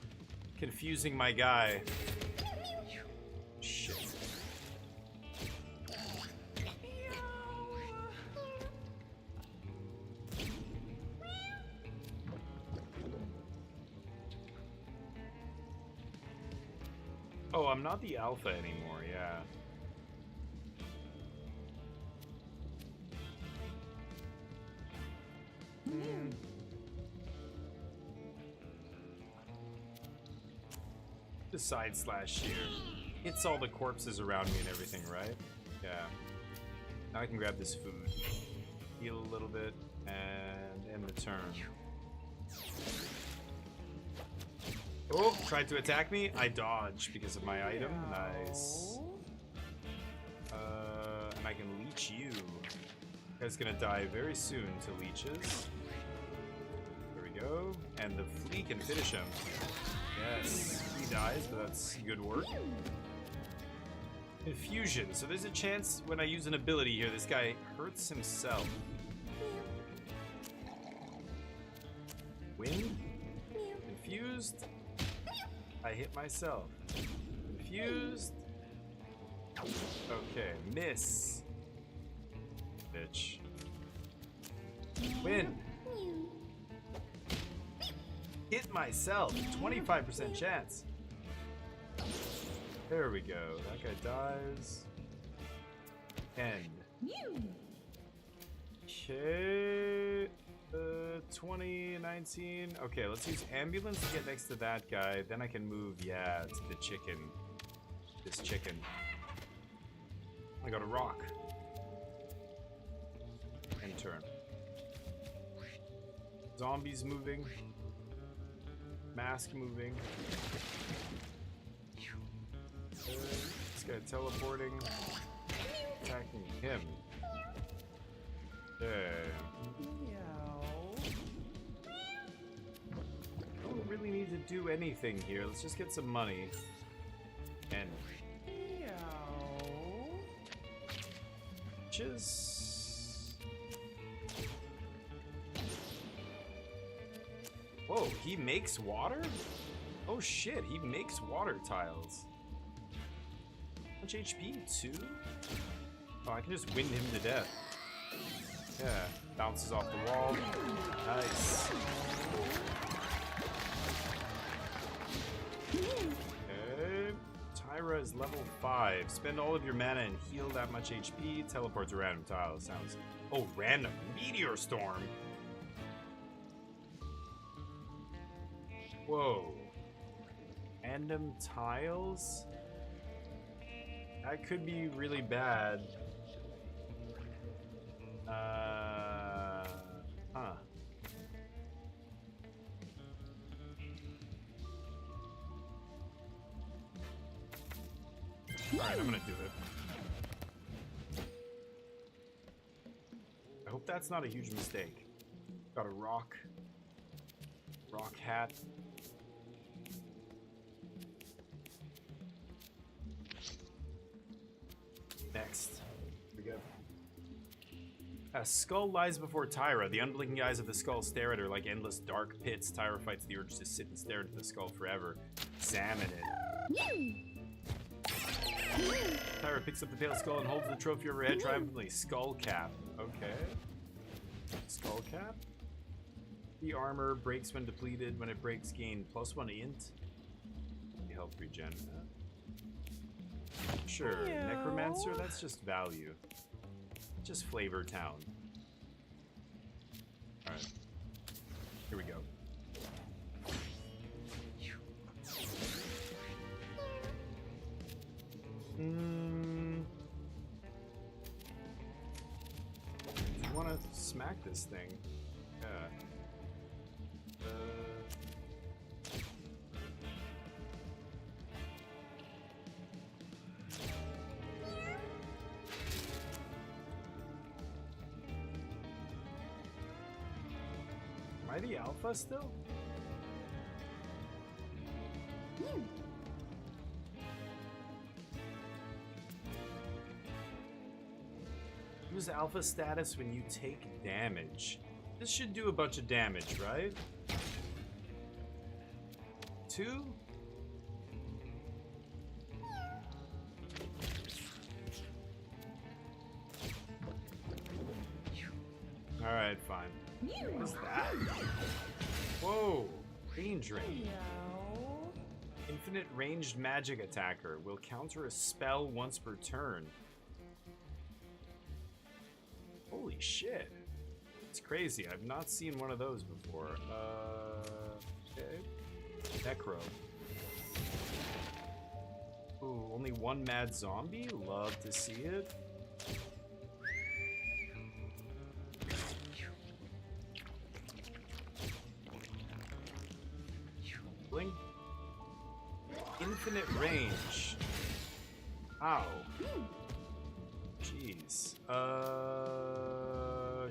Confusing my guy. Shit. Oh, I'm not the alpha anymore, yeah. The side slash here. Hits all the corpses around me and everything, right? Yeah. Now I can grab this food. Heal a little bit, and end the turn. Oh, tried to attack me. I dodged because of my item. Nice. And I can leech you. Guy's gonna die very soon to leeches. There we go. And the flea can finish him. Yes, he dies, but that's good work. Infusion. So there's a chance when I use an ability here, this guy hurts himself. Wind? Infused? I hit myself. Infused? Okay, miss. Bitch. Win. Hit myself. 25% chance. There we go. That guy dies. End. Okay. 2019. Okay, let's use ambulance to get next to that guy. Then I can move, yeah, to the chicken. This chicken. I got a rock. End turn. Zombies moving. Mask moving. This guy teleporting. Attacking him. Okay. Don't really need to do anything here. Let's just get some money. And just whoa, he makes water? Oh shit, he makes water tiles. How much HP? 2? Oh, I can just wind him to death. Yeah, bounces off the wall. Nice. Okay. Tyra is level 5. Spend all of your mana and heal that much HP. Teleport to random tiles. Sounds. Oh, random meteor storm. Whoa. Random tiles? That could be really bad. Huh. Alright, I'm gonna do it. I hope that's not a huge mistake. Got a rock hat. Next. Here we go. A skull lies before Tyra. The unblinking eyes of the skull stare at her like endless dark pits. Tyra fights the urge to sit and stare into the skull forever. Examine it. Tyra picks up the pale skull and holds the trophy over her head triumphantly. Skull cap. Okay. Skull cap? The armor breaks when depleted. When it breaks, gain +1 int. The health regen. Sure. Necromancer, that's just value. Just Flavor Town. Alright. Here we go. I want to smack this thing. Yeah. Am I the alpha still? Use alpha status when you take damage. This should do a bunch of damage, right? 2? Alright, fine. What is that? Whoa! Range drain. Infinite ranged magic attacker will counter a spell once per turn. Holy shit. It's crazy. I've not seen one of those before. Okay. Necro. Ooh, only one mad zombie? Love to see it. Blink. Infinite range. Ow. Jeez.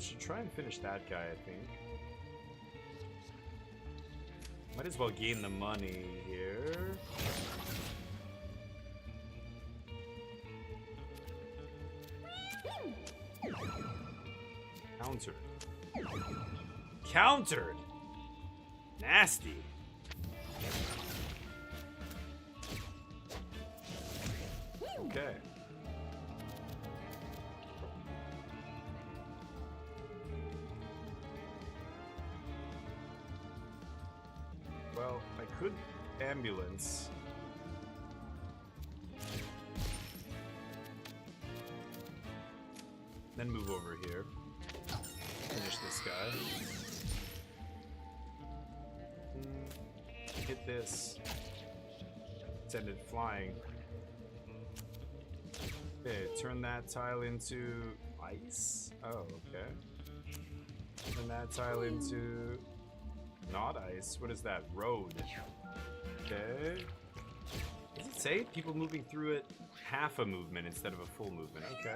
Should try and finish that guy, I think. Might as well gain the money here. Countered. Countered! Nasty. Okay. Well, I could ambulance. Then move over here. Finish this guy. Hit this. Send it flying. Okay, turn that tile into ice? Oh, okay. Turn that tile into not ice. What is that? Road. Okay. Does it say people moving through it half a movement instead of a full movement? Okay.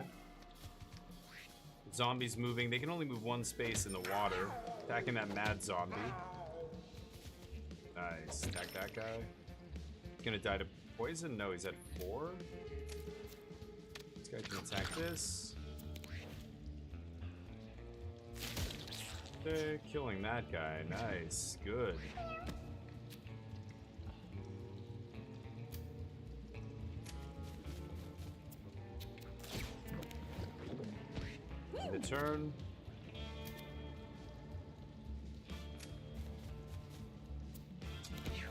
Zombies moving. They can only move one space in the water. Attacking that mad zombie. Nice. Attack that guy. He's gonna die to poison? No, he's at 4. This guy can attack this. Okay, killing that guy. Nice. Good. The turn.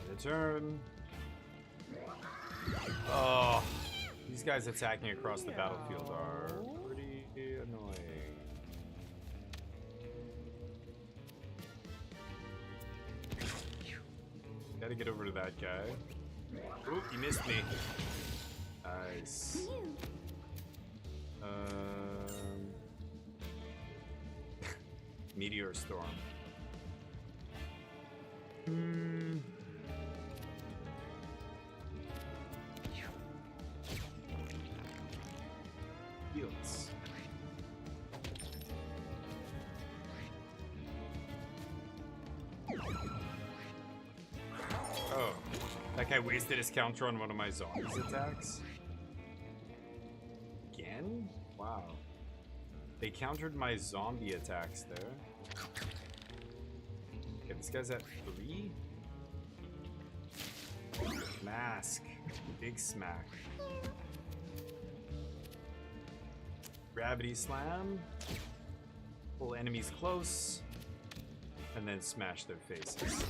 The turn. Oh, these guys attacking across the battlefield are pretty annoying. Gotta get over to that guy. Oop, you missed me. Nice. Meteor storm. Fields. Oh, that guy wasted his counter on one of my zombies attacks. Again? Wow. They countered my zombie attacks there. Okay, this guy's at 3. Mask. Big smack. Gravity slam. Pull enemies close. And then smash their faces.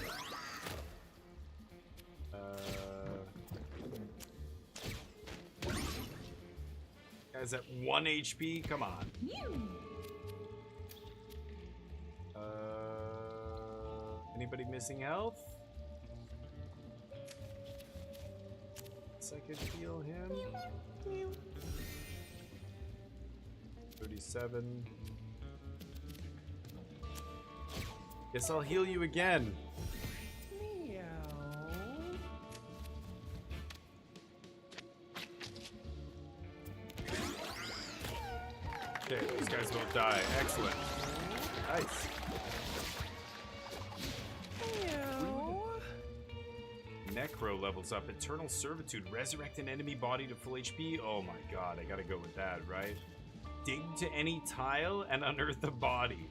Guy's at 1 HP. Come on. Anybody missing health? I could heal him. 37. Guess I'll heal you again. Okay, these guys won't die. Excellent. Nice. Necro levels up. Eternal Servitude. Resurrect an enemy body to full HP. Oh my god, I gotta go with that, right? Dig to any tile and unearth a body.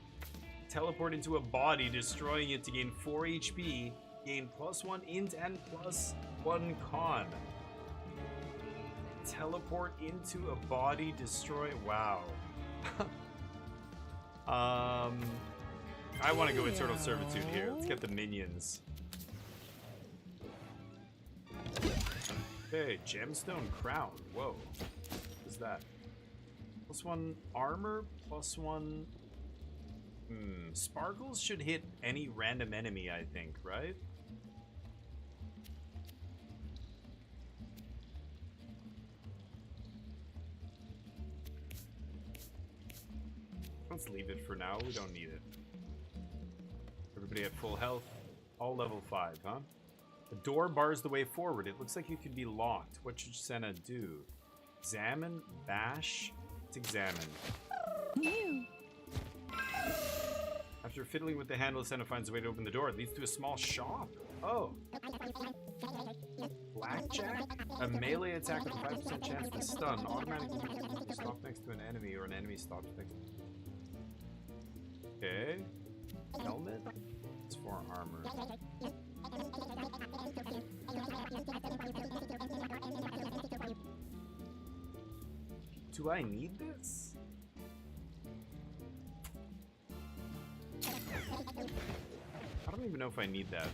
Teleport into a body, destroying it to gain 4 HP. Gain +1 int and +1 con. Teleport into a body, destroy. Wow. I want to go Eternal Servitude here. Let's get the minions. Okay, Gemstone Crown. Whoa. What is that? +1 armor, +1... Sparkles should hit any random enemy, I think, right? Let's leave it for now. We don't need it. Everybody at full health. All level 5, huh? The door bars the way forward. It looks like it could be locked. What should Senna do? Examine, bash. Let's examine. After fiddling with the handle, Senna finds a way to open the door. It leads to a small shop. Oh. Blackjack? A melee attack with a 5% chance to stun. Automatically stop next to an enemy or an enemy stops next to... Okay. Helmet? It's for armor. Do I need this? I don't even know if I need that.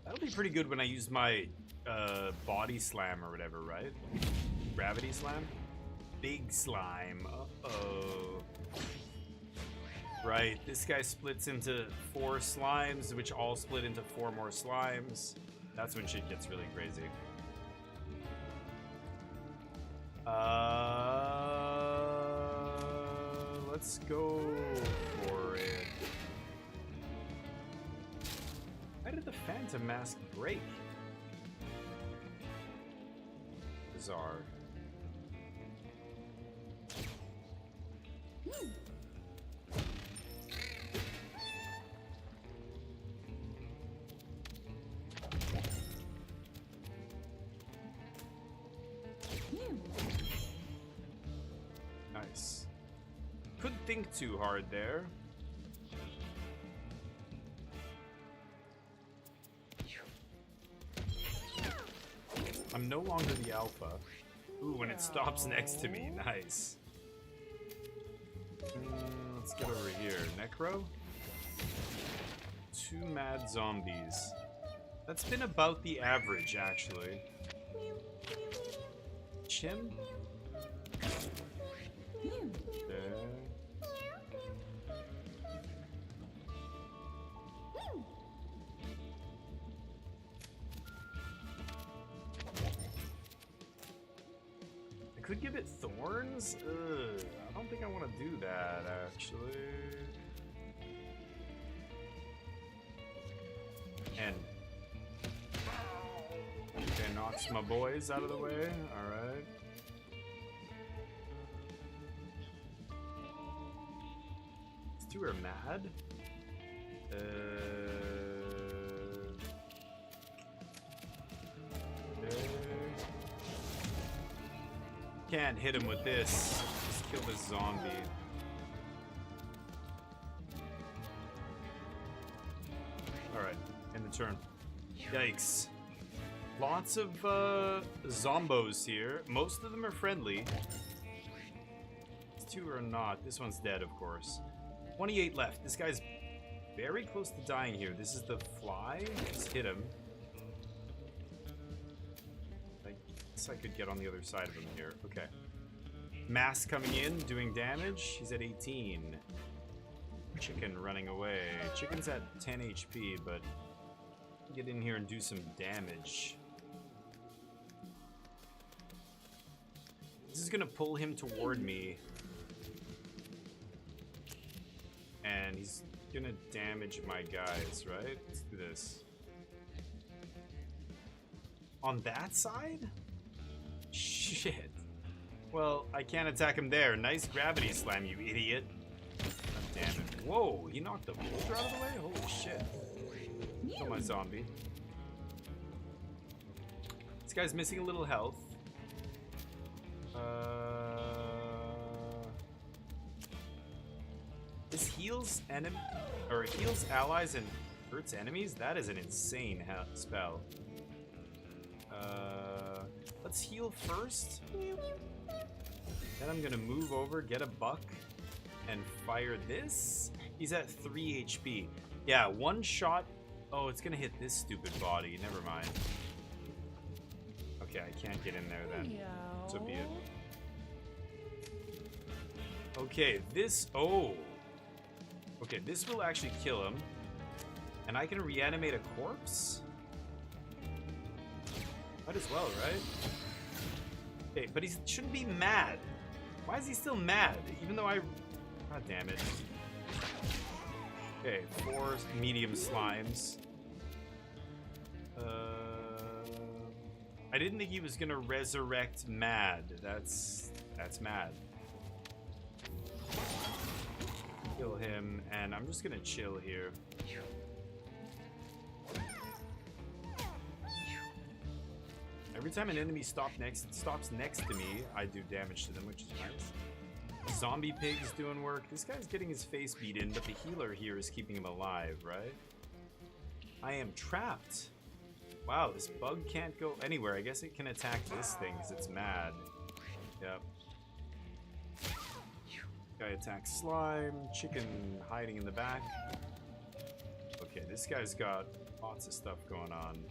That'll be pretty good when I use my body slam or whatever, right? Gravity slam? Big slime. Uh-oh. Right, this guy splits into 4 slimes, which all split into 4 more slimes. That's when shit gets really crazy. Let's go for it. How did the Phantom Mask break? Bizarre. Nice. Couldn't think too hard there. I'm no longer the alpha. Ooh, when it stops next to me. Nice. Let's get over here. Necro? 2 mad zombies. That's been about the average, actually. Chim? Okay. Could give it thorns? Ugh, I don't think I want to do that, actually. And okay, knocks my boys out of the way. Alright. These two are mad. Can't hit him with this. Just kill this zombie. Alright, end the turn. Yikes. Lots of zombos here. Most of them are friendly. These two are not. This one's dead, of course. 28 left. This guy's very close to dying here. This is the fly. Just hit him. I guess I could get on the other side of him here. Okay. Mass coming in, doing damage. He's at 18. Chicken running away. Chicken's at 10 HP, but get in here and do some damage. This is gonna pull him toward me. And he's gonna damage my guys, right? Let's do this. On that side? Shit. Well, I can't attack him there. Nice gravity slam, you idiot. God damn it. Whoa, he knocked the boulder out of the way? Holy shit. Kill my zombie. This guy's missing a little health. This heals enemy or heals allies and hurts enemies? That is an insane spell. Let's heal first. Then I'm gonna move over, get a buck, and fire this. He's at 3 HP. Yeah, one shot. Oh, it's gonna hit this stupid body. Never mind. Okay, I can't get in there then. So be it. Okay, this. Oh. Okay, this will actually kill him. And I can reanimate a corpse? Might as well, right? Okay, but he shouldn't be mad. Why is he still mad? Even though I... God damn it. Okay, 4 medium slimes. I didn't think he was gonna resurrect Mad. That's mad. Kill him, and I'm just gonna chill here. Every time an enemy stops next to me, I do damage to them, which is nice. Zombie pig's doing work. This guy's getting his face beat in, but the healer here is keeping him alive, right? I am trapped. Wow, this bug can't go anywhere. I guess it can attack this thing because it's mad. Yep. Guy attacks slime. Chicken hiding in the back. Okay, this guy's got lots of stuff going on.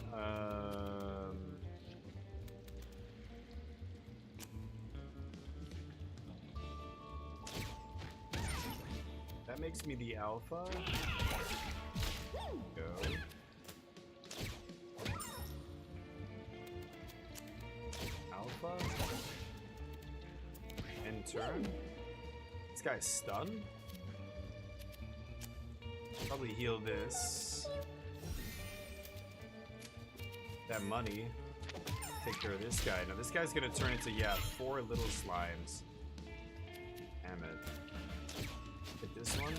That makes me the alpha. Go. Alpha. End turn. This guy's stunned. Probably heal this. That money. Take care of this guy. Now this guy's gonna turn into, yeah, 4 little slimes. Damn it. Hit this one.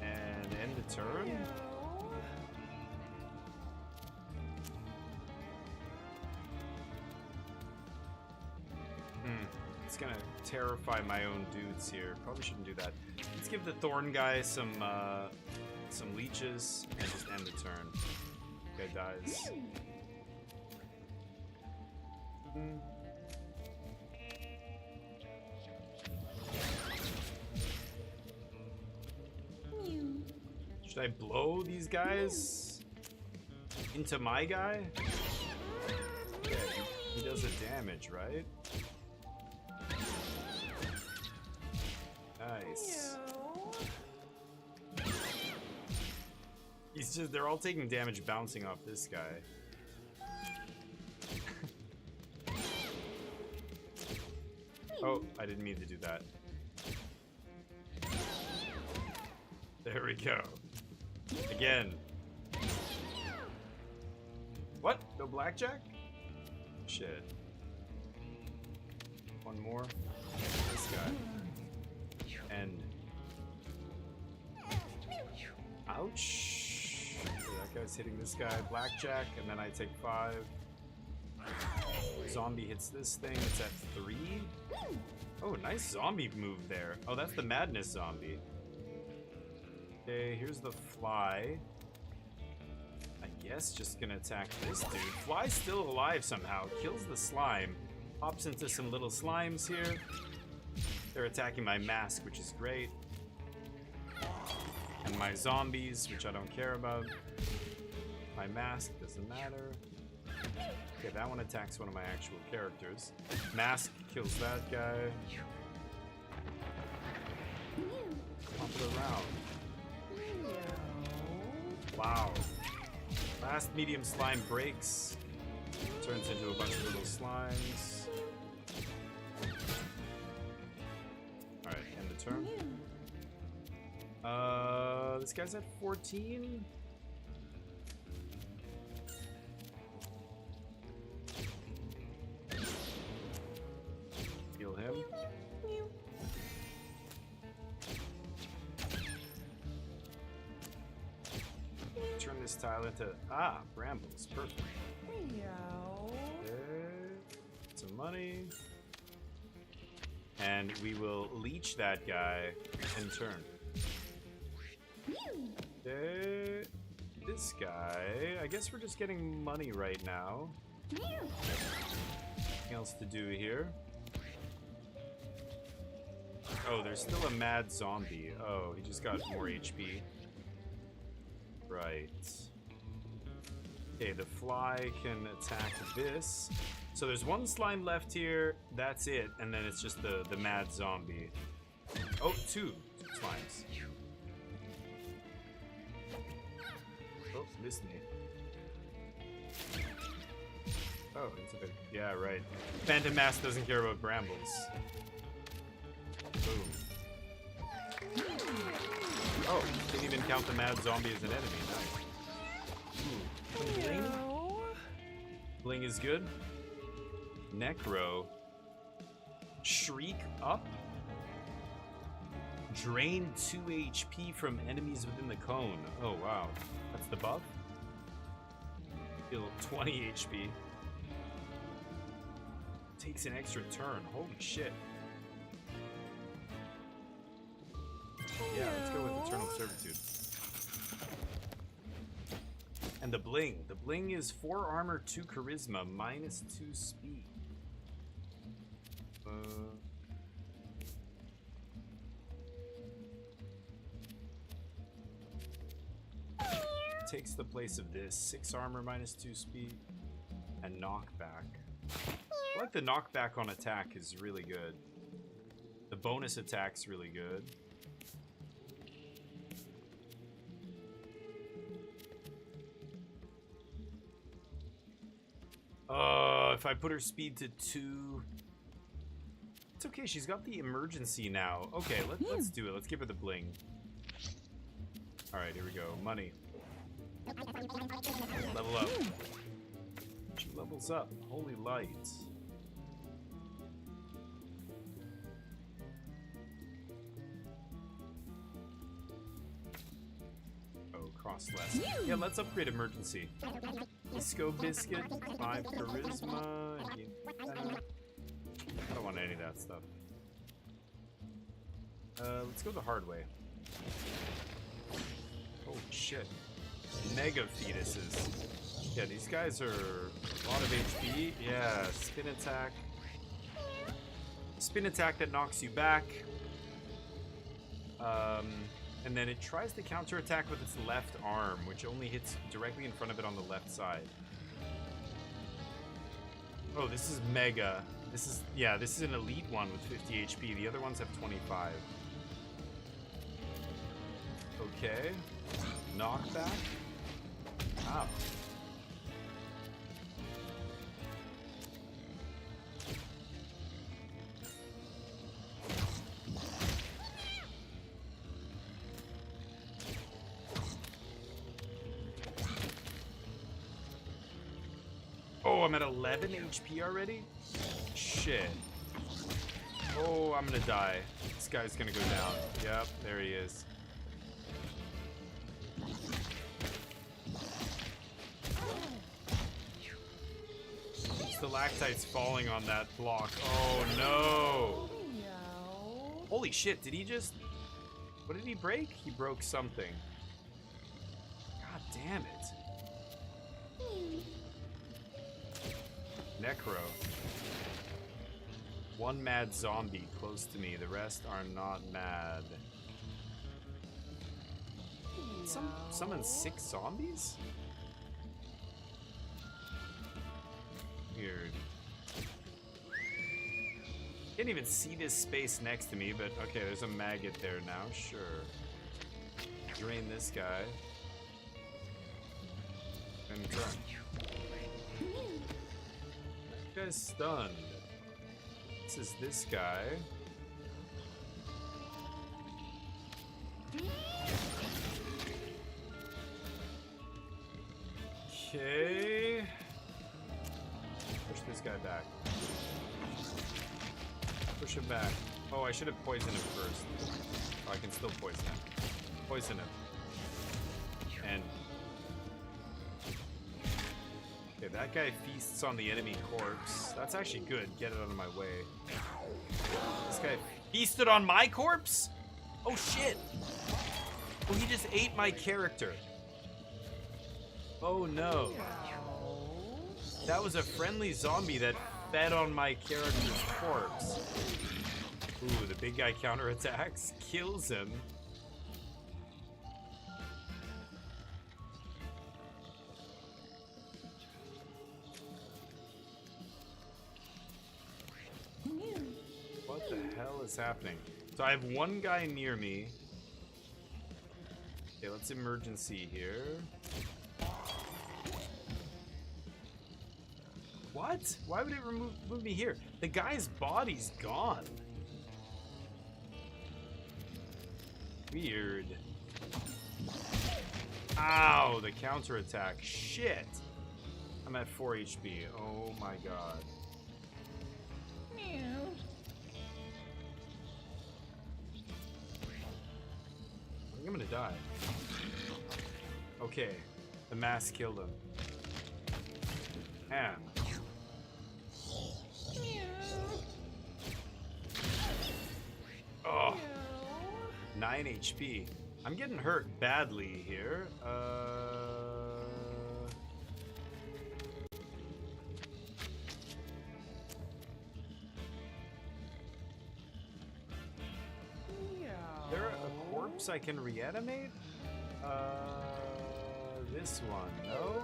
And end the turn. It's gonna terrify my own dudes here. Probably shouldn't do that. Let's give the thorn guy some leeches and just end the turn. Guy dies. Should I blow these guys into my guy? Yeah, he does the damage, right? Nice. They're all taking damage bouncing off this guy. Oh, I didn't mean to do that. There we go. Again. What? No blackjack? Shit. One more. This guy. And... Ouch. Okay, that guy's hitting this guy. Blackjack, and then I take 5. Zombie hits this thing. It's at 3. Oh, nice zombie move there. Oh, that's the madness zombie. Okay, here's the fly. I guess just gonna attack this dude. Fly's still alive somehow. Kills the slime. Pops into some little slimes here. They're attacking my mask, which is great. And my zombies, which I don't care about. My mask doesn't matter. Okay, that one attacks one of my actual characters. Mask kills that guy. Pump it around. Wow. Last medium slime breaks. Turns into a bunch of little slimes. Alright, end the turn. This guy's at 14. Heal him. Turn this tile into brambles. Perfect. Okay. Some money. And we will leech that guy in turn. Okay. This guy, I guess we're just getting money right now. Nothing else to do here. Oh, there's still a mad zombie. Oh, he just got more HP. Right. Okay, the fly can attack this. So there's one slime left here. That's it. And then it's just the mad zombie. Oh, two slimes. Oh, missed me. Oh, it's a bit... Yeah, right. Phantom Mask doesn't care about brambles. Boom. Oh, didn't even count the mad zombie as an enemy. Nice. Ooh. Bling? Bling is good. Necro. Shriek up. Drain 2 HP from enemies within the cone. Oh, wow. That's the buff? Heal 20 HP. Takes an extra turn. Holy shit. Yeah, let's go with Eternal Servitude. And the bling. The bling is 4 armor, 2 charisma, minus 2 speed. Takes the place of this. 6 armor, minus 2 speed, and knockback. I like the knockback on attack is really good. The bonus attack's really good. If I put her speed to 2... It's okay, she's got the emergency now. Okay, let's do it. Let's give her the bling. Alright, here we go. Money. Level up. She levels up. Holy light. Oh, cross less. Yeah, let's upgrade emergency. Disco biscuit, 5 charisma. I don't want any of that stuff. Let's go the hard way. Oh shit. Mega fetuses. Yeah, these guys are a lot of HP. Yeah, spin attack. Spin attack that knocks you back. And then it tries to counterattack with its left arm, which only hits directly in front of it on the left side. Oh, this is mega. This is an elite one with 50 HP. The other ones have 25. Okay. Knockback. Wow. Oh, I'm at 11 HP already? Shit. Oh, I'm gonna die. This guy's gonna go down. Yep, there he is. Stalactites falling on that block. Oh no! Holy shit, did he just... What did he break? He broke something. God damn it. Necro. One mad zombie close to me. The rest are not mad. Summon 6 zombies? Weird. Can't even see this space next to me, but okay, there's a maggot there now, sure. Drain this guy. And turn. That guy's stunned. This is this guy. Okay. Push this guy back. Push him back. Oh, I should have poisoned him first. Oh, I can still poison him. Poison him. And... Okay, that guy feasts on the enemy corpse. That's actually good. Get it out of my way. This guy feasted on my corpse? Oh, shit. Oh, he just ate my character. Oh, no. That was a friendly zombie that fed on my character's corpse. Ooh, the big guy counterattacks, kills him. What the hell is happening? So I have one guy near me. Okay, let's emergency here. What? Why would it move me here? The guy's body's gone. Weird. Ow, the counterattack. Shit. I'm at 4 HP. Oh my god. I think I'm gonna die. Okay. The mask killed him. Ham. Oh, 9 HP. I'm getting hurt badly here. There a corpse I can reanimate? This one, no?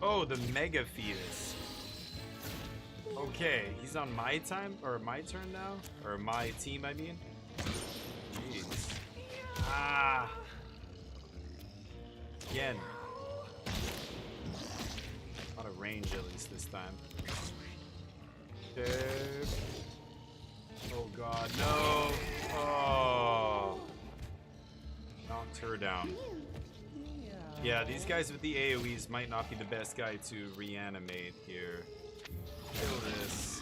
Oh, the mega fetus. Okay, he's on my time, or my turn now? Or my team, I mean? Jeez. Ah! Again. Out of range at least this time. Okay. Oh god, no! Oh! Knocked her down. Yeah, these guys with the AoEs might not be the best guy to reanimate here. Kill this.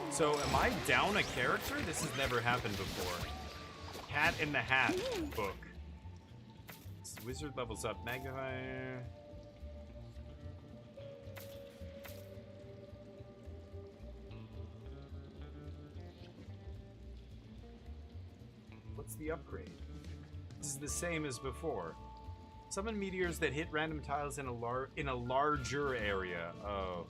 So, am I down a character? This has never happened before. Cat in the Hat book. Wizard levels up. Magnifier. What's the upgrade? This is the same as before. Summon meteors that hit random tiles in a larger area. Oh.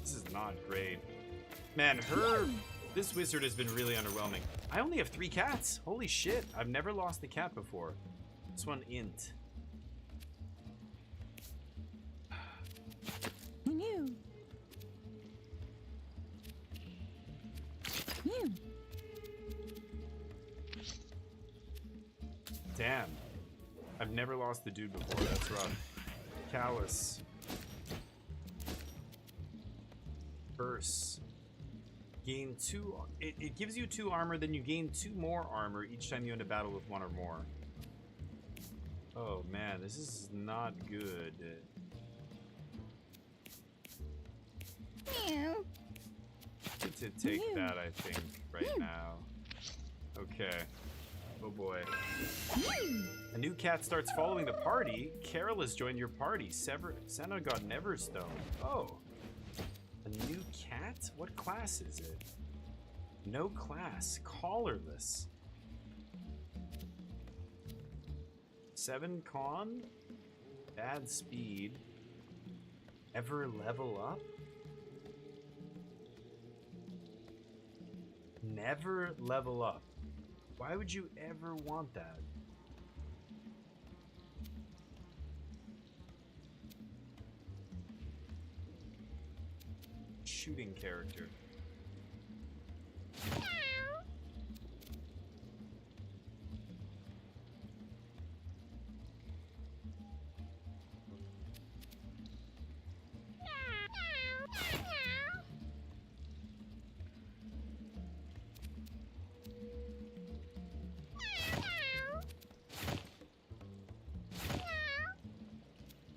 This is not great. Man, this wizard has been really underwhelming. I only have 3 cats. Holy shit. I've never lost a cat before. This one int. Damn. I've never lost the dude before. That's rough. Callus. Burst. Gain 2. It gives you 2 armor, then you gain 2 more armor each time you end a battle with 1 or more. Oh man, this is not good. Need to take that, I think, right now. Okay. Oh boy. A new cat starts following the party. Carol has joined your party. Santa got Neverstone. Oh. A new cat? What class is it? No class. Collarless. 7 con? Bad speed. Ever level up? Never level up. Why would you ever want that? Shooting character.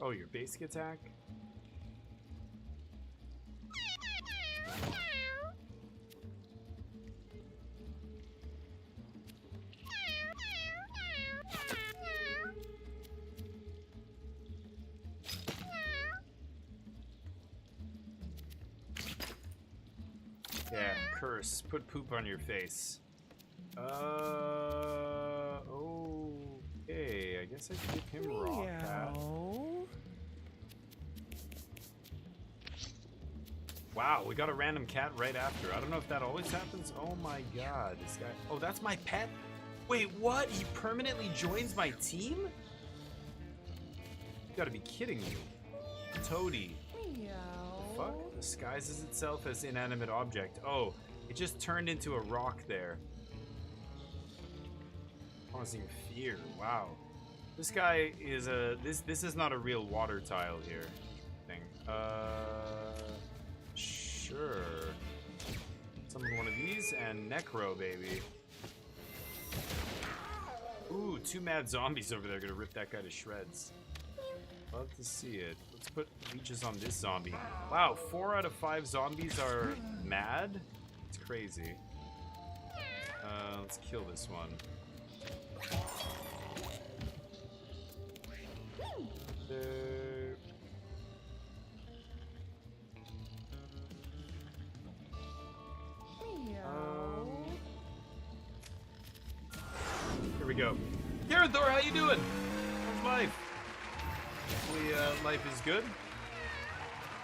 Oh, your basic attack? Yeah, curse. Put poop on your face. Okay. I guess I could give him raw cat. Wow, we got a random cat right after. I don't know if that always happens. Oh my god, this guy. Oh, that's my pet? Wait, what? He permanently joins my team? You gotta be kidding me. Toady. Fuck? Disguises itself as inanimate object. Oh, it just turned into a rock there. Causing fear. Wow. This guy is a... This is not a real water tile here. Thing. Sure. Summon one of these and Necro, baby. Ooh, 2 mad zombies over there gonna rip that guy to shreds. Love to see it. Let's put leeches on this zombie. Wow, 4 out of 5 zombies are mad? It's crazy. Let's kill this one. Here we go. Gareth Thor, how you doing? How's life? Hopefully life is good.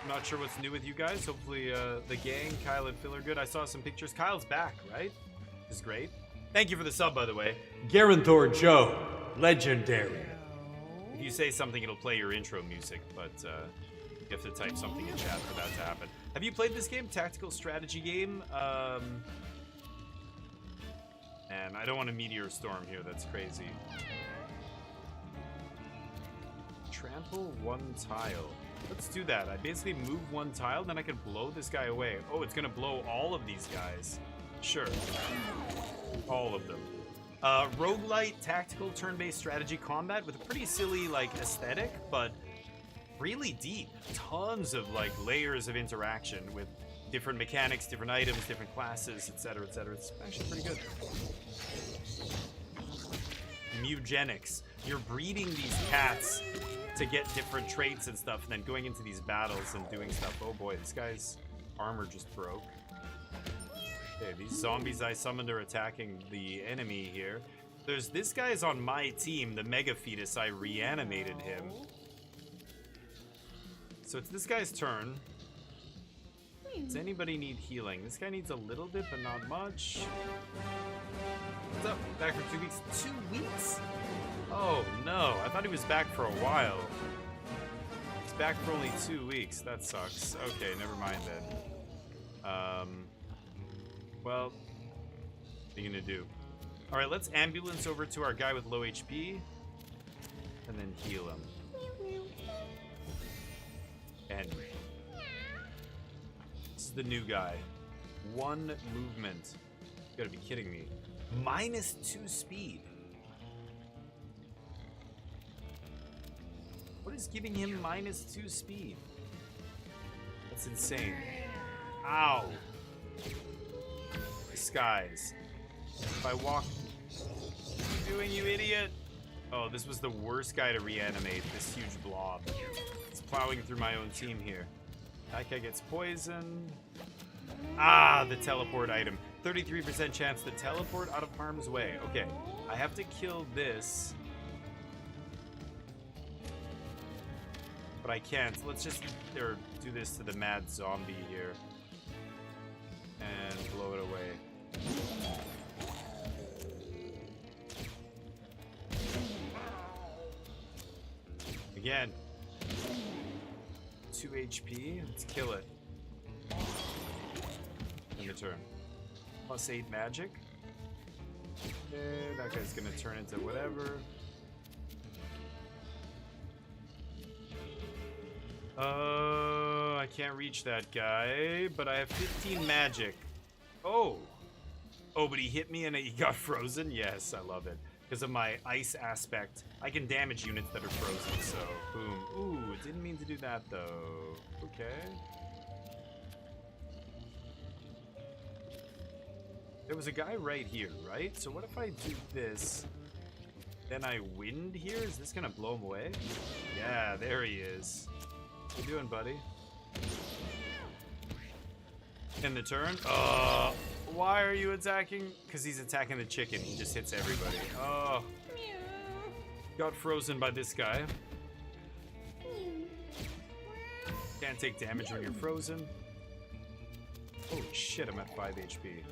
I'm not sure what's new with you guys. Hopefully the gang, Kyle and Phil are good. I saw some pictures. Kyle's back, right? Which is great. Thank you for the sub, by the way. Garanthor Joe. Legendary. If you say something, it'll play your intro music, but you have to type something in chat for that to happen. Have you played this game? Tactical strategy game? And I don't want a meteor storm here. That's crazy. Trample 1 tile. Let's do that. I basically move 1 tile, then I can blow this guy away. Oh, it's gonna blow all of these guys. Sure. All of them. Roguelite, tactical, turn-based strategy combat with a pretty silly, like, aesthetic, but really deep. Tons of, like, layers of interaction with different mechanics, different items, different classes, etc., etc. It's actually pretty good. Mewgenics. You're breeding these cats to get different traits and stuff, and then going into these battles and doing stuff. Oh boy, this guy's armor just broke. Okay, these zombies I summoned are attacking the enemy here. There's this guy's on my team, the Mega Fetus. I reanimated him. So it's this guy's turn. Does anybody need healing? This guy needs a little bit, but not much. What's up? Back for 2 weeks? 2 weeks? Oh no, I thought he was back for a while. He's back for only 2 weeks. That sucks. Okay, never mind then. Well, what are you gonna do? Alright, let's ambulance over to our guy with low HP. And then heal him. And the new guy. 1 movement. You gotta be kidding me. -2 speed. What is giving him -2 speed? That's insane. Ow. Disguise. If I walk... What are you doing, you idiot? Oh, this was the worst guy to reanimate, this huge blob. It's plowing through my own team here. That guy gets poisoned. Ah, the teleport item. 33% chance to teleport out of harm's way. Okay, I have to kill this. But I can't. Let's just do this to the mad zombie here. And blow it away. Again. 2 HP. Let's kill it. In the turn. +8 magic. Okay, that guy's gonna turn into whatever. I can't reach that guy, but I have 15 magic. Oh! Oh, but he hit me and he got frozen? Yes, I love it. Because of my ice aspect, I can damage units that are frozen, so boom. Ooh, didn't mean to do that though. Okay. There was a guy right here, right? So what if I do this, then I wind here? Is this gonna blow him away? Yeah, there he is. What you doing, buddy? In the turn? Why are you attacking? Because he's attacking the chicken. He just hits everybody. Oh. Got frozen by this guy. Can't take damage when you're frozen. Oh shit, I'm at 5 HP.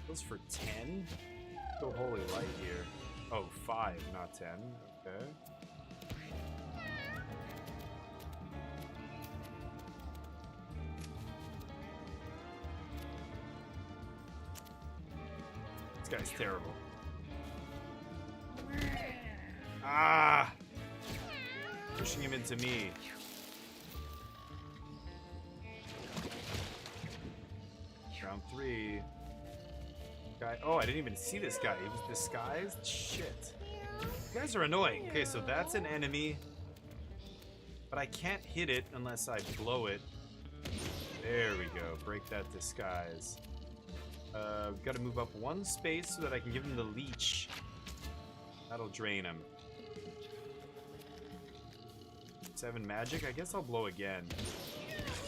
Goes for 10? Go holy light here. Oh, 5, not 10. Okay. This guy's terrible. Ah! Pushing him into me. Round 3. Guy. Oh, I didn't even see this guy. He was disguised? Shit. You guys are annoying. Okay, so that's an enemy. But I can't hit it unless I blow it. There we go. Break that disguise. Gotta move up 1 space so that I can give him the leech. That'll drain him. 7 magic? I guess I'll blow again.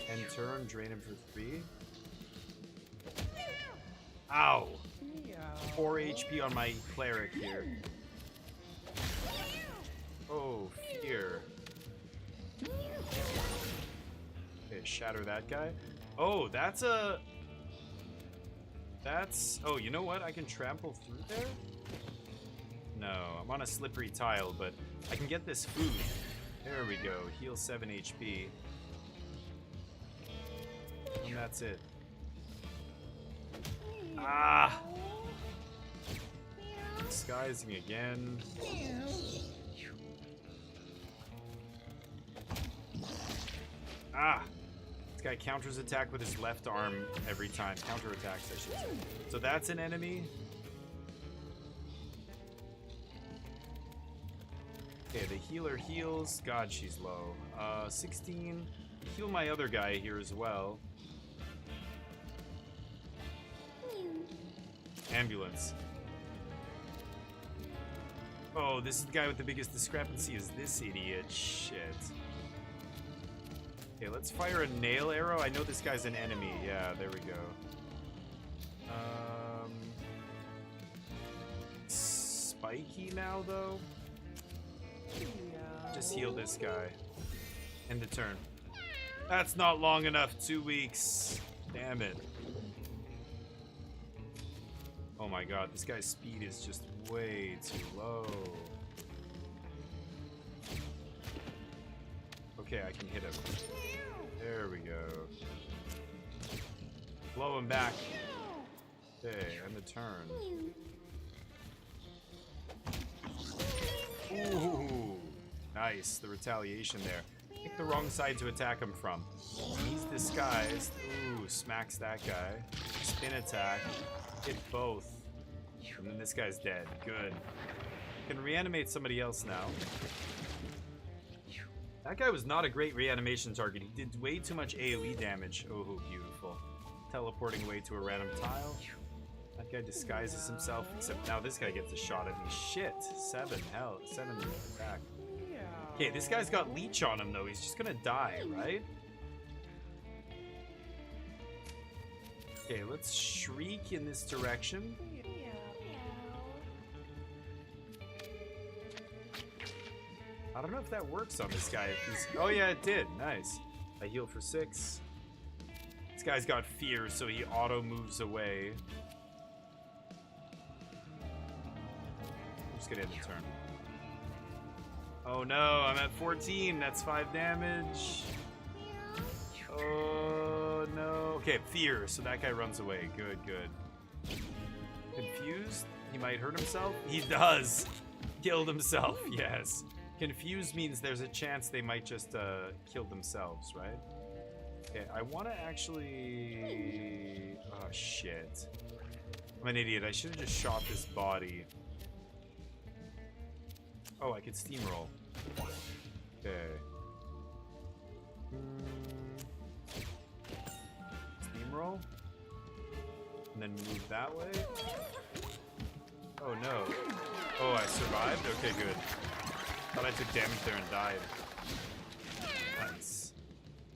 End turn, drain him for 3. Ow! 4 HP on my cleric here. Oh, fear. Okay, shatter that guy. Oh, that's a... That's... Oh, you know what? I can trample through there? No, I'm on a slippery tile, but I can get this food. There we go. Heal 7 HP. And that's it. Ah! Disguising again. Ah! This guy counters attack with his left arm every time. Counter attacks, I should say. So that's an enemy. Okay, the healer heals. God, she's low. 16. Heal my other guy here as well. Ambulance. Oh, this is the guy with the biggest discrepancy is this idiot. Shit. Okay, let's fire a nail arrow. I know this guy's an enemy. Yeah, there we go. Spiky now, though? Just heal this guy. End the turn. That's not long enough. 2 weeks. Damn it. Oh my god, this guy's speed is just way too low. Okay, I can hit him. There we go. Blow him back. Okay, end the turn. Ooh, nice. The retaliation there. Pick the wrong side to attack him from. He's disguised. Ooh, smacks that guy. Spin attack. Hit both. And then this guy's dead. Good. Can reanimate somebody else now. That guy was not a great reanimation target. He did way too much AoE damage. Oh, beautiful. Teleporting away to a random tile. That guy disguises himself, except now this guy gets a shot at me. Shit. 7 attack. Okay, this guy's got leech on him, though. He's just gonna die, right? Okay, let's shriek in this direction. I don't know if that works on this guy. Oh yeah, it did. Nice. I heal for 6. This guy's got fear, so he auto moves away. I'm just gonna end the turn. Oh no, I'm at 14. That's 5 damage. Oh no. Okay, fear. So that guy runs away. Good, good. Confused? He might hurt himself? He does. Killed himself. Yes. Confused means there's a chance they might just kill themselves, right? Okay, I want to actually... Oh, shit. I'm an idiot. I should have just shot this body. Oh, I could steamroll. Okay. Steamroll? And then move that way? Oh, no. Oh, I survived? Okay, good. Thought I took damage there and died. Nice.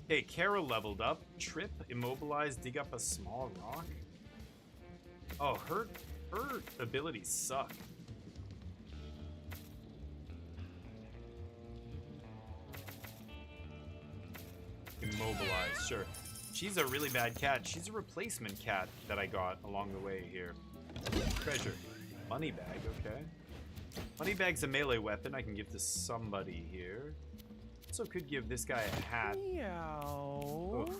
Okay, Carol leveled up. Trip, immobilize, dig up a small rock. Oh, her abilities suck. Immobilize, sure. She's a really bad cat. She's a replacement cat that I got along the way here. Treasure. Money bag, okay. Money bag's a melee weapon I can give to somebody here. Also could give this guy a hat. Meow. Oof.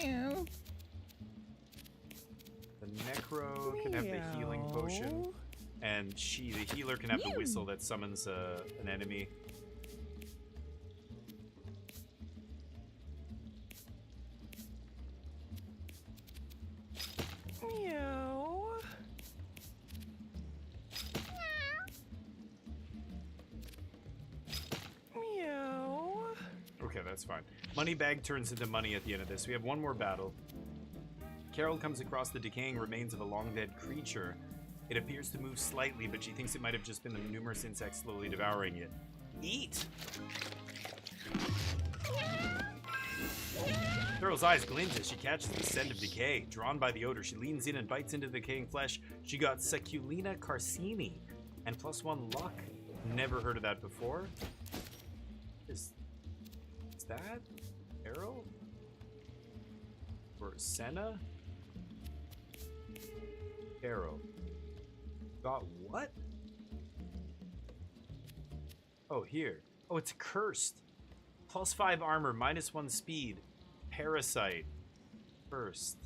Meow. The Necro can have the healing potion. And the healer, can have the whistle that summons an enemy. Meow. Meow. Okay, that's fine. Money bag turns into money at the end of this. We have one more battle. Carol comes across the decaying remains of a long-dead creature. It appears to move slightly, but she thinks it might have just been the numerous insects slowly devouring it. Eat! Carol's eyes glint as she catches the scent of decay. Drawn by the odor, she leans in and bites into the decaying flesh. She got Seculina carcini and +1 luck. Never heard of that before. Is that Carol? Or Senna? Carol. Got what? Oh, here. Oh, it's cursed. +5 armor, -1 speed. Parasite. First.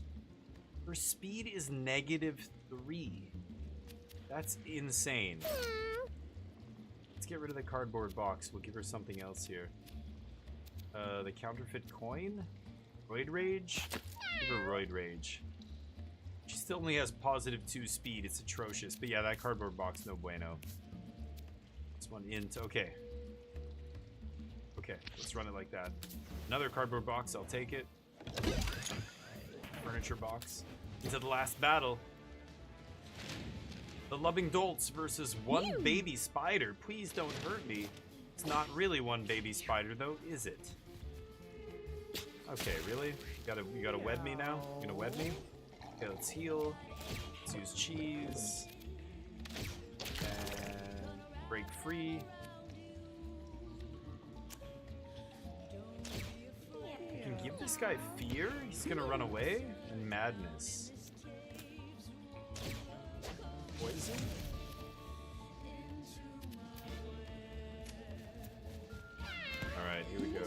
Her speed is -3. That's insane. Let's get rid of the cardboard box. We'll give her something else here. The counterfeit coin? Roid Rage? Give her Roid Rage. She still only has +2 speed. It's atrocious. But yeah, that cardboard box, no bueno. This one int. Okay. Okay, let's run it like that. Another cardboard box, I'll take it. Furniture box. Into the last battle. The Loving Dolts versus one baby spider. Please don't hurt me. It's not really one baby spider, though, is it? Okay, really? You gotta wed me now? You gonna wed me? Okay, let's heal. Let's use cheese. And break free. You can give this guy fear? He's gonna run away? And madness. Poison? Alright, here we go.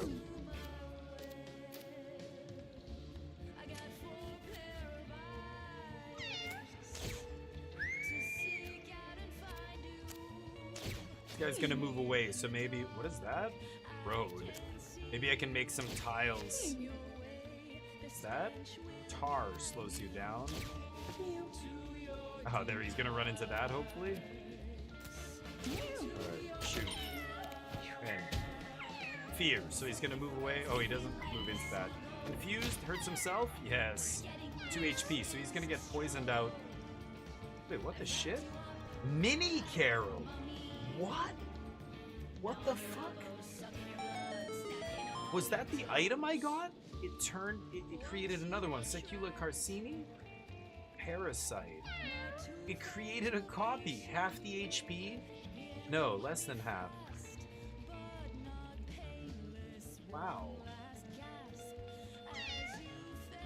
guy's gonna move away, so maybe... What is that? Road. Maybe I can make some tiles. What's that? Tar slows you down. Oh, there, he's gonna run into that, hopefully. Alright, shoot. And fear, so he's gonna move away. Oh, he doesn't move into that. Confused, hurts himself? Yes. 2 HP, so he's gonna get poisoned out. Wait, what the shit? Mini Carol! What? What the fuck? Was that the item I got? It created another one. Secula Carcini? Parasite. It created a copy. Half the HP? No, less than half. Wow.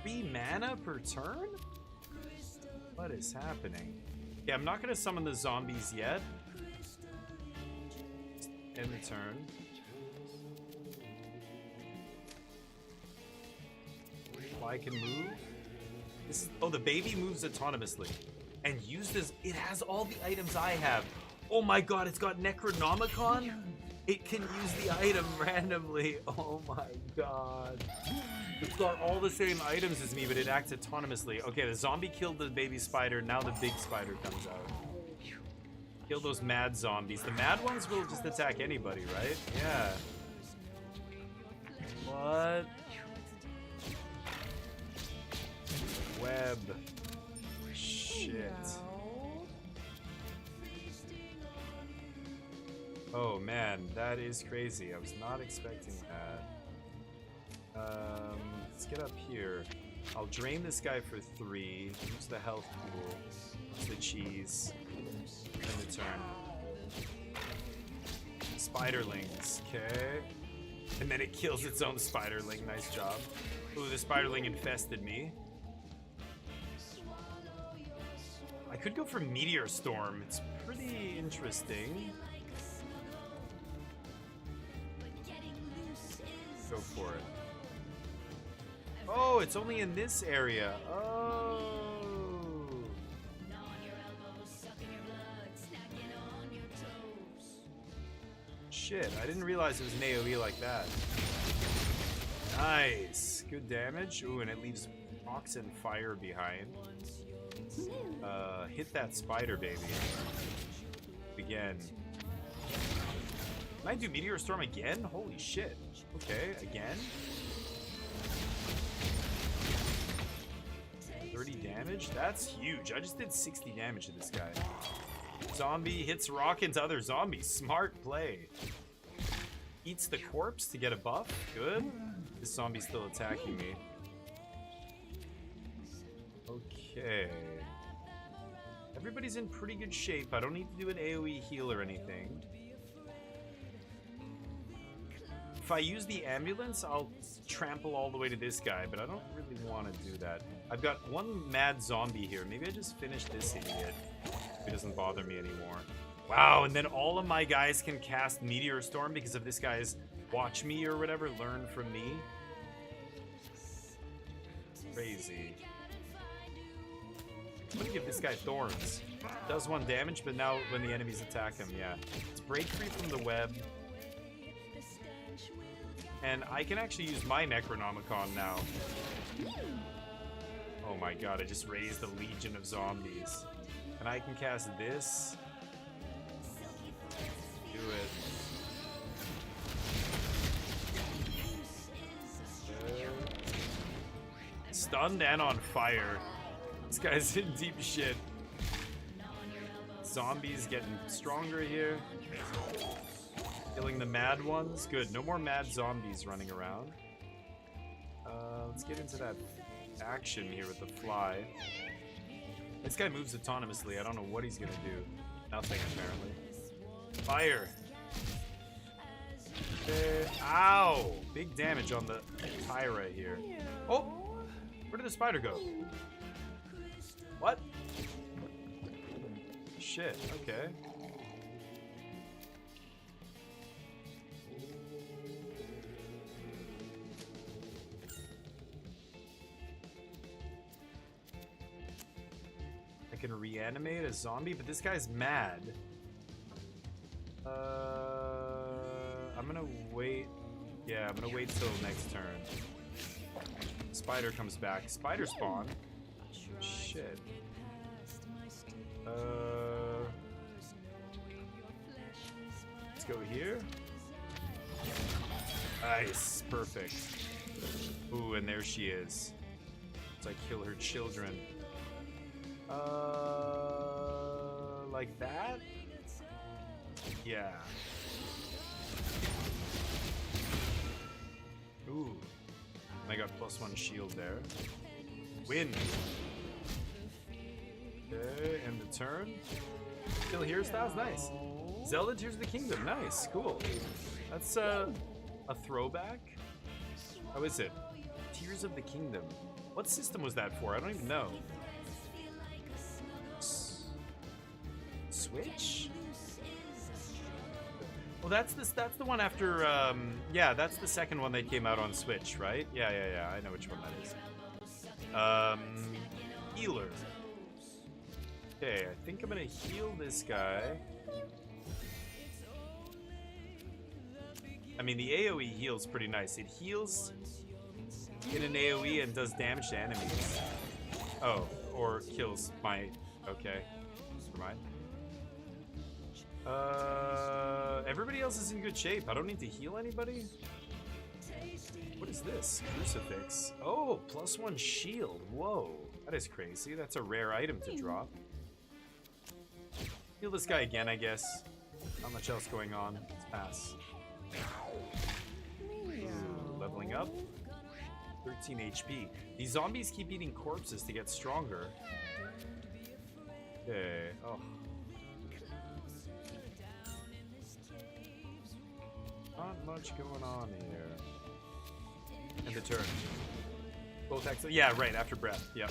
3 mana per turn? What is happening? Yeah, I'm not gonna summon the zombies yet. End the turn. I can move. This is, oh, the baby moves autonomously and uses. It has all the items I have. Oh my god, it's got Necronomicon. It can use the item randomly. Oh my god. It's got all the same items as me, but it acts autonomously. Okay, the zombie killed the baby spider. Now the big spider comes out. Kill those mad zombies. The mad ones will just attack anybody, right? Yeah. What? Web. Shit. Oh man, that is crazy. I was not expecting that. Let's get up here. I'll drain this guy for 3. Use the health pool. Use the cheese. End the turn. Spiderlings, okay. And then it kills its own spiderling. Nice job. Ooh, the spiderling infested me. I could go for Meteor Storm. It's pretty interesting. Go for it. Oh, it's only in this area. Oh. Shit, I didn't realize it was an AoE like that. Nice. Good damage. Ooh, and it leaves rocks and fire behind. Hit that spider, baby. Again. Can I do Meteor Storm again? Holy shit. Okay, again. 30 damage? That's huge. I just did 60 damage to this guy. Zombie hits rock into other zombies. Smart play. Eats the corpse to get a buff. Good. This zombie's still attacking me. Okay. Everybody's in pretty good shape. I don't need to do an AoE heal or anything. If I use the ambulance, I'll trample all the way to this guy, but I don't really want to do that. I've got one mad zombie here. Maybe I just finish this idiot. It doesn't bother me anymore. Wow, and then all of my guys can cast Meteor Storm because of this guy's watch me or whatever, learn from me. Crazy. I'm gonna give this guy Thorns. Does 1 damage, but now when the enemies attack him, yeah. Let's break free from the web. And I can actually use my Necronomicon now. Oh my god, I just raised a legion of zombies. And I can cast this. Do it. Stunned and on fire. This guy's in deep shit. Zombies getting stronger here. Killing the mad ones. Good. No more mad zombies running around. Let's get into that action here with the fly. This guy moves autonomously. I don't know what he's gonna do. Nothing, apparently. Fire. Ow! Big damage on the Tyra here. Oh! Where did the spider go? What? Shit, okay. I can reanimate a zombie, but this guy's mad. I'm gonna wait. Yeah, I'm gonna wait till next turn. Spider comes back. Spider spawn. Shit. Let's go here. Nice, perfect. Ooh, and there she is. As I kill her children. Like that? Yeah. Ooh. I got +1 shield there. Win. Okay, end the turn. Kill here styles, nice. Zelda Tears of the Kingdom, nice, cool. That's a throwback. How is it? Tears of the Kingdom. What system was that for? I don't even know. Switch? Well, that's the one after. Yeah, that's the second one that came out on Switch, right? Yeah. I know which one that is. Healer. Okay, I think I'm gonna heal this guy. I mean, the AoE heals pretty nice. It heals in an AoE and does damage to enemies. Oh, or kills my... Okay, never mind. Everybody else is in good shape. I don't need to heal anybody. What is this? Crucifix. Oh, +1 shield. Whoa, that is crazy. That's a rare item to drop. Heal this guy again, I guess. Not much else going on. Let's pass. Ooh, leveling up. 13 HP. These zombies keep eating corpses to get stronger. Okay. Oh. Not much going on here. And the turn. Both excellent. Yeah, right, after Breath. Yep.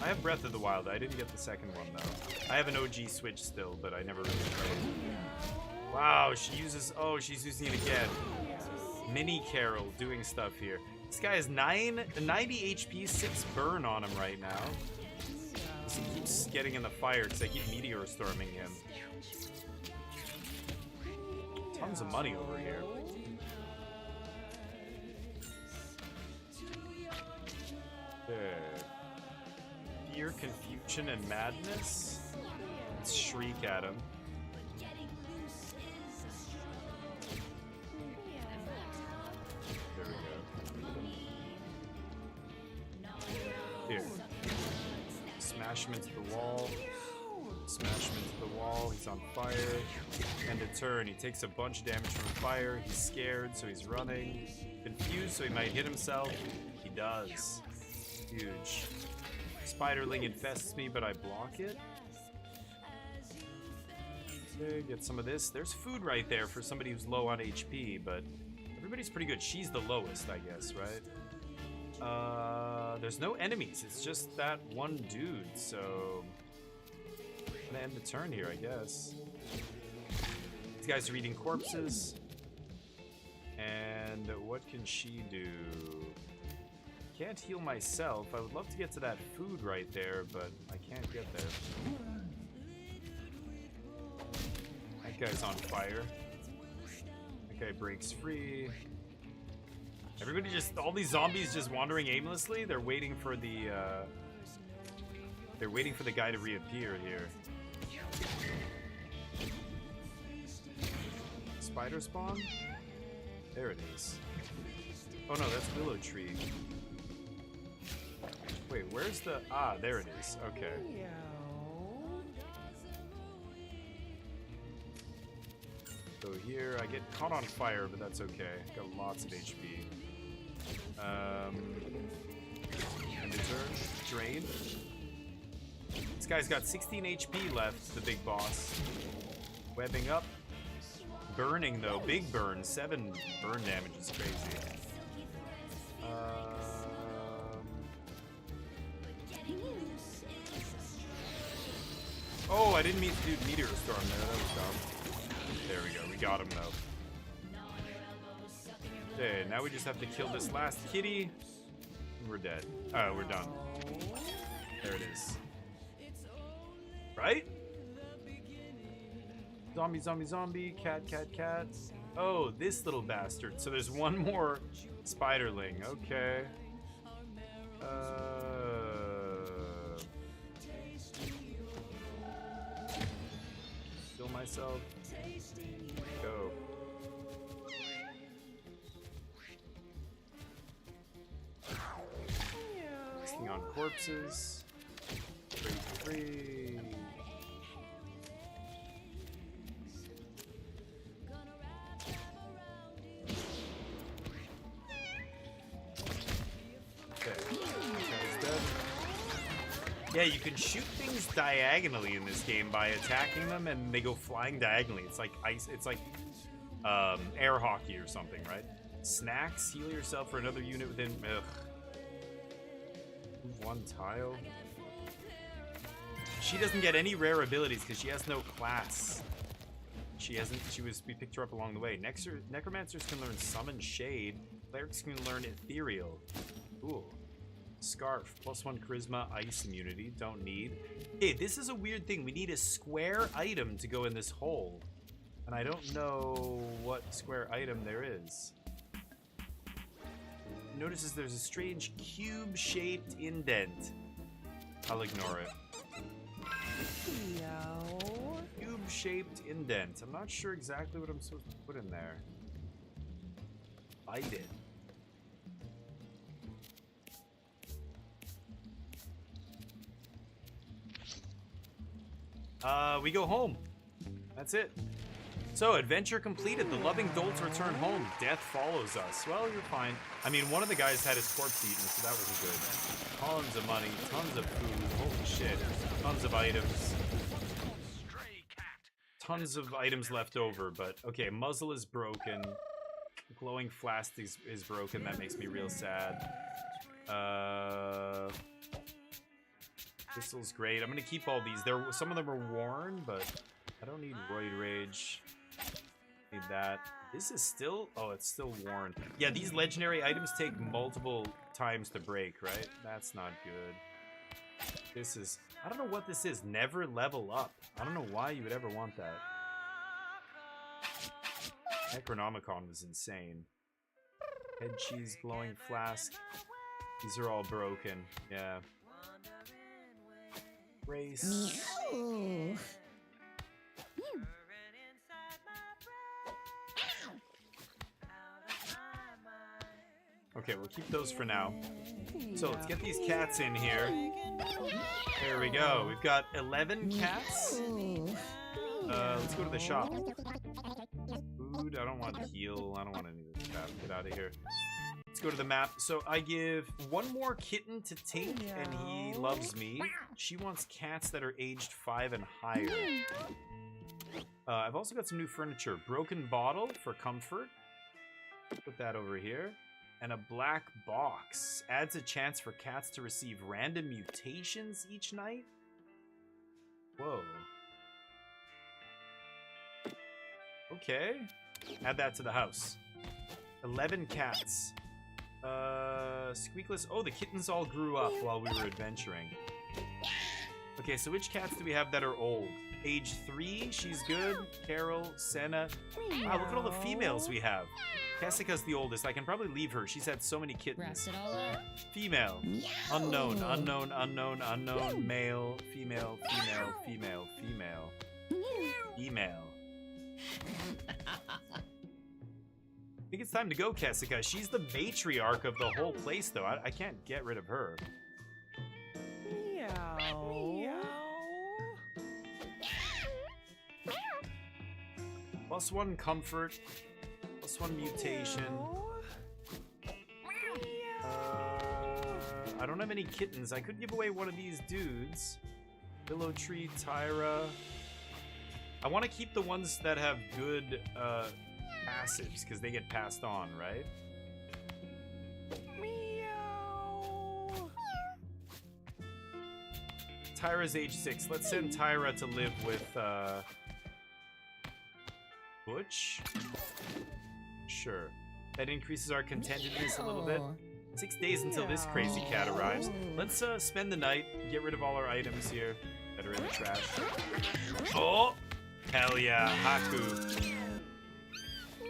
I have Breath of the Wild. I didn't get the second one, though. I have an OG Switch still, but I never really played. Wow, she uses... Oh, she's using it again. Mini Carol doing stuff here. This guy has 90 HP, 6 burn on him right now. He keeps getting in the fire because I keep meteor storming him. Tons of money over here. Fear, confusion, and madness. Let's shriek at him. There we go. Here. Smash him into the wall. Smash him into the wall. He's on fire. End of turn. He takes a bunch of damage from fire. He's scared, so he's running. Confused, so he might hit himself. He does. Huge. Spiderling infests me, but I block it. Okay, get some of this. There's food right there for somebody who's low on HP, but everybody's pretty good. She's the lowest, I guess, right? There's no enemies. It's just that one dude, so... I'm gonna end the turn here, I guess. These guys are eating corpses. And what can she do? Can't heal myself. I would love to get to that food right there, but I can't get there. That guy's on fire. That guy breaks free. Everybody just, all these zombies just wandering aimlessly. They're waiting for the guy to reappear here. Spider spawn? There it is. Oh no, that's Willow Tree. Wait, where's the... Ah, there it is. Okay. So here, I get caught on fire, but that's okay. Got lots of HP. End of turn. Drain. This guy's got 16 HP left, the big boss. Webbing up. Burning, though. Big burn. 7 burn damage is crazy. Oh, I didn't mean to do Meteor Storm there. That was dumb. There we go. We got him, though. Okay, now we just have to kill this last kitty. And we're dead. Oh, we're done. There it is. Right? Zombie, zombie, zombie. Cat, cat, cat. Oh, this little bastard. So there's one more spiderling. Okay. Kill myself. Go. Resting on corpses. Free. Yeah, you can shoot things diagonally in this game by attacking them, and they go flying diagonally. It's like ice. It's like air hockey or something, right? Snacks. Heal yourself for another unit within. Ugh. Move one tile. She doesn't get any rare abilities because she has no class. She hasn't. We picked her up along the way. Necromancers can learn Summon Shade. Clerics can learn Ethereal. Cool. Scarf, +1 charisma, ice immunity, don't need. Hey, this is a weird thing. We need a square item to go in this hole. And I don't know what square item there is. Notices there's a strange cube-shaped indent. I'll ignore it. Meow. Cube-shaped indent. I'm not sure exactly what I'm supposed to put in there. Bite it. We go home. That's it. So, adventure completed. The loving dolts return home. Death follows us. Well, you're fine. I mean, one of the guys had his corpse eaten, so that was good. Tons of money, tons of food. Holy shit. Tons of items. Tons of items left over, but okay, muzzle is broken. Glowing flask is broken. That makes me real sad. Pistol's great. I'm gonna keep all these. Some of them are worn, but I don't need Roid Rage. Need that. This is still... Oh, it's still worn. Yeah, these legendary items take multiple times to break, right? That's not good. This is... I don't know what this is. Never level up. I don't know why you would ever want that. Necronomicon was insane. Head cheese, glowing flask. These are all broken. Yeah. Race. Meow. Okay, we'll keep those for now. So let's get these cats in here. There we go. We've got 11 cats. Let's go to the shop. Food. I don't want to heal. I don't want any of this crap. Get out of here. Let's go to the map. So I give one more kitten to Tink, and he loves me. She wants cats that are aged 5 and higher. I've also got some new furniture. Broken bottle for comfort. Put that over here. And a black box. Adds a chance for cats to receive random mutations each night. Whoa. Okay. Add that to the house. 11 cats. Squeakless. Oh, the kittens all grew up while we were adventuring. Okay, so which cats do we have that are old? Age 3, she's good. Carol, Senna. Wow, look at all the females we have. Jessica's the oldest. I can probably leave her. She's had so many kittens. Wrapped it all up. Female. Unknown, unknown, unknown, unknown. Male, female, female, female, female. Female. I think it's time to go, Jessica. She's the matriarch of the whole place, though. I can't get rid of her. Meow. Meow. +1 comfort. +1 mutation. I don't have any kittens. I could give away one of these dudes. Willow Tree, Tyra. I want to keep the ones that have good passives, because they get passed on, right? Meow. Tyra's age 6. Let's send Tyra to live with Butch. Sure. That increases our contentedness a little bit. 6 days until this crazy cat arrives. Let's spend the night, get rid of all our items here that are in the trash. Oh! Hell yeah, Haku.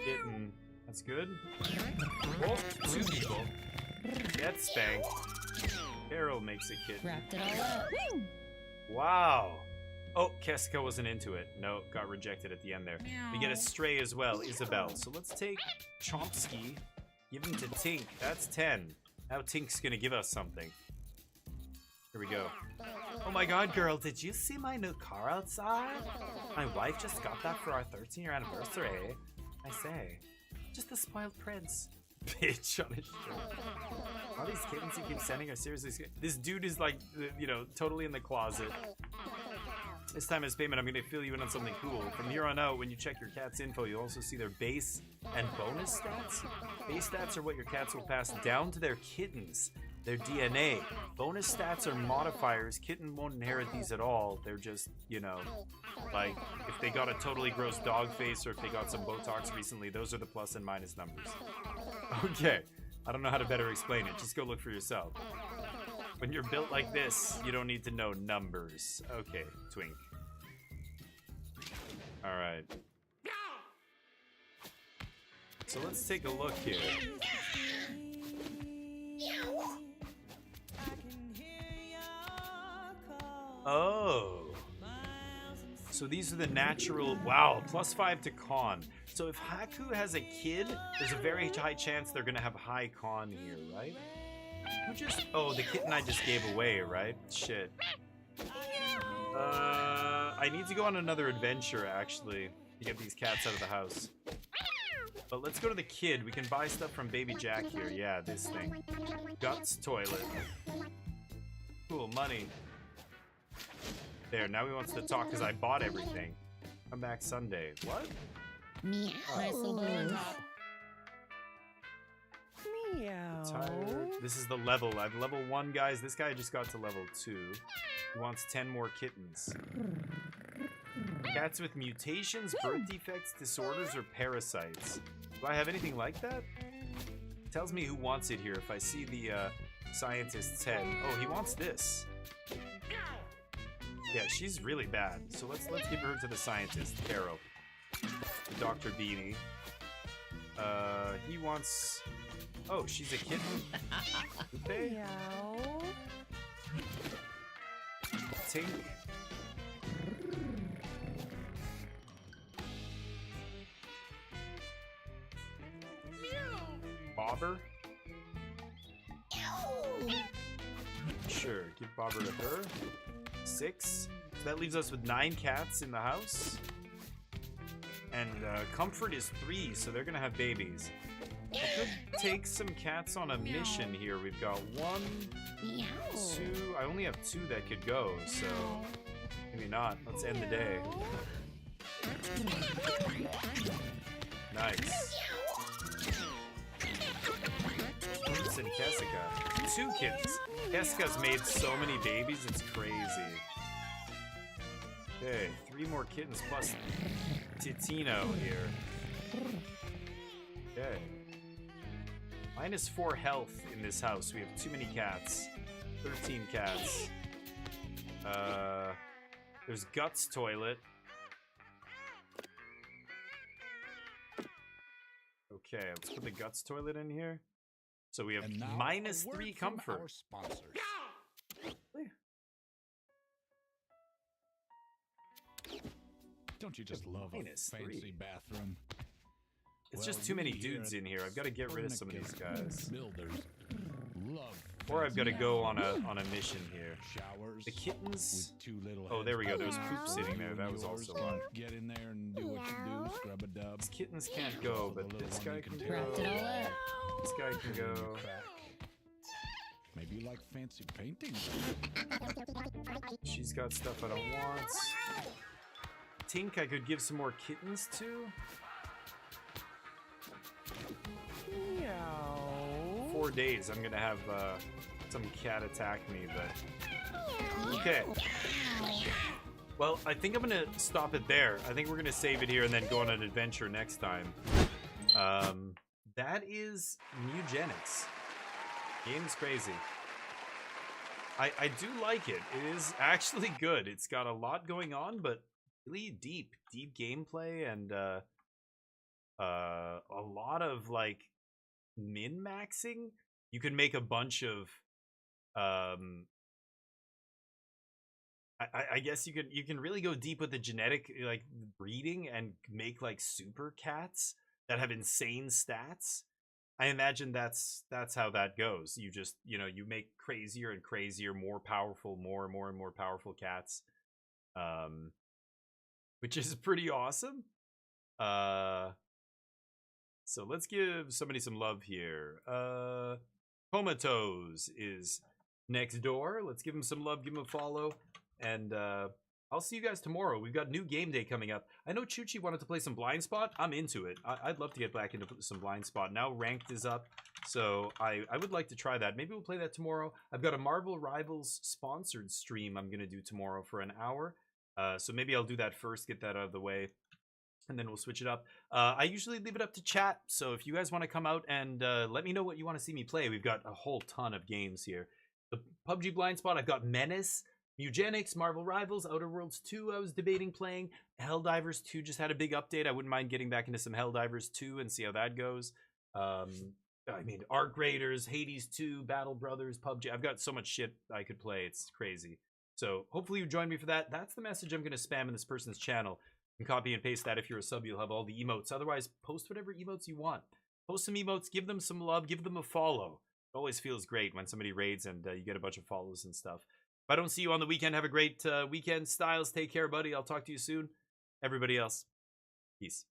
Kitten. That's good. Oh, 2 people. Get spanked. Carol makes a kitten. Wrapped it all up. Wow. Oh, Keska wasn't into it. No, got rejected at the end there. We get a stray as well, Isabel. So let's take Chomsky, give him to Tink. That's 10. Now Tink's gonna give us something. Here we go. Oh my god, girl, did you see my new car outside? My wife just got that for our 13-year anniversary. I say, just the spoiled prince. Bitch on his shirt. All these kittens you keep sending are seriously this dude is like, you know, totally in the closet. This time as payment, I'm going to fill you in on something cool. From here on out, when you check your cat's info, you'll also see their base and bonus stats. Base stats are what your cats will pass down to their kittens, their DNA. Bonus stats are modifiers. Kitten won't inherit these at all. They're just, you know, like, if they got a totally gross dog face or if they got some Botox recently, those are the plus and minus numbers. Okay, I don't know how to better explain it. Just go look for yourself. When you're built like this, you don't need to know numbers. Okay, Twink. Alright. So let's take a look here. Oh. So these are the natural... Wow, +5 to con. So if Haku has a kid, there's a very high chance they're going to have high con here, right? Who just... Oh, the kitten I just gave away, right? Shit. I need to go on another adventure, actually, to get these cats out of the house. But let's go to the kid. We can buy stuff from Baby Jack here. Yeah, this thing. Guts toilet. Cool, money. There, now he wants to talk because I bought everything. Come back Sunday. What? Meow. Nice little blue on top. Meow. Tired. This is the level. I've level 1, guys. This guy just got to level 2. He wants 10 more kittens. Cats with mutations, birth defects, disorders, or parasites. Do I have anything like that? It tells me who wants it here if I see the scientist's head. Oh, he wants this. Yeah, she's really bad. So let's give her to the scientist, Carol. Dr. Beanie. He wants... Oh, she's a kitten. Okay. Meow. Tink. Bobber? Sure, give Bobber to her. 6. So that leaves us with 9 cats in the house. And Comfort is 3, so they're gonna have babies. I could take some cats on a mission here. We've got 1, 2. I only have 2 that could go, so maybe not. Let's end the day. Nice. Oops, and Kessica. 2 kittens. Kessica's made so many babies, it's crazy. Okay, 3 more kittens plus Titino here. Okay. -4 health in this house. We have too many cats. 13 cats. There's Guts toilet. Okay, let's put the Guts toilet in here. So we have -3 comfort. Our sponsors. Don't you just love a -3. fancy bathroom? It's just too many dudes in here. I've got to get rid of some of these guys. Builders love Or I've got to go on a mission here. showers. The kittens. With 2 little Oh, there we go. There was heads. poop sitting there. That was Yours also can one. Get in there and do what you do. Scrub a dub. These kittens can't go, but this guy can go. Wrapped it all up. This guy can go. Crack. Maybe you like fancy painting. She's got stuff I don't want. Tink, I could give some more kittens to. Meow. 4 days. I'm gonna have some cat attack me, but okay. Well, I think I'm gonna stop it there. I think we're gonna save it here and then go on an adventure next time. That is Mewgenics. Game's crazy. I do like it. It is actually good. It's got a lot going on, but really deep gameplay and a lot of like min maxing. You can make a bunch of I guess you can really go deep with the genetic like breeding and make like super cats that have insane stats. I imagine that's how that goes. You just, you know, you make crazier and crazier, more powerful, more and more powerful cats. Which is pretty awesome. So let's give somebody some love here. Comatose is next door. Let's give him some love, give him a follow. And I'll see you guys tomorrow. We've got new game day coming up. I know Chuchi wanted to play some Blind Spot. I'm into it. I'd love to get back into some Blind Spot. Now Ranked is up, so I would like to try that. Maybe we'll play that tomorrow. I've got a Marvel Rivals sponsored stream I'm going to do tomorrow for an hour. So maybe I'll do that first, get that out of the way, and then we'll switch it up. I usually leave it up to chat, so if you guys want to come out and let me know what you want to see me play. We've got a whole ton of games here. The PUBG Blind Spot, I've got Menace, Mewgenics, Marvel Rivals, Outer Worlds 2 I was debating playing. Helldivers 2 just had a big update. I wouldn't mind getting back into some Helldivers 2 and see how that goes. I mean, Arc Raiders, Hades 2, Battle Brothers, PUBG. I've got so much shit I could play. It's crazy. So hopefully you join me for that. That's the message I'm going to spam in this person's channel. You can copy and paste that. If you're a sub, you'll have all the emotes. Otherwise, post whatever emotes you want. Post some emotes, give them some love, give them a follow. It always feels great when somebody raids and you get a bunch of follows and stuff. If I don't see you on the weekend, have a great weekend. Styles, take care, buddy. I'll talk to you soon. Everybody else, peace.